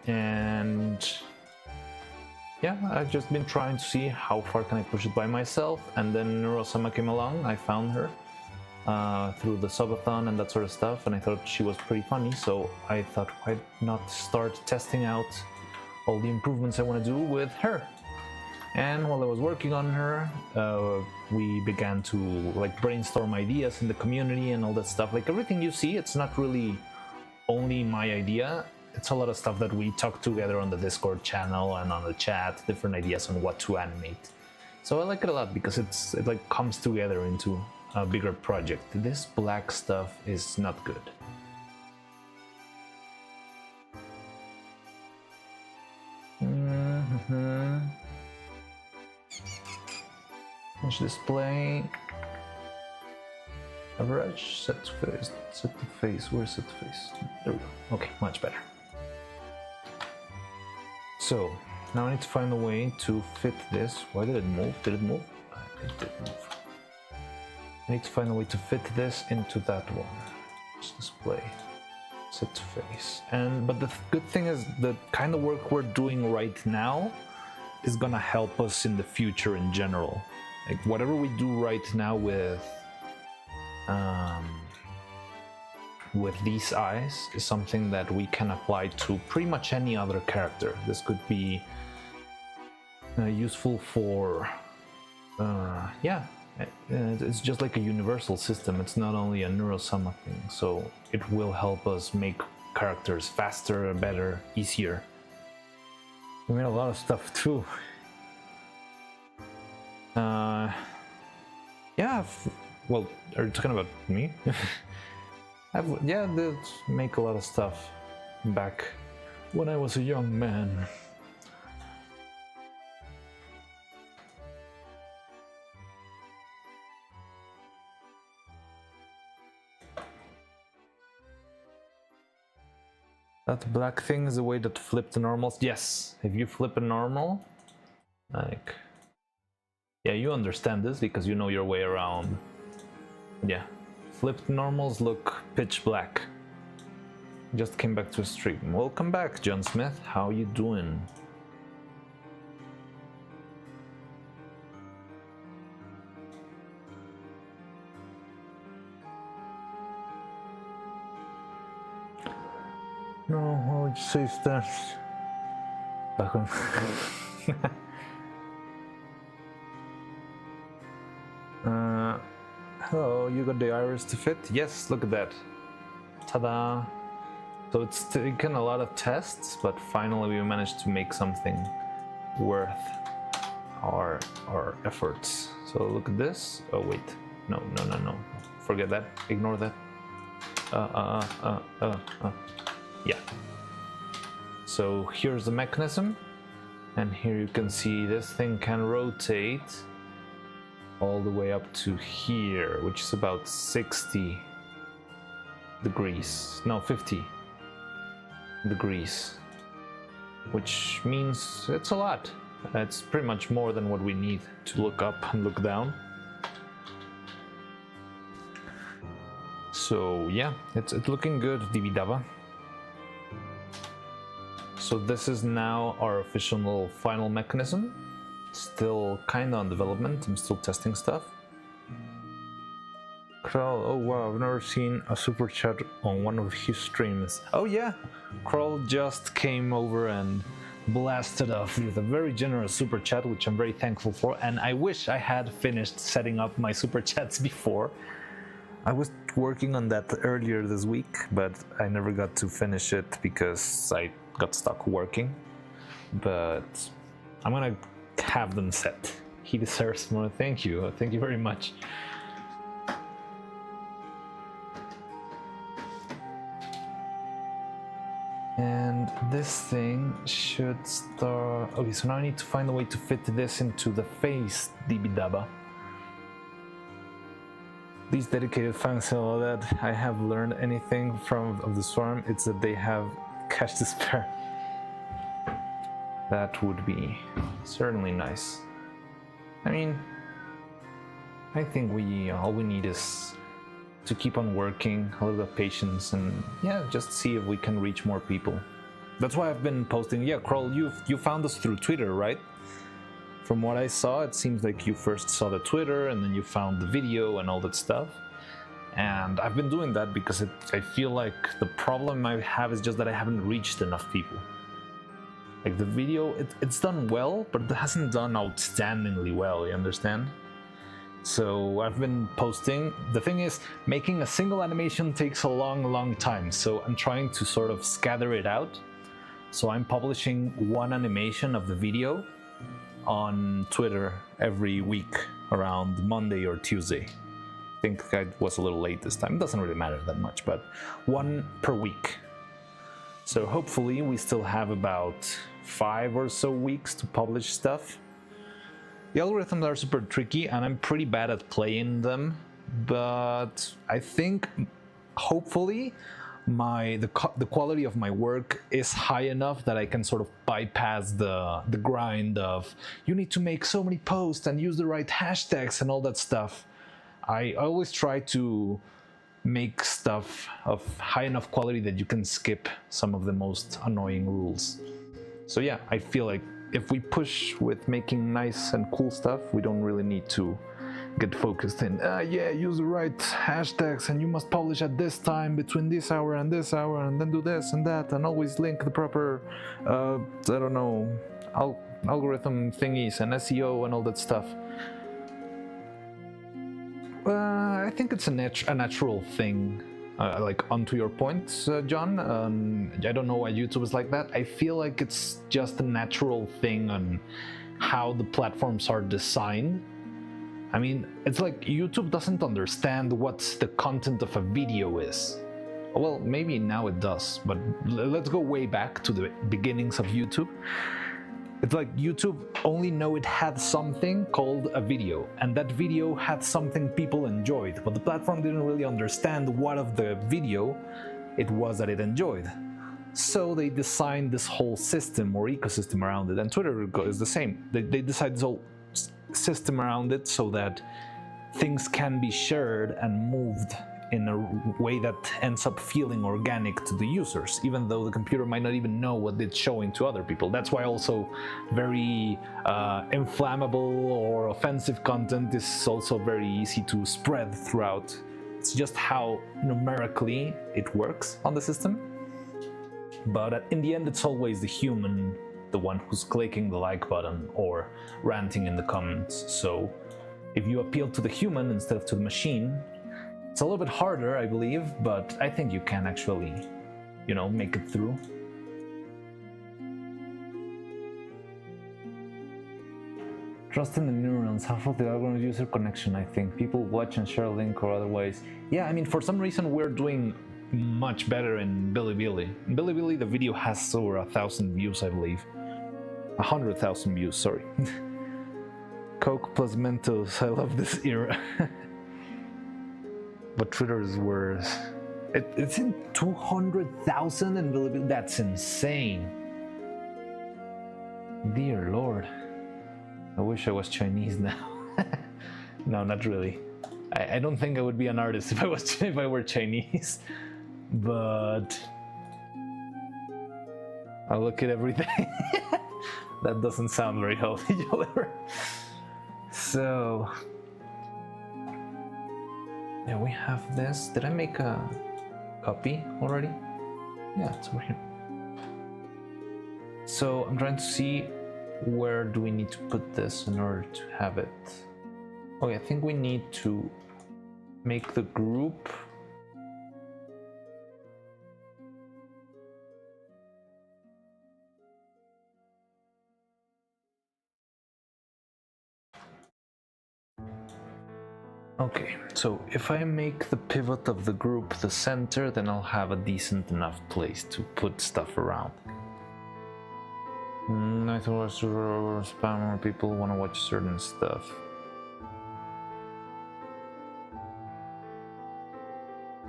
And yeah, I've just been trying to see how far can I push it by myself, and then Neuro-Sama came along. I found her through the subathon and that sort of stuff, and I thought she was pretty funny, so I thought, why not start testing out all the improvements I want to do with her. And while I was working on her, we began to like brainstorm ideas in the community and all that stuff. Like, everything you see, it's not really only my idea. It's a lot of stuff that we talk together on the Discord channel and on the chat, different ideas on what to animate. So I like it a lot because it like comes together into a bigger project. This black stuff is not good. Finish display. Average, set to face, where's set to face? There we go. Okay, much better. So, now I need to find a way to fit this. Why did it move? Did it move? It did move. I need to find a way to fit this into that one. Just display, set to face. But the good thing is the kind of work we're doing right now is gonna help us in the future in general. Like, whatever we do right now with these eyes is something that we can apply to pretty much any other character. This could be useful for, yeah, it's just like a universal system. It's not only a Neuro-Sama thing, so it will help us make characters faster, better, easier. We made a lot of stuff too. Yeah, well, are you talking about me? Yeah, did make a lot of stuff back when I was a young man. That black thing is the way that flipped the normals? Yes, if you flip a normal, like... Yeah, you understand this because you know your way around. Yeah, flipped normals look pitch black. Just came back to a stream. Welcome back, John Smith. How you doing? No, what would you say that? Back on. Hello, you got the iris to fit? Yes, look at that. Ta-da! So it's taken a lot of tests, but finally we managed to make something worth our efforts. So look at this. Oh wait, no. Forget that. Ignore that. Yeah. So here's the mechanism, and here you can see this thing can rotate all the way up to here, which is about 60 degrees. No, 50 degrees, which means it's a lot. It's pretty much more than what we need to look up and look down. So yeah, it's looking good, Dibidaba. So this is now our official final mechanism. Still kinda on development, I'm still testing stuff. Kral, oh wow, I've never seen a super chat on one of his streams. Oh yeah, Kral just came over and blasted off with a very generous super chat, which I'm very thankful for, and I wish I had finished setting up my super chats before. I was working on that earlier this week, but I never got to finish it because I got stuck working. But I'm gonna have them set. He deserves more. Thank you very much. And this thing should start. Okay, so now I need to find a way to fit this into the face, Dibidaba. These dedicated fans and all that, I have learned anything from of the swarm, it's that they have cash to spare. That would be certainly nice. I mean, I think all we need is to keep on working, a little bit of patience, and yeah, just see if we can reach more people. That's why I've been posting. Yeah, Kroll, you found us through Twitter, right? From what I saw, it seems like you first saw the Twitter and then you found the video and all that stuff. And I've been doing that because I feel like the problem I have is just that I haven't reached enough people. Like the video, it's done well, but it hasn't done outstandingly well, you understand? So I've been posting. The thing is, making a single animation takes a long time, so I'm trying to sort of scatter it out. So I'm publishing one animation of the video on Twitter every week around Monday or Tuesday. I think I was a little late this time. It doesn't really matter that much, but one per week. So hopefully we still have about 5 or so weeks to publish stuff. The algorithms are super tricky and I'm pretty bad at playing them, but I think hopefully the quality of my work is high enough that I can sort of bypass the grind of you need to make so many posts and use the right hashtags and all that stuff. I always try to make stuff of high enough quality that you can skip some of the most annoying rules. So yeah, I feel like if we push with making nice and cool stuff, we don't really need to get focused in, yeah, use the right hashtags and you must publish at this time between this hour and then do this and that and always link the proper, I don't know, algorithm thingies and SEO and all that stuff. I think it's a natural thing. like onto your points, John. I don't know why YouTube is like that. I feel like it's just a natural thing on how the platforms are designed. I mean, it's like YouTube doesn't understand what the content of a video is. Well, maybe now it does, but let's go way back to the beginnings of YouTube. It's like YouTube only know it had something called a video, and that video had something people enjoyed, but the platform didn't really understand what of the video it was that it enjoyed. So they designed this whole system or ecosystem around it, and Twitter is the same. They decide this whole system around it so that things can be shared and moved in a way that ends up feeling organic to the users, even though the computer might not even know what it's showing to other people. That's why also very inflammable or offensive content is also very easy to spread throughout. It's just how numerically it works on the system. But in the end, it's always the human, the one who's clicking the like button or ranting in the comments. So if you appeal to the human instead of to the machine, it's a little bit harder, I believe, but I think you can actually, you know, make it through. Trust in the neurons, half of the algorithm user connection, I think. People watch and share a link or otherwise. Yeah, I mean, for some reason we're doing much better in Bilibili. In Bilibili, the video has over 1,000 views, I believe. 100,000 views, sorry. Coke plus Mentos, I love this era. But Twitter is worse. It's in 200,000 in Bilibili. That's insane. Dear Lord. I wish I was Chinese now. No, not really. I don't think I would be an artist if I were Chinese. But I look at everything. That doesn't sound very healthy, Joler. So yeah, we have this. Did I make a copy already? Yeah, it's over here. So I'm trying to see where do we need to put this in order to have it. Okay, I think we need to make the group. Okay, so if I make the pivot of the group the center, then I'll have a decent enough place to put stuff around. I thought spam or people want to watch certain stuff.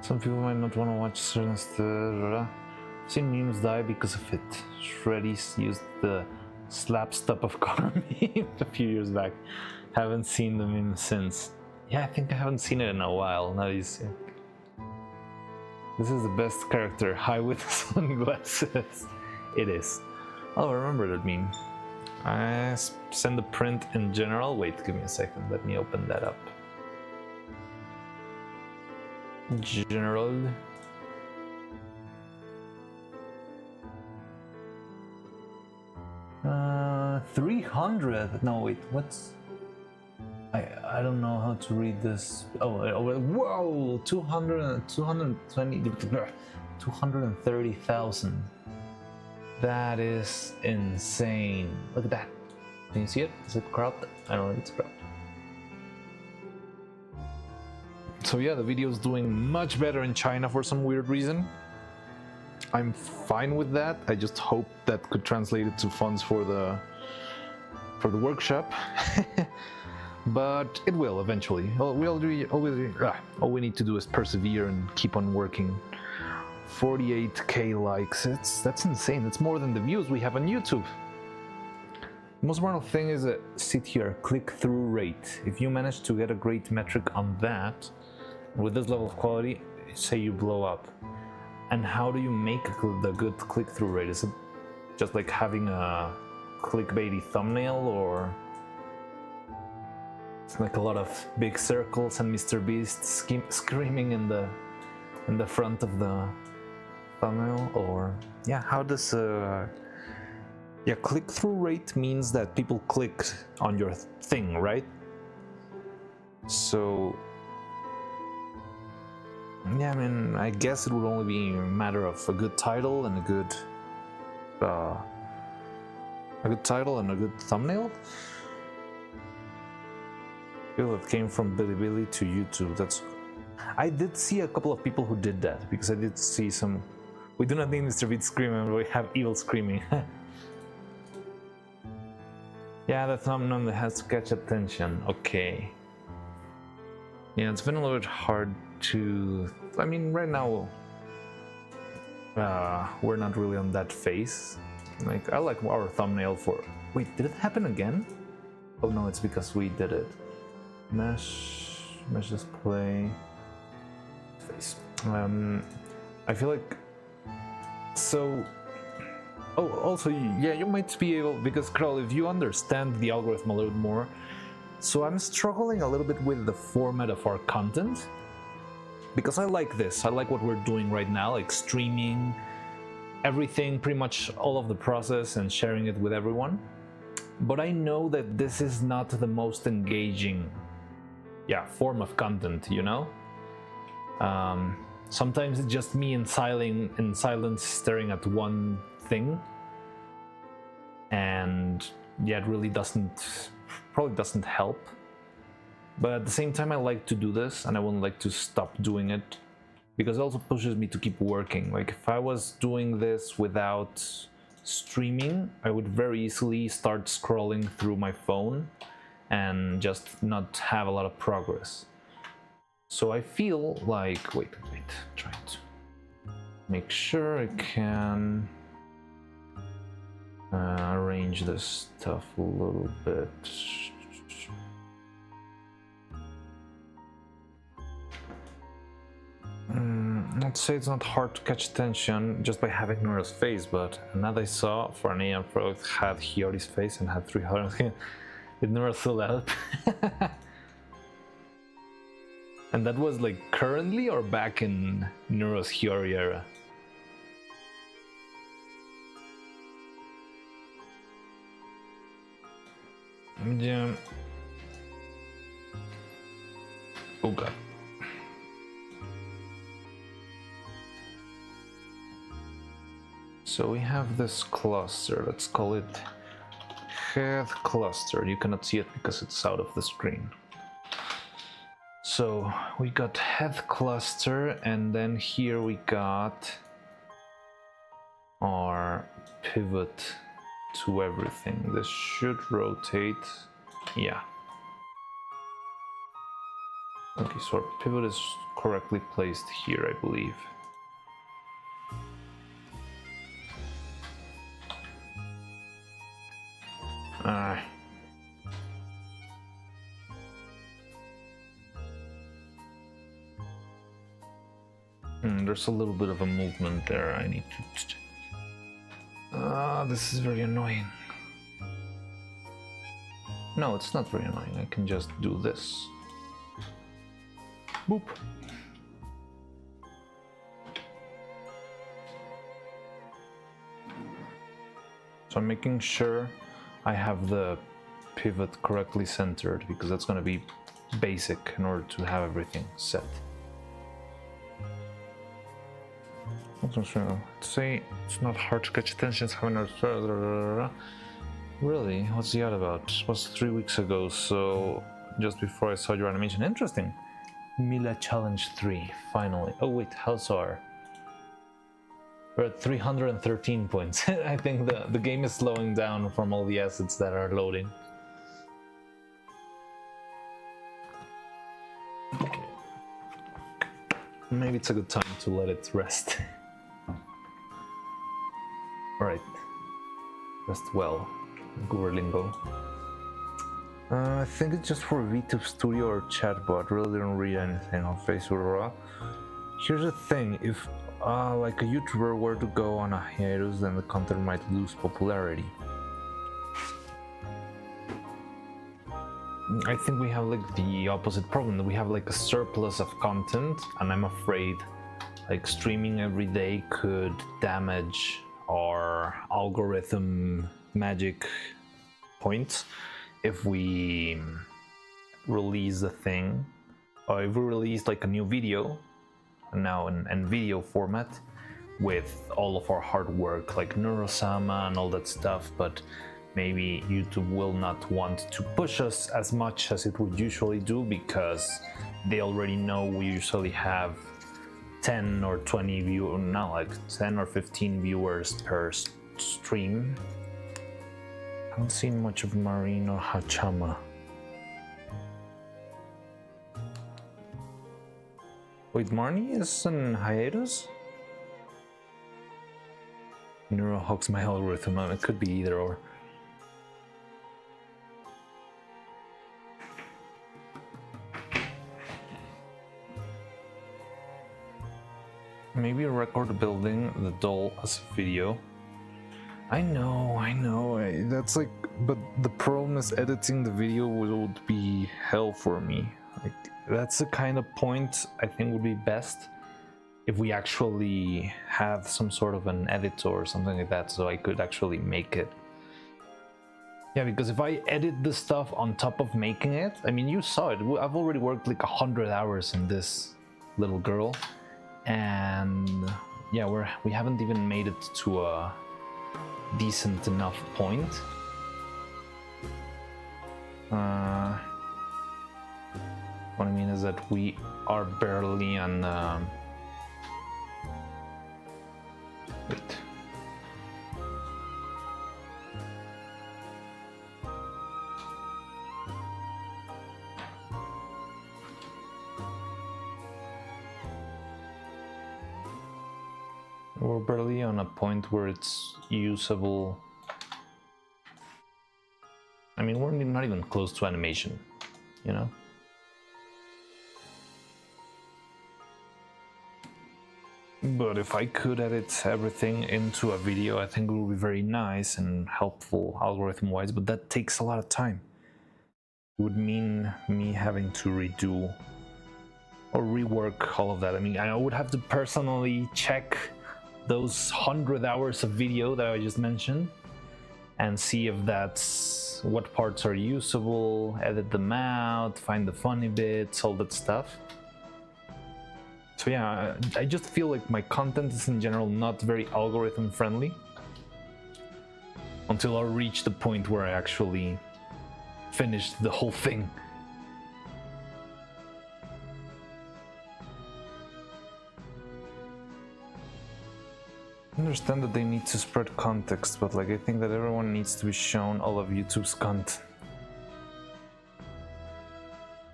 Some people might not want to watch certain stuff. I've seen memes die because of it. Shreddies used the slap stuff of car meme a few years back. Haven't seen the meme since. Yeah, I think I haven't seen it in a while. Now you see. This is the best character. High with sunglasses. It is. I'll remember that meme. I send the print in general. Wait, give me a second. Let me open that up. General. Uh, 300. No, wait. What's? I don't know how to read this. Oh, whoa! 230,000. That is insane. Look at that. Can you see it? Is it cropped? I don't know if it's cropped. So yeah, the video is doing much better in China for some weird reason. I'm fine with that. I just hope that could translate it to funds for the workshop. But it will eventually. All we need to do is persevere and keep on working. 48k likes. That's insane. It's more than the views we have on YouTube. The most important thing is sit here, click-through rate. If you manage to get a great metric on that, with this level of quality, say you blow up. And how do you make the good click-through rate? Is it just like having a clickbaity thumbnail, or it's like a lot of big circles and Mr. Beast screaming in the front of the thumbnail? Or yeah, how does yeah, click-through rate means that people click on your thing, right? So Yeah, I mean, I guess it would only be a matter of a good title and a good thumbnail. People that came from Bilibili to YouTube. I did see a couple of people who did that, because I did see some. We do not need Mr. Beat screaming, but we have evil screaming. Yeah, the thumbnail has to catch attention. Okay. Yeah, it's been a little bit hard to. I mean, right now we're not really on that phase. Like, I like our thumbnail for. Wait, did it happen again? Oh no, it's because we did it. Mesh display, face. I feel like so. Oh, also, yeah, you might be able, because Carl, if you understand the algorithm a little bit more. So I'm struggling a little bit with the format of our content, because I like this. I like what we're doing right now, like streaming everything, pretty much all of the process, and sharing it with everyone. But I know that this is not the most engaging form of content, you know? Sometimes it's just me in silence staring at one thing, and it really probably doesn't help. But at the same time, I like to do this, and I wouldn't like to stop doing it, because it also pushes me to keep working. Like, if I was doing this without streaming, I would very easily start scrolling through my phone and just not have a lot of progress. So I feel like, wait, trying to make sure I can arrange this stuff a little bit. Let's say it's not hard to catch attention just by having Nora's face, but another I saw for an AM product had Hiyori's face and had 300. Did Nora fill out? And that was like currently or back in Neuro's Hiyori era? Yeah. Oh god. So we have this cluster, let's call it head cluster. You cannot see it because it's out of the screen. So we got head cluster, and then here we got our pivot to everything. This should rotate, yeah. Okay, so our pivot is correctly placed here, I believe. There's a little bit of a movement there. I need to. This is very annoying. No, it's not very annoying. I can just do this. Boop. So I'm making sure I have the pivot correctly centered, because that's going to be basic in order to have everything set. Say it's not hard to catch attention. Really? What's the ad about? It was 3 weeks ago, so just before I saw your animation. Interesting. Mila Challenge 3, finally. Oh wait, how far? We're at 313 points. I think the game is slowing down from all the assets that are loading. Okay. Maybe it's a good time to let it rest. Alright. Rest well. Gooberlingo. I think it's just for VTube Studio or Chatbot. Really didn't read anything on Facebook. Here's the thing, if like a YouTuber were to go on a hiatus, then the content might lose popularity. I think we have like the opposite problem, that we have like a surplus of content, and I'm afraid like streaming every day could damage our algorithm magic points if we release a thing, or if we release like a new video now in video format with all of our hard work like Neuro-Sama and all that stuff, but maybe YouTube will not want to push us as much as it would usually do because they already know we usually have 10 or 20 viewers, not like 10 or 15 viewers per stream. I don't see much of Marine or Hachama. Wait, Marnie is in hiatus? Neuro hogs my algorithm. It could be either or. Maybe record building the doll as a video. I know, that's like, but the problem is editing the video would be hell for me. Like, that's the kind of point I think would be best if we actually have some sort of an editor or something like that, so I could actually make it. Yeah, because if I edit the stuff on top of making it, I mean, you saw it. I've already worked like 100 hours in this little girl, and yeah, we haven't even made it to a decent enough point. What I mean is that we are barely on. Wait. We're barely on a point where it's usable. I mean, we're not even close to animation, you know? But if I could edit everything into a video, I think it would be very nice and helpful algorithm-wise, but that takes a lot of time. It would mean me having to redo or rework all of that. I mean, I would have to personally check those 100 hours of video that I just mentioned and see if that's what parts are usable, edit them out, find the funny bits, all that stuff. So yeah, I just feel like my content is in general not very algorithm friendly until I reach the point where I actually finish the whole thing. I understand that they need to spread context, but like I think that everyone needs to be shown all of YouTube's content.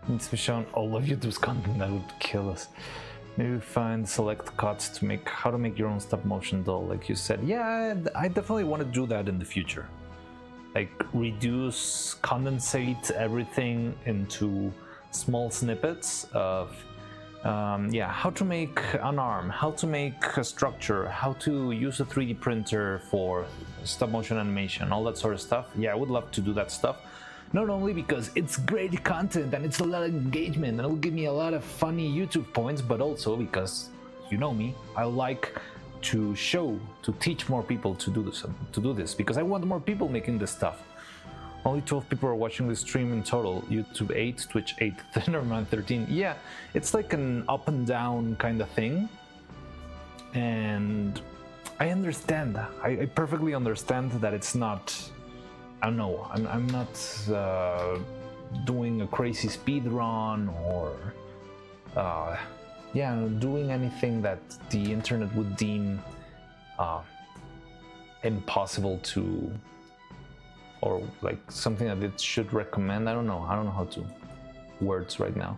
Needs to be shown all of YouTube's content. That would kill us. Maybe find select cuts to make how to make your own stop motion doll, like you said. Yeah, I definitely want to do that in the future. Like reduce, condensate everything into small snippets of yeah, how to make an arm, how to make a structure, how to use a 3D printer for stop motion animation, all that sort of stuff. Yeah, I would love to do that stuff. Not only because it's great content and it's a lot of engagement and it'll give me a lot of funny YouTube points, but also because, you know me, I like to teach more people to do this because I want more people making this stuff. Only 12 people are watching this stream in total. YouTube 8, Twitch 8, Thunderman 13. Yeah, it's like an up and down kind of thing. And I understand. I perfectly understand that it's not... I don't know, I'm not doing a crazy speed run or yeah, doing anything that the internet would deem impossible to, or like something that it should recommend. I don't know how to words right now.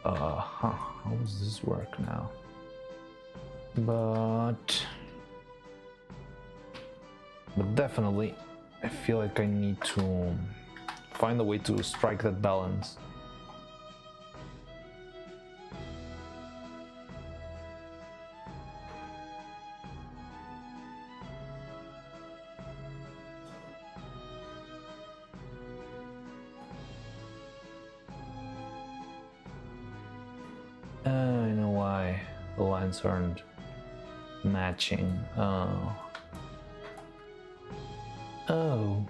How does this work now? But definitely I feel like I need to find a way to strike that balance. I know why the lines aren't matching. Oh.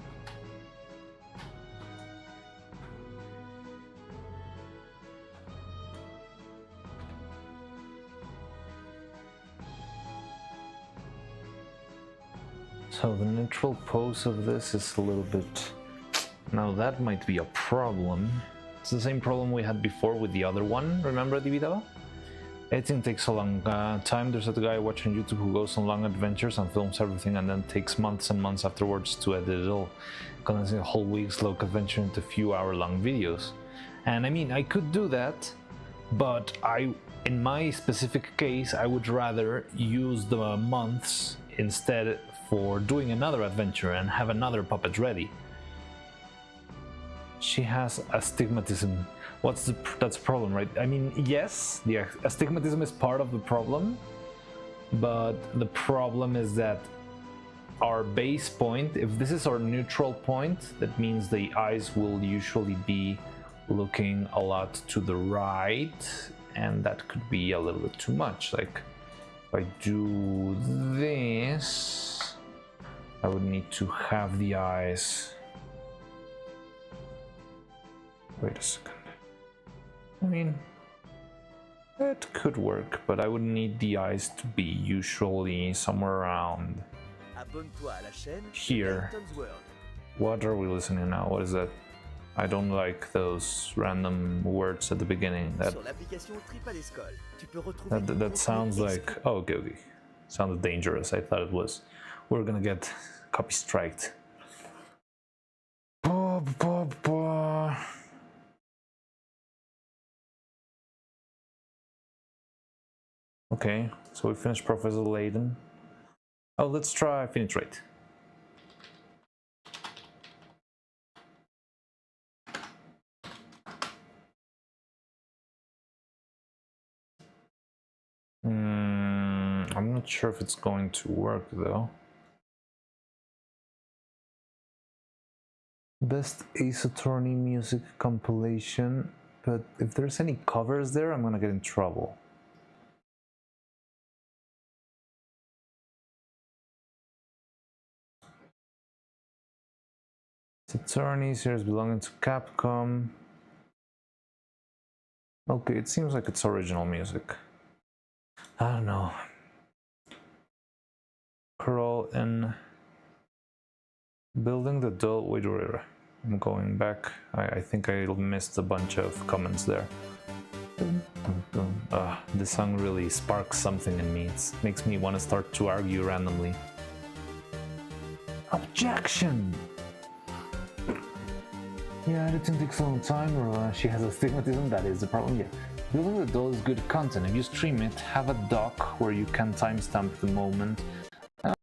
So the neutral pose of this is a little bit... Now that might be a problem. It's the same problem we had before with the other one, remember, Dividava? Editing takes a long time. There's a guy watching YouTube who goes on long adventures and films everything and then takes months and months afterwards to edit it all, condensing a whole week's long adventure into a few hour-long videos. And I mean, I could do that, but in my specific case, I would rather use the months instead for doing another adventure and have another puppet ready. She has astigmatism. That's a problem, right? I mean, yes, the astigmatism is part of the problem, but the problem is that our base point, if this is our neutral point, that means the eyes will usually be looking a lot to the right, and that could be a little bit too much. Like, if I do this, I would need to have the eyes... Wait a second. I mean, it could work, but I would need the eyes to be usually somewhere around here. What are we listening now? What is that? I don't like those random words at the beginning. That sounds like... Oh, okay. Sounded dangerous. I thought it was. We're gonna get copy striked. Okay, so we finished Professor Layden. Oh, let's try finish rate. I'm not sure if it's going to work though. Best Ace Attorney music compilation, but if there's any covers there, I'm gonna get in trouble. Attorney series belonging to Capcom. Okay, it seems like it's original music. I don't know. Crawl in. Building the doll. Wait, I'm going back. I think I missed a bunch of comments there. This song really sparks something in me. It makes me want to start to argue randomly. Objection! Yeah, editing takes a long time, or she has astigmatism, that is the problem, yeah. Building the doll is good content. If you stream it, have a doc where you can timestamp the moment.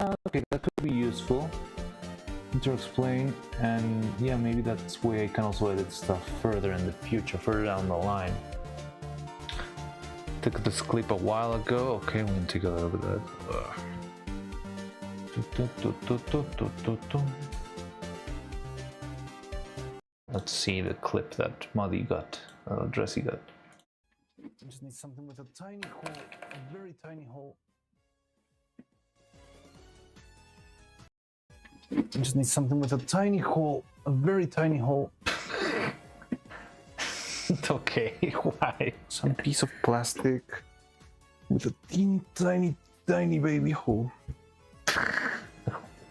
Okay, that could be useful to explain, and yeah, maybe that's way I can also edit stuff further in the future, further down the line. Took this clip a while ago. Okay, we can take a little bit of that. Let's see the clip that Muddy got, Dressy got. I just need something with a tiny hole, a very tiny hole. I just need something with a tiny hole, a very tiny hole. Okay, why? Some piece of plastic with a teeny tiny baby hole.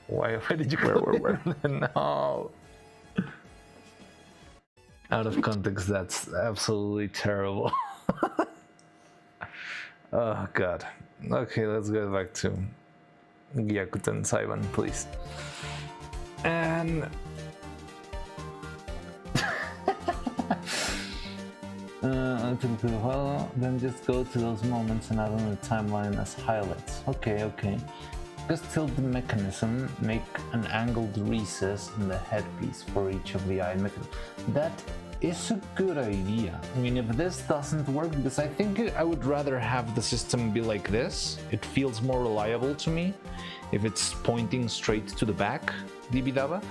Why did you where? No. Out of context, that's absolutely terrible. Oh god. Okay, let's go back to Gyakuten Saiban, please. And then just go to those moments and add on the timeline as highlights. Okay. Just tilt the mechanism, make an angled recess in the headpiece for each of the eye mechanisms. That is a good idea. I mean, if this doesn't work, because I think I would rather have the system be like this. It feels more reliable to me if it's pointing straight to the back, Dibidaba.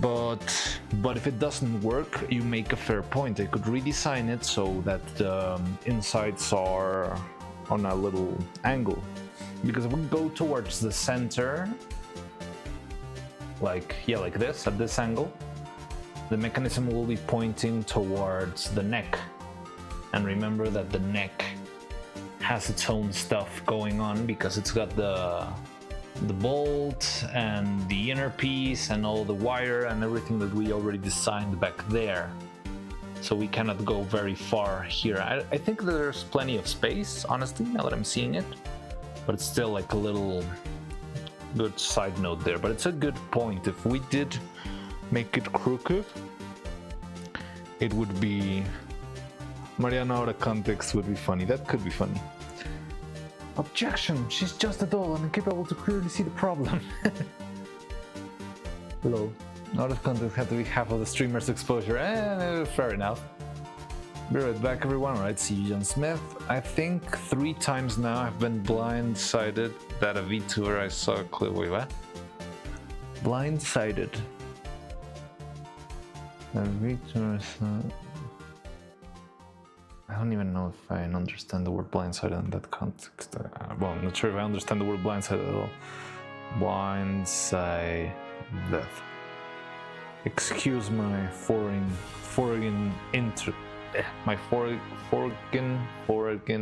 But if it doesn't work, you make a fair point. I could redesign it so that the insides are on a little angle. Because if we go towards the center, like this, at this angle, the mechanism will be pointing towards the neck. And remember that the neck has its own stuff going on because it's got the the bolt and the inner piece and all the wire and everything that we already designed back there. So we cannot go very far here. I think there's plenty of space, honestly, now that I'm seeing it. But it's still like a little good side note there. But it's a good point. If we did make it crooked, it would be... Mariana out of context would be funny. That could be funny. Objection! She's just a doll and incapable to clearly see the problem. Hello. Out of context had to be half of the streamer's exposure. Fair enough. Be right back, everyone. Alright, see you, John Smith. I think 3 times now I've been blindsided that a VTuber I saw a clip. Wait, what? Blindsided. A VTuber saw... I don't even know if I understand the word blindsided in that context. Well, I'm not sure if I understand the word blindsided at all. Blindside death. Excuse my foreign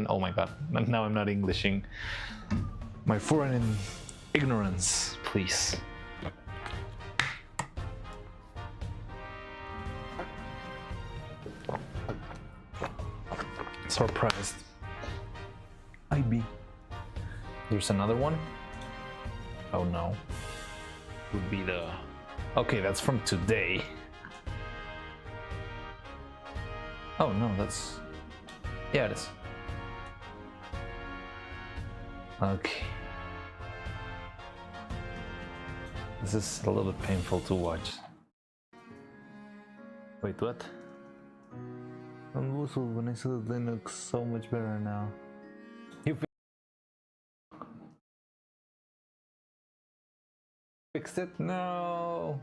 oh my god, now I'm not Englishing. My foreign ignorance, please. Surprised. IB. There's another one. Oh no. Would be the... Okay, that's from today. Oh no, that's... Yeah, it is. Okay. This is a little bit painful to watch. Wait, what? When I saw that they look so much better now. You fixed it? No!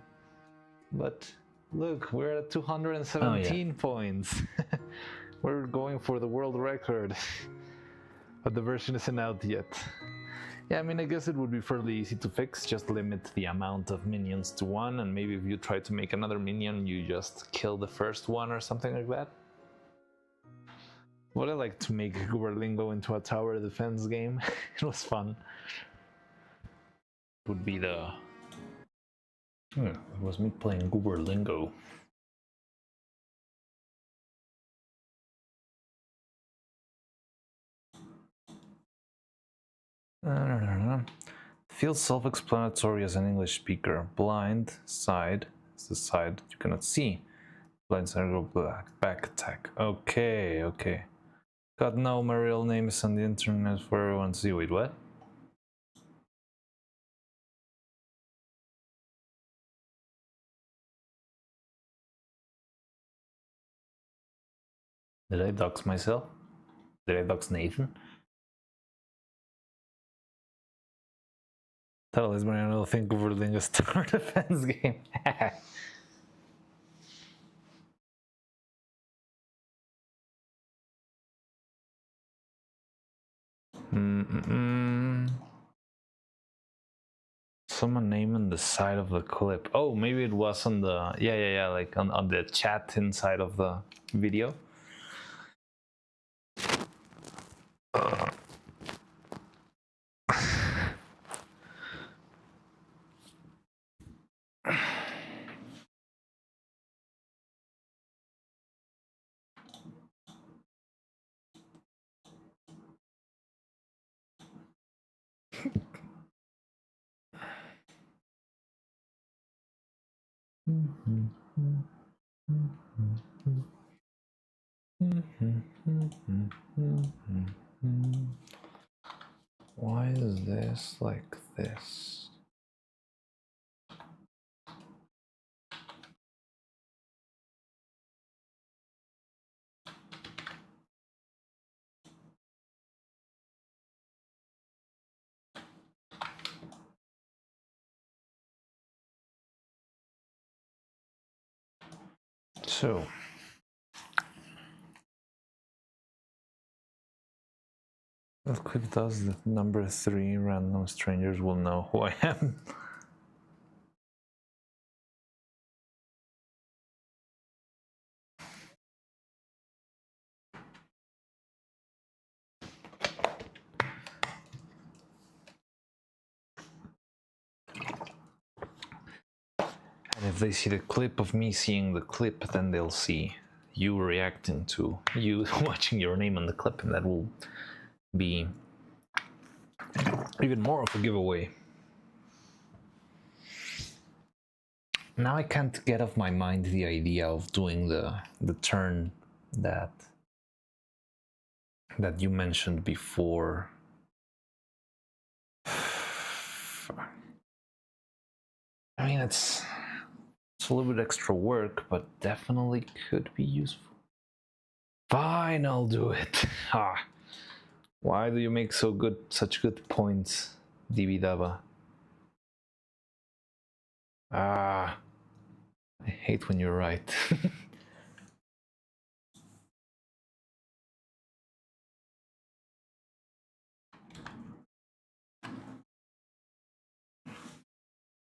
But look, we're at 217 points. We're going for the world record. But the version isn't out yet. Yeah, I mean, I guess it would be fairly easy to fix. Just limit the amount of minions to 1, and maybe if you try to make another minion, you just kill the first one or something like that. Would I like to make Guberlingo into a tower defense game? It was fun. Would be the... it was me playing Guberlingo. Feels self-explanatory as an English speaker. Blind side is the side you cannot see. Blind side go back attack. Okay, okay. God, no, my real name is on the internet for everyone to see. Wait, what? Did I dox myself? Did I dox Nathan? Tell us, Mariano, I don't think we're doing a tower defense game. Someone naming the side of the clip. Oh, maybe it was on the... Yeah, like on the chat inside of the video. Why is this like this? So that clip does the number 3 random strangers will know who I am. And if they see the clip of me seeing the clip, then they'll see you reacting to you watching your name on the clip, and that will be even more of a giveaway. Now I can't get off my mind the idea of doing the turn that you mentioned before. I mean, it's a little bit extra work, but definitely could be useful. Fine, I'll do it. Why do you make such good points, Dibidaba? I hate when you're right.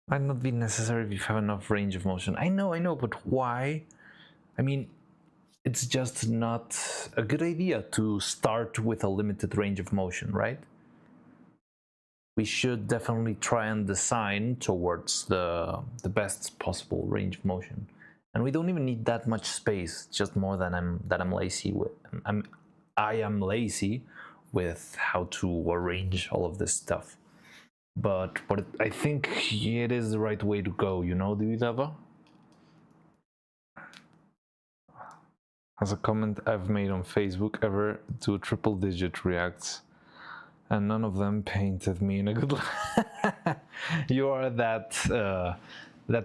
Might not be necessary if you have enough range of motion. I know, but why? I mean, it's just not a good idea to start with a limited range of motion, right? We should definitely try and design towards the best possible range of motion. And we don't even need that much space, just more than I'm lazy with. I am lazy with how to arrange all of this stuff. But I think it is the right way to go, you know, Dividava? As a comment I've made on Facebook ever to triple-digit reacts, and none of them painted me in a good light. You are that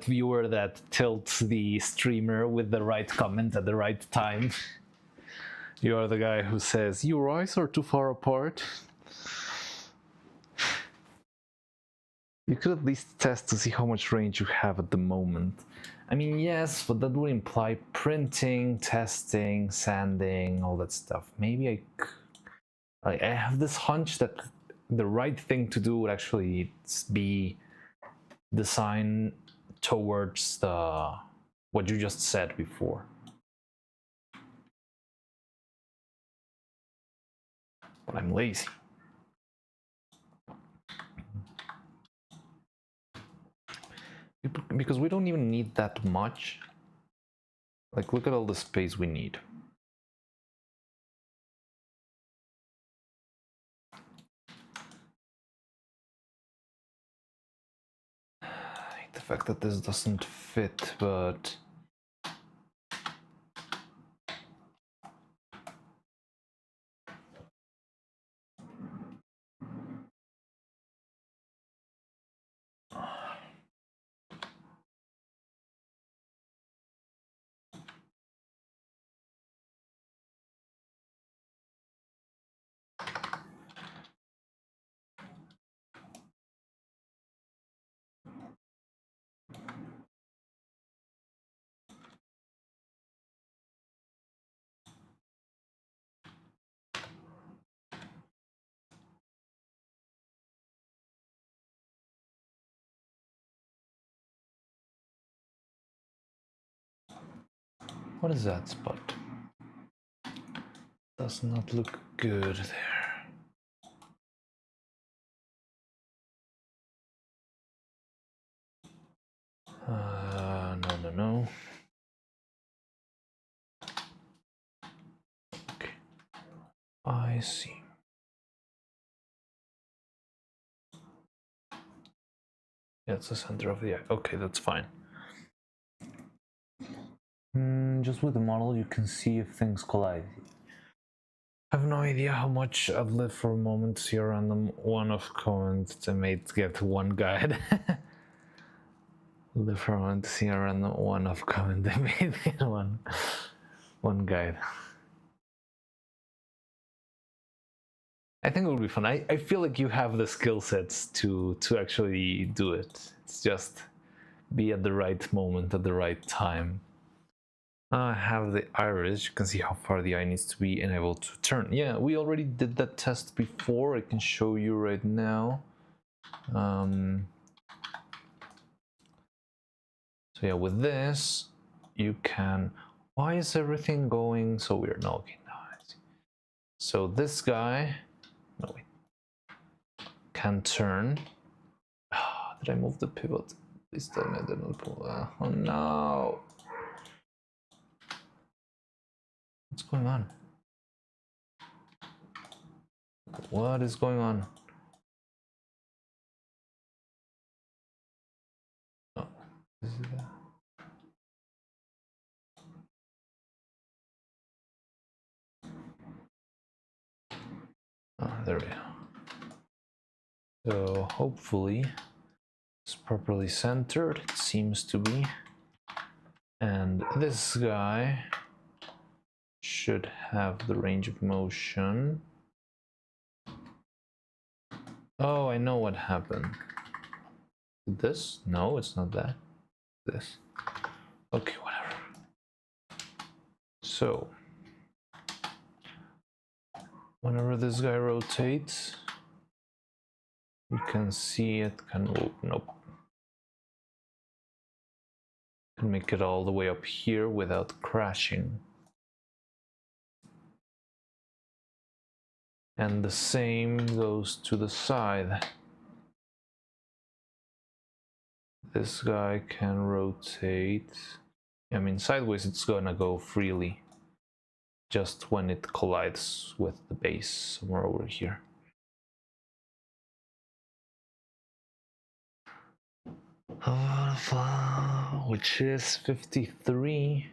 viewer that tilts the streamer with the right comment at the right time. You are the guy who says, your eyes are too far apart. You could at least test to see how much range you have at the moment. I mean, yes, but that would imply printing, testing, sanding, all that stuff. Maybe I have this hunch that the right thing to do would actually be design towards what you just said before. But I'm lazy. Because we don't even need that much. Like, look at all the space we need. I hate the fact that this doesn't fit, but what is that spot? Does not look good there. No. Okay, I see. Yeah, it's the center of the eye. Okay, that's fine. Just with the model, you can see if things collide. I have no idea how much I've lived for a moment to see a random one-off comment I made get one guide. Live for a moment to see a random one-off comment I made get one guide. I think it would be fun. I feel like you have the skill sets to actually do it. It's just be at the right moment at the right time. I have the iris. You can see how far the eye needs to be enabled to turn. Yeah, we already did that test before. I can show you right now. So yeah, with this, you can... Why is everything going so weird? No, okay, now I see. So this guy... No, wait. Can turn. Did I move the pivot? Please tell me I didn't pull. Oh no! What's going on? What is going on? Oh, this is that. Oh, there we go. So hopefully it's properly centered. It seems to be. And this guy should have the range of motion. Oh, I know what happened. This? No, it's not that. This. Okay, whatever. So, whenever this guy rotates, you can see it can. Oh, nope. Can make it all the way up here without crashing. And the same goes to the side. This guy can rotate. I mean, sideways it's gonna go freely. Just when it collides with the base somewhere over here. Which is 53.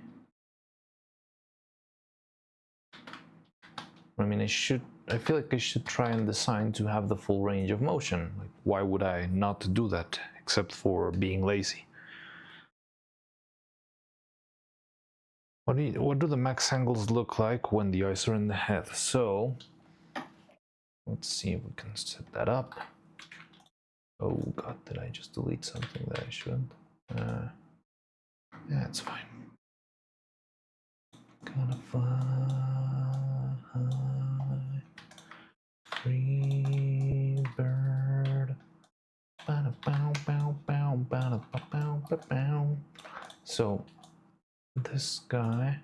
I mean, I feel like I should try and design to have the full range of motion. Like, why would I not do that except for being lazy? What do the max angles look like when the eyes are in the head? So let's see if we can set that up. Oh god, did I just delete something that I shouldn't? Yeah, it's fine. Gonna fly free bird. So this guy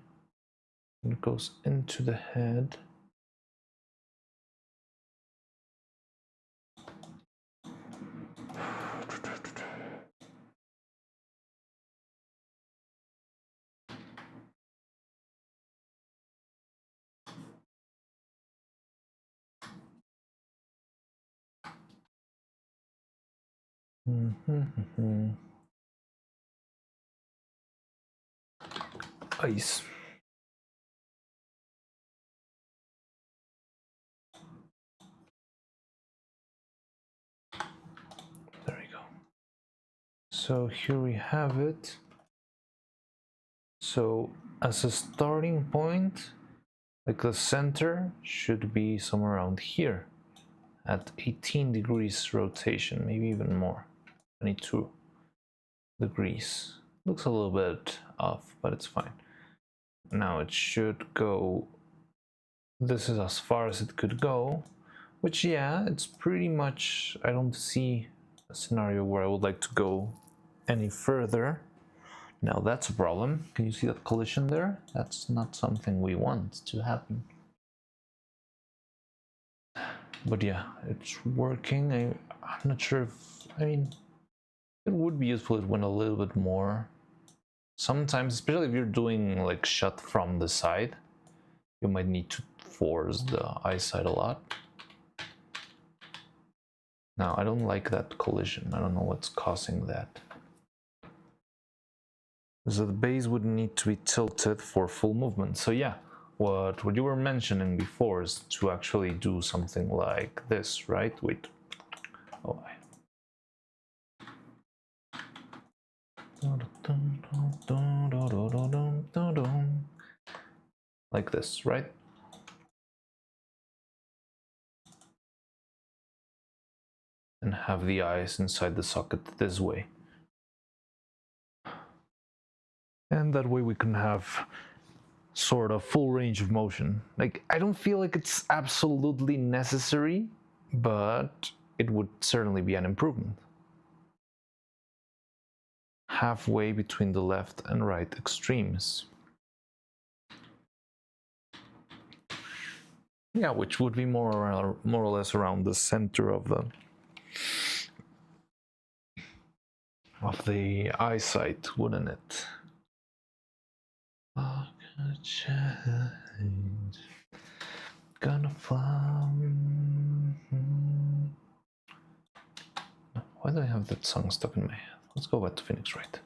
goes into the head. Ice. There we go. So here we have it. So as a starting point, like the center should be somewhere around here at 18 degrees rotation, maybe even more, 22 degrees. Looks a little bit off, but it's fine. Now it should go, this is as far as it could go, which yeah, it's pretty much, I don't see a scenario where I would like to go any further. Now that's a problem. Can you see that collision there? That's not something we want to happen. But yeah, it's working. I'm not sure if, I mean, it would be useful if it went a little bit more. Sometimes, especially if you're doing like shot from the side, you might need to force the eyesight a lot. Now, I don't like that collision. I don't know what's causing that. So the base would need to be tilted for full movement. So yeah, what you were mentioning before is to actually do something like this, right? Wait. Oh, like this, right? And have the eyes inside the socket this way. And that way we can have sort of full range of motion. Like, I don't feel like it's absolutely necessary, but it would certainly be an improvement. Halfway between the left and right extremes. Yeah, which would be more or less around the center of the of the eyesight, wouldn't it? Oh, gonna change. Gonna fly. Why do I have that song stuck in my head? Let's go back to Phoenix Wright.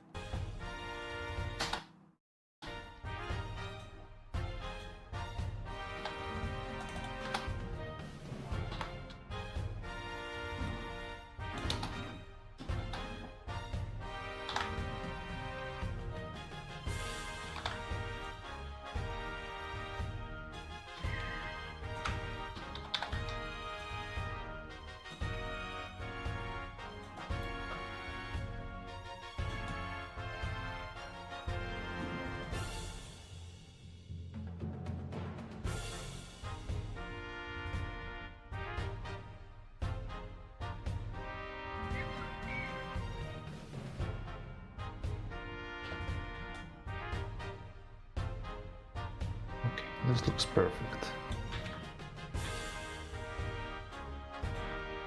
This looks perfect.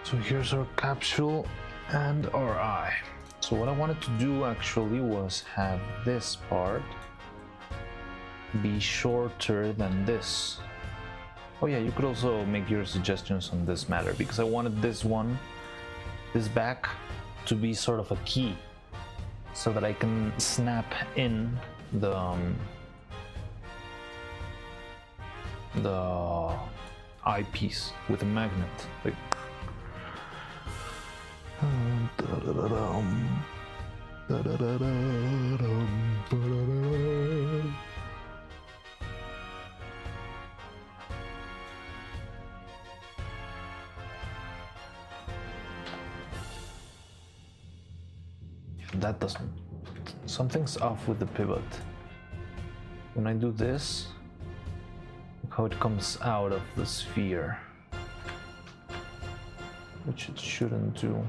So here's our capsule and our eye. So what I wanted to do actually was have this part be shorter than this. Oh yeah, you could also make your suggestions on this matter, because I wanted this back to be sort of a key so that I can snap in the eyepiece with a magnet. Like, that doesn't. Something's off with the pivot. When I do this, look how it comes out of the sphere, which it shouldn't do.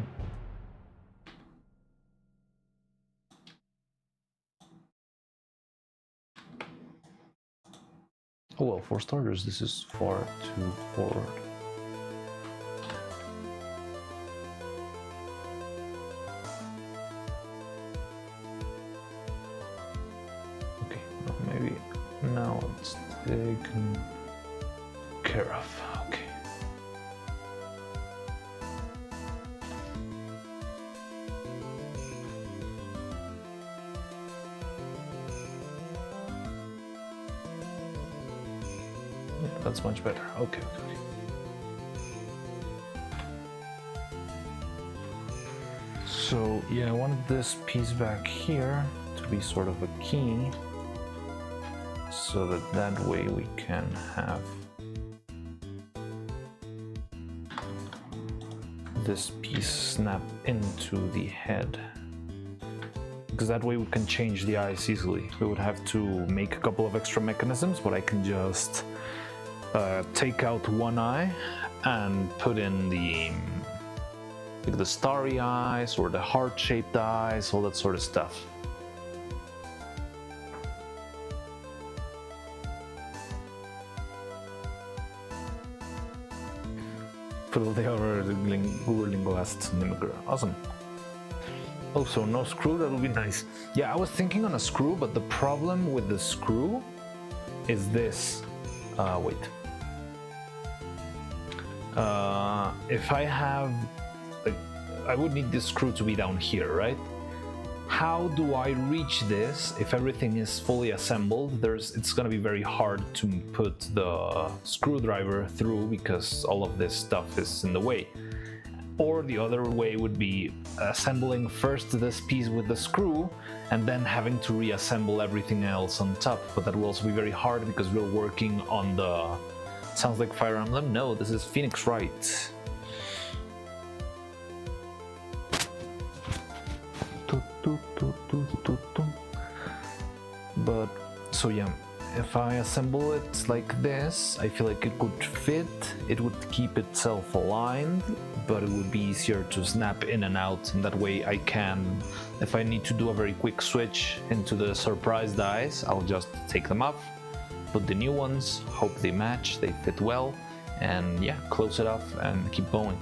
Oh well, for starters, this is far too forward. Okay, well, maybe now it's taken care of. Okay. Yeah, that's much better. Okay. So yeah, I wanted this piece back here to be sort of a key, so that way we can have this piece snap into the head, because that way we can change the eyes easily. We would have to make a couple of extra mechanisms, but I can just take out one eye and put in the starry eyes or the heart-shaped eyes, all that sort of stuff. Put all the other Google last mimicker. Awesome. Also, no screw, that would be nice. Yeah, I was thinking on a screw, but the problem with the screw is this. Wait. If I have, like, I would need this screw to be down here, right? How do I reach this if everything is fully assembled? It's gonna be very hard to put the screwdriver through because all of this stuff is in the way. Or the other way would be assembling first this piece with the screw and then having to reassemble everything else on top. But that will also be very hard because we're working on the... Sounds like Fire Emblem? No, this is Phoenix Wright. But, so yeah, if I assemble it like this, I feel like it could fit, it would keep itself aligned, but it would be easier to snap in and out, and that way I can, if I need to do a very quick switch into the surprise dice, I'll just take them off, put the new ones, hope they match, they fit well, and yeah, close it off and keep going.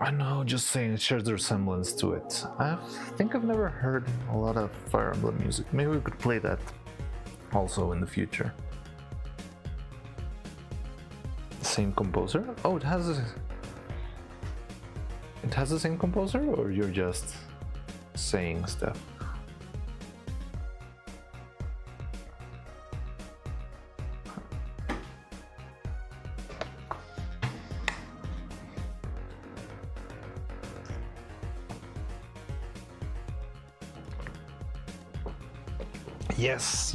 I know, just saying it shares the resemblance to it. I think I've never heard a lot of Fire Emblem music. Maybe we could play that also in the future. Same composer? Oh, it has the same composer, or you're just saying stuff? Yes,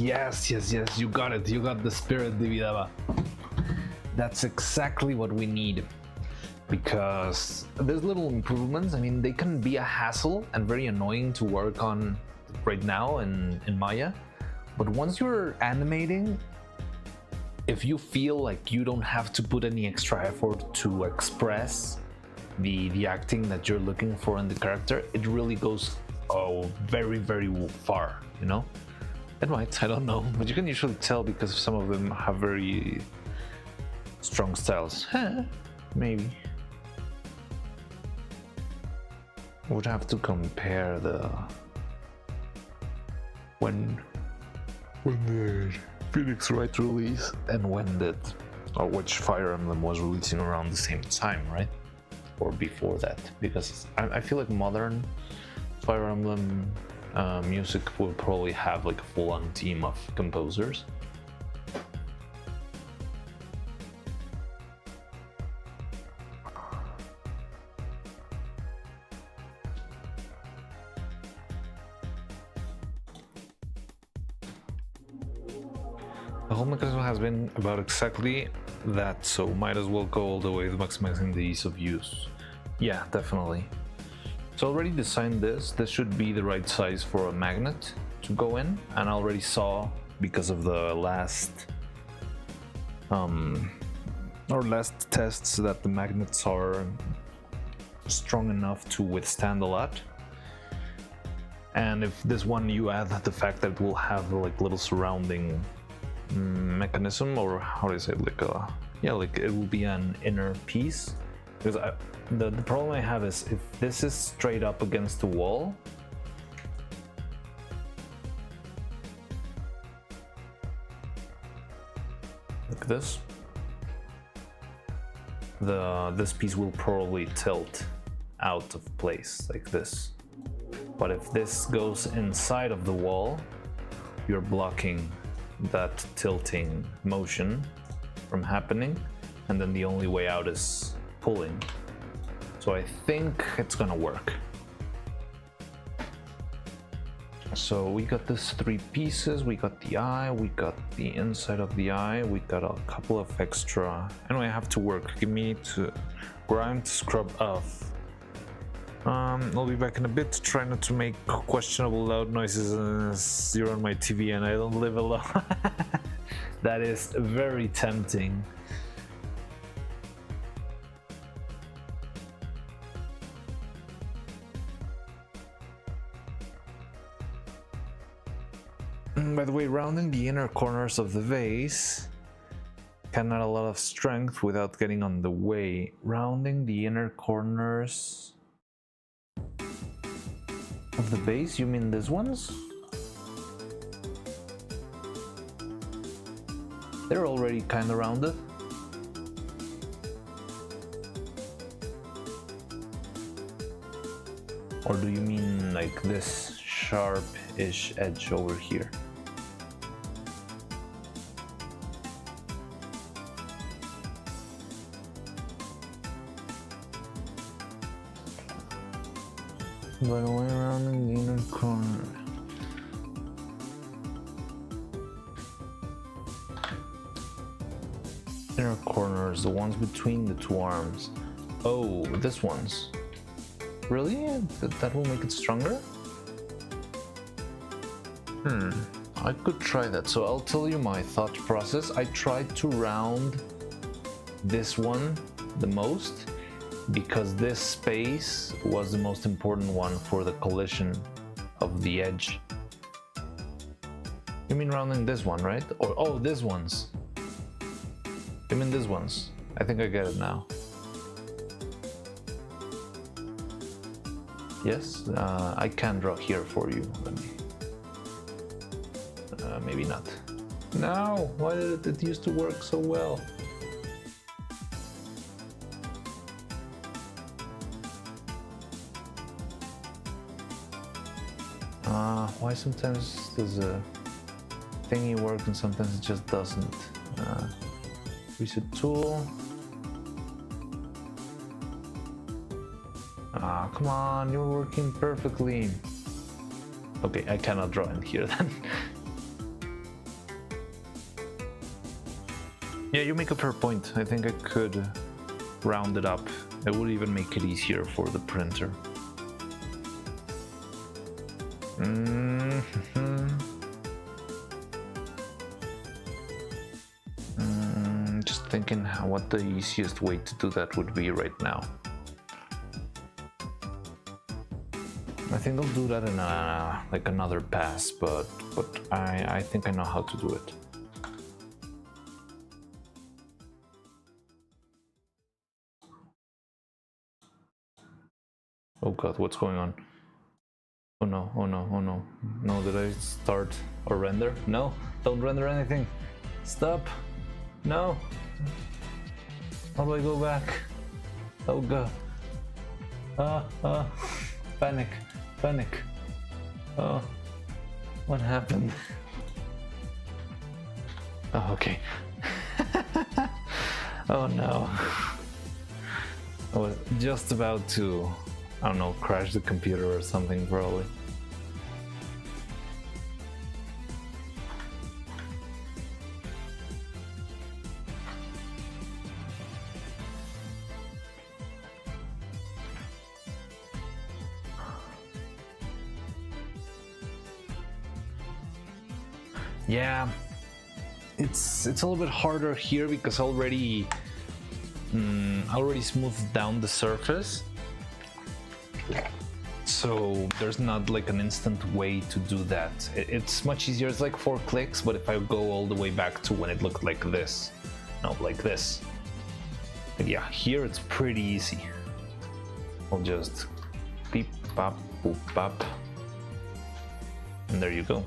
you got it. You got the spirit, Dividaba. That's exactly what we need. Because there's little improvements. I mean, they can be a hassle and very annoying to work on right now in Maya. But once you're animating, if you feel like you don't have to put any extra effort to express the acting that you're looking for in the character, it really goes very, very far, you know? It might, I don't know, but you can usually tell because some of them have very strong styles. Maybe. Would have to compare when the Phoenix Wright release and which Fire Emblem was releasing around the same time, right? Or before that, because I feel like modern Fire Emblem music will probably have like a full-on team of composers. The whole mechanism has been about exactly that, so might as well go all the way to maximizing the ease of use. Yeah, definitely. So I already designed this. This should be the right size for a magnet to go in, and I already saw, because of the last tests, that the magnets are strong enough to withstand a lot. And if this one you add the fact that it will have like little surrounding mechanism, or how do you say it, like it will be an inner piece. Because the problem I have is if this is straight up against the wall, like this, this piece will probably tilt out of place like this. But if this goes inside of the wall, you're blocking that tilting motion from happening, and then the only way out is pulling. So I think it's gonna work. So we got these three pieces, we got the eye, we got the inside of the eye, we got a couple of extra. Anyway, I have to work. Give me to grind, scrub off. I'll be back in a bit. Try not to make questionable loud noises as you're on my TV and I don't live alone. That is very tempting. By the way, rounding the inner corners of the vase can add a lot of strength without getting on the way. Rounding the inner corners of the base? You mean these ones? They're already kind of rounded. Or do you mean like this sharp-ish edge over here? By the way, around in the inner corner. Inner corners, the ones between the two arms. Oh, this one's. Really? That will make it stronger? I could try that. So I'll tell you my thought process. I tried to round this one the most, because this space was the most important one for the collision of the edge. You mean rounding this one, right? Or, oh, these ones. You mean these ones. I think I get it now. Yes, I can draw here for you. Let me. Maybe not. No, why did it used to work so well? Why sometimes does a thingy work and sometimes it just doesn't? Reset tool. Come on, you're working perfectly. Okay, I cannot draw in here then. Yeah, you make a fair point. I think I could round it up. It would even make it easier for the printer. Just thinking what the easiest way to do that would be right now. I think I'll do that in like another pass, but I think I know how to do it. Oh god, what's going on? Oh no, oh no, oh no. No, did I start or render? No, don't render anything. Stop. No. How do I go back? Oh god. Panic, panic. Oh, what happened? Oh, okay. Oh no. I was just about to, I don't know, crash the computer or something probably. Yeah, it's a little bit harder here because I already smoothed down the surface, so there's not like an instant way to do that. It's much easier. It's like 4 clicks, but if I go all the way back to when it looked like this, no, like this. But yeah, here it's pretty easy. I'll just beep, bop, boop, bop, and there you go.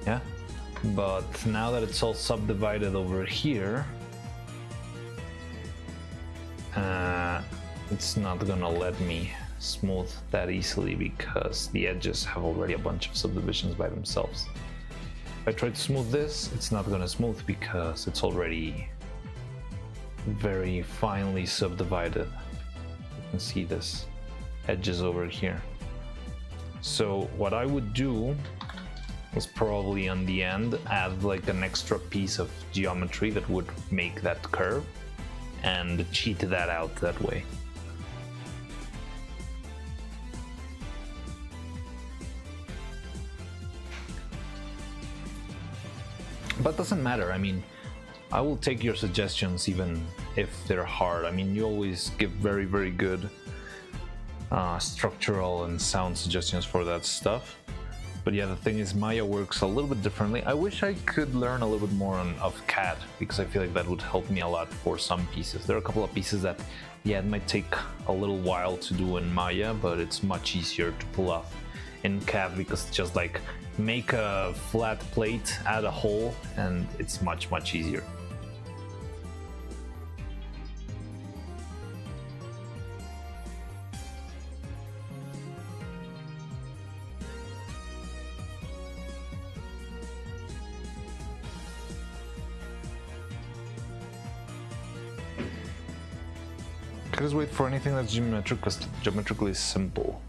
Yeah, but now that it's all subdivided over here, it's not gonna let me smooth that easily because the edges have already a bunch of subdivisions by themselves. If I try to smooth this, it's not gonna smooth because it's already very finely subdivided. You can see this edges over here. So what I would do is probably on the end add like an extra piece of geometry that would make that curve and cheat that out that way. But doesn't matter. I mean, I will take your suggestions even if they're hard. I mean, you always give very, very good structural and sound suggestions for that stuff. But yeah, the thing is, Maya works a little bit differently. I wish I could learn a little bit more of CAD because I feel like that would help me a lot for some pieces. There are a couple of pieces that, yeah, it might take a little while to do in Maya, but it's much easier to pull off in CAD because it's just like make a flat plate, add a hole, and it's much, much easier. Just wait for anything that's geometrically simple.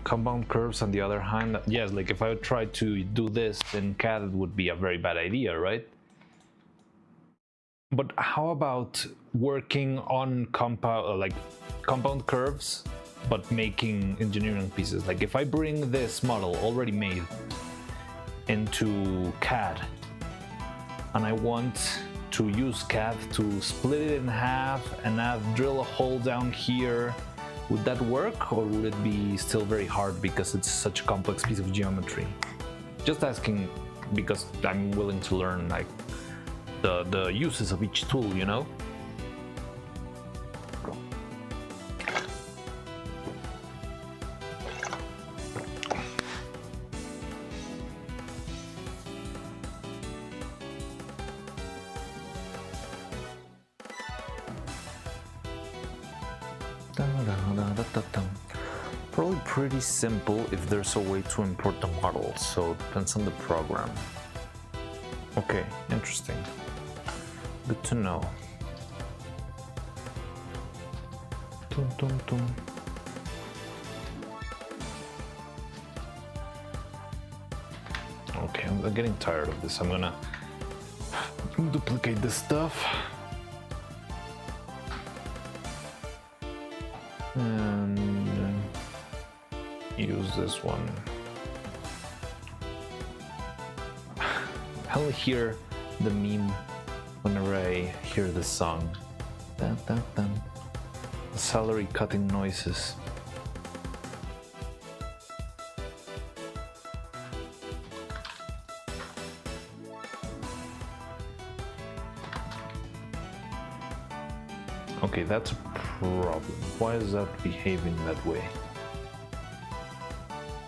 Compound curves on the other hand, yes, like if I would try to do this in CAD, it would be a very bad idea, right? But how about working on compound curves, but making engineering pieces? Like if I bring this model already made into CAD, and I want to use CAD to split it in half and drill a hole down here, would that work, or would it be still very hard because it's such a complex piece of geometry? Just asking because I'm willing to learn like the uses of each tool, you know? Probably pretty simple if there's a way to import the model, so it depends on the program. Okay, interesting. Good to know. Tum, tum, tum. Okay, I'm getting tired of this. I'm gonna duplicate this stuff. And use this one. I'll hear the meme whenever I hear this song. Dun, dun, dun. The salary cutting noises. Okay, that's a problem. Why is that behaving that way?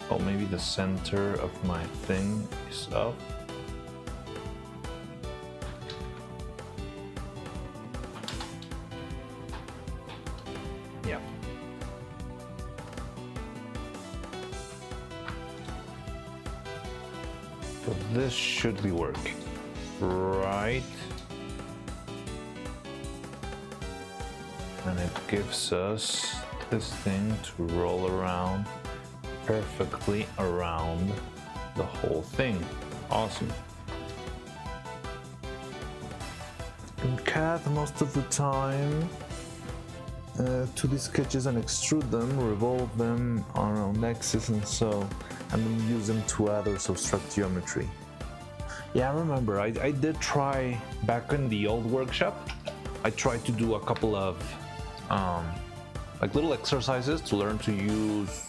Oh, maybe the center of my thing is up. Yeah. So this should be working, right? And it gives us this thing to roll around perfectly around the whole thing. Awesome. And cut most of the time to these sketches and extrude them, revolve them around axis and so, and then use them to add or subtract geometry. Yeah, I remember I did try back in the old workshop. I tried to do a couple of like little exercises to learn to use,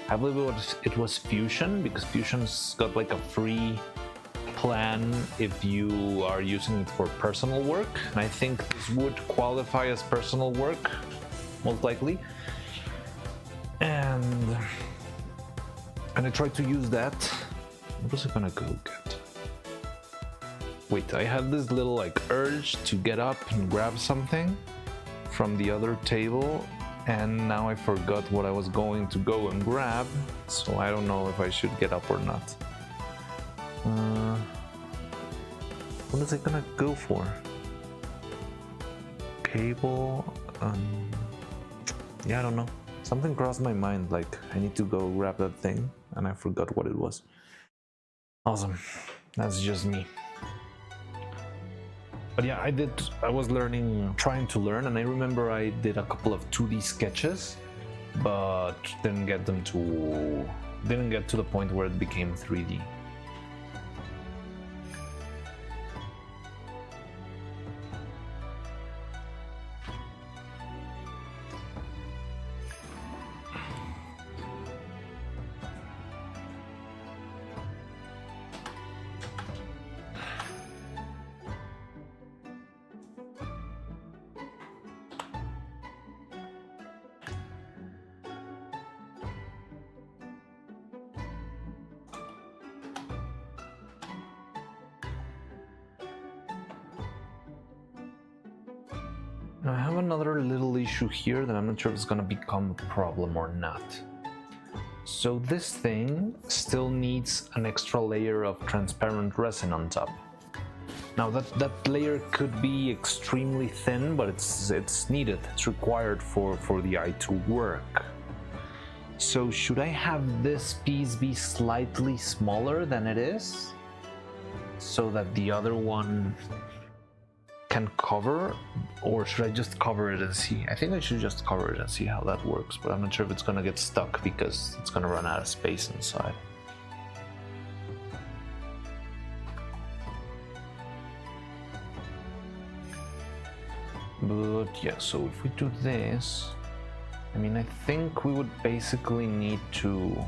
I believe it was Fusion, because Fusion's got like a free plan if you are using it for personal work. And I think this would qualify as personal work, most likely. And I tried to use that. What was I gonna go get? Wait, I had this little like urge to get up and grab something from the other table, and now I forgot what I was going to go and grab, so I don't know if I should get up or not. What is it gonna go for? Cable? Yeah, I don't know. Something crossed my mind, like I need to go grab that thing, and I forgot what it was. Awesome. That's just me. But yeah, I was trying to learn, and I remember I did a couple of 2D sketches, but didn't get to the point where it became 3D. Now, I have another little issue here that I'm not sure if it's gonna become a problem or not. So this thing still needs an extra layer of transparent resin on top. Now that layer could be extremely thin, but it's needed, it's required for the eye to work. So should I have this piece be slightly smaller than it is, so that the other one can cover, or should I just cover it and see? I think I should just cover it and see how that works, but I'm not sure if it's gonna get stuck because it's gonna run out of space inside. But yeah, so if we do this, I mean, I think we would basically need to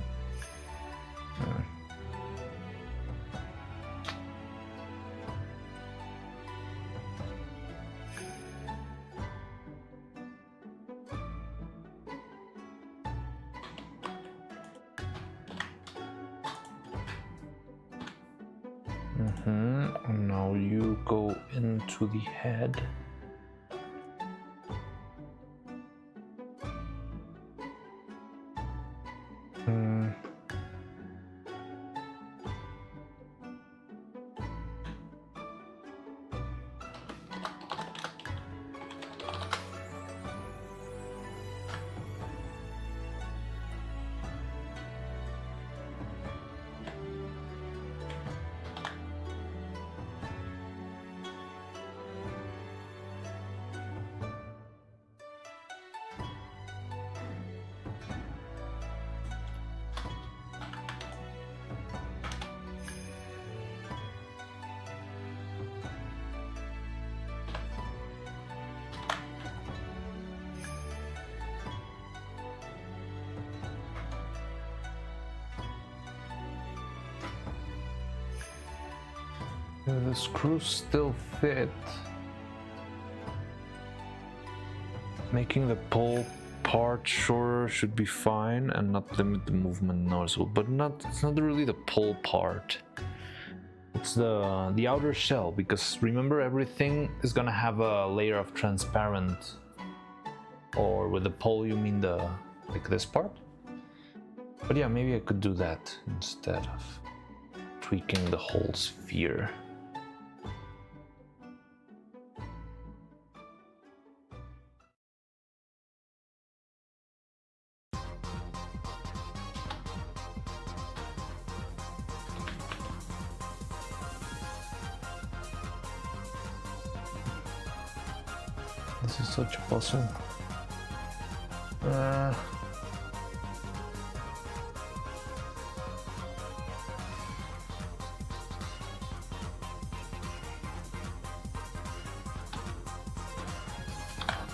now you go into the head. The screws still fit. Making the pole part shorter should be fine and not limit the movement noticeable, but it's not really the pole part. It's the outer shell, because remember, everything is gonna have a layer of transparent. Or with the pole you mean like this part? But yeah, maybe I could do that instead of tweaking the whole sphere. This is such a puzzle.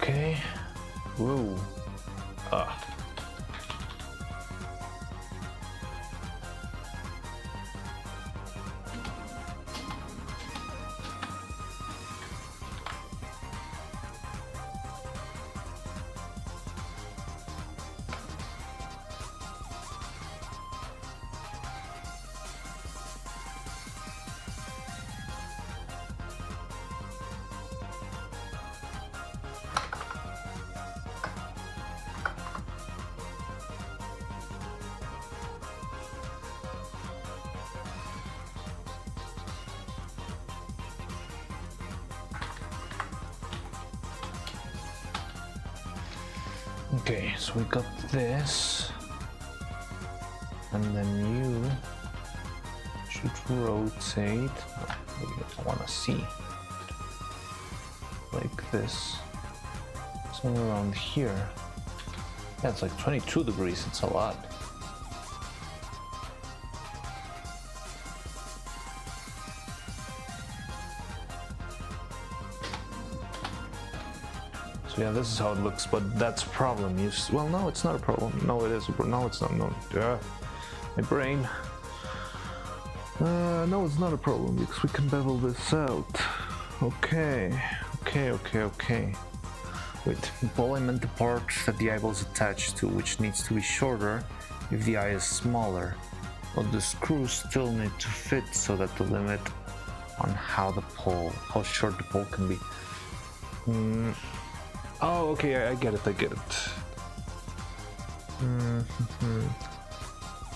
Okay. Whoa. Okay, so we got this, and then you should rotate. I want to see like this, somewhere around here. Yeah, it's like 22 degrees. It's a lot. Yeah, this is how it looks, but that's a problem. Well, no, it's not a problem. No, it is. No, it's not. No, my brain. No, it's not a problem because we can bevel this out. Okay. Wait, ball, I meant the part that the eyeball is attached to, which needs to be shorter if the eye is smaller. But the screws still need to fit so that the limit on how short the pole can be. Oh, okay, I get it.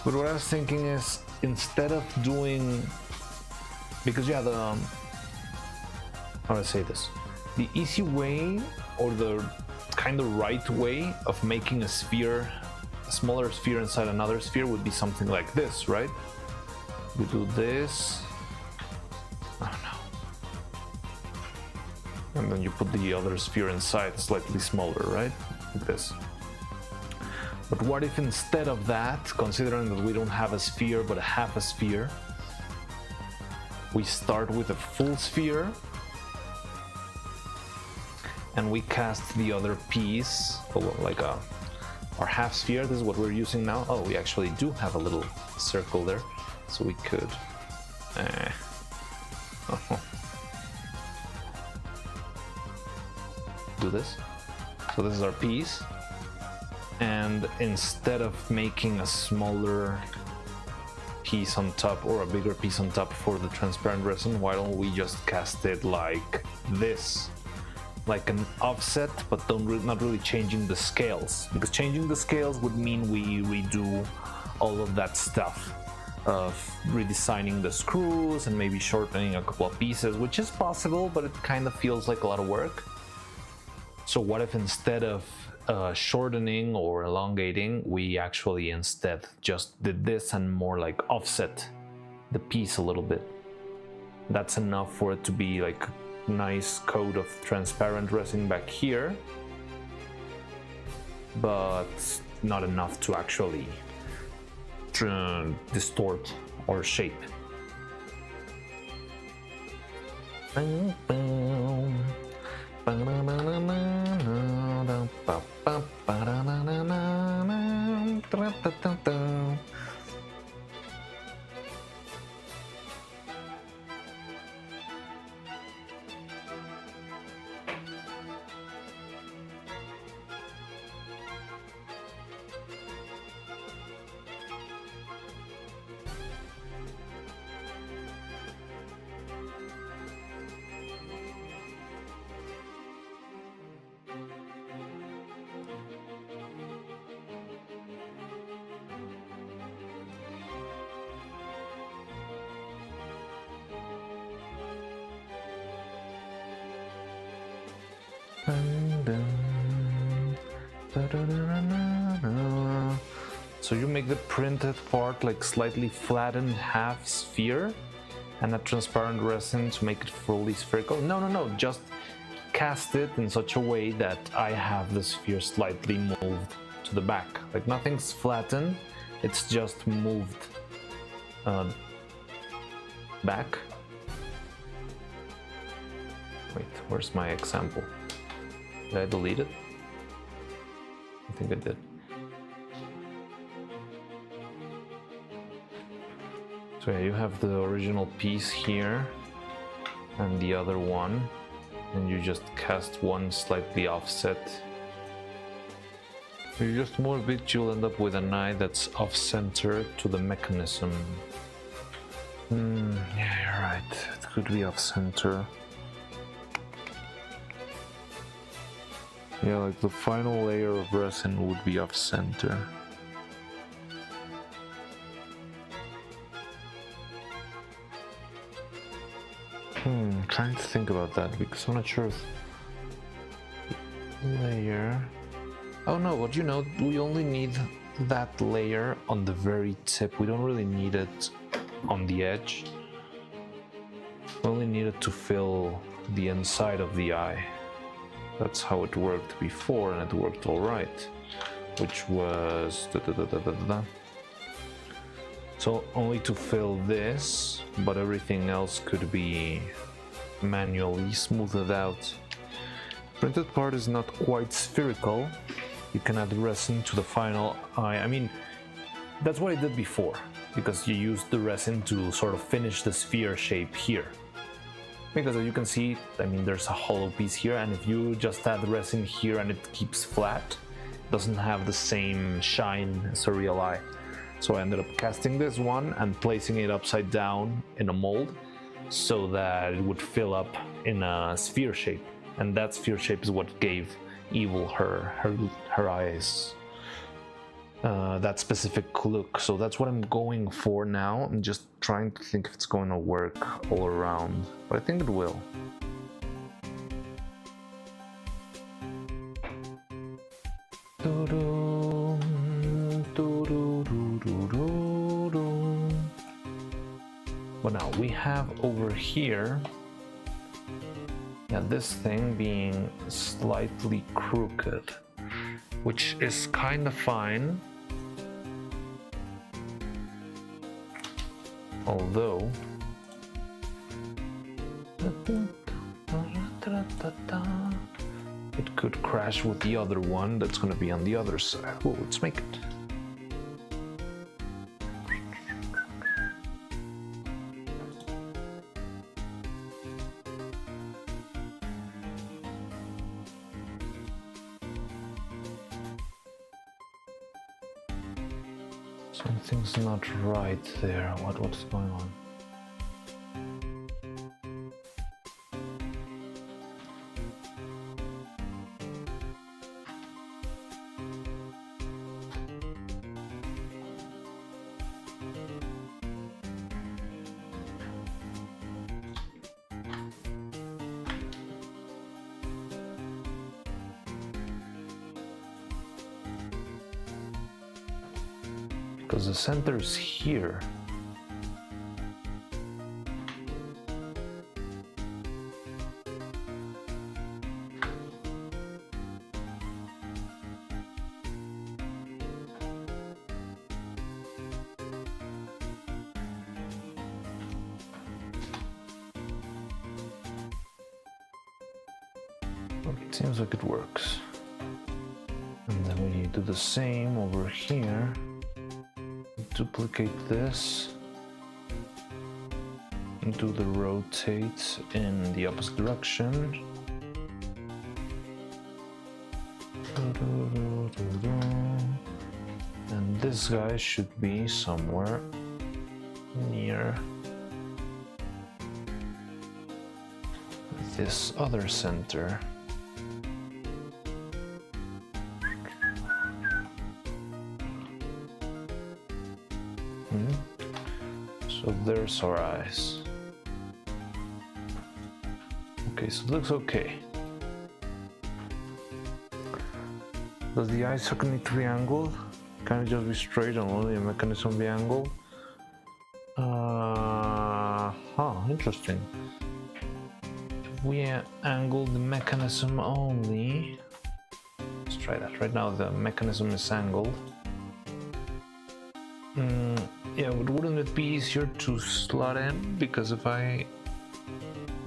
But what I was thinking is, instead of doing, because yeah, how do I say this? The easy way, or the kind of right way of making a smaller sphere inside another sphere would be something like this, right? We do this. I don't know. And then you put the other sphere inside, slightly smaller, right? Like this. But what if instead of that, considering that we don't have a sphere but a half a sphere, we start with a full sphere and we cast the other piece, like our half sphere. This is what we're using now. Oh, we actually do have a little circle there, so we could do this. So this is our piece, and instead of making a smaller piece on top or a bigger piece on top for the transparent resin, why don't we just cast it like this, like an offset, but not really changing the scales, because changing the scales would mean we redo all of that stuff of redesigning the screws and maybe shortening a couple of pieces, which is possible, but it kind of feels like a lot of work. So what if instead of shortening or elongating, we actually instead just did this and more like offset the piece a little bit? That's enough for it to be like a nice coat of transparent resin back here, but not enough to actually distort or shape. So you make the printed part like slightly flattened half sphere and a transparent resin to make it fully spherical. No, just cast it in such a way that I have the sphere slightly moved to the back. Like nothing's flattened, it's just moved back. Wait, where's my example? Did I delete it? I think I did. So yeah, you have the original piece here and the other one, and you just cast one slightly offset. If you just move it, you'll end up with an eye that's off-center to the mechanism. Yeah, you're right. It could be off-center. Yeah, like the final layer of resin would be off-center. Trying to think about that because I'm not sure if layer. Oh no, but you know, we only need that layer on the very tip. We don't really need it on the edge. We only need it to fill the inside of the eye. That's how it worked before, and it worked all right. Which was so only to fill this, but everything else could be manually smoothed out. Printed part is not quite spherical. You can add resin to the final eye. I mean, that's what I did before, because you used the resin to sort of finish the sphere shape here. Because as you can see, I mean, there's a hollow piece here, and if you just add resin here and it keeps flat, it doesn't have the same shine as a real eye. So I ended up casting this one and placing it upside down in a mold so that it would fill up in a sphere shape. And that sphere shape is what gave Evil her eyes. That specific look. So that's what I'm going for now. I'm just trying to think if it's going to work all around, but I think it will. But now we have over here, yeah, this thing being slightly crooked, which is kind of fine. Although it could crash with the other one that's going to be on the other side. Well, let's make it. Something's not right there. What's going on? Because the center's here. It seems like it works. And then we do the same over here. Duplicate this and do the rotate in the opposite direction. And this guy should be somewhere near this other center. So there's our eyes. Okay, so it looks okay. Does the eye socket need to be angled? Can it just be straight and only a mechanism be angled? Interesting. If we angle the mechanism only, let's try that. Right now the mechanism is angled. Yeah, but wouldn't it be easier to slot in? Because if I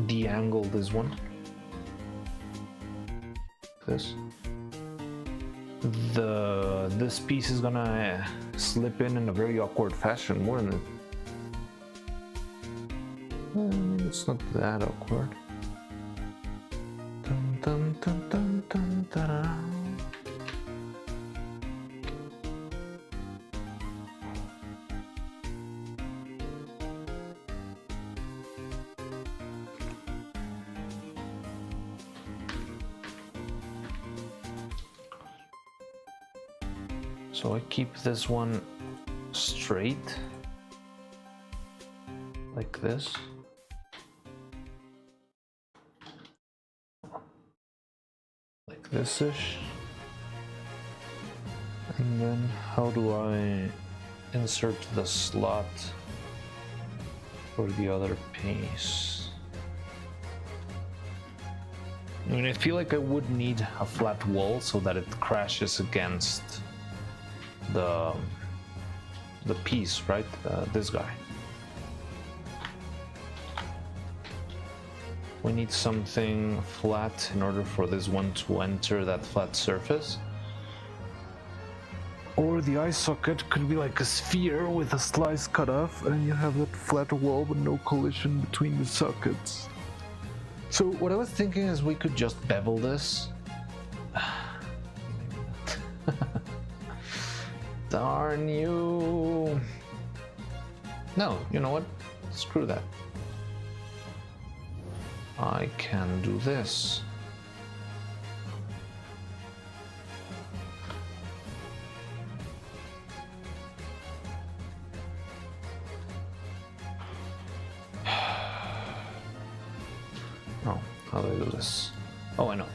de-angle this one, this piece is gonna slip in a very awkward fashion, wouldn't it? It's not that awkward. Dun, dun, dun, dun, dun, dun. So I keep this one straight, like this. Like this-ish. And then how do I insert the slot for the other piece? I mean, I feel like I would need a flat wall so that it crashes against the piece, right? This guy. We need something flat in order for this one to enter that flat surface. Or the eye socket could be like a sphere with a slice cut off, and you have that flat wall but no collision between the sockets. So what I was thinking is we could just bevel this. Darn you. No, you know what? Screw that. I can do this. Oh, how do I do this? Oh, I know.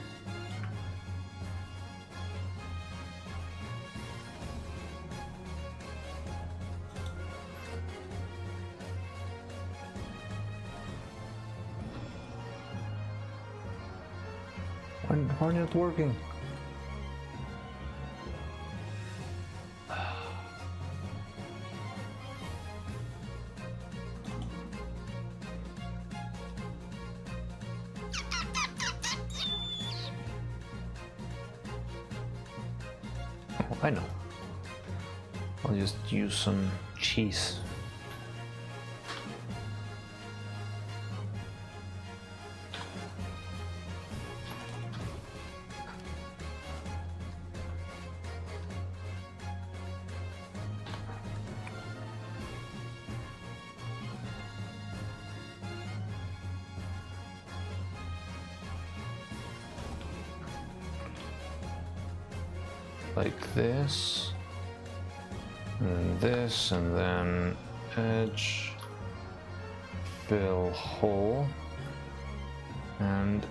Why are not working? Oh, I know. I'll just use some cheese. Like this, and then edge, fill hole, and do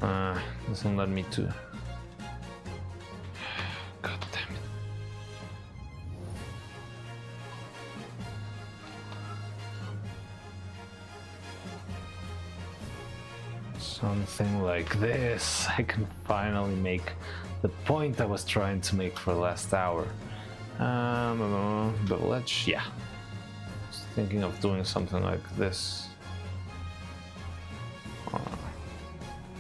this. Doesn't let me to. God damn it. Something like this. I can finally make the point I was trying to make for the last hour. But let's, yeah. Just thinking of doing something like this.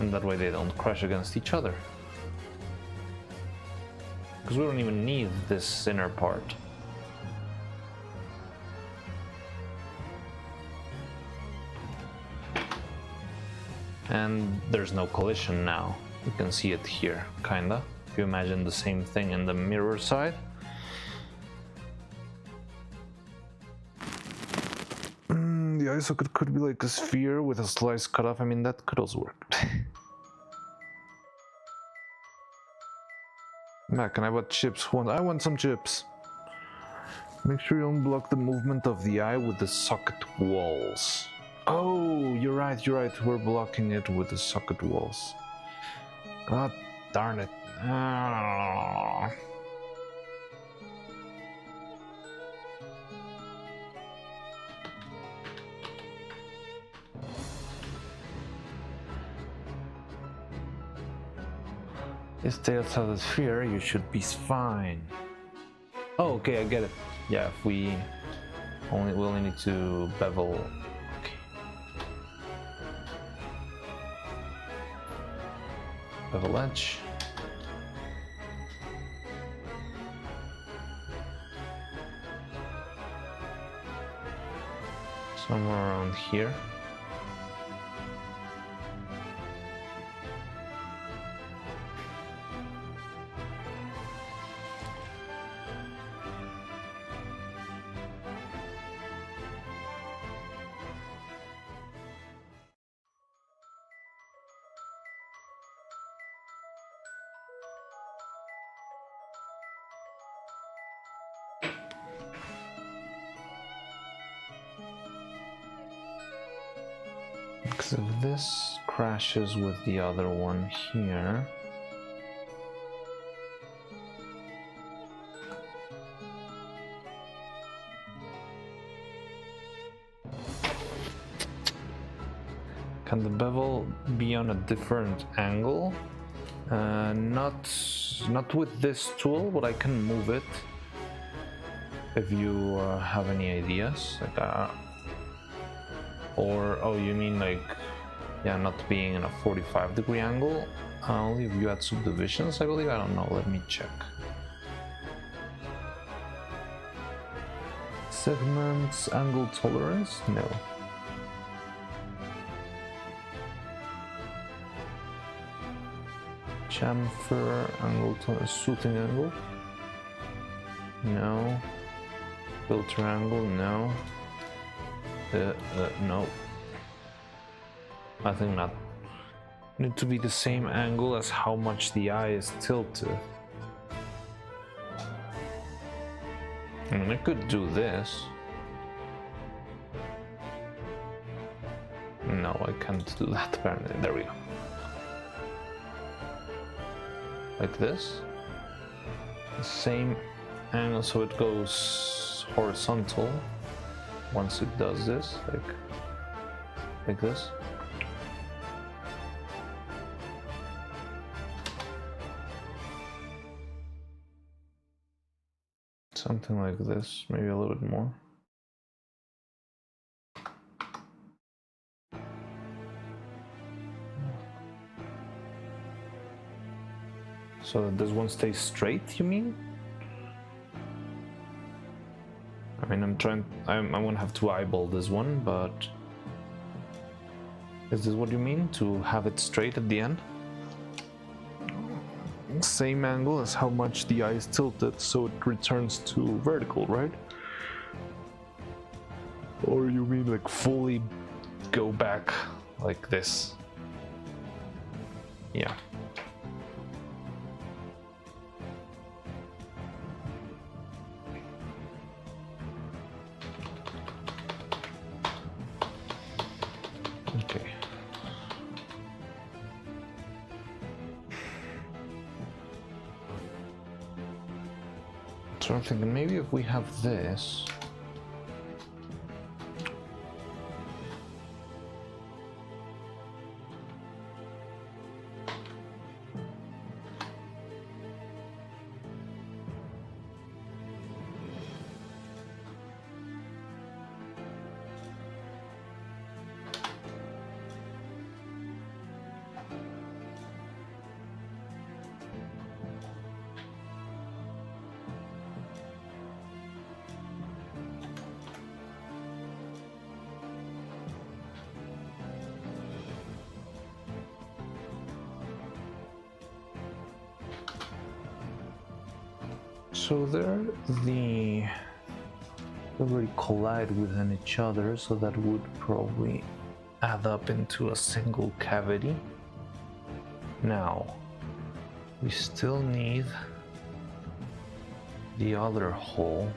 And that way they don't crash against each other. Because we don't even need this inner part. And there's no collision now. You can see it here, kinda. If you imagine the same thing in the mirror side. The eye socket could be like a sphere with a slice cut off. I mean, that could also work. Matt, can I buy chips? I want some chips. Make sure you don't block the movement of the eye with the socket walls. Oh, you're right, we're blocking it with the socket walls. God darn it. Ah. Stay outside the sphere, you should be fine. Oh, okay, I get it. Yeah, if we only need to bevel. Okay. Bevel edge. Somewhere around here. Because if this crashes with the other one here, can the bevel be on a different angle? Not with this tool, but I can move it. If you have any ideas, like or oh, you mean like, yeah, not being in a 45-degree angle? Only if you add subdivisions, I believe. I don't know. Let me check. Segments, angle tolerance? No. Chamfer, angle tolerance, smoothing angle? No. Filter angle? No. No. I think not. Need to be the same angle as how much the eye is tilted. I mean, I could do this. No, I can't do that apparently. There we go. Like this. The same angle, so it goes horizontal. Once it does this, like this. Something like this, maybe a little bit more. So that this one stays straight, you mean? I mean, I'm gonna have to eyeball this one, but is this what you mean? To have it straight at the end? Same angle as how much the eye is tilted, so it returns to vertical, right? Or you mean like fully go back like this? Yeah. Okay. So I'm thinking maybe if we have this. So they already collide within each other, so that would probably add up into a single cavity. Now, we still need the other hole.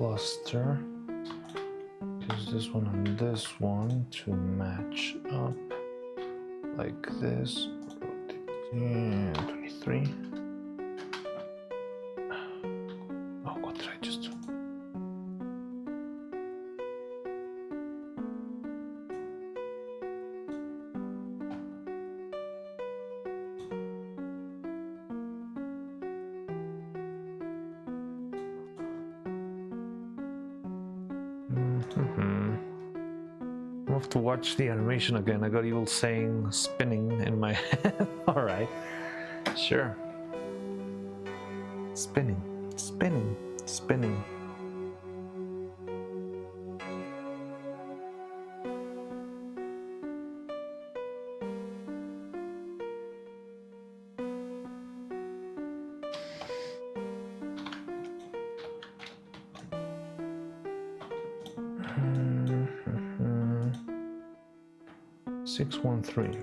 cluster. Use this one and this one to match up like this. 23. Oh, what did I just do? I have to watch the animation again. I got evil saying spinning in my head. Alright. Sure. Spinning, spinning, spinning. Mm-hmm. 613.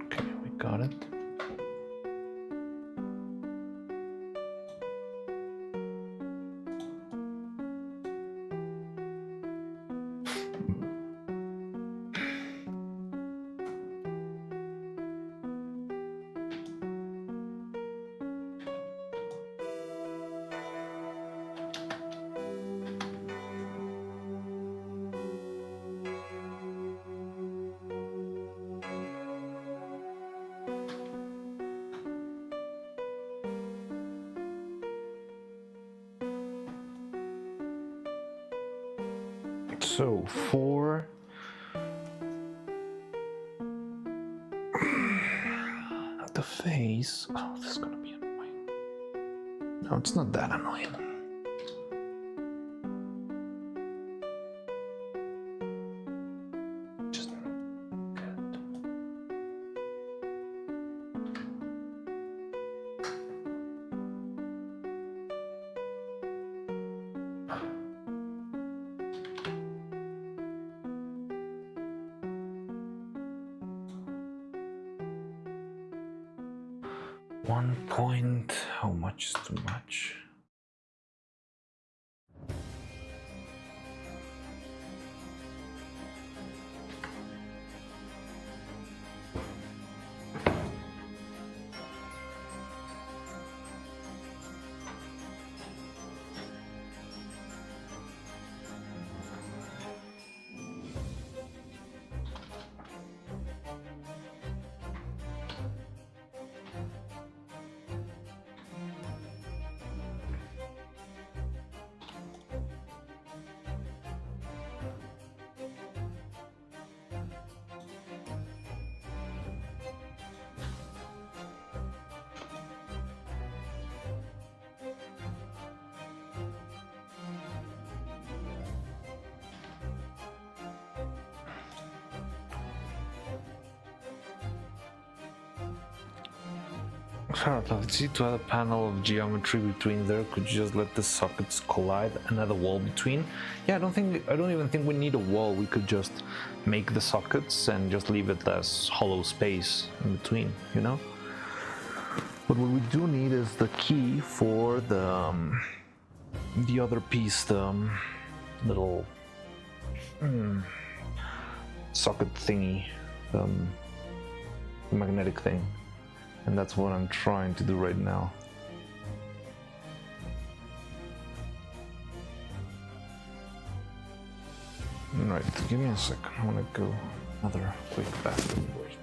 Okay, we got it. So for the face, oh, this is gonna be annoying. No, it's not that annoying. Just good. One point, how much is too much? Let's see, to add a panel of geometry between there, could you just let the sockets collide and add a wall between? Yeah, I don't even think we need a wall. We could just make the sockets and just leave it as hollow space in between, you know? But what we do need is the key for the other piece, the little socket thingy, the magnetic thing. And that's what I'm trying to do right now. Right, give me a second. I want to go another quick bathroom break.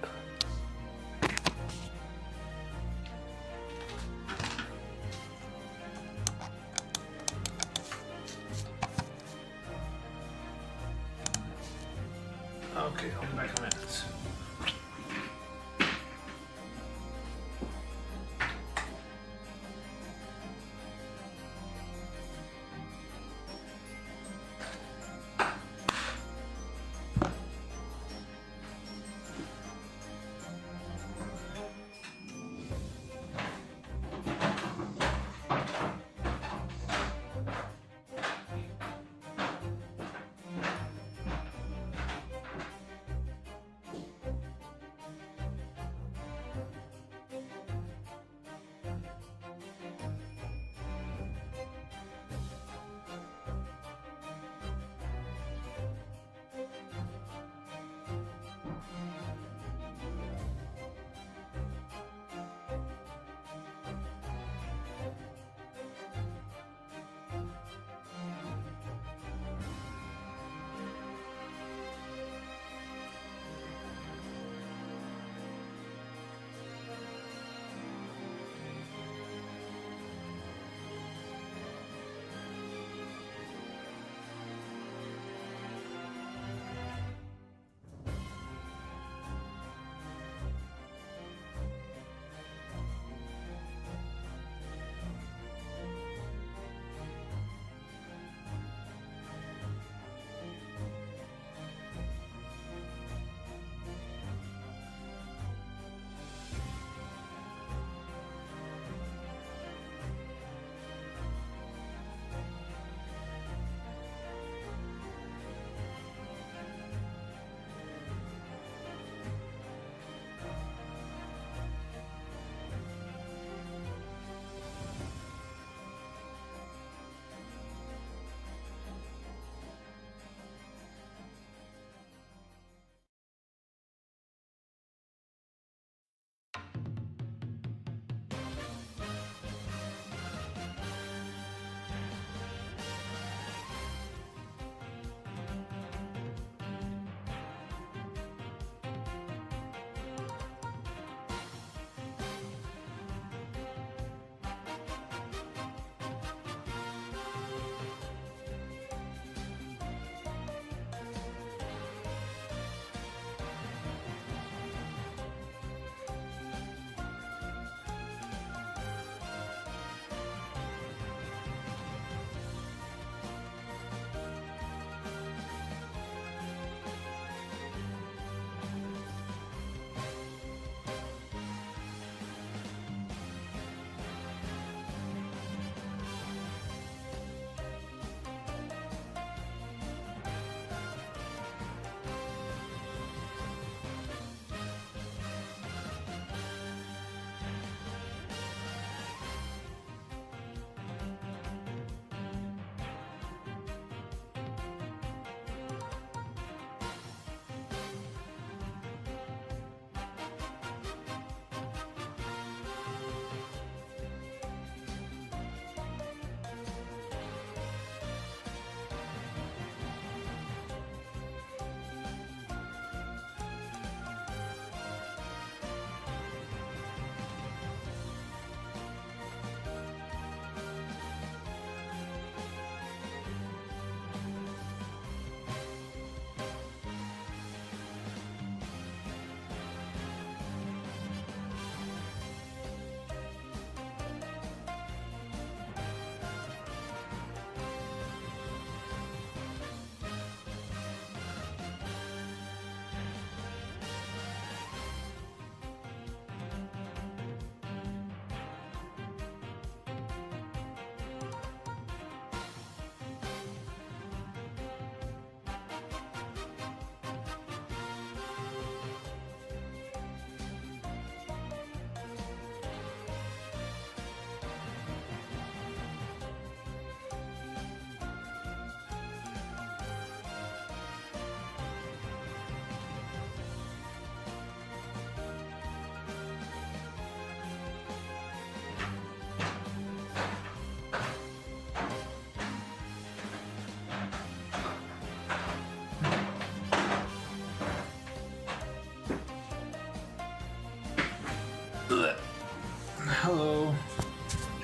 Okay, I'll be back in a minute.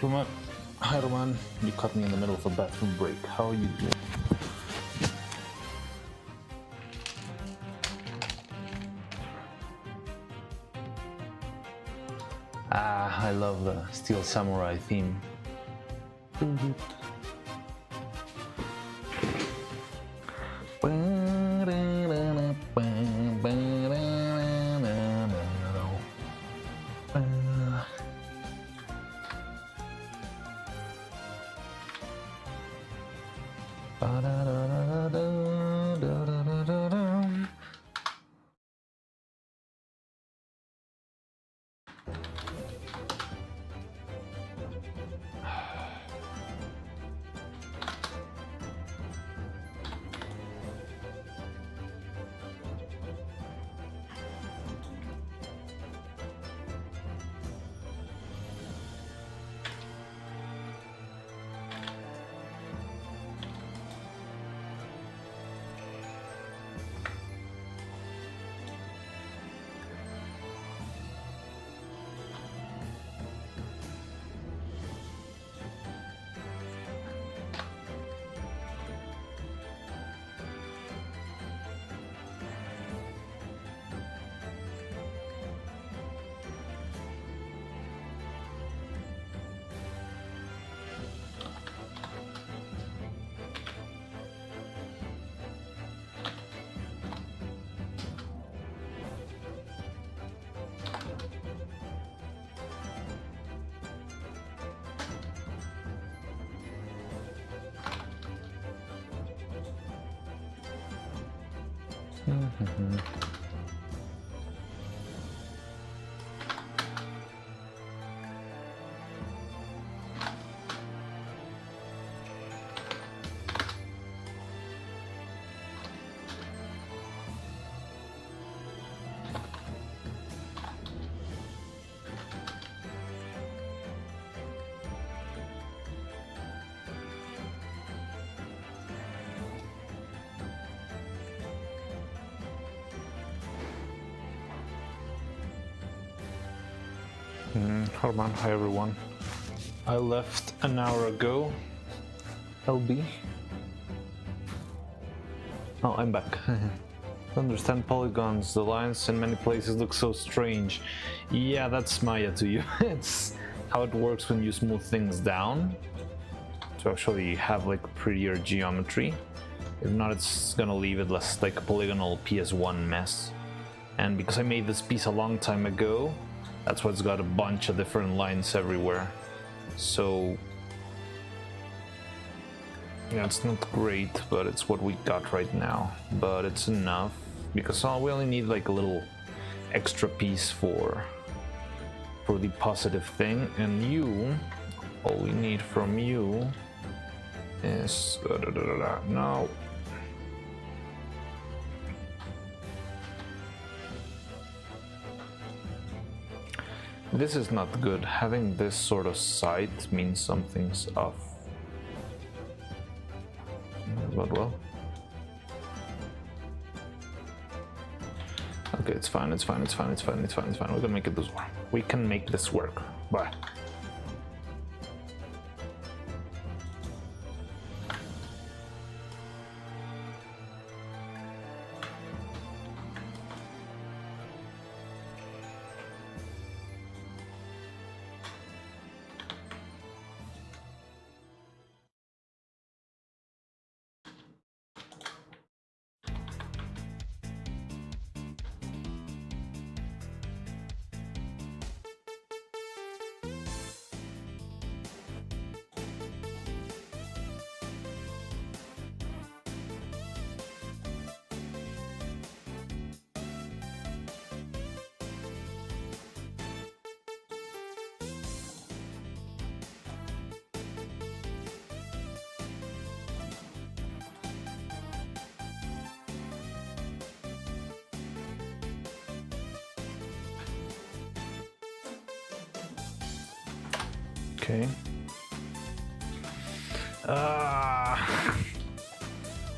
Roman. Hi, Roman. You caught me in the middle of a bathroom break. How are you doing? I love the Steel Samurai theme. Hold on, hi everyone. I left an hour ago. LB. Oh, I'm back. Understand polygons. The lines in many places look so strange. Yeah, that's Maya to you. It's how it works when you smooth things down to actually have like prettier geometry. If not, it's gonna leave it less like a polygonal PS1 mess. And because I made this piece a long time ago, that's why it's got a bunch of different lines everywhere. So yeah, it's not great, but it's what we got right now. But it's enough because we only need like a little extra piece for the positive thing. And you, all we need from you is no. This is not good. Having this sort of sight means something's off. But well. Okay, it's fine, it's fine, it's fine, it's fine, it's fine, it's fine. We're gonna make it this work. We can make this work. Bye. Okay.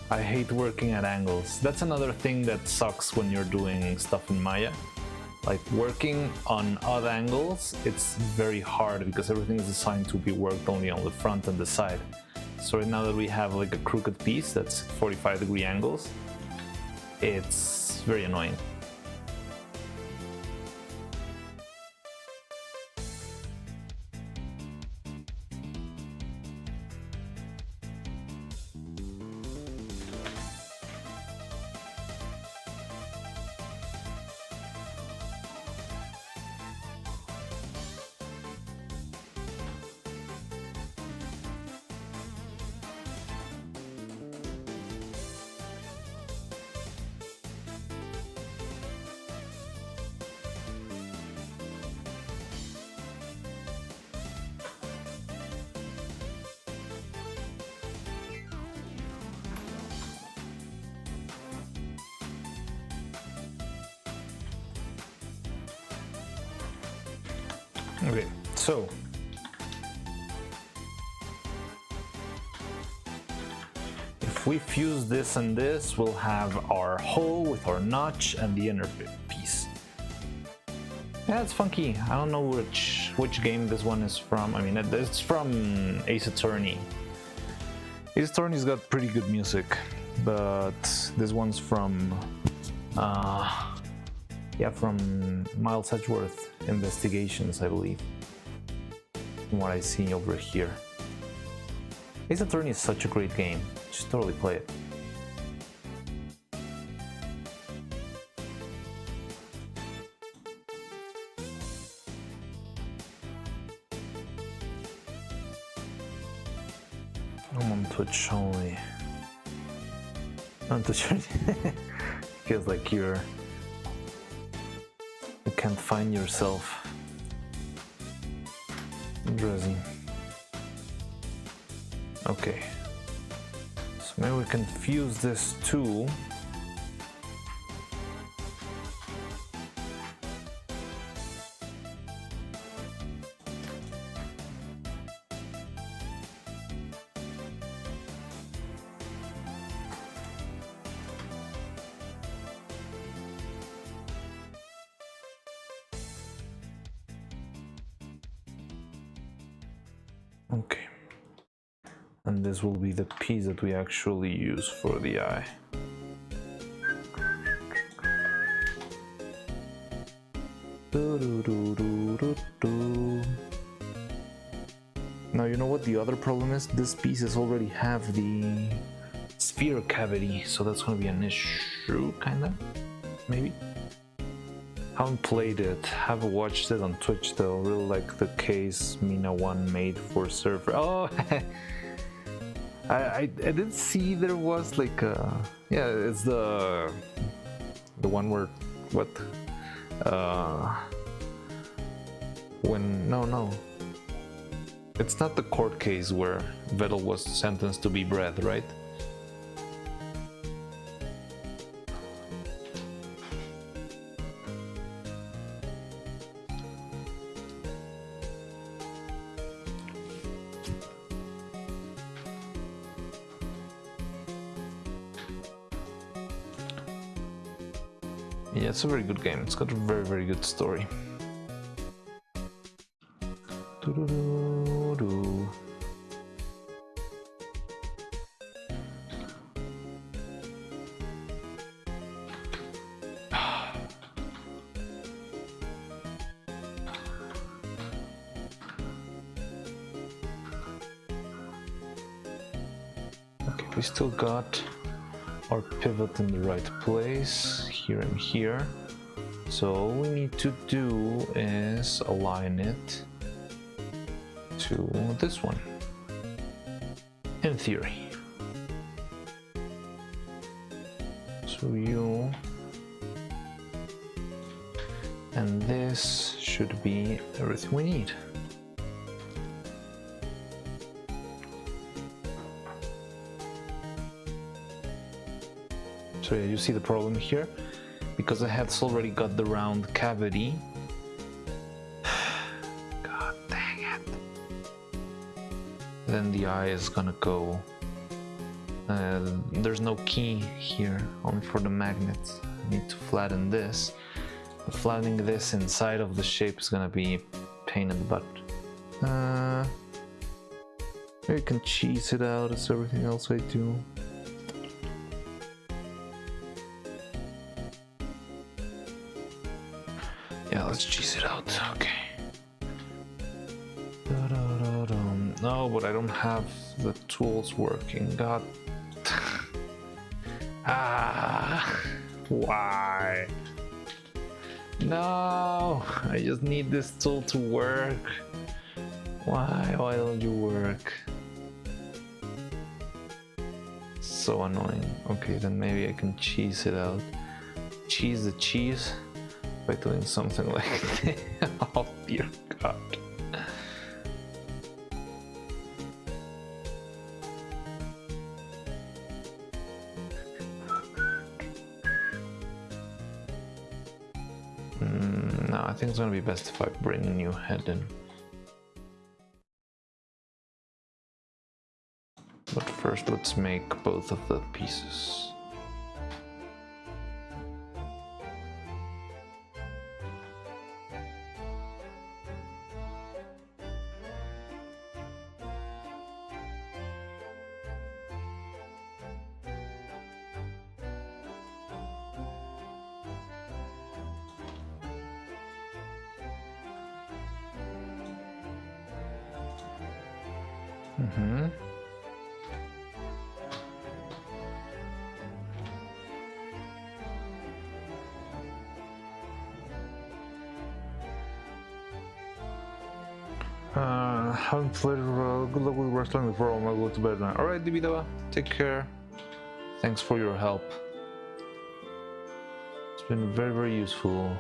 I hate working at angles. That's another thing that sucks when you're doing stuff in Maya. Like working on odd angles, it's very hard because everything is designed to be worked only on the front and the side. So right now that we have like a crooked piece that's 45-degree angles, it's very annoying. Okay, so if we fuse this and this, we'll have our hole with our notch and the inner piece. Yeah, it's funky. I don't know which game this one is from. I mean, it's from Ace Attorney. Ace Attorney's got pretty good music, but this one's from from Miles Edgeworth Investigations, I believe, from what I see over here. Ace Attorney is such a great game. Just totally play it. I'm on Twitch only. On Twitch. Feels like you can't find yourself. Interesting. Okay. So maybe we can fuse this too. Okay, and this will be the piece that we actually use for the eye. Now you know what the other problem is? This piece already have the sphere cavity, so that's going to be an issue, kinda, maybe. Haven't played it, haven't watched it on Twitch though. Really like the case Mina 1 made for server. Oh, I did see there was like a, yeah, it's the one where what when no, it's not the court case where Vettel was sentenced to be bred, right? Yeah, it's a very good game. It's got a very, very good story. Okay, we still got our pivot in the right place, here and here. So all we need to do is align it to this one, in theory. So you and this should be everything we need. So yeah, you see the problem here? Because the head's already got the round cavity. God dang it. Then the eye is gonna go. There's no key here, only for the magnets. I need to flatten this. flattening this inside of the shape is gonna be a pain in the butt. Maybe I can cheese it out as everything else I do. Yeah, let's cheese it out. Okay. No, but I don't have the tools working. God. Why? No, I just need this tool to work. Why don't you work? So annoying. Okay, then maybe I can cheese it out. Cheese the cheese by doing something like this. Oh dear God. No, I think it's gonna be best if I bring a new head in. But first, let's make both of the pieces. Haven't played good luck with wrestling before. I'm gonna go to bed now. Alright, Dibidaba, take care. Thanks for your help. It's been very, very useful.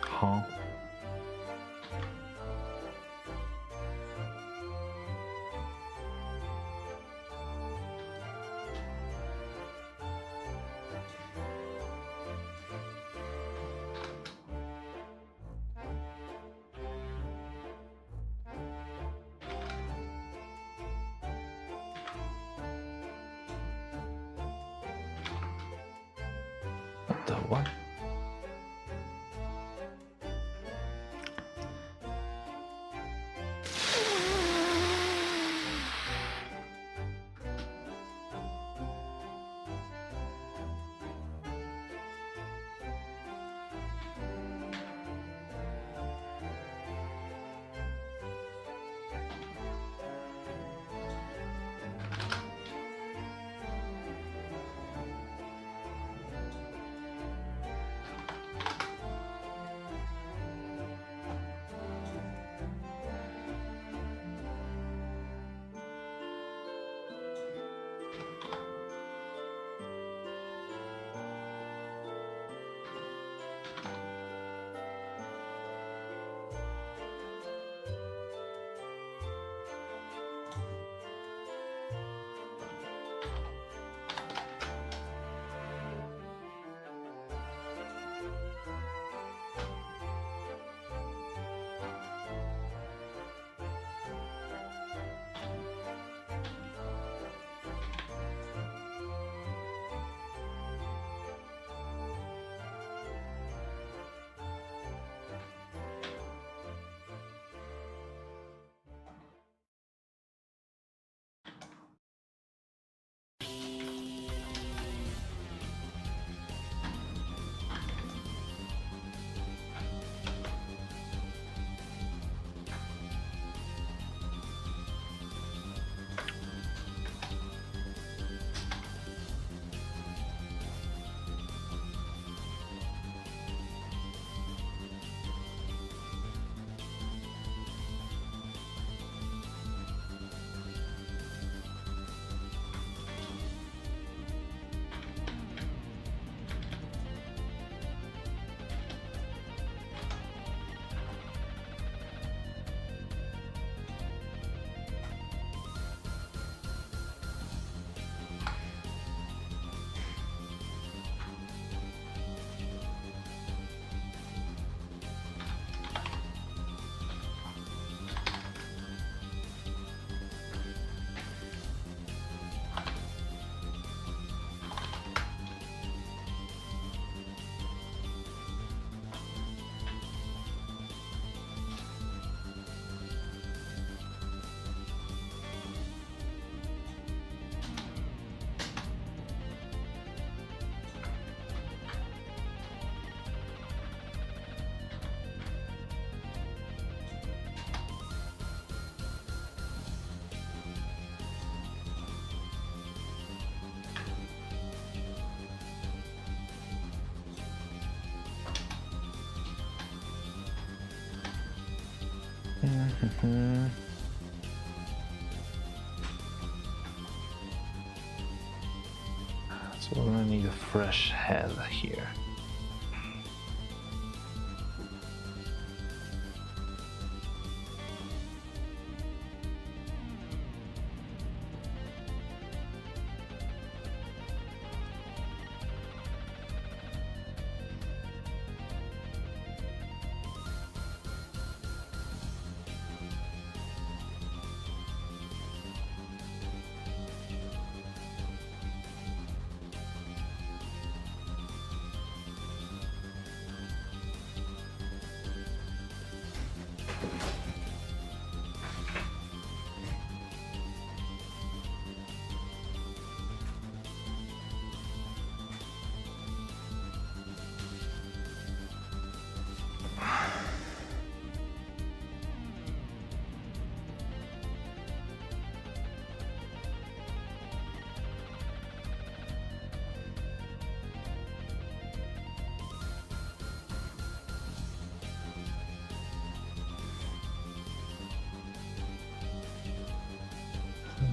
Huh? What the what? Mhm. So we're gonna need a fresh head here.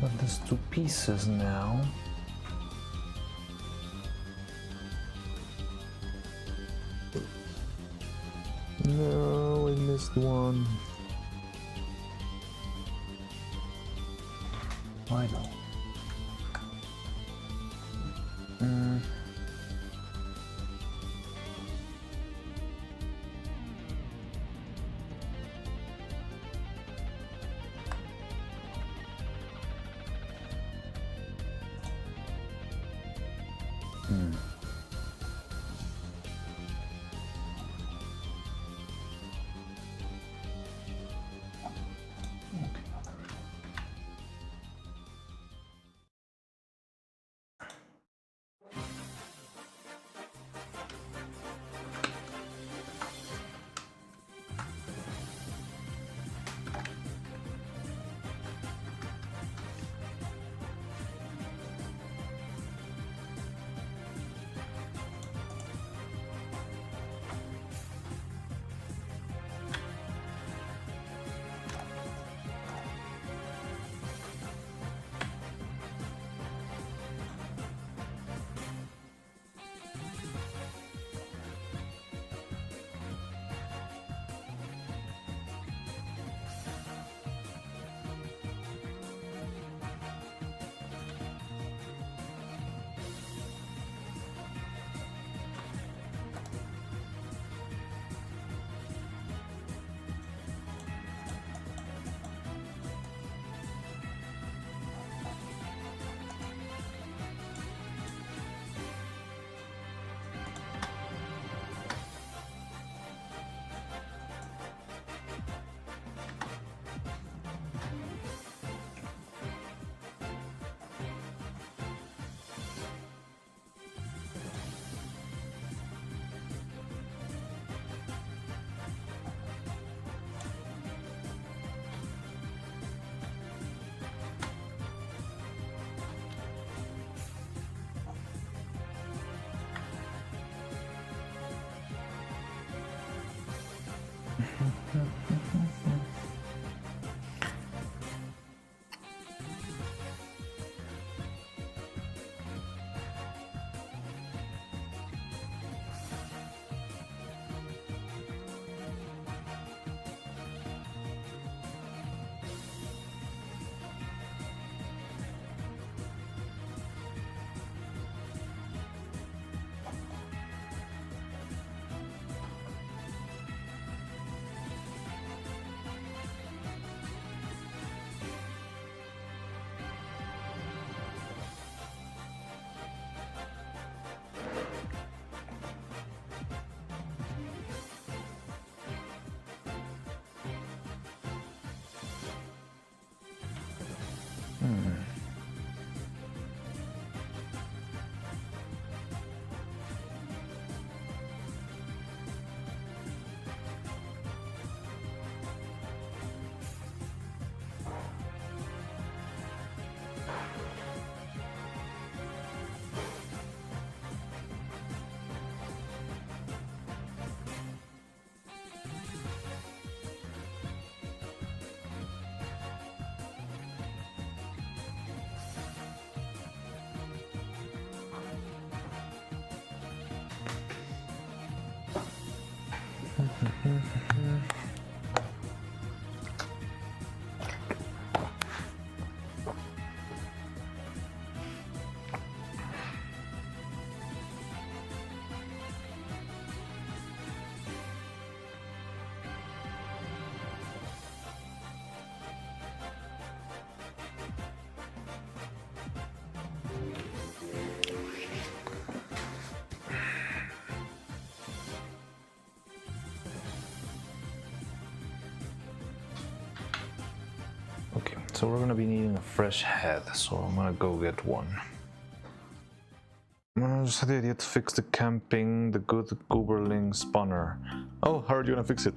But there's two pieces now. No, I missed one. I know. so we're gonna be needing a fresh head, so I'm gonna go get one. I just had the idea to fix the camping, the good Gooberling spawner. Oh, how are you gonna fix it?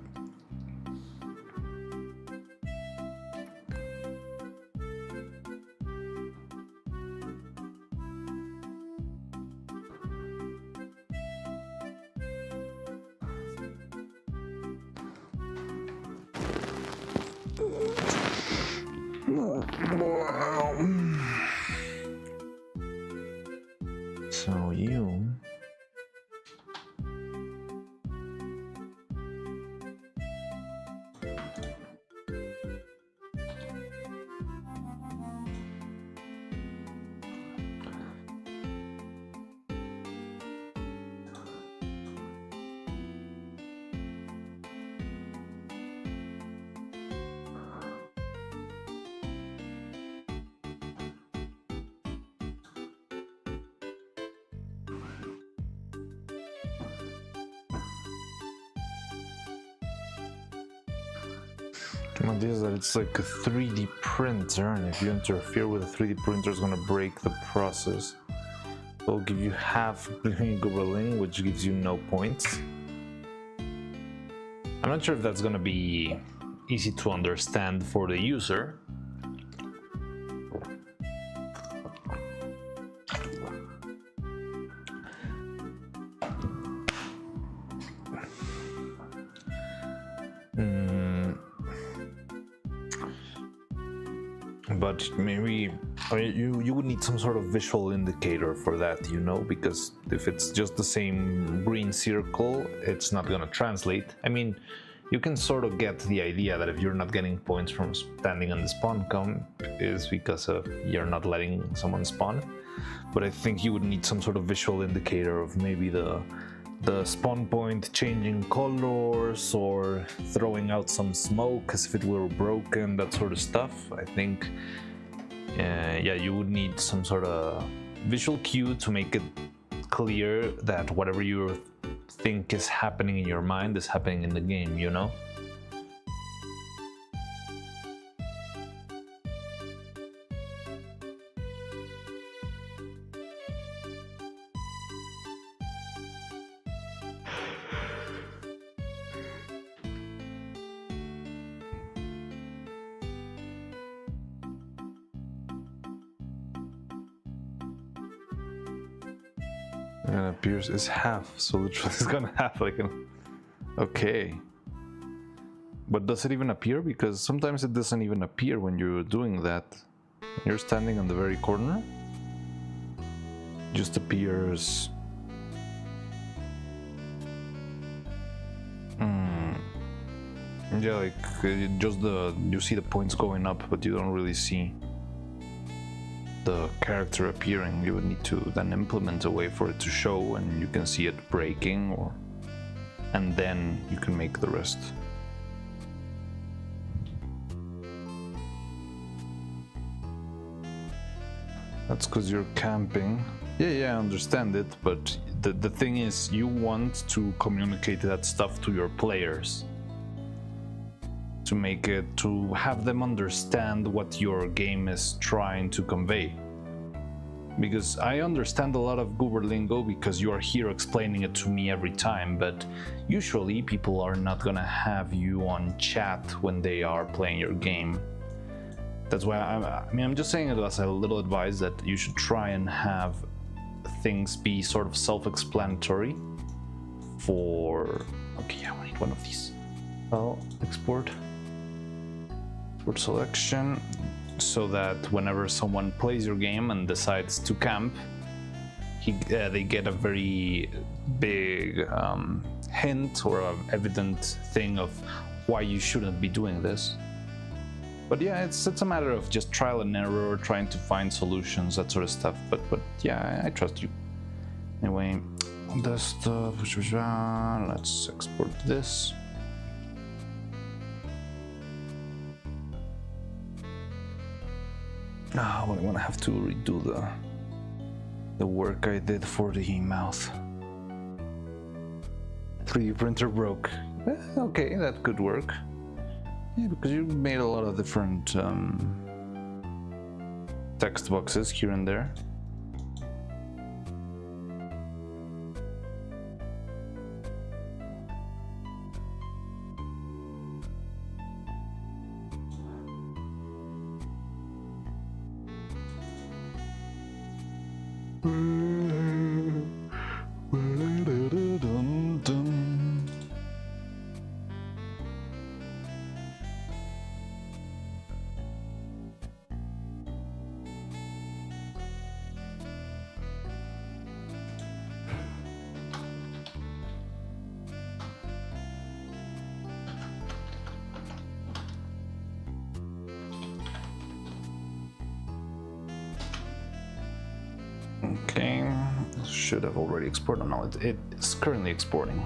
So you... My idea is that it's like a 3D printer, and if you interfere with a 3D printer, it's gonna break the process. It'll give you half Gooberling, which gives you no points. I'm not sure if that's gonna be easy to understand for the user. But maybe you would need some sort of visual indicator for that, you know, because if it's just the same green circle, it's not gonna translate. I mean, you can sort of get the idea that if you're not getting points from standing on the spawn camp is because of you're not letting someone spawn. But I think you would need some sort of visual indicator of maybe the spawn point changing colors or throwing out some smoke as if it were broken, that sort of stuff. I think, yeah, you would need some sort of visual cue to make it clear that whatever you think is happening in your mind is happening in the game, you know? And it appears is half, so literally it's gonna have like an... Okay. But does it even appear? Because sometimes it doesn't even appear when you're doing that. When you're standing on the very corner, it just appears... Yeah, like just you see the points going up, but you don't really see the character appearing. You would need to then implement a way for it to show, and you can see it breaking, or and then you can make the rest. That's because you're camping. Yeah, I understand it, but the thing is, you want to communicate that stuff to your players. To make it, to have them understand what your game is trying to convey. Because I understand a lot of Goober lingo because you are here explaining it to me every time, but usually people are not gonna have you on chat when they are playing your game. That's why I'm just saying it as a little advice that you should try and have things be sort of self-explanatory for... Okay, yeah, we need one of these. Well, export selection, so that whenever someone plays your game and decides to camp, they get a very big hint or an evident thing of why you shouldn't be doing this. But yeah, it's a matter of just trial and error, trying to find solutions, that sort of stuff. But yeah, I trust you. Anyway, desktop, let's export this. Ah, well, I'm gonna have to redo the work I did for the mouth. 3D printer broke. Okay, that could work. Yeah, because you made a lot of different text boxes here and there. Okay, should have already exported. No, it is currently exporting.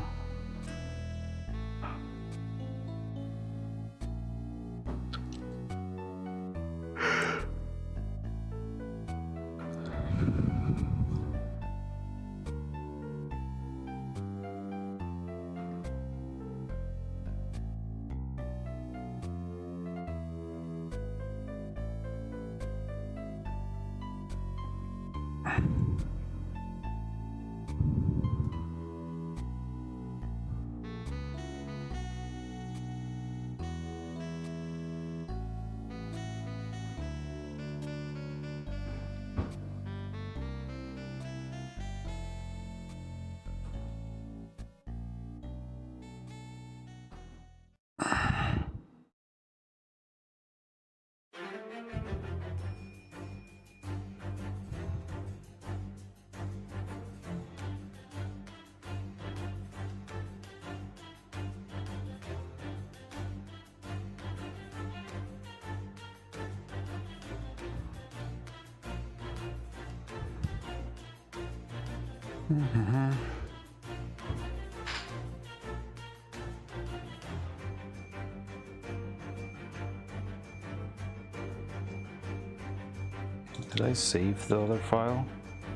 Did I save the other file?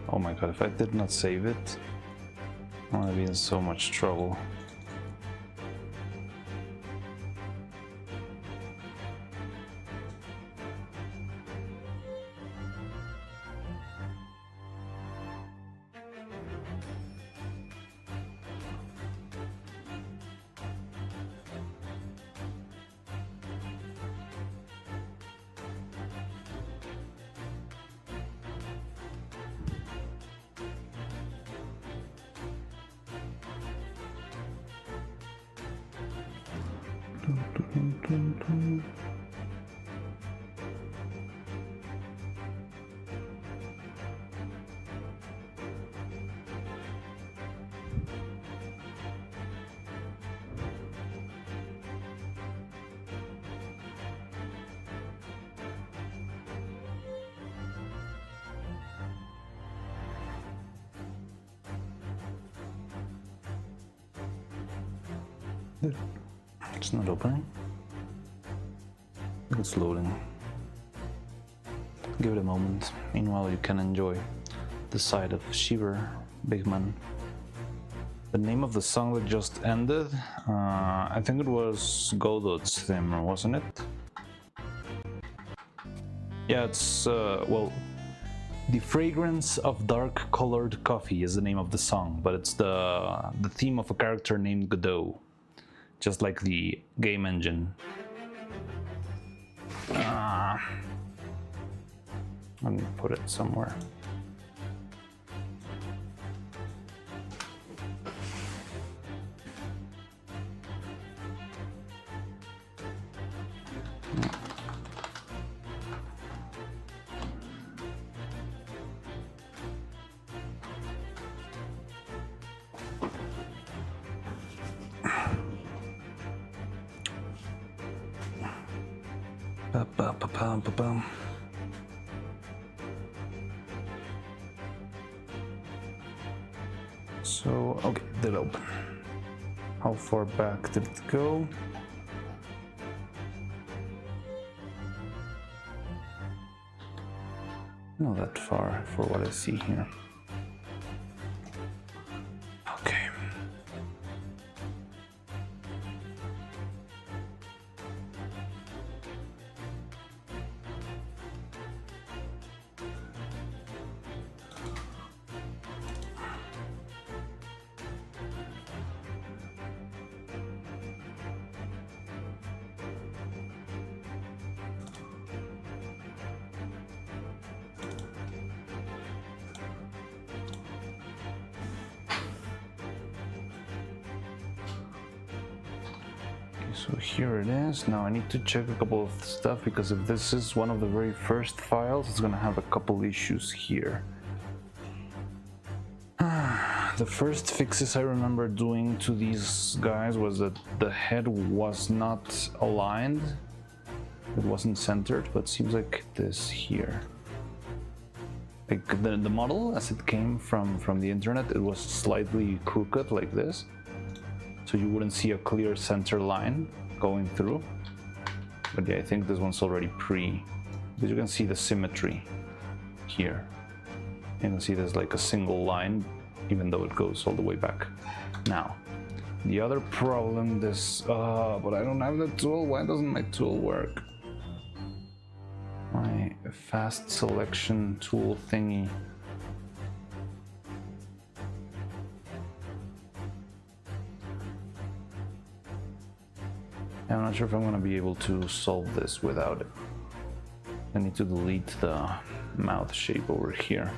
Oh my god, if I did not save it, I'm gonna be in so much trouble. It's not opening. It's loading. Give it a moment. Meanwhile, you can enjoy the side of Shiver, Big Man. The name of the song that just ended, I think it was Godot's theme, wasn't it? Yeah, it's, well, The Fragrance of Dark Colored Coffee is the name of the song, but it's the theme of a character named Godot, just like the game engine. Let me put it somewhere. Ba-ba-ba-bam-ba-bam. So, okay, did open. How far back did it go? Not that far for what I see here. Okay. So here it is. Now I need to check a couple of stuff because if this is one of the very first files, it's gonna have a couple issues here. The first fixes I remember doing to these guys was that the head was not aligned. It wasn't centered, but seems like this here. Like the model as it came from the internet, it was slightly crooked like this. So you wouldn't see a clear center line going through. But yeah, I think this one's already because you can see the symmetry here. You can see there's like a single line, even though it goes all the way back. Now, the other problem, but I don't have the tool. Why doesn't my tool work? My fast selection tool thingy. I'm not sure if I'm going to be able to solve this without it. I need to delete the mouth shape over here.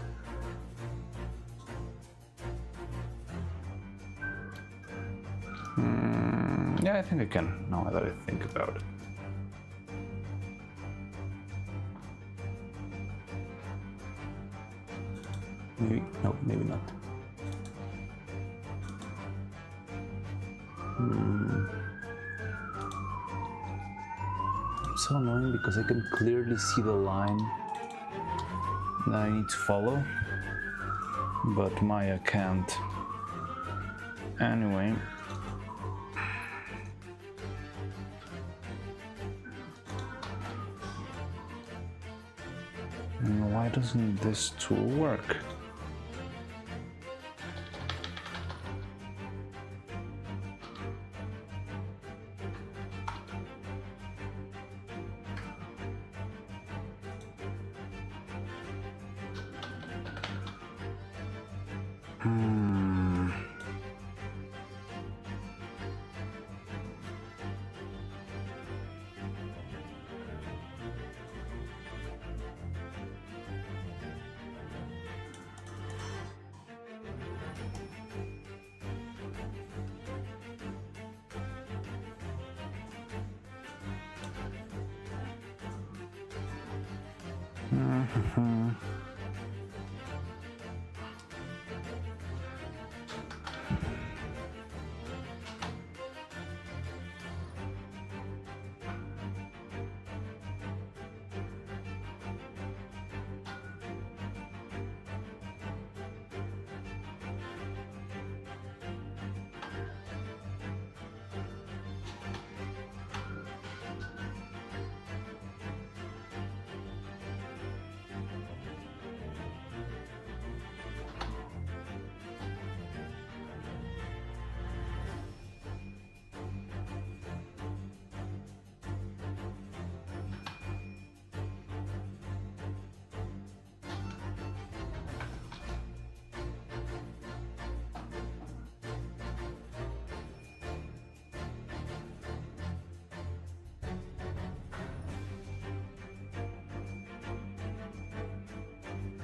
Yeah, I think I can, now that I think about it. Maybe, no, maybe not. It's so annoying because I can clearly see the line that I need to follow, but Maya can't. Anyway. And why doesn't this tool work?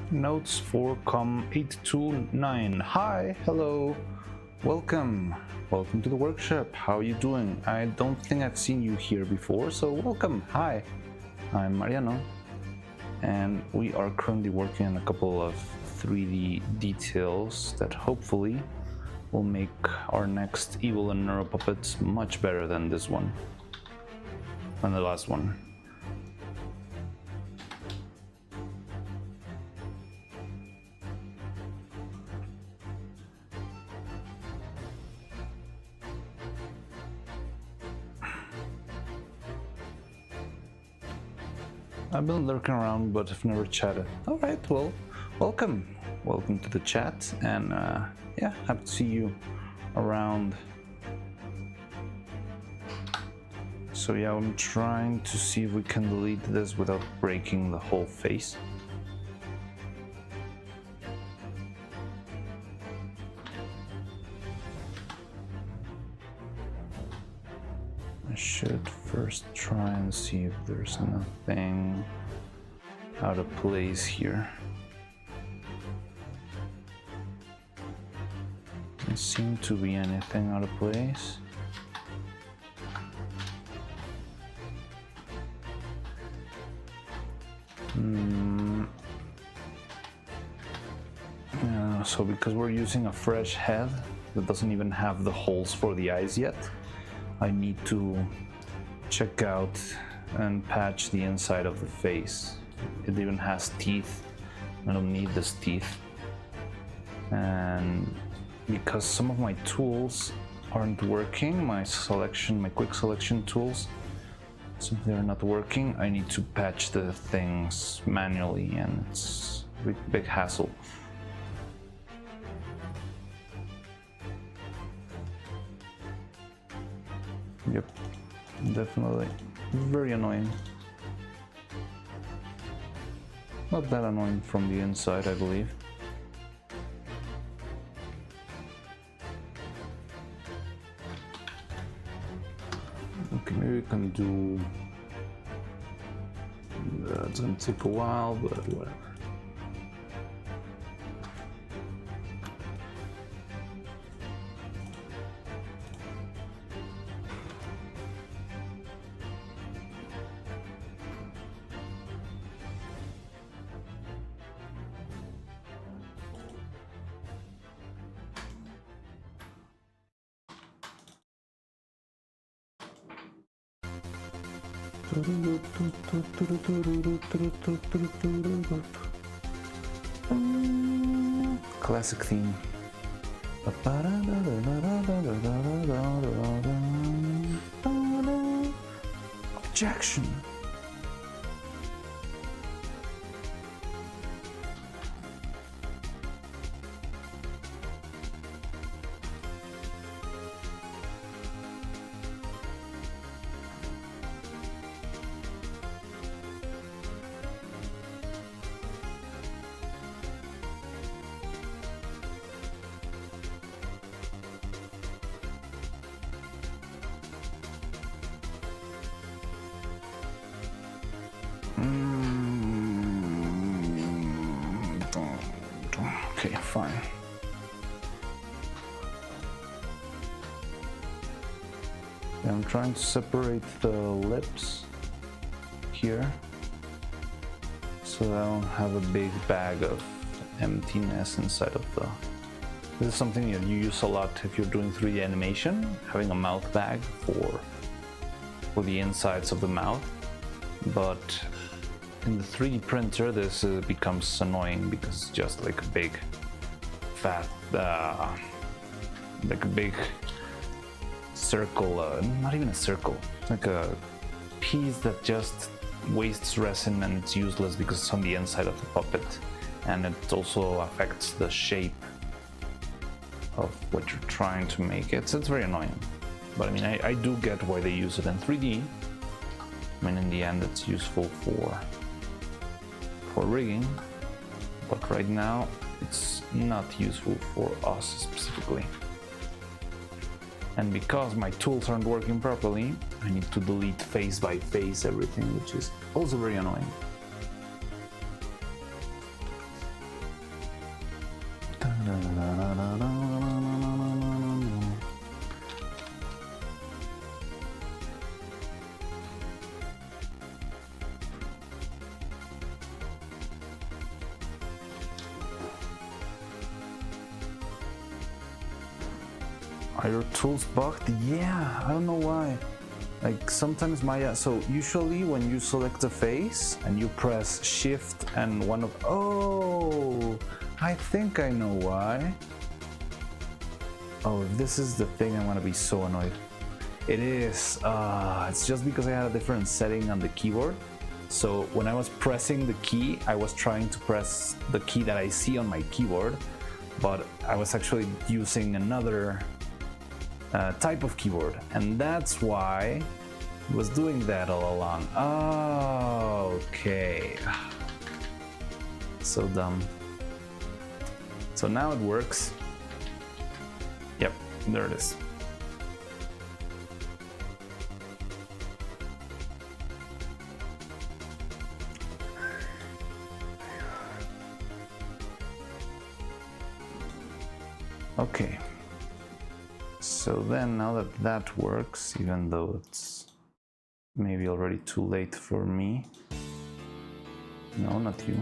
Notes for com829. Hi, hello, welcome to the workshop. How are you doing? I don't think I've seen you here before, so welcome. Hi, I'm Mariano, and we are currently working on a couple of 3D details that hopefully will make our next Evil and Neuro puppets much better than this one, than the last one. I've been lurking around, but I've never chatted. All right, well, welcome to the chat, and yeah, happy to see you around. So yeah, I'm trying to see if we can delete this without breaking the whole face. I should first try and see if there's nothing out of place here. Doesn't seem to be anything out of place. So because we're using a fresh head that doesn't even have the holes for the eyes yet, I need to check out and patch the inside of the face. It even has teeth. I don't need this teeth. And because some of my tools aren't working, my quick selection tools, since they're not working, I need to patch the things manually, and it's a big hassle. Yep, definitely very annoying. Not that annoying from the inside, I believe. Okay, maybe we can do... it's gonna take a while, but whatever. Classic theme. Objection. Okay, fine. I'm trying to separate the lips here so I don't have a big bag of emptiness inside of the... This is something you use a lot if you're doing 3D animation, having a mouth bag for the insides of the mouth. But in the 3D printer, this becomes annoying because it's just like a big, fat, like a big circle, not even a circle, like a piece that just wastes resin and it's useless because it's on the inside of the puppet, and it also affects the shape of what you're trying to make. It's very annoying, but I mean, I do get why they use it in 3D. I mean, in the end, it's useful for rigging, but right now it's not useful for us specifically. And because my tools aren't working properly, I need to delete face by face everything, which is also very annoying. Are your tools bugged? Yeah, I don't know why. Like sometimes so usually when you select a face and you press shift and oh, I think I know why. Oh, if this is the thing, I'm gonna be so annoyed. It is, it's just because I had a different setting on the keyboard. So when I was pressing the key, I was trying to press the key that I see on my keyboard, but I was actually using another type of keyboard, and that's why it was doing that all along. Oh, okay. So dumb. So now it works. Yep, there it is. Okay. So then, now that that works, even though it's maybe already too late for me, No, not you.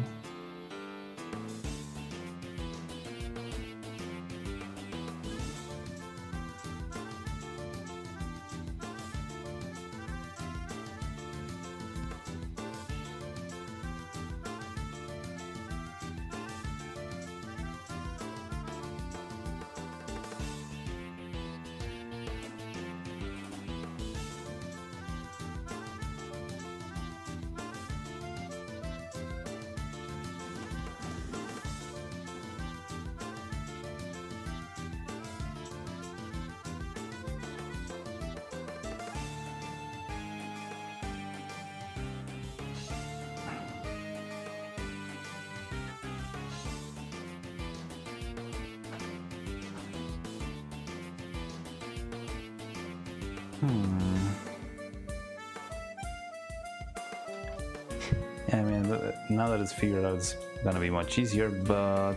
I mean, now that it's figured out, it's gonna be much easier, but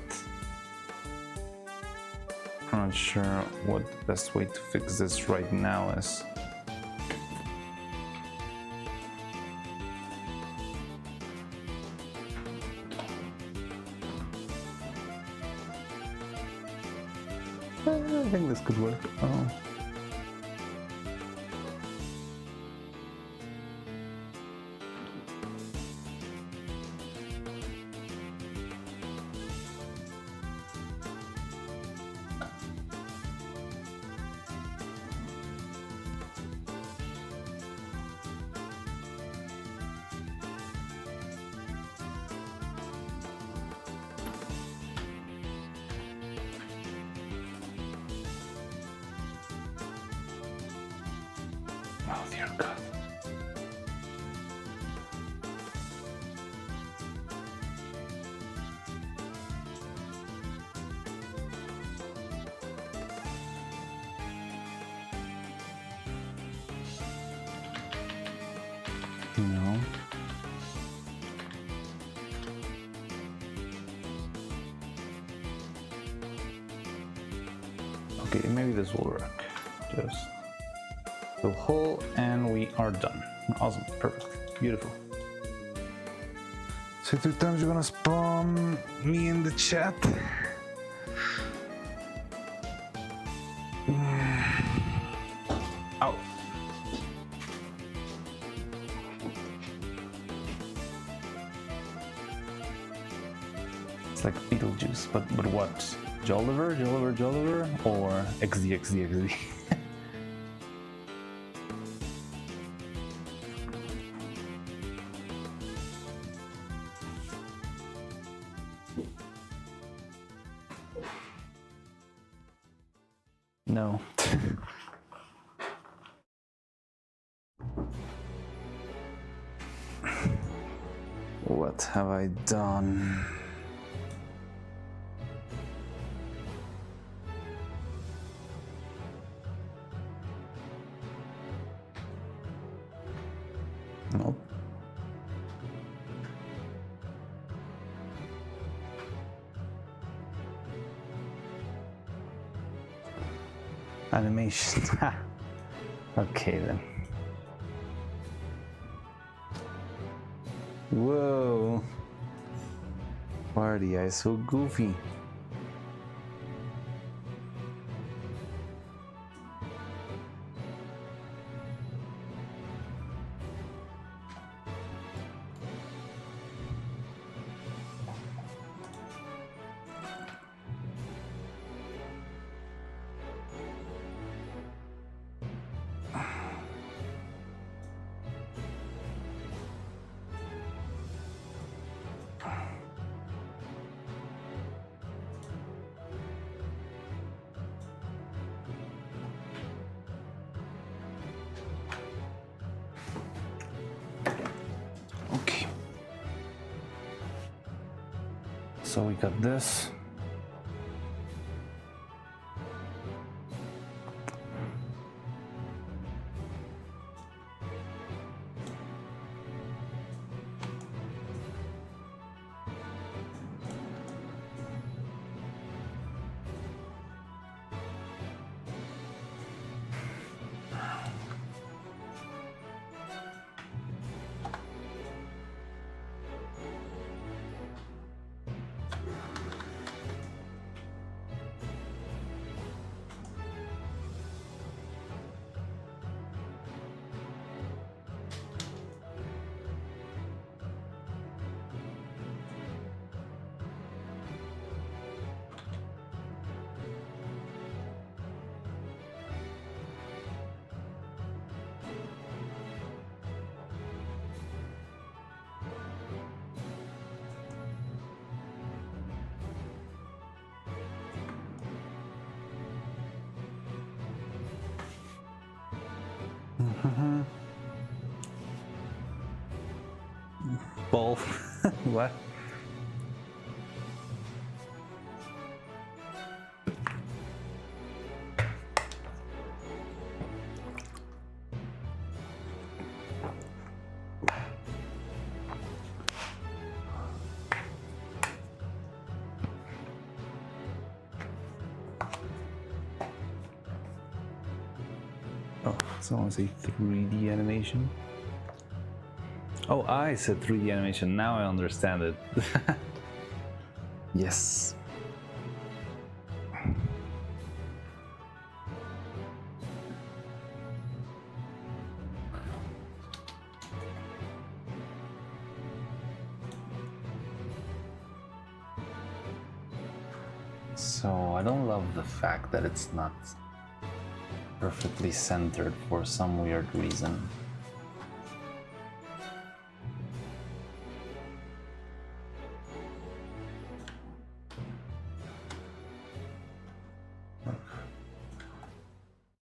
I'm not sure what the best way to fix this right now is. I think this could work. Oh. Oh dear God. No. Okay, maybe this will work. Just the hole and we are done. Awesome, perfect, beautiful. So 2 times you're gonna spawn me in the chat. Ow. It's like Beetlejuice, but what? Jolliver, or XD. No. What have I done? Nope. Animation. Okay then. Whoa. Why are the eyes so goofy? Okay. So we got this. Ball. What? Oh, someone say 3D animation. Oh, I said 3D animation. Now I understand it. Yes. So I don't love the fact that it's not perfectly centered for some weird reason.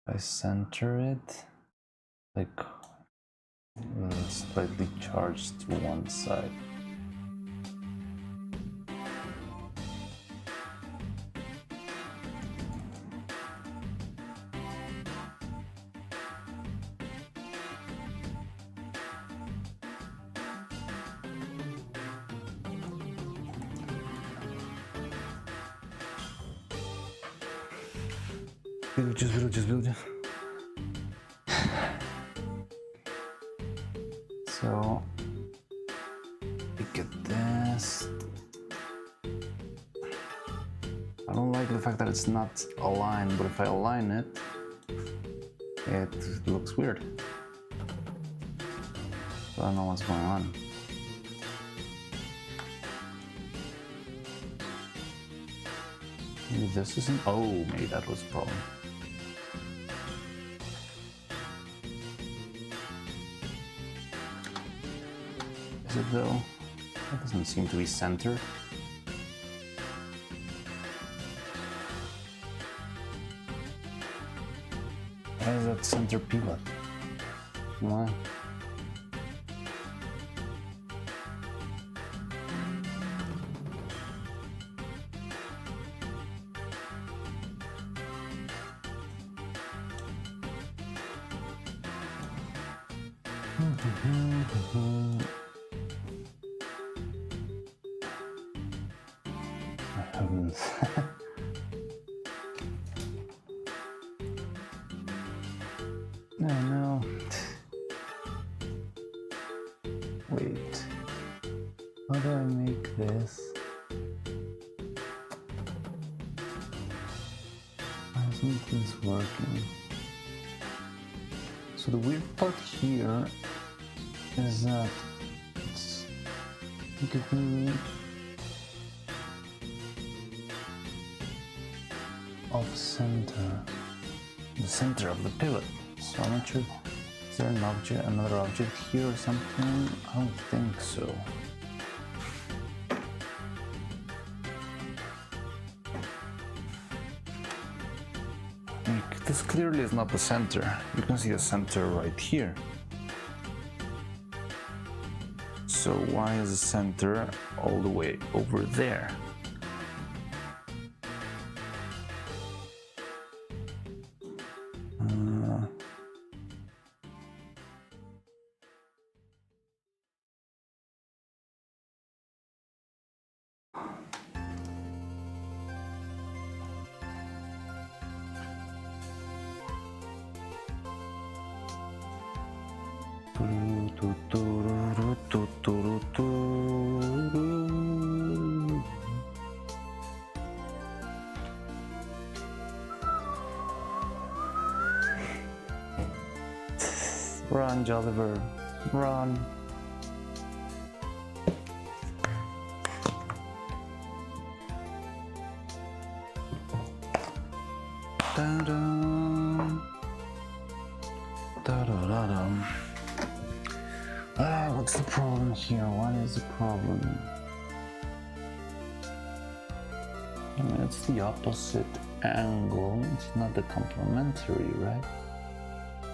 I center it like slightly charged to one side. Just. So look at this. I don't like the fact that it's not aligned, but if I align it, it looks weird. So I don't know what's going on. Maybe this isn't. Oh, maybe that was the problem. Is it though? That doesn't seem to be centered. Why is that center pivot? Why? My heavens. No. Wait. How do I make this? Why isn't this working? So the weird part here is that it's giving me off center, the center of the pivot. So I'm not sure. Is there another object here or something? I don't think so. This clearly is not the center. You can see the center right here. So why is the center all the way over there? Run, Jolliver, run. Da-dum. Da-da-da-dum. What's the problem here? What is the problem? I mean, it's the opposite angle. It's not the complementary, right?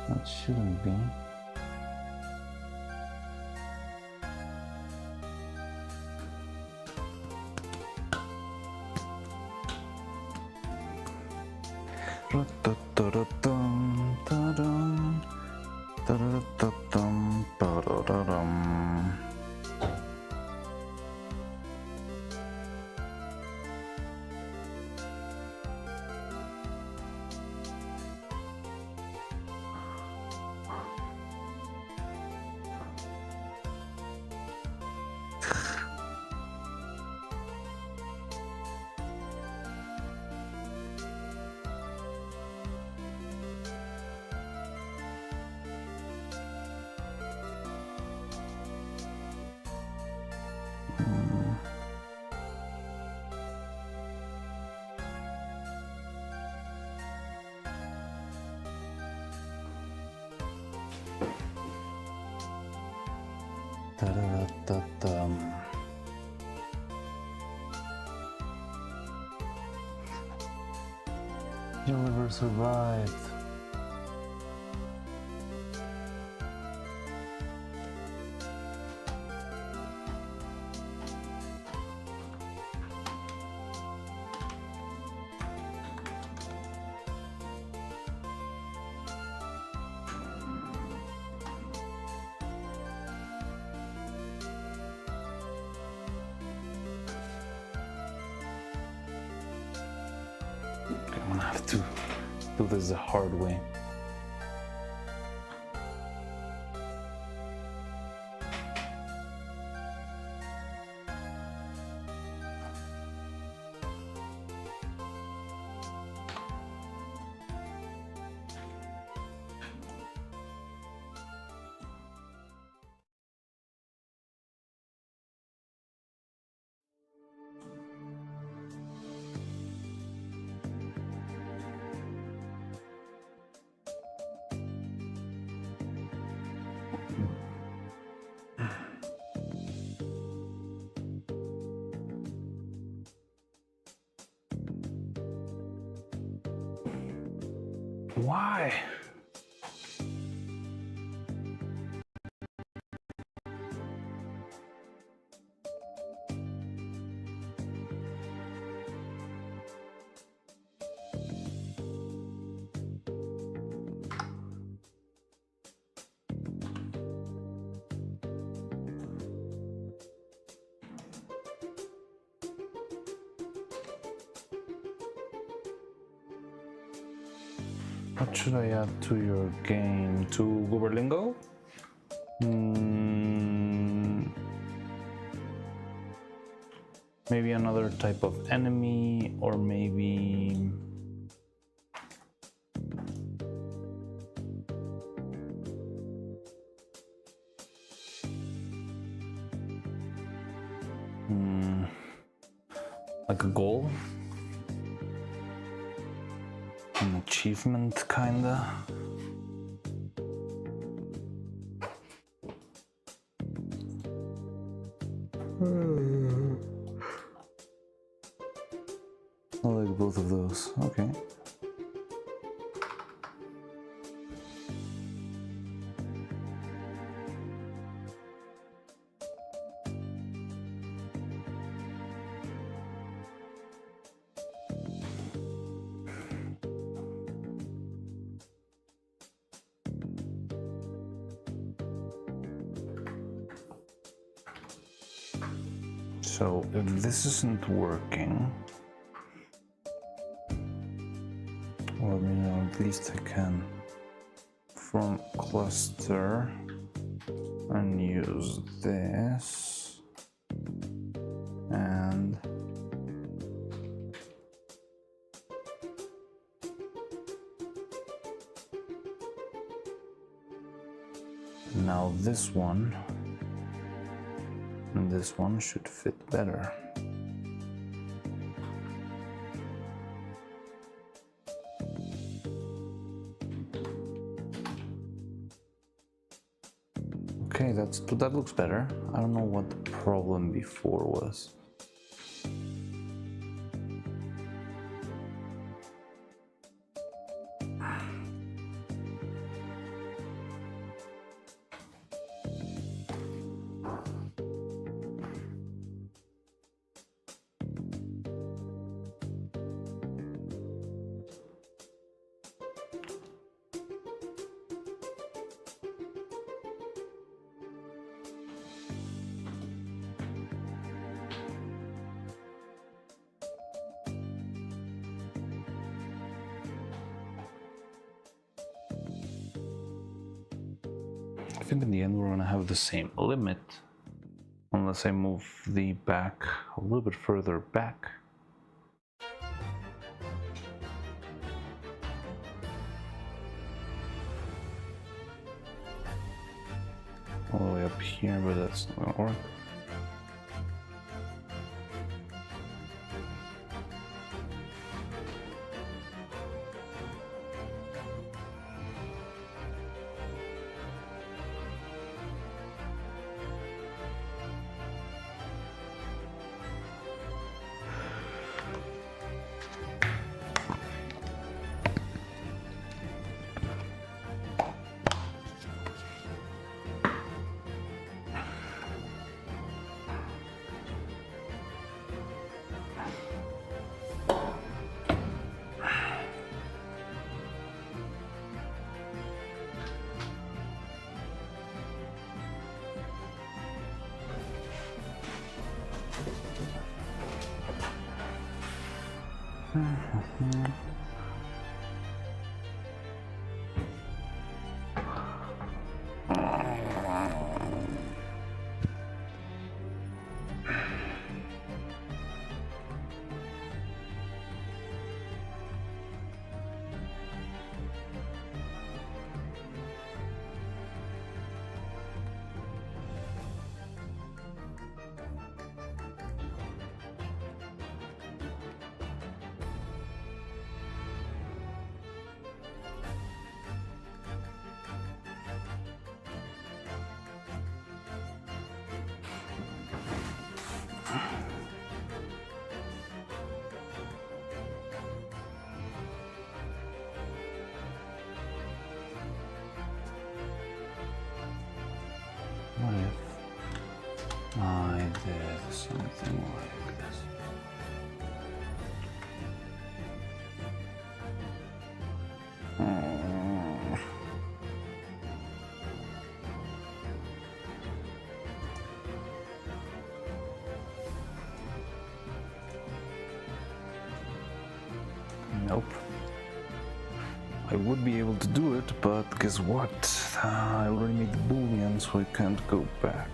That shouldn't be. Your liver survived. I'm gonna have to do this the hard way. Why? What should I add to your game? To Gooberlingo? Maybe another type of enemy, or maybe... like a goal? An achievement, kinda? I like both of those. Okay. So if this isn't working, well, you know, at least I can from cluster and use this and now this one and this one should fit better. Okay, that looks better. I don't know what the problem before was. think in the end we're gonna have the same limit, unless I move the back a little bit further back. All the way up here, but that's not gonna work. What if I did something like this? Nope. I would be able to do it, but guess what? I already made the boolean, so I can't go back.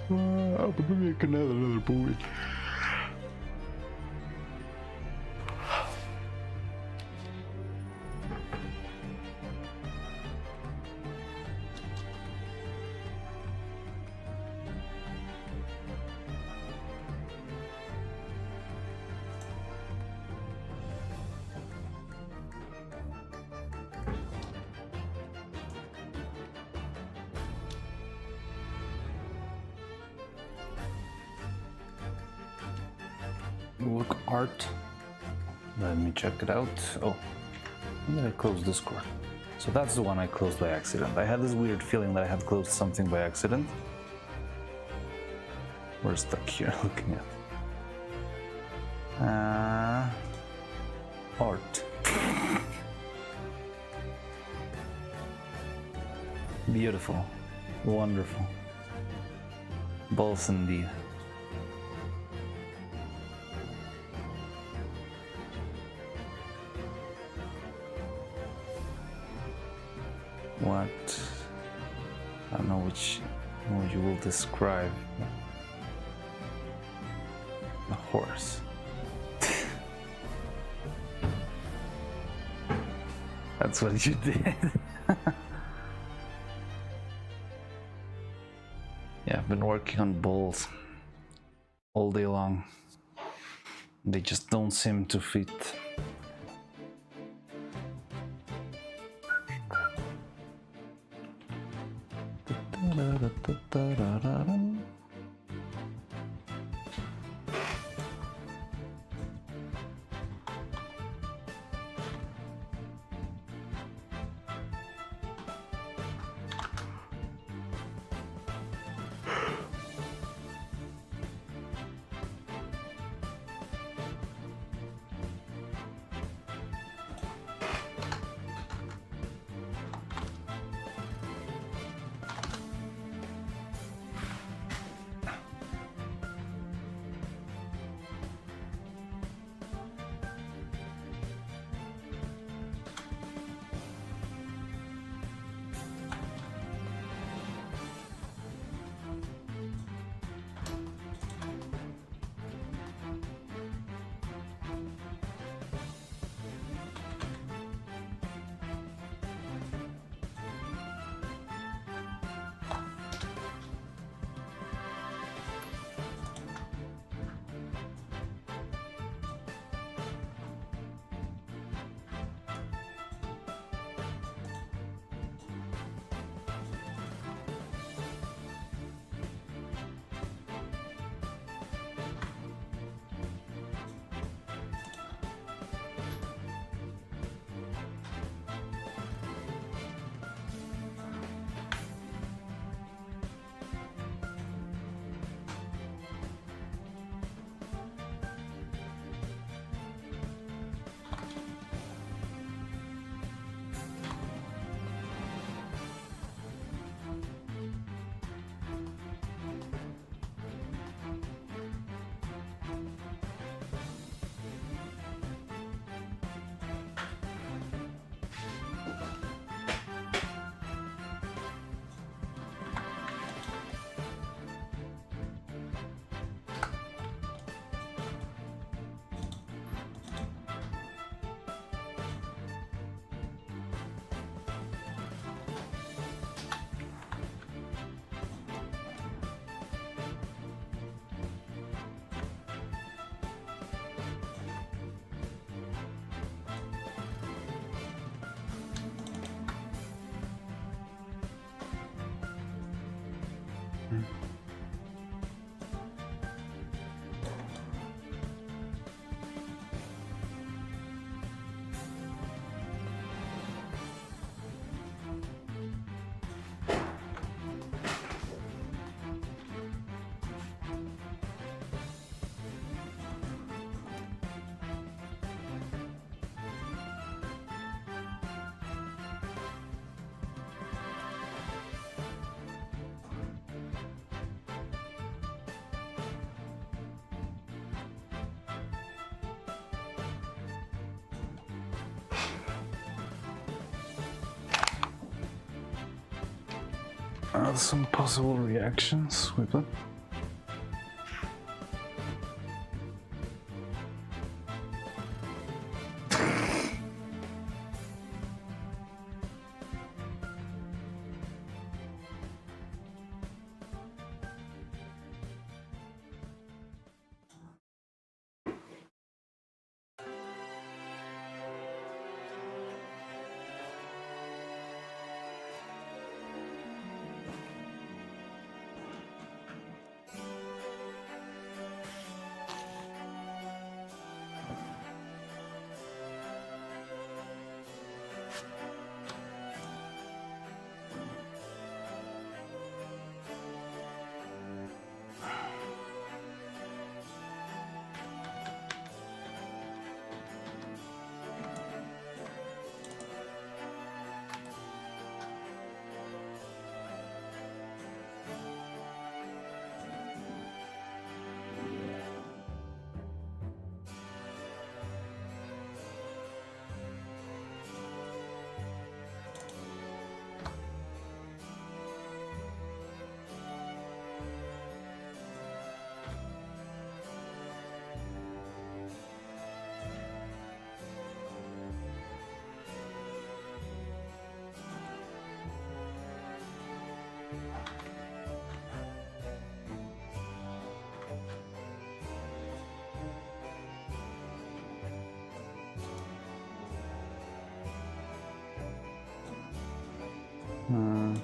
But maybe I can add another boolean. Look art. Let me check it out. Oh, when did I close Discord? So that's the one I closed by accident. I had this weird feeling that I had closed something by accident. We're stuck here looking at art. Beautiful, wonderful. Both indeed. What? I don't know which you will describe. A horse. That's what you did. Yeah, I've been working on bulls all day long. They just don't seem to fit. Some possible reactions with that. Not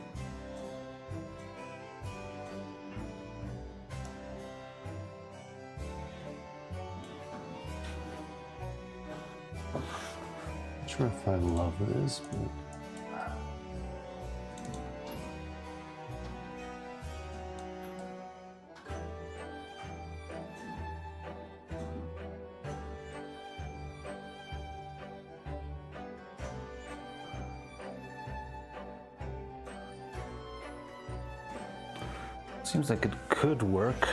sure if I love this, but seems like it could work.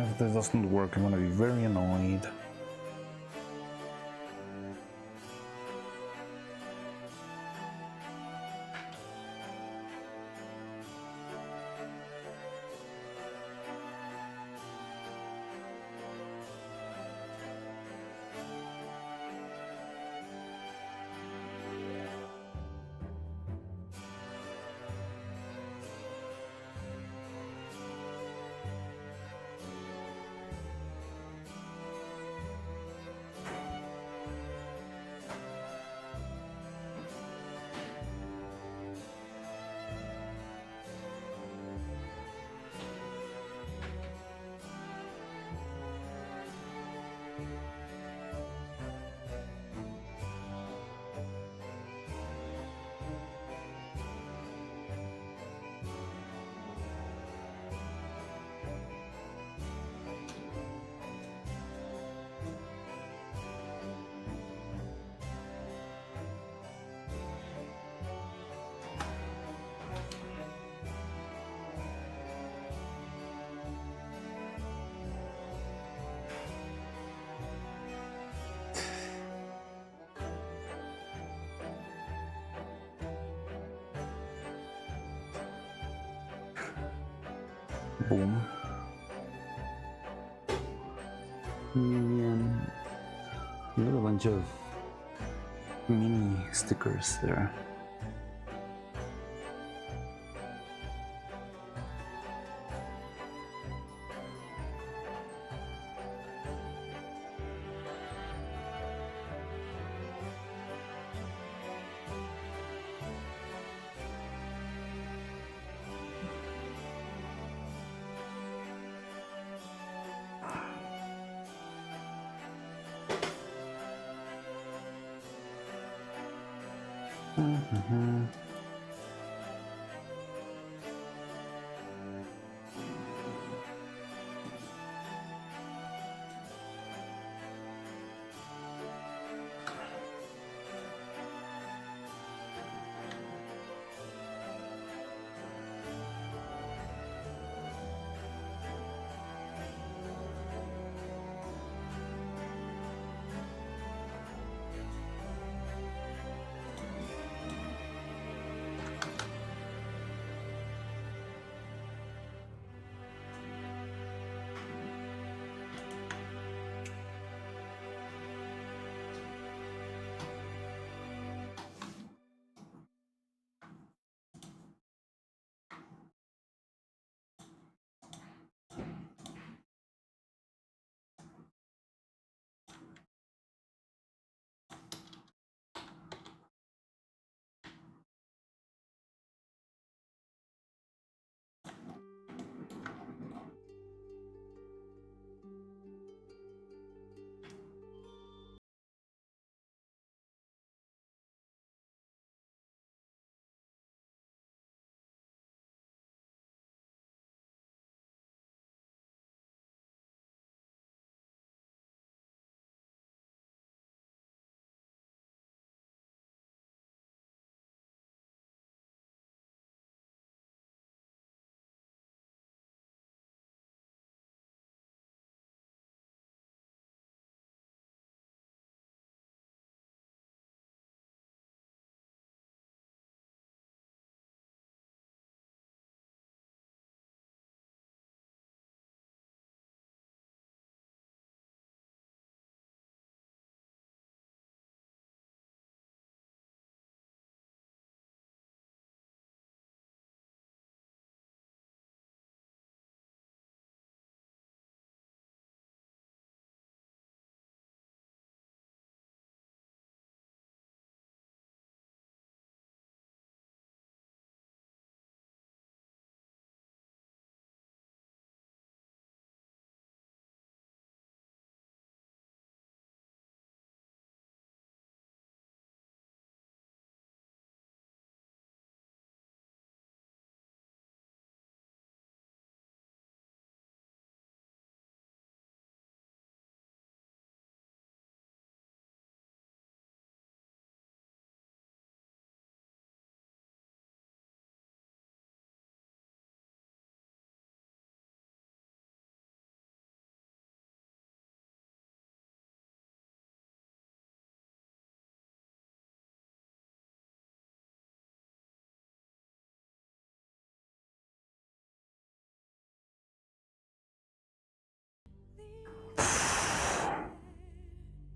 If this doesn't work, I'm gonna be very annoyed. Boom. and we got a bunch of mini stickers there.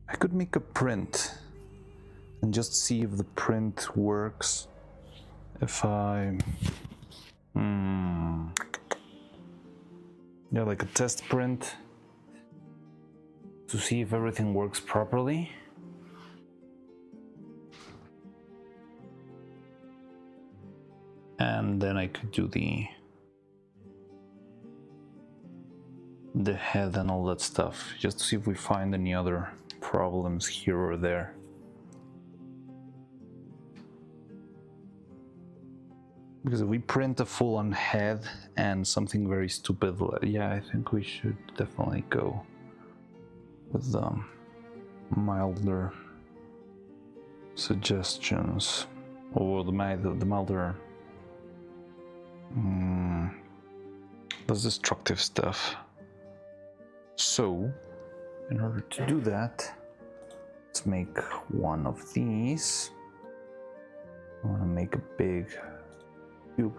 I could make a print and just see if the print works. If I... Yeah, like a test print to see if everything works properly. And then I could do the head and all that stuff, just to see if we find any other problems here or there. Because if we print a full-on head and something very stupid, yeah, I think we should definitely go with the milder suggestions, or the milder less destructive stuff. So, in order to do that, let's make one of these. I want to make a big cube.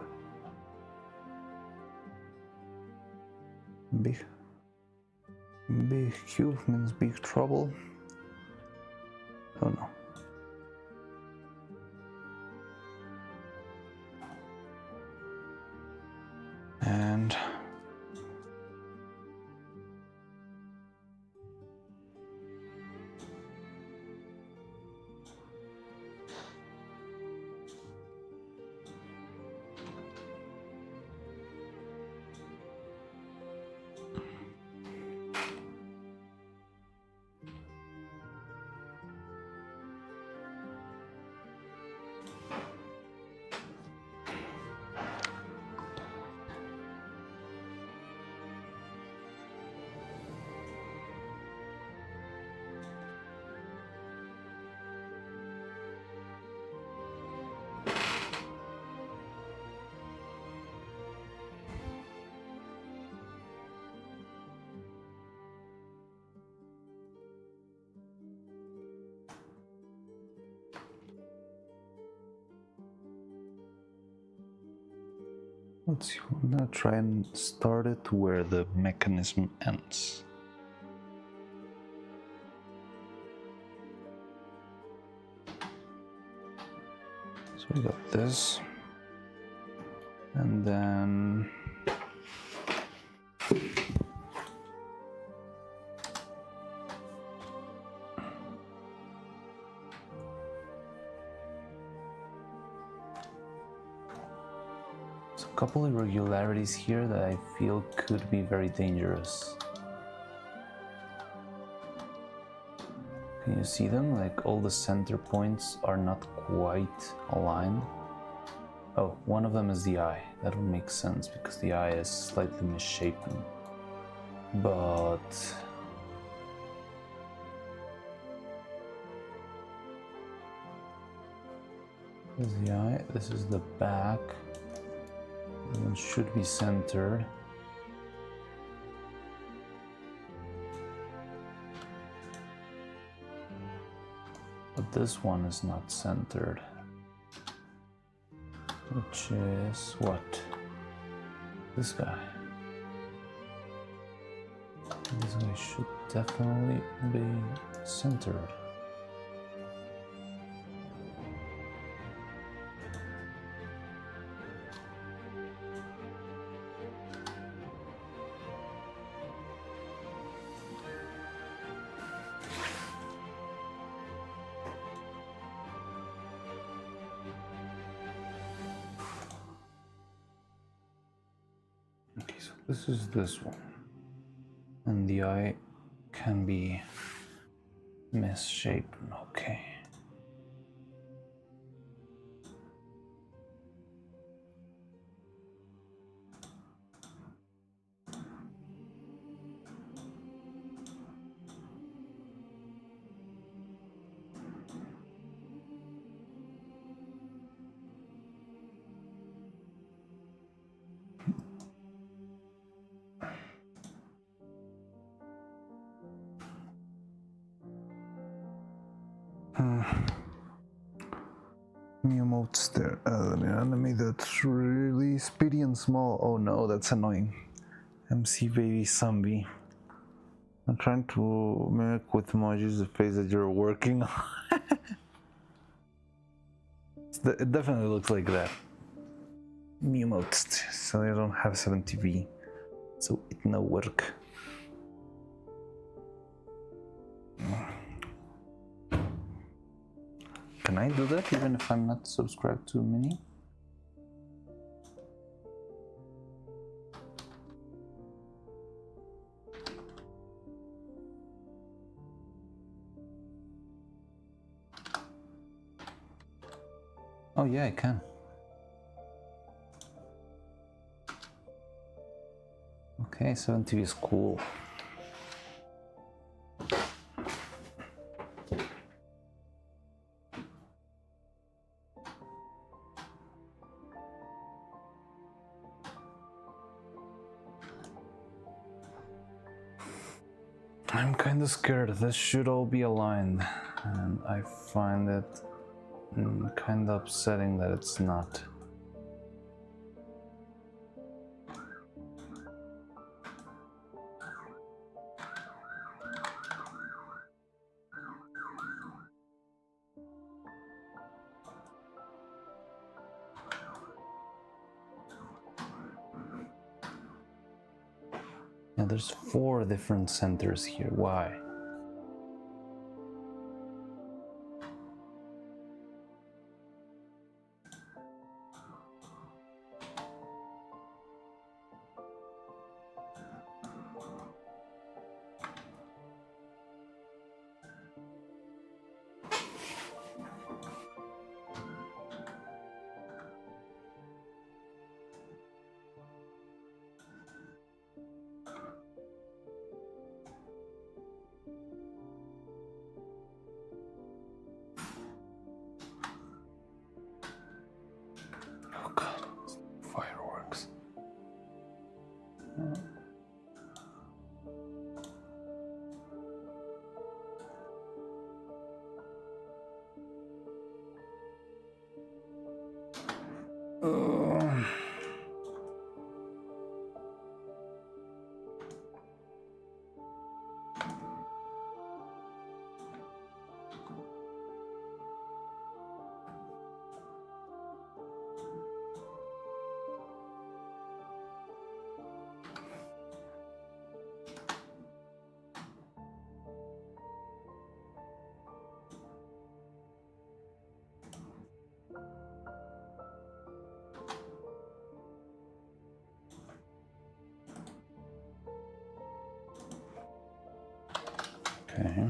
Big cube means big trouble. Oh no. And let's see, I'm gonna try and start it where the mechanism ends. So we got this, and then a couple irregularities here that I feel could be very dangerous. Can you see them? Like all the center points are not quite aligned. Oh, one of them is the eye. That would make sense because the eye is slightly misshapen. But this is the eye, this is the back. This one should be centered. But this one is not centered. Which is what? This guy. This guy should definitely be centered. Okay, so this is this one, and the eye can be misshapen. Okay. New modes there. An enemy that's really speedy and small. Oh no, that's annoying. MC baby zombie. I'm trying to mimic with emojis the face that you're working on. It definitely looks like that. Mute, so I don't have 7TV, so it no work. Can I do that even if I'm not subscribed to Mini? Oh yeah, I can. Okay, 7TV is cool. I'm kinda scared. This should all be aligned, and I find it kinda upsetting that it's not. Yeah, there's 4 different centers here. Why? Oh god, fireworks. Okay.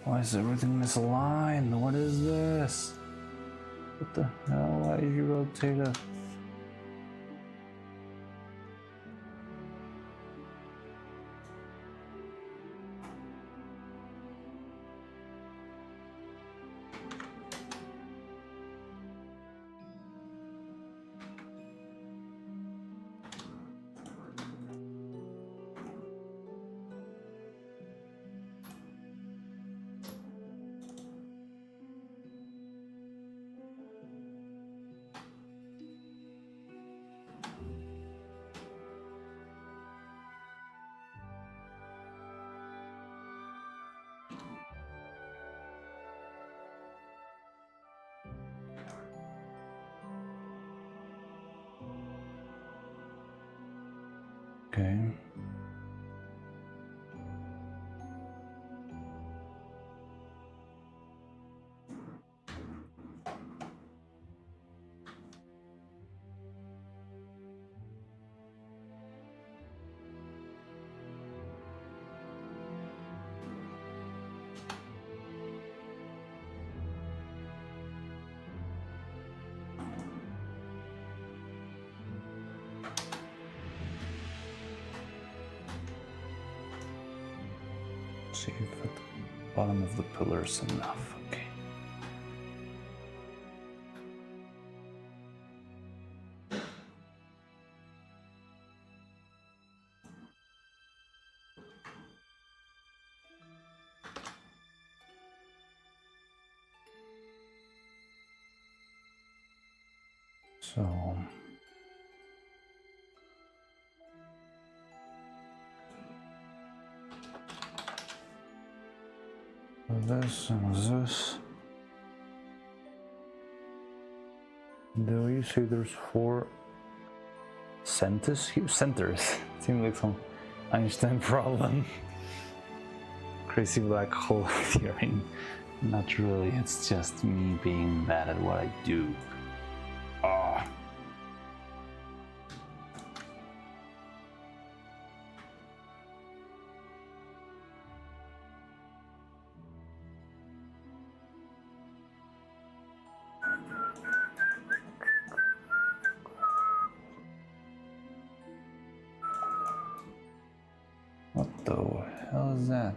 Why is everything misaligned? What is this? What the hell? Why did you rotate it? Okay. See if at the bottom of the pillar is enough. Okay. So this and this. Do you say there's 4 centers here? Centers. Seems like some Einstein problem. Crazy black hole theory. Not really, it's just me being bad at what I do. Ah. What the hell is that?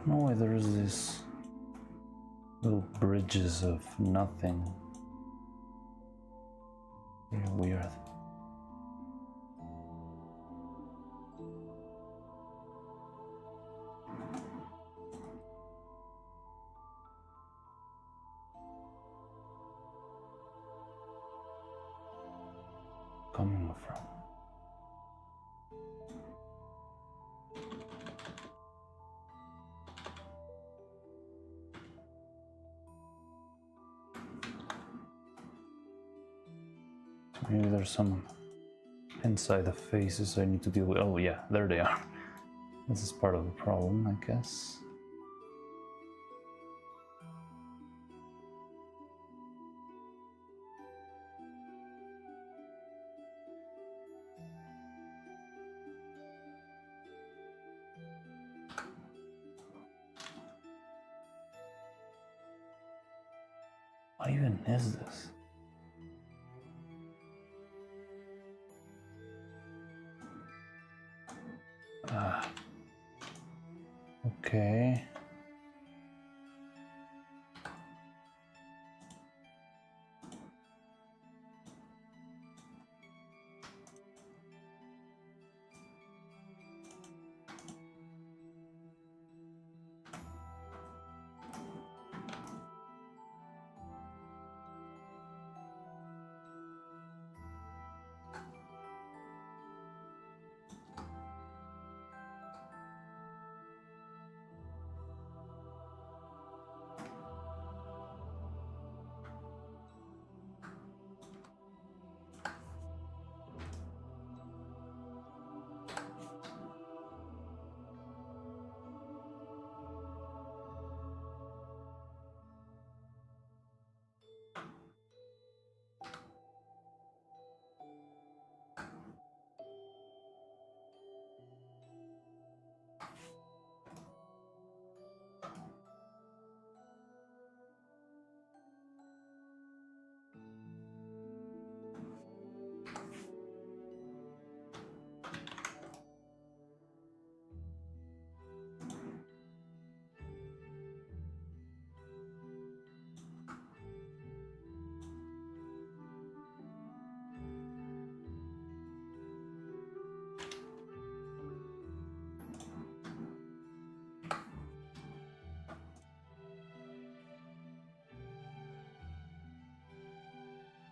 No way there's these little bridges of nothing. They're weird. Coming from. Maybe there's some inside the faces I need to deal with. Oh yeah, there they are. This is part of the problem, I guess. What even is this? Okay.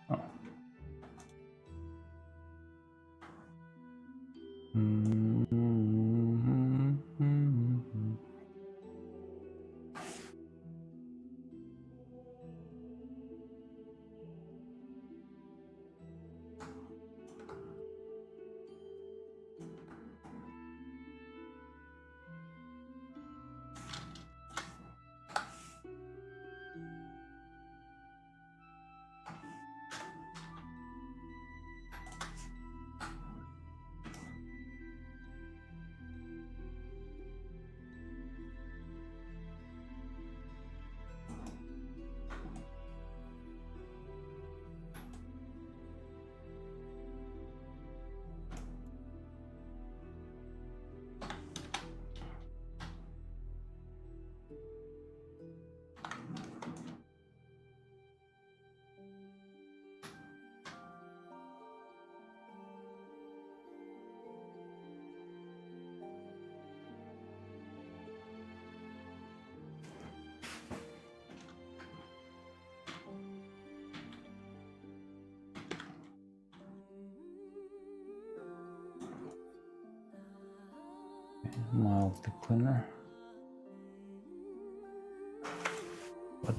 Oh. Mildly cleaner, but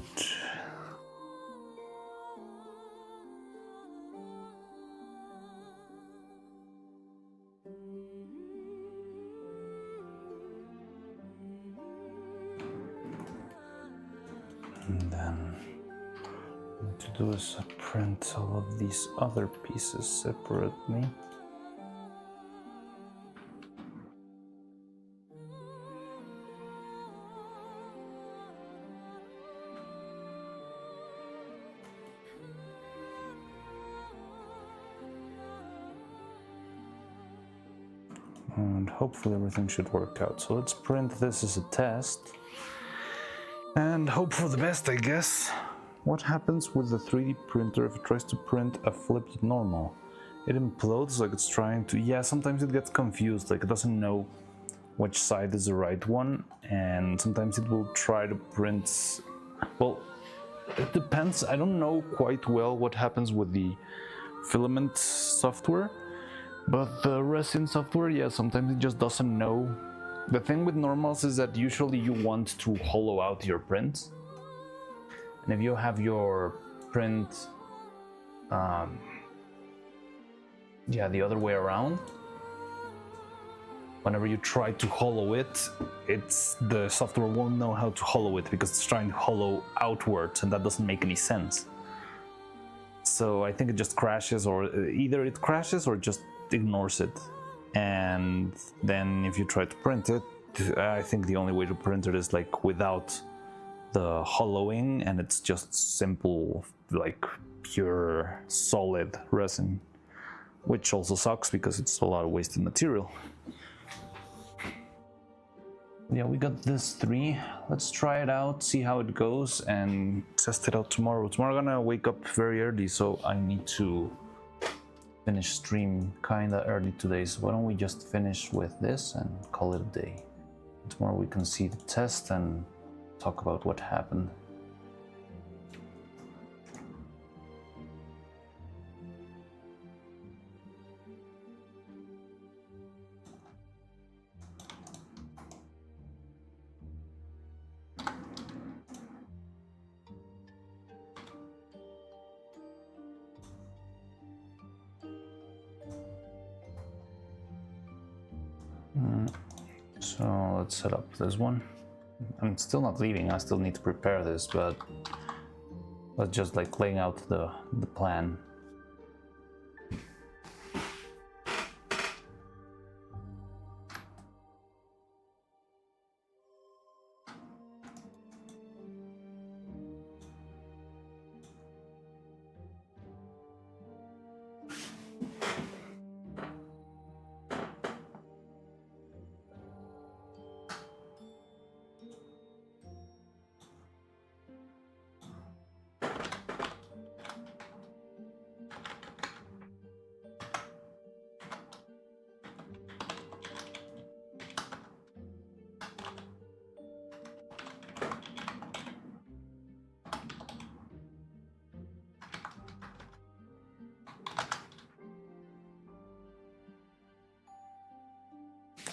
and then what to do is print all of these other pieces separately. And hopefully everything should work out. So let's print this as a test and hope for the best, I guess. What happens with the 3D printer if it tries to print a flipped normal? It implodes like it's trying to... Yeah, sometimes it gets confused, like it doesn't know which side is the right one, and sometimes it will try to print... Well, it depends. I don't know quite well what happens with the filament software. But the resin software, yeah, sometimes it just doesn't know. The thing with normals is that usually you want to hollow out your print. And if you have your print, the other way around, whenever you try to hollow it, the software won't know how to hollow it because it's trying to hollow outwards, and that doesn't make any sense. So I think it just crashes, or either it crashes or just ignores it. And then if you try to print it, I think the only way to print it is like without the hollowing, and it's just simple, like pure solid resin, which also sucks because it's a lot of wasted material. Yeah, we got this 3. Let's try it out, see how it goes, and test it out tomorrow. Tomorrow I'm gonna wake up very early, so I need to finish stream kinda early today. So why don't we just finish with this and call it a day. Tomorrow we can see the test and talk about what happened. So let's set up this one. I'm still not leaving, I still need to prepare this, but let's just like laying out the plan.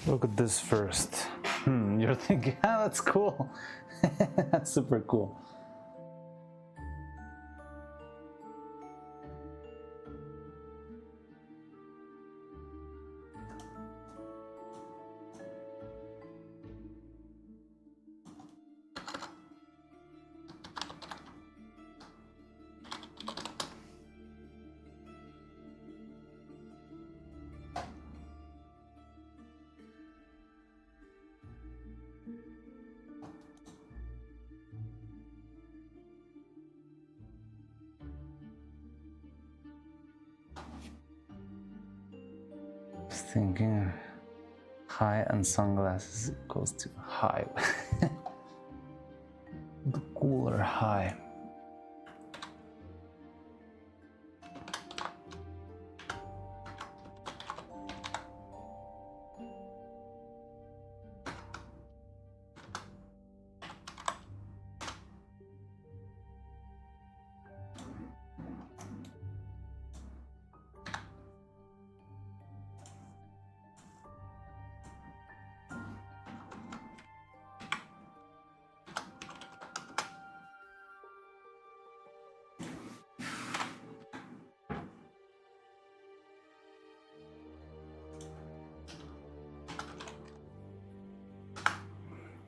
Look at this first. You're thinking, ah, that's cool. That's super cool. Thinking high and sunglasses equals to high. The cooler high.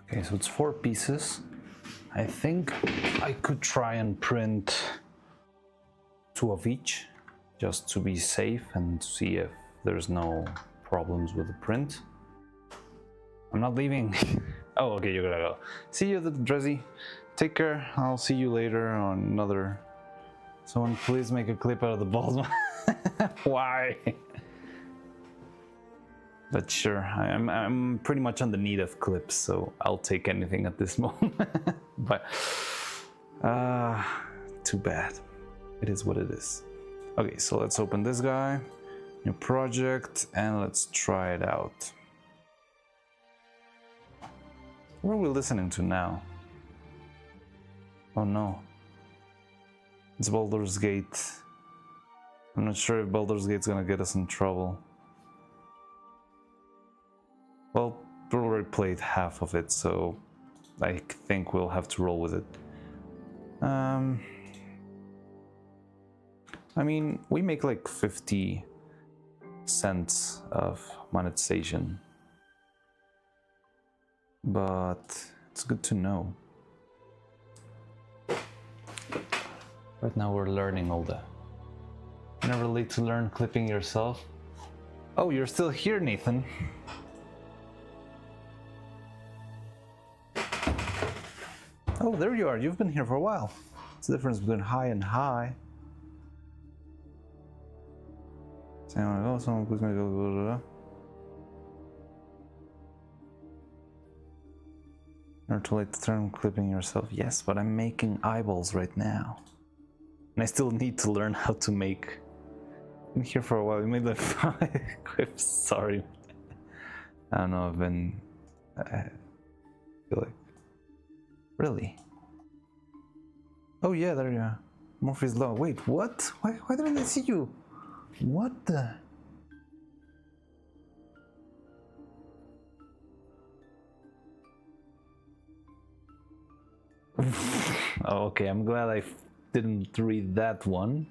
Okay, so it's 4 pieces. I think I could try and print 2 of each, just to be safe and see if there's no problems with the print. I'm not leaving. Oh, okay, you're gonna go. See you, Drizzy. Take care. I'll see you later on another. Someone please make a clip out of the balls. Why? But sure, I'm pretty much on the need of clips, so I'll take anything at this moment. But too bad. It is what it is. Okay, so let's open this guy, new project, and let's try it out. What are we listening to now? Oh no. It's Baldur's Gate. I'm not sure if Baldur's Gate's gonna get us in trouble. Well, we already played half of it, so I think we'll have to roll with it. I mean, we make like 50 cents of monetization, but it's good to know. Right now we're learning all that. Never late to learn clipping yourself. Oh, you're still here, Nathan. Oh, there you are. You've been here for a while. What's the difference between high and high? Someone please make a Or too late to turn clipping yourself. Yes, but I'm making eyeballs right now. And I still need to learn how to make. I've been here for a while. You made like 5 clips. Sorry. I don't know. I feel like. Really? Oh, yeah, there you are. Murphy's Law. Wait, what? Why didn't I see you? What the? Oh, okay, I'm glad I didn't read that one.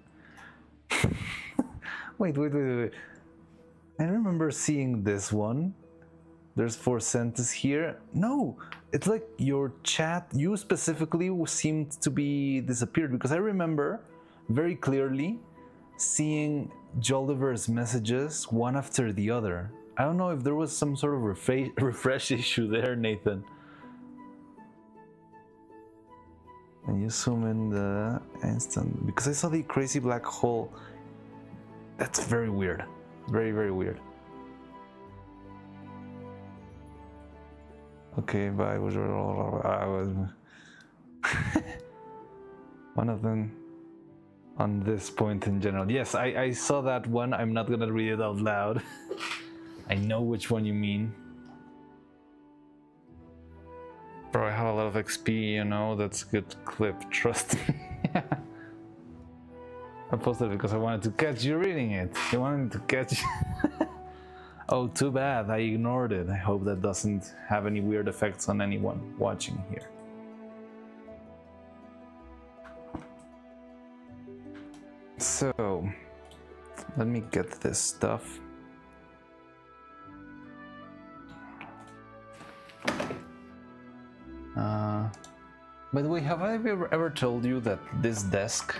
Wait. I remember seeing this one. There's 4 sentences here. No, it's like your chat, you specifically seemed to be disappeared, because I remember very clearly seeing Jolliver's messages one after the other. I don't know if there was some sort of refresh issue there, Nathan. And you zoom in the instant, because I saw the crazy black hole. That's very weird. Very, very weird. Okay, bye. I was one of them on this point in general. Yes, I saw that one. I'm not gonna read it out loud. I know which one you mean. Bro, I have a lot of XP, you know, that's a good clip, trust me. I posted it because I wanted to catch you reading it. You wanted to catch Oh, too bad, I ignored it. I hope that doesn't have any weird effects on anyone watching here. So, let me get this stuff. By the way, have I ever told you that this desk,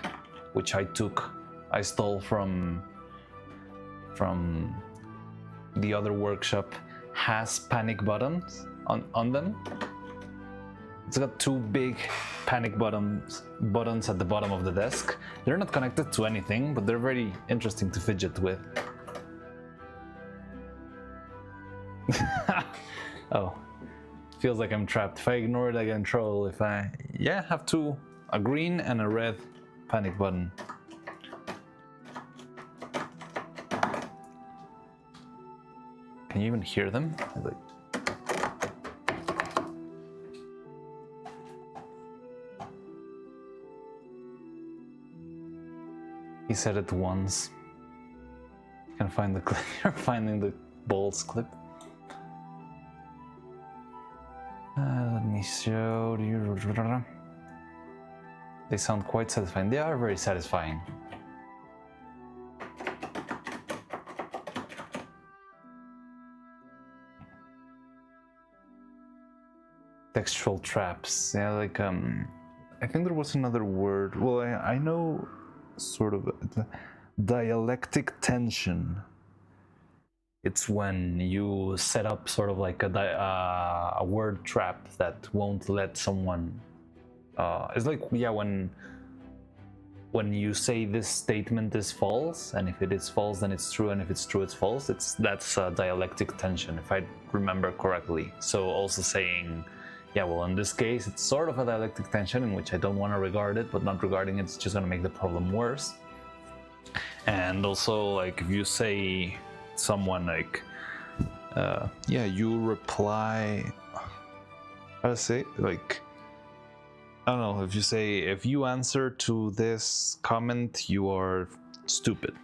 which I stole from the other workshop, has panic buttons on them? It's got 2 big panic buttons at the bottom of the desk. They're not connected to anything, but they're very interesting to fidget with. Oh. Feels like I'm trapped. If I ignore it, I get in trouble. If I... Yeah, have 2. A green and a red panic button. Can you even hear them? Like... He said it once. You can find the clip. You're finding the balls clip. Let me show you. They sound quite satisfying. They are very satisfying. Textual traps. Yeah, like I think there was another word. Well, I know sort of dialectic tension. It's when you set up sort of like a word trap that won't let someone. It's like, yeah, when you say this statement is false, and if it is false, then it's true, and if it's true, it's false. That's dialectic tension, if I remember correctly. So also saying, yeah, well, in this case, it's sort of a dialectic tension in which I don't want to regard it, but not regarding it's just going to make the problem worse. And also, like, if you say someone like yeah, you reply, how to say, like, I don't know, if you say, if you answer to this comment, you are stupid,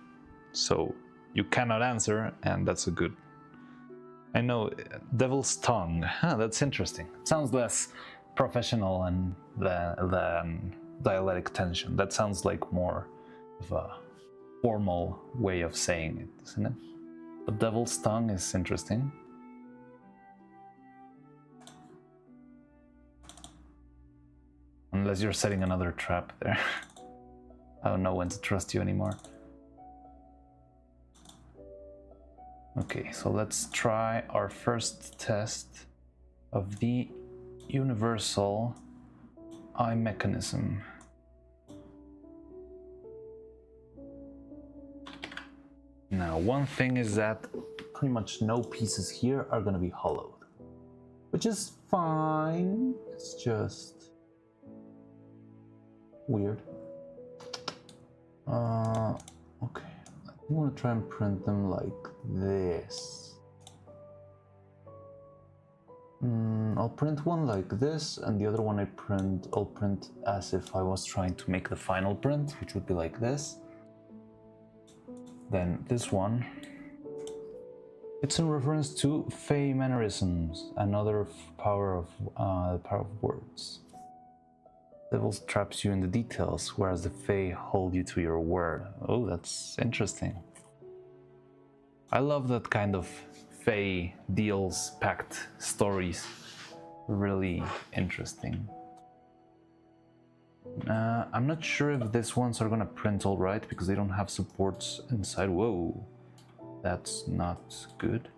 so you cannot answer, and that's a good, I know, devil's tongue. Huh, that's interesting. It sounds less professional and than dialectic tension. That sounds like more of a formal way of saying it, isn't it? The devil's tongue is interesting. Unless you're setting another trap there. I don't know when to trust you anymore. Okay, so let's try our first test of the universal eye mechanism. Now, one thing is that pretty much no pieces here are gonna be hollowed, which is fine. It's just weird. Okay, I want to try and print them like this. I'll print one like this, and the other one I'll print as if I was trying to make the final print, which would be like this. Then this one, it's in reference to Fey mannerisms, another power of words. Devils traps you in the details, whereas the Fey hold you to your word. Oh, that's interesting. I love that kind of Fey deals pact stories. Really interesting. I'm not sure if these ones are gonna print all right because they don't have supports inside. Whoa, that's not good.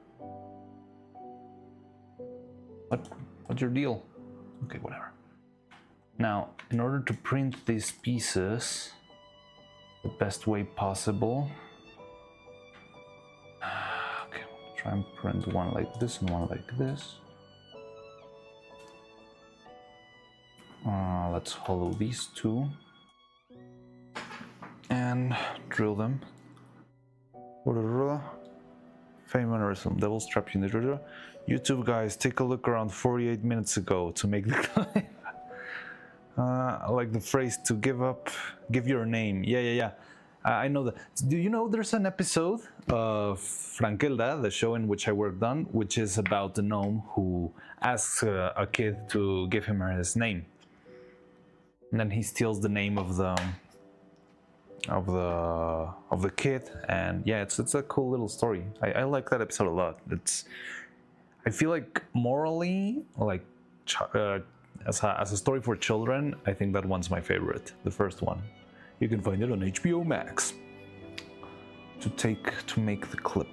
What's your deal? Okay, whatever. Now, in order to print these pieces the best way possible, okay, try and print one like this and one like this. Let's hollow these two and drill them. Fey mannerism, devils trap you in the YouTube guys, take a look around 48 minutes ago to make the clip. I like the phrase to give your name. Yeah. I know that. Do you know there's an episode of Frankelda, the show in which I worked on, which is about the gnome who asks a kid to give him his name. And then he steals the name of the kid, and yeah, it's a cool little story. I like that episode a lot. I feel like morally, like as a story for children, I think that one's my favorite. The first one. You can find it on HBO Max. To make the clip,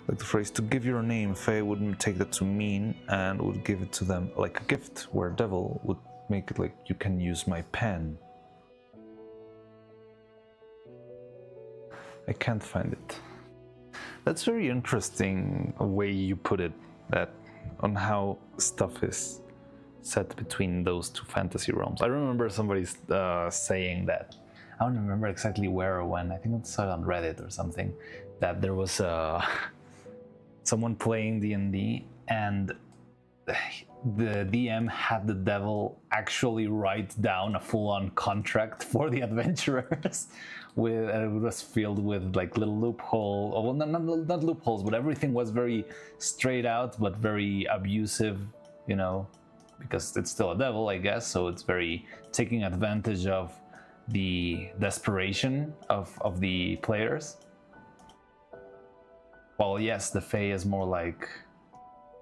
like the phrase "to give your name," Faye wouldn't take that to mean and would give it to them like a gift, where Devil would make it like you can use my pen. I can't find it. That's very interesting way you put it, that on how stuff is set between those two fantasy realms. I remember somebody saying that. I don't remember exactly where or when. I think I saw it on Reddit or something, that there was someone playing D&D and the DM had the devil actually write down a full-on contract for the adventurers, it was filled with like little loopholes. Well, not loopholes, but everything was very straight out, but very abusive, you know, because it's still a devil, I guess. So it's very taking advantage of the desperation of the players. Well, yes, the Fae is more like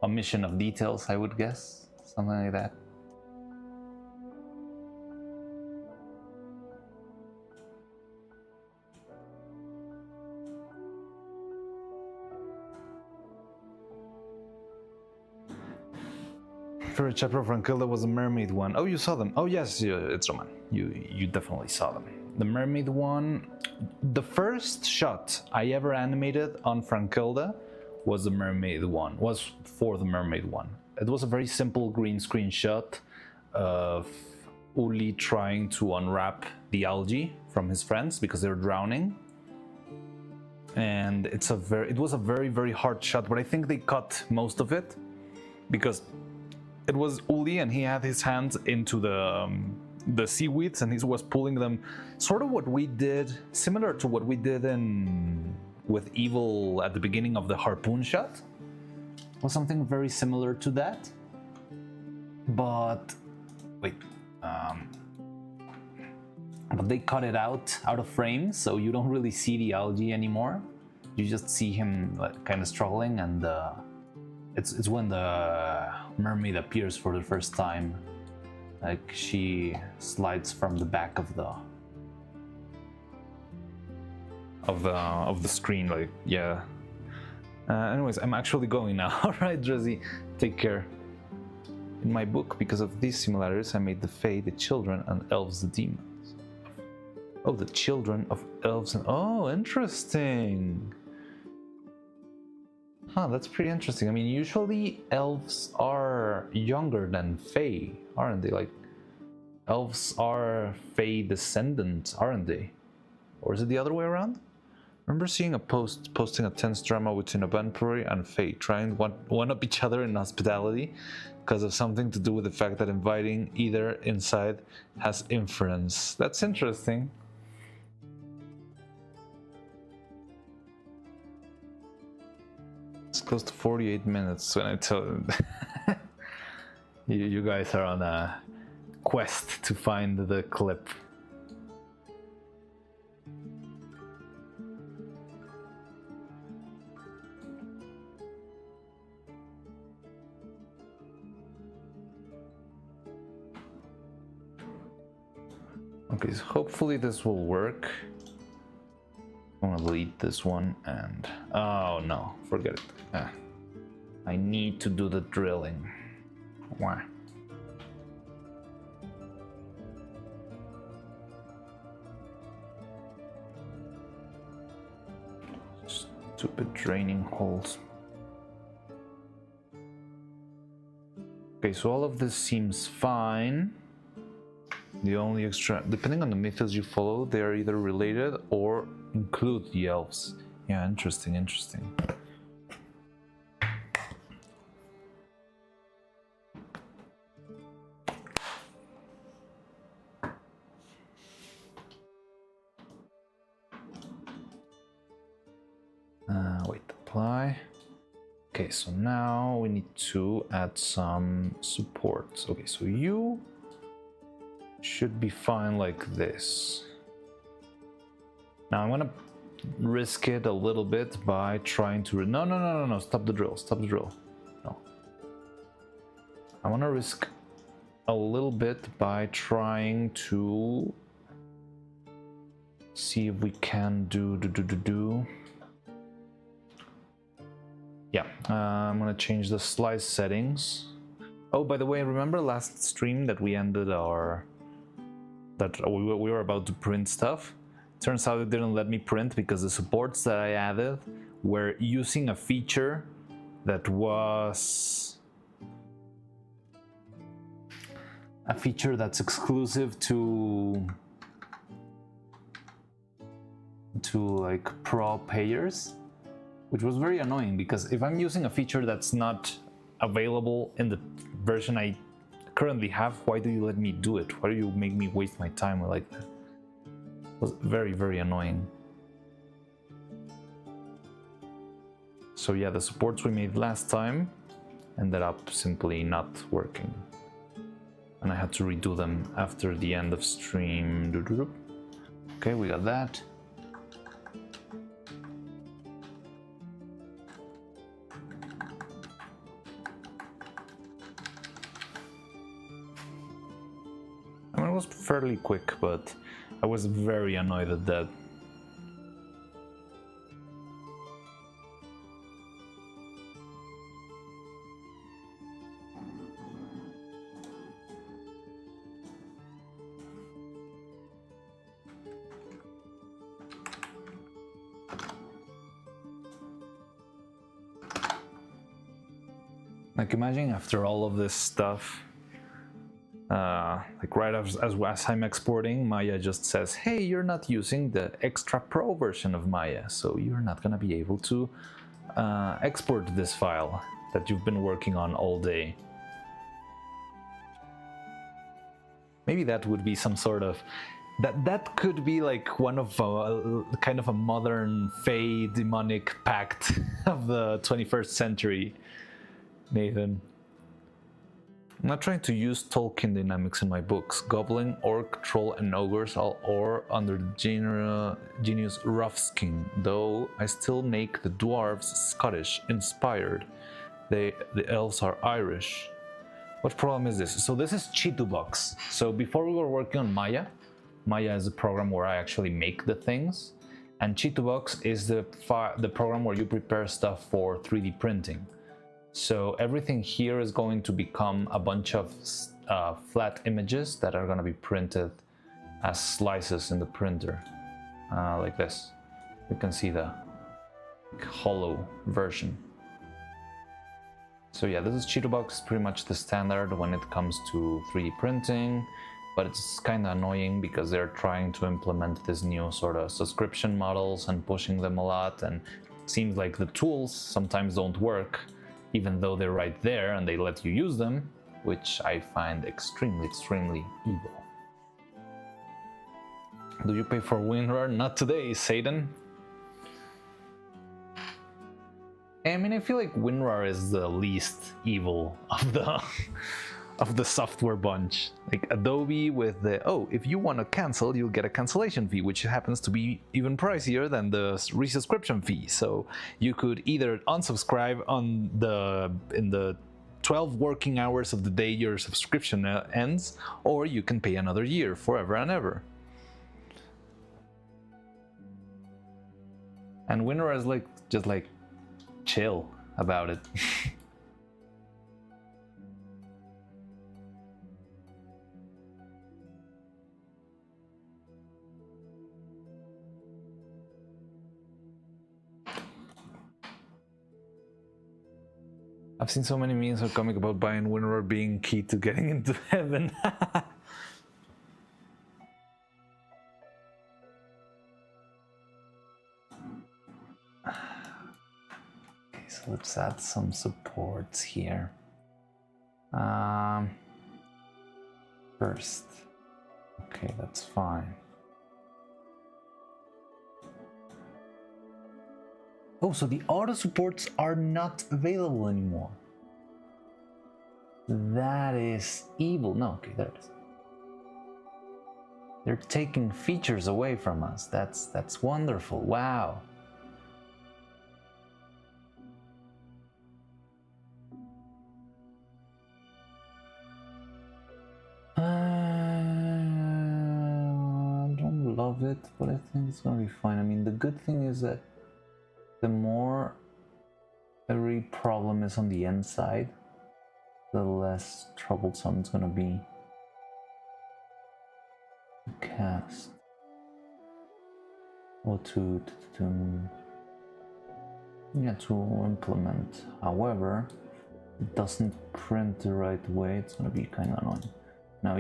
omission of details, I would guess, something like that. Favorite chapter of Rankilda was the mermaid one. Oh, you saw them. Oh yes, it's Roman. You definitely saw them. The mermaid one, the first shot I ever animated on Frankilda was the mermaid one, was for the mermaid one. It was a very simple green screen shot of Uli trying to unwrap the algae from his friends because they're drowning. And it was a very, very hard shot, but I think they cut most of it because it was Uli and he had his hands into the seaweeds and he was pulling them, sort of what we did, similar to what we did with Evil at the beginning of the harpoon shot. It was something very similar to that. But wait, but they cut it out of frame, so you don't really see the algae anymore. You just see him like, kind of struggling, and it's when the mermaid appears for the first time. Like she slides from the back of the screen, like, yeah. Anyways, I'm actually going now. All right, Drizzy, take care. In my book, because of these similarities, I made the Fae the children and elves the demons. Oh, the children of elves and... Oh, interesting! Huh, that's pretty interesting. I mean, usually elves are younger than Fae, aren't they? Like, elves are Fae descendants, aren't they? Or is it the other way around? Remember seeing a post posting a tense drama between a vampire and Fae trying to one up each other in hospitality because of something to do with the fact that inviting either inside has inference. That's interesting. It's close to 48 minutes when I tell you guys are on a quest to find the clip. Okay, so hopefully this will work. I'm gonna delete this one and... Oh no, forget it. I need to do the drilling. Why? Stupid draining holes. Okay, so all of this seems fine. The only extra, depending on the methods you follow, they are either related or include the elves. Yeah, interesting, interesting. Wait, apply. Okay, so now we need to add some supports. Okay, so you should be fine like this. Now I'm gonna risk it a little bit by trying to... No, stop the drill, stop the drill. No. I wanna risk a little bit by trying to see if we can do. Yeah, I'm gonna change the slice settings. Oh, by the way, remember last stream that we ended our... that we were about to print stuff? Turns out it didn't let me print because the supports that I added were using a feature that was... a feature that's exclusive to like pro payers, which was very annoying because if I'm using a feature that's not available in the version I currently have, why do you let me do it? Why do you make me waste my time like that? It was very, very annoying. So yeah, the supports we made last time ended up simply not working. And I had to redo them after the end of stream. Okay, we got that. I mean, it was fairly quick, but I was very annoyed at that. Like, imagine after all of this stuff, like right as I'm exporting, Maya just says, hey, you're not using the extra pro version of Maya, so you're not gonna be able to export this file that you've been working on all day. Maybe that would be some sort of... That could be like one of kind of a modern Fey demonic pact of the 21st century, Nathan. I'm not trying to use Tolkien dynamics in my books. Goblin, Orc, Troll, and Ogres are all under the genius Roughskin, though I still make the dwarves Scottish inspired. The elves are Irish. What problem is this? So this is Chitubox. So before we were working on Maya, Maya is the program where I actually make the things, and Chitubox is the program where you prepare stuff for 3D printing. So everything here is going to become a bunch of flat images that are going to be printed as slices in the printer, like this. You can see the hollow version. So yeah, this is Cheetobox, pretty much the standard when it comes to 3D printing, but it's kind of annoying because they're trying to implement this new sort of subscription models and pushing them a lot, and it seems like the tools sometimes don't work, even though they're right there and they let you use them, which I find extremely, extremely evil. Do you pay for WinRAR? Not today, Satan. I mean, I feel like WinRAR is the least evil of the software bunch. Like Adobe with the, oh, if you want to cancel, you'll get a cancellation fee, which happens to be even pricier than the resubscription fee. So you could either unsubscribe in the 12 working hours of the day your subscription ends, or you can pay another year forever and ever. And WinRAR is like just like chill about it. I've seen so many memes or comic about buying WinRAR being key to getting into heaven. Okay, so let's add some supports here. First. Okay, that's fine. Oh, so the auto supports are not available anymore. That is evil. No, okay, there it is. They're taking features away from us. That's wonderful. Wow. I don't love it, but I think it's gonna be fine. I mean, the good thing is that the more every problem is on the end side, the less troublesome it's gonna be to cast or to implement. However, it doesn't print the right way. It's gonna be kind of annoying. Now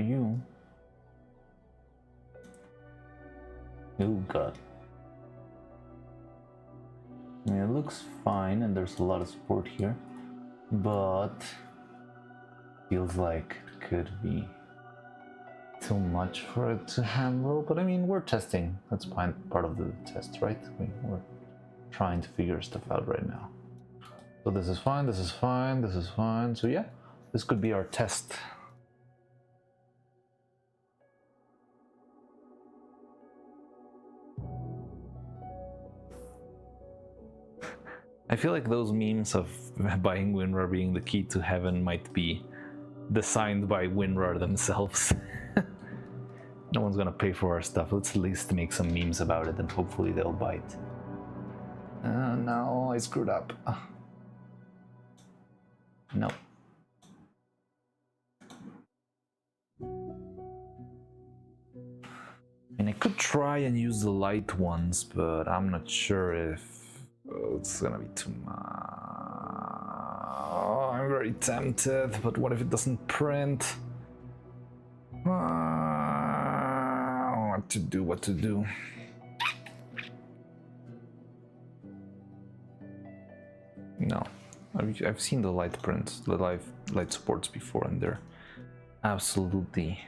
oh god. I mean, it looks fine and there's a lot of support here, but feels like it could be too much for it to handle. But I mean, we're testing. That's part of the test, right? We're trying to figure stuff out right now. So this is fine, this is fine, this is fine. So yeah, this could be our test. I feel like those memes of buying WinRAR being the key to heaven might be designed by WinRAR themselves. No one's gonna pay for our stuff. Let's at least make some memes about it and hopefully they'll bite. No, I screwed up. No. I mean, I could try and use the light ones, but I'm not sure if it's gonna be too much. I'm very tempted, but what if it doesn't print? What to do? No, I've seen the light prints, the light supports before, and they're absolutely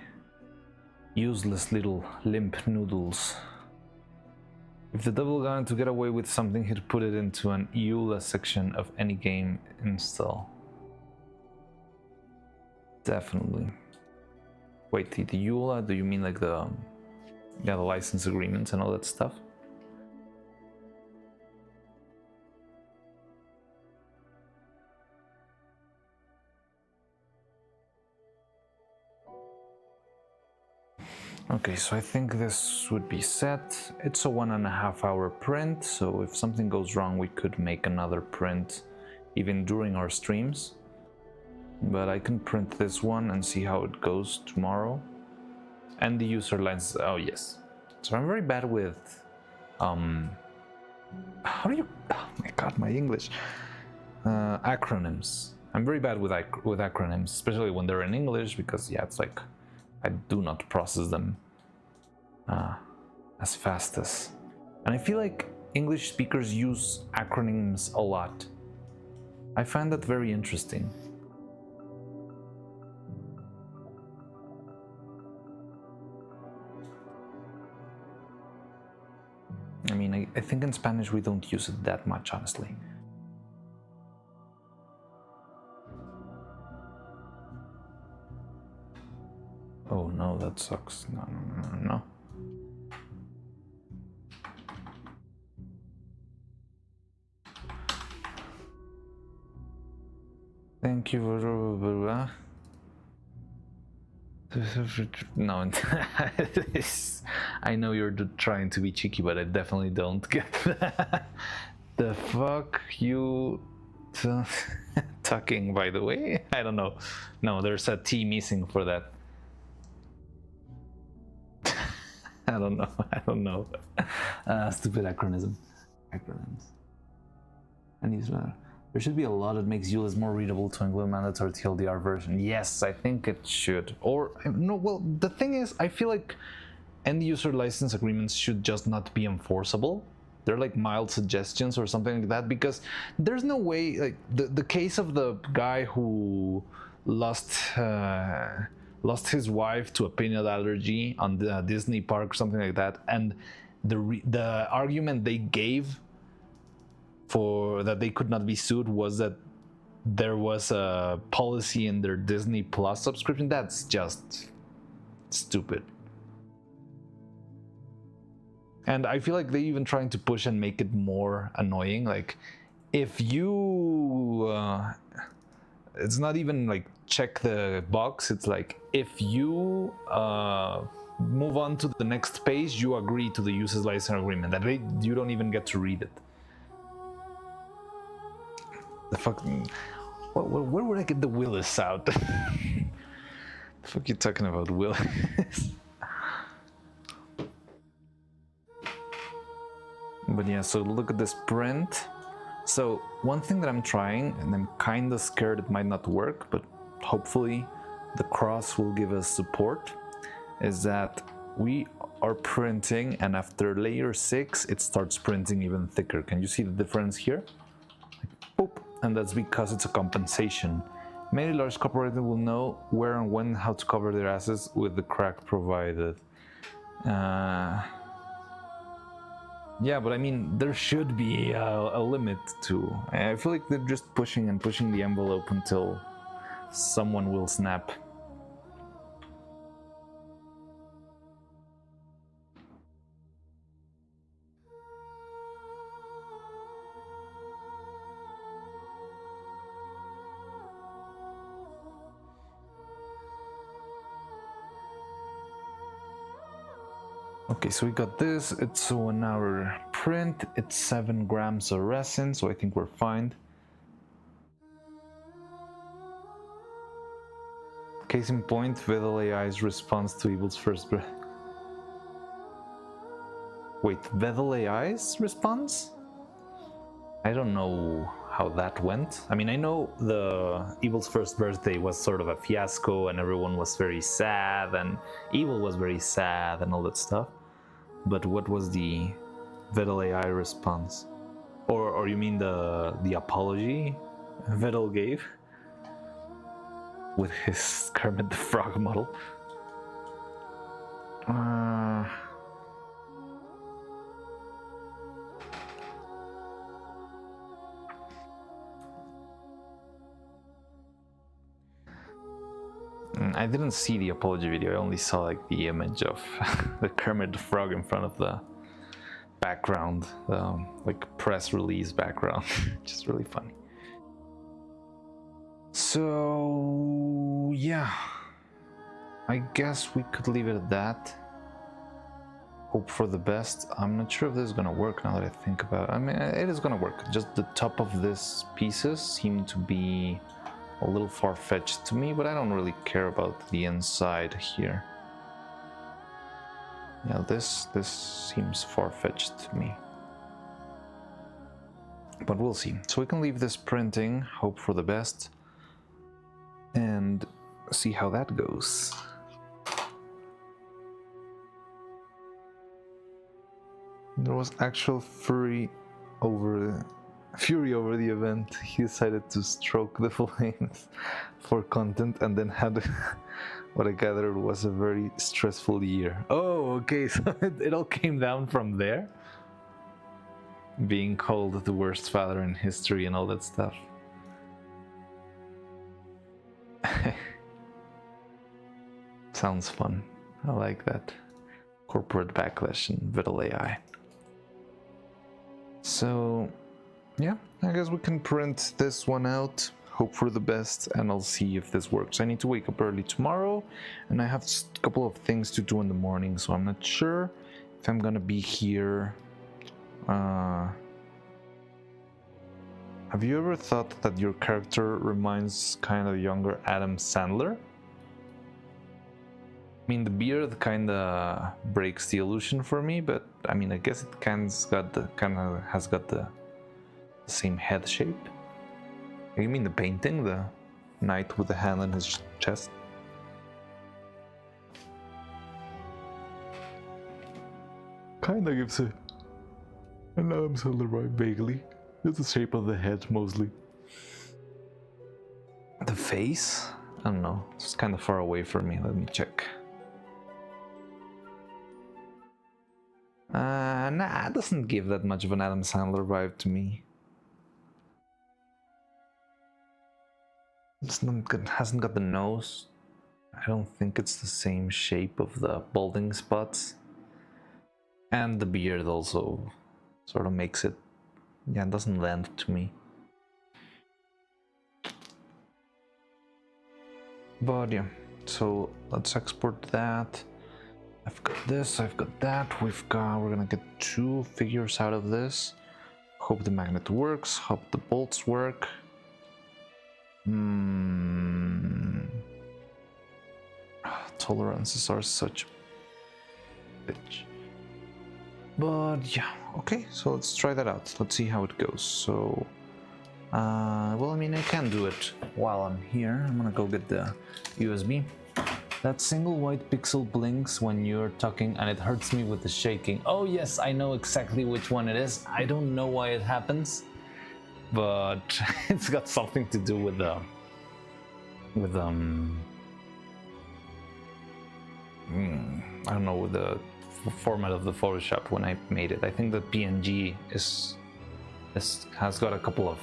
useless little limp noodles. If the devil wanted to get away with something, he'd put it into an EULA section of any game install. Definitely. Wait, the EULA, do you mean like the license agreements and all that stuff? Okay, so I think this would be set. It's a 1.5 hour print, so if something goes wrong, we could make another print even during our streams. But I can print this one and see how it goes tomorrow. And the user lines, oh yes. So I'm very bad with, how do you, oh my god, my English. Acronyms. I'm very bad with acronyms, especially when they're in English, because yeah, it's like, I do not process them as fast as, and I feel like English speakers use acronyms a lot. I find that very interesting. I mean, I think in Spanish we don't use it that much, honestly. Oh no, that sucks. No, no, no, no. Thank you. No, I know you're trying to be cheeky, but I definitely don't get that. The fuck you talking, by the way? I don't know. No, there's a T missing for that. I don't know. I don't know. Stupid acronyms. And he's there should be a law that makes ULIS more readable to include mandatory TLDR version. Yes, I think it should. Or no, well, the thing is, I feel like end user license agreements should just not be enforceable. They're like mild suggestions or something like that, because there's no way, like the case of the guy who lost his wife to a peanut allergy on the Disney park or something like that, and the argument they gave for that they could not be sued was that there was a policy in their Disney Plus subscription. That's just stupid. And I feel like they even trying to push and make it more annoying. Like, if you it's not even like check the box, it's like, if you move on to the next page, you agree to the user's license agreement. That you don't even get to read it. The fucking, where would I get the Willis out? The fuck you talking about, Willis? But yeah, so look at this print. So one thing that I'm trying, and I'm kind of scared it might not work, but hopefully the cross will give us support, is that we are printing, and after layer 6 it starts printing even thicker. Can you see the difference here? Like, boop. And that's because it's a compensation. Many large corporations will know where and when how to cover their assets with the crack provided. Yeah, but I mean, there should be a limit to. I feel like they're just pushing and pushing the envelope until someone will snap. Okay, so we got this. It's a 1 hour print. It's 7 grams of resin, so I think we're fine. Case in point, Vedal AI's response to Evil's first breath. Wait, Vedal AI's response? I don't know how that went. I mean, I know the Evil's first birthday was sort of a fiasco and everyone was very sad and Evil was very sad and all that stuff. But what was the Vedal AI response? Or you mean the apology Vedal gave? With his Kermit the Frog model? I didn't see the apology video, I only saw like the image of the Kermit the Frog in front of the background, like press release background, which is really funny. So yeah, I guess we could leave it at that. Hope for the best. I'm not sure if this is gonna work now that I think about it. I mean, it is gonna work. Just the top of this pieces seem to be a little far-fetched to me, but I don't really care about the inside here. Yeah, this seems far-fetched to me. But we'll see. So we can leave this printing, hope for the best, and see how that goes. There was actual fury over the event. He decided to stroke the flames for content and then had what I gathered was a very stressful year. Oh, okay, so it all came down from there? Being called the worst father in history and all that stuff. Sounds fun. I like that. Corporate backlash and Vital AI. So, yeah, I guess we can print this one out, hope for the best, and I'll see if this works. I need to wake up early tomorrow, and I have a couple of things to do in the morning, so I'm not sure if I'm gonna be here. Have you ever thought that your character reminds kind of younger Adam Sandler? I mean, the beard kind of breaks the illusion for me, but I mean, I guess it has got the same head shape. You mean the painting, the knight with the hand on his chest? Kinda gives an Adam Sandler vibe vaguely. It's the shape of the head mostly. The face? I don't know. It's kind of far away from me. Let me check. Nah, it doesn't give that much of an Adam Sandler vibe to me. Hasn't got the nose. I don't think it's the same shape of the balding spots. And the beard also sort of makes it, yeah, it doesn't lend to me. But yeah, so let's export that. I've got this, I've got that, we're gonna get 2 figures out of this. Hope the magnet works, hope the bolts work. Tolerances are such a bitch. But yeah, okay, so let's try that out. Let's see how it goes. So, well, I mean, I can do it while I'm here. I'm gonna go get the USB. That single white pixel blinks when you're talking and it hurts me with the shaking. Oh yes, I know exactly which one it is. I don't know why it happens, but it's got something to do with I don't know, with the format of the Photoshop when I made it. I think the PNG has got a couple of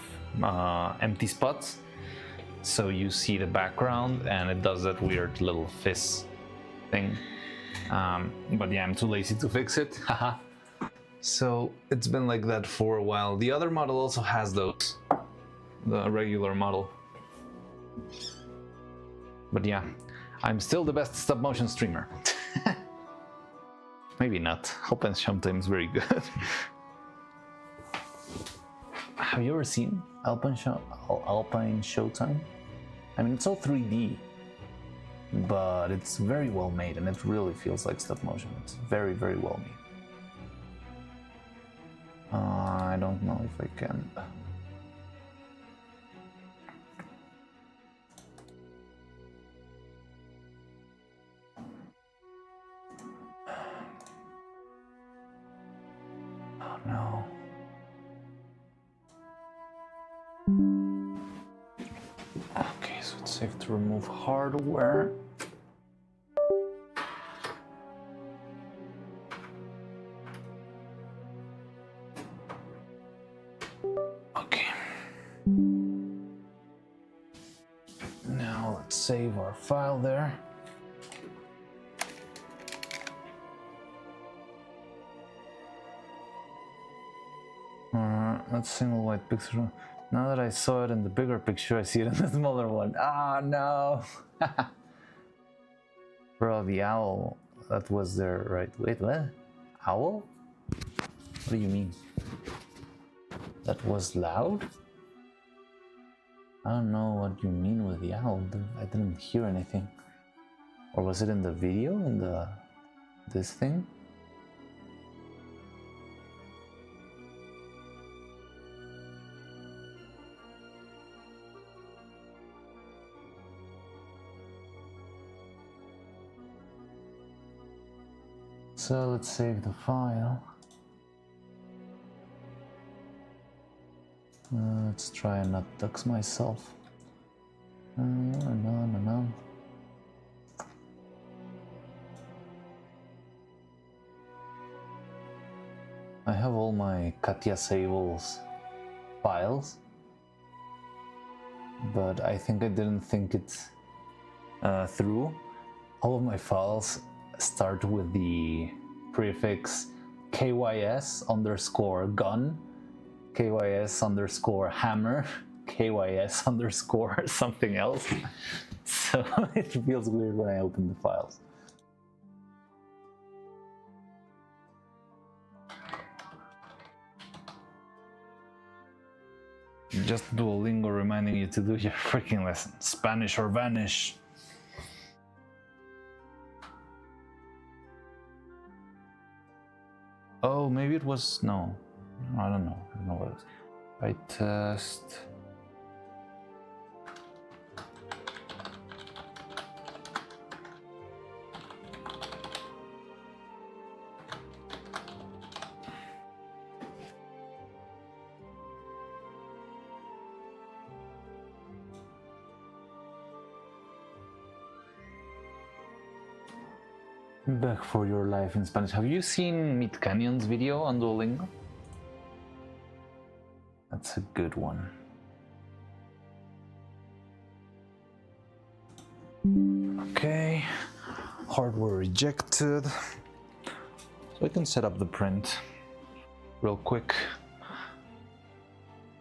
empty spots. So you see the background and it does that weird little fizz thing. But yeah, I'm too lazy to fix it. Haha. So it's been like that for a while. The other model also has those, the regular model. But yeah, I'm still the best stop motion streamer. Maybe not. Alpine Showtime is very good. Have you ever seen Alpine Showtime? I mean, it's all 3D, but it's very well made and it really feels like stop motion. It's very, very well made. I don't know if I can. Oh no. Okay, so it's safe to remove hardware. Okay. Now let's save our file there. That's single white pixel. Now that I saw it in the bigger picture, I see it in the smaller one. Ah, no! Bro, the owl that was there, right? Wait, what? Owl? What do you mean? That was loud? I don't know what you mean with the owl. I didn't hear anything. Or was it in the video? In this thing? So let's save the file. Let's try and not dox myself. No. I have all my Katya Sables files, but I think I didn't think it through. All of my files start with the prefix KYS_gun, KYS_hammer, KYS_ something else. So it feels weird when I open the files. Just Duolingo reminding you to do your freaking lesson. Spanish or vanish. Oh, maybe it was, no. I don't know what it was. I test. Back for your life in Spanish. Have you seen Meet Canyon's video on Duolingo? That's a good one. Okay, hardware rejected. So I can set up the print real quick.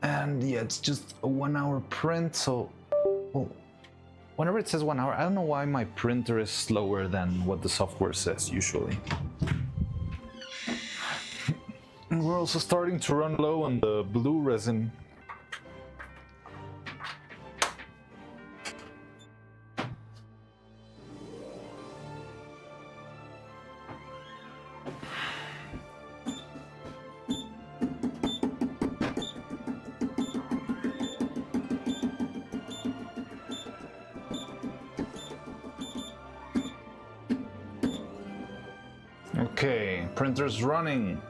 And yeah, it's just a 1 hour print, so whenever it says 1 hour, I don't know why my printer is slower than what the software says usually. And we're also starting to run low on the blue resin. Okay, printer's running.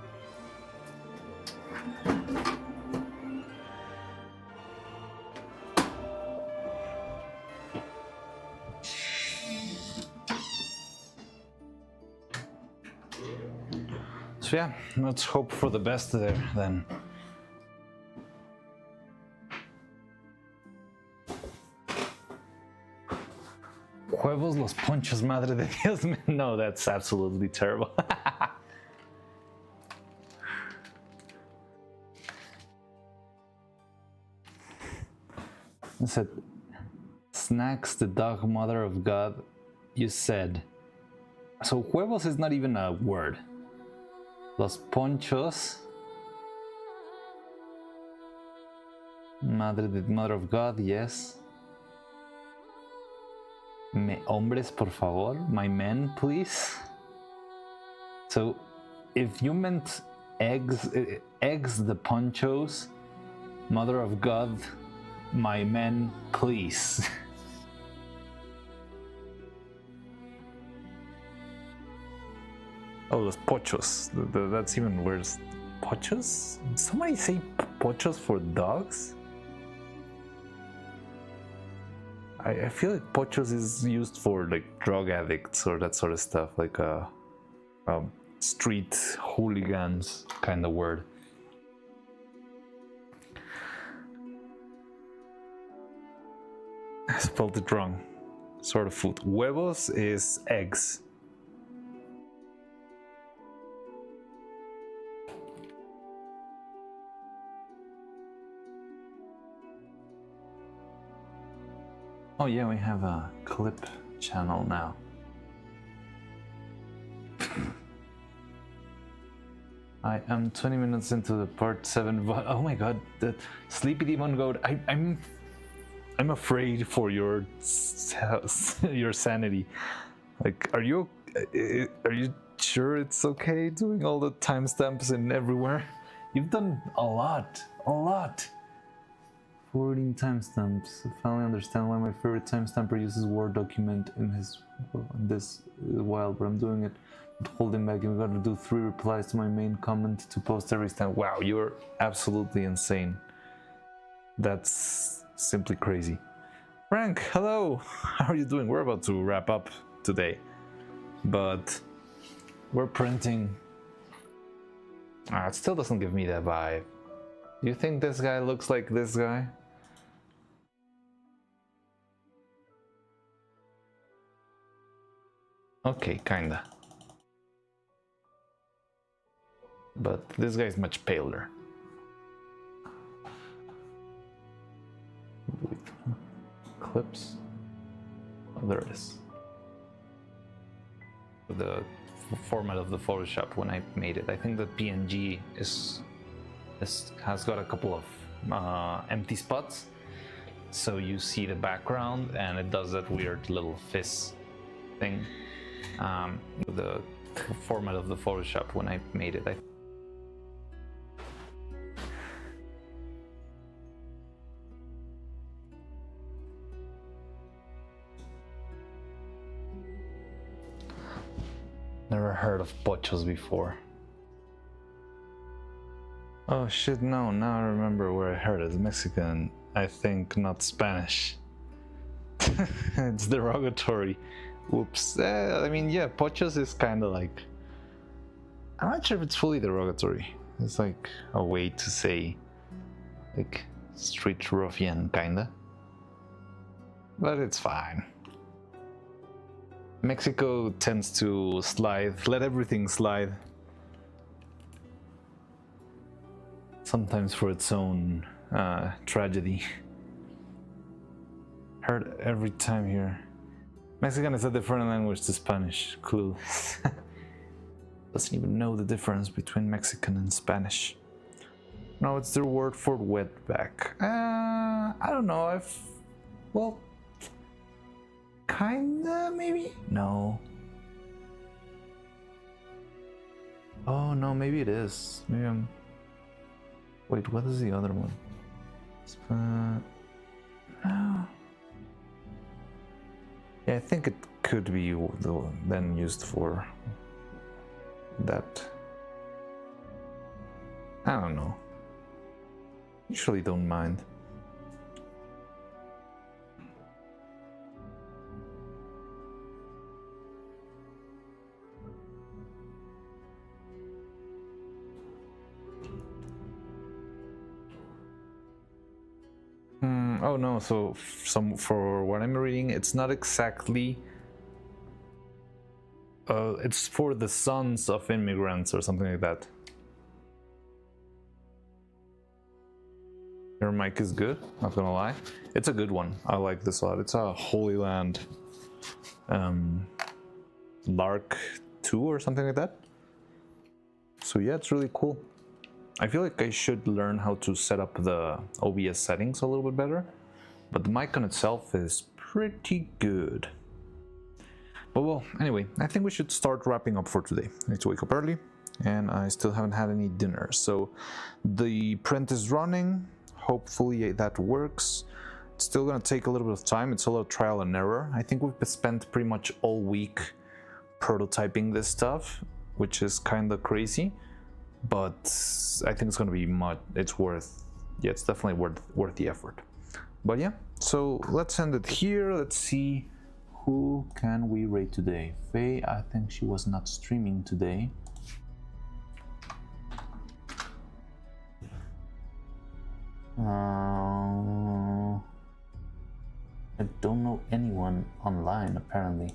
So yeah, let's hope for the best there then. Huevos los ponchos, madre de Dios. No, that's absolutely terrible. I said, snacks, the dog, mother of God, you said. So huevos is not even a word. Los ponchos, mother of God, yes. Hombres, por favor, my men, please. So, if you meant eggs, the ponchos, mother of God, my men, please. Oh, los pochos. That's even worse. Pochos? Somebody say pochos for dogs? I feel like pochos is used for like drug addicts or that sort of stuff, like street hooligans kind of word. I spelled it wrong. Sort of food. Huevos is eggs. Oh yeah, we have a clip channel now. I am 20 minutes into the part 7, but oh my god, the Sleepy Demon Goat. I'm afraid for your your sanity. Like, are you sure it's okay doing all the timestamps and everywhere? You've done a lot. 14 timestamps. I finally understand why my favorite timestamper uses Word document in this while, but I'm doing it. Holding back, you've got to do 3 replies to my main comment to post every time. Wow, you're absolutely insane. That's simply crazy. Frank, hello. How are you doing? We're about to wrap up today, but we're printing. It still doesn't give me that vibe. Do you think this guy looks like this guy? Okay, kinda. But this guy's much paler. Clips. Oh, there it is. The format of the Photoshop when I made it. I think the PNG has got a couple of empty spots, so you see the background and it does that weird little fizz thing. The format of the Photoshop when I made it. Never heard of pochos before. Oh shit, no, now I remember where I heard it. Mexican, I think, not Spanish. It's derogatory. Whoops. I mean, yeah, pochos is kind of like... I'm not sure if it's fully derogatory. It's like a way to say, like, street ruffian, kinda. But it's fine. Mexico tends to slide, let everything slide. Sometimes for its own tragedy. Heard every time here. Mexican is a different language to Spanish. Clue. Doesn't even know the difference between Mexican and Spanish. No, it's their word for wetback. I don't know. Well, kinda, maybe? No. Oh, no, maybe it is. Maybe I'm... Wait, what is the other one? No. Yeah, I think it could be then used for that. I don't know. Usually don't mind. Oh no, so for what I'm reading, it's not exactly... it's for the sons of immigrants or something like that. Your mic is good, not gonna lie. It's a good one, I like this a lot. It's a Holy Land Lark 2 or something like that. So yeah, it's really cool. I feel like I should learn how to set up the OBS settings a little bit better, but the mic on itself is pretty good. But well, anyway, I think we should start wrapping up for today. I need to wake up early, and I still haven't had any dinner. So the print is running. Hopefully that works. It's still gonna take a little bit of time. It's a lot of trial and error. I think we've spent pretty much all week prototyping this stuff, which is kind of crazy. But I think it's going to be it's definitely worth the effort. But yeah, so let's end it here. Let's see, who can we rate today? Faye, I think she was not streaming today. I don't know anyone online apparently.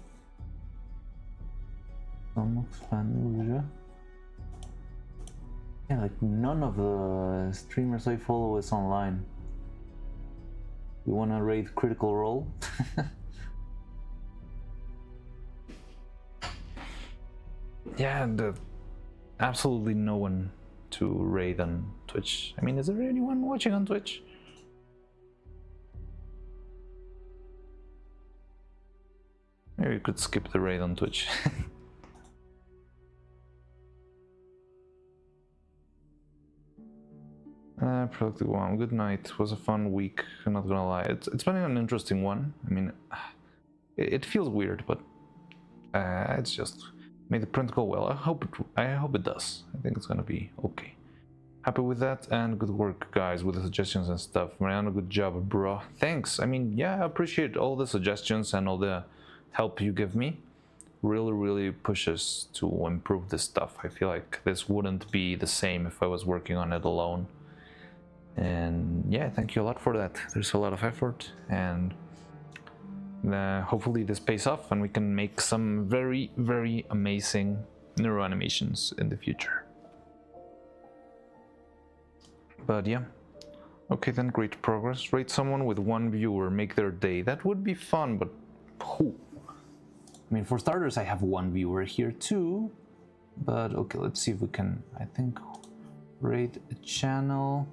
Yeah, like none of the streamers I follow is online. You wanna rate Critical Role? Yeah, absolutely no one to raid on Twitch. I mean, is there anyone watching on Twitch? Maybe we could skip the raid on Twitch. Productive one. Good night. It was a fun week. I'm not gonna lie. It's been an interesting one. I mean, it feels weird, but it's just made the print go well. I hope it does. I think it's gonna be okay. Happy with that, and good work, guys, with the suggestions and stuff. Mariano, good job, bro. Thanks. I mean, yeah, I appreciate all the suggestions and all the help you give me. Really pushes to improve this stuff. I feel like this wouldn't be the same if I was working on it alone. And yeah, thank you a lot for that. There's a lot of effort, and hopefully this pays off and we can make some very amazing neuro animations in the future. But yeah, okay then, great progress. Rate someone with 1 viewer, make their day. That would be fun, but who? I mean, for starters, I have 1 viewer here too, but okay, let's see if we can, I think, rate a channel.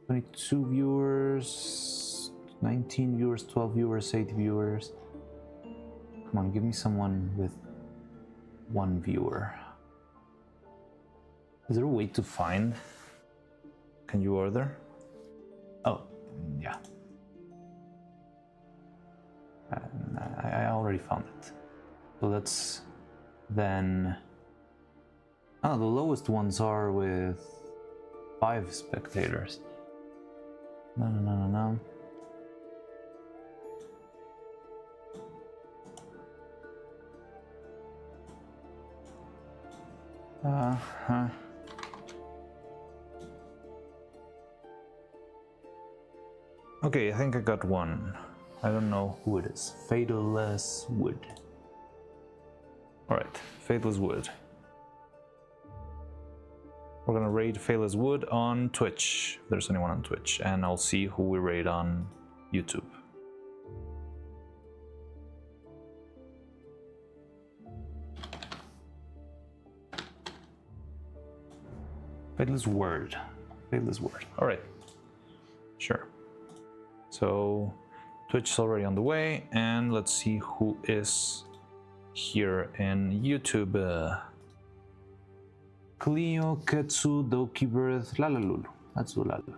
22 viewers, 19 viewers, 12 viewers, 8 viewers. Come on, give me someone with 1 viewer. Is there a way to find? Can you order? Oh, yeah. I already found it. So let's then... Oh, the lowest ones are with 5 spectators. No. Okay, I think I got one. I don't know who it is. Fataless Wood. Alright, Fataless Wood. We're gonna raid Fataless Wood on Twitch, if there's anyone on Twitch, and I'll see who we raid on YouTube. Fataless Word. Fataless Word. Alright. Sure. So Twitch is already on the way, and let's see who is here in YouTube. Cleo Ketsu Doki Birth Lalalulu. That's Lalalulu.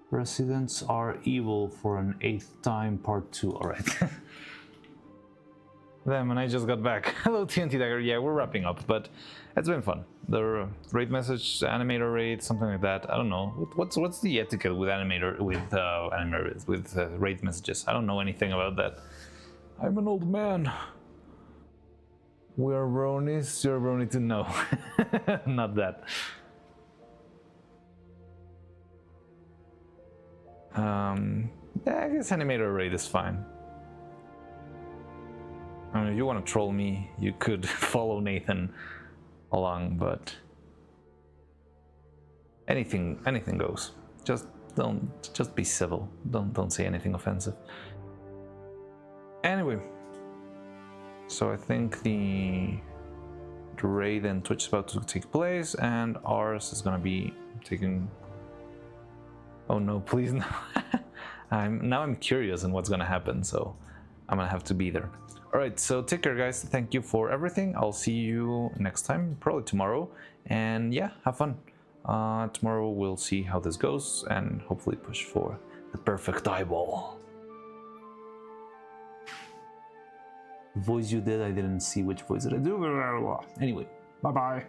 Residents are evil for an 8th time, part 2. Alright. Them, and I just got back. Hello TNT Dagger. Yeah, we're wrapping up, but it's been fun. The raid message, animator raid, something like that. I don't know. What's the etiquette with raid messages? I don't know anything about that. I'm an old man. We are bronies. You're brony to know. Not that. Yeah, I guess animator raid is fine. I mean, if you want to troll me, you could follow Nathan along, but anything goes. Just be civil. Don't say anything offensive. Anyway, so I think the raid and Twitch is about to take place, and ours is gonna be taking. Oh no! Please no! I'm curious on what's gonna happen, so I'm gonna have to be there. Alright, so take care guys, thank you for everything. I'll see you next time, probably tomorrow, and yeah, have fun. Tomorrow we'll see how this goes and hopefully push for the perfect eyeball. Voice you did, I didn't see which voice did I do. Anyway, bye bye.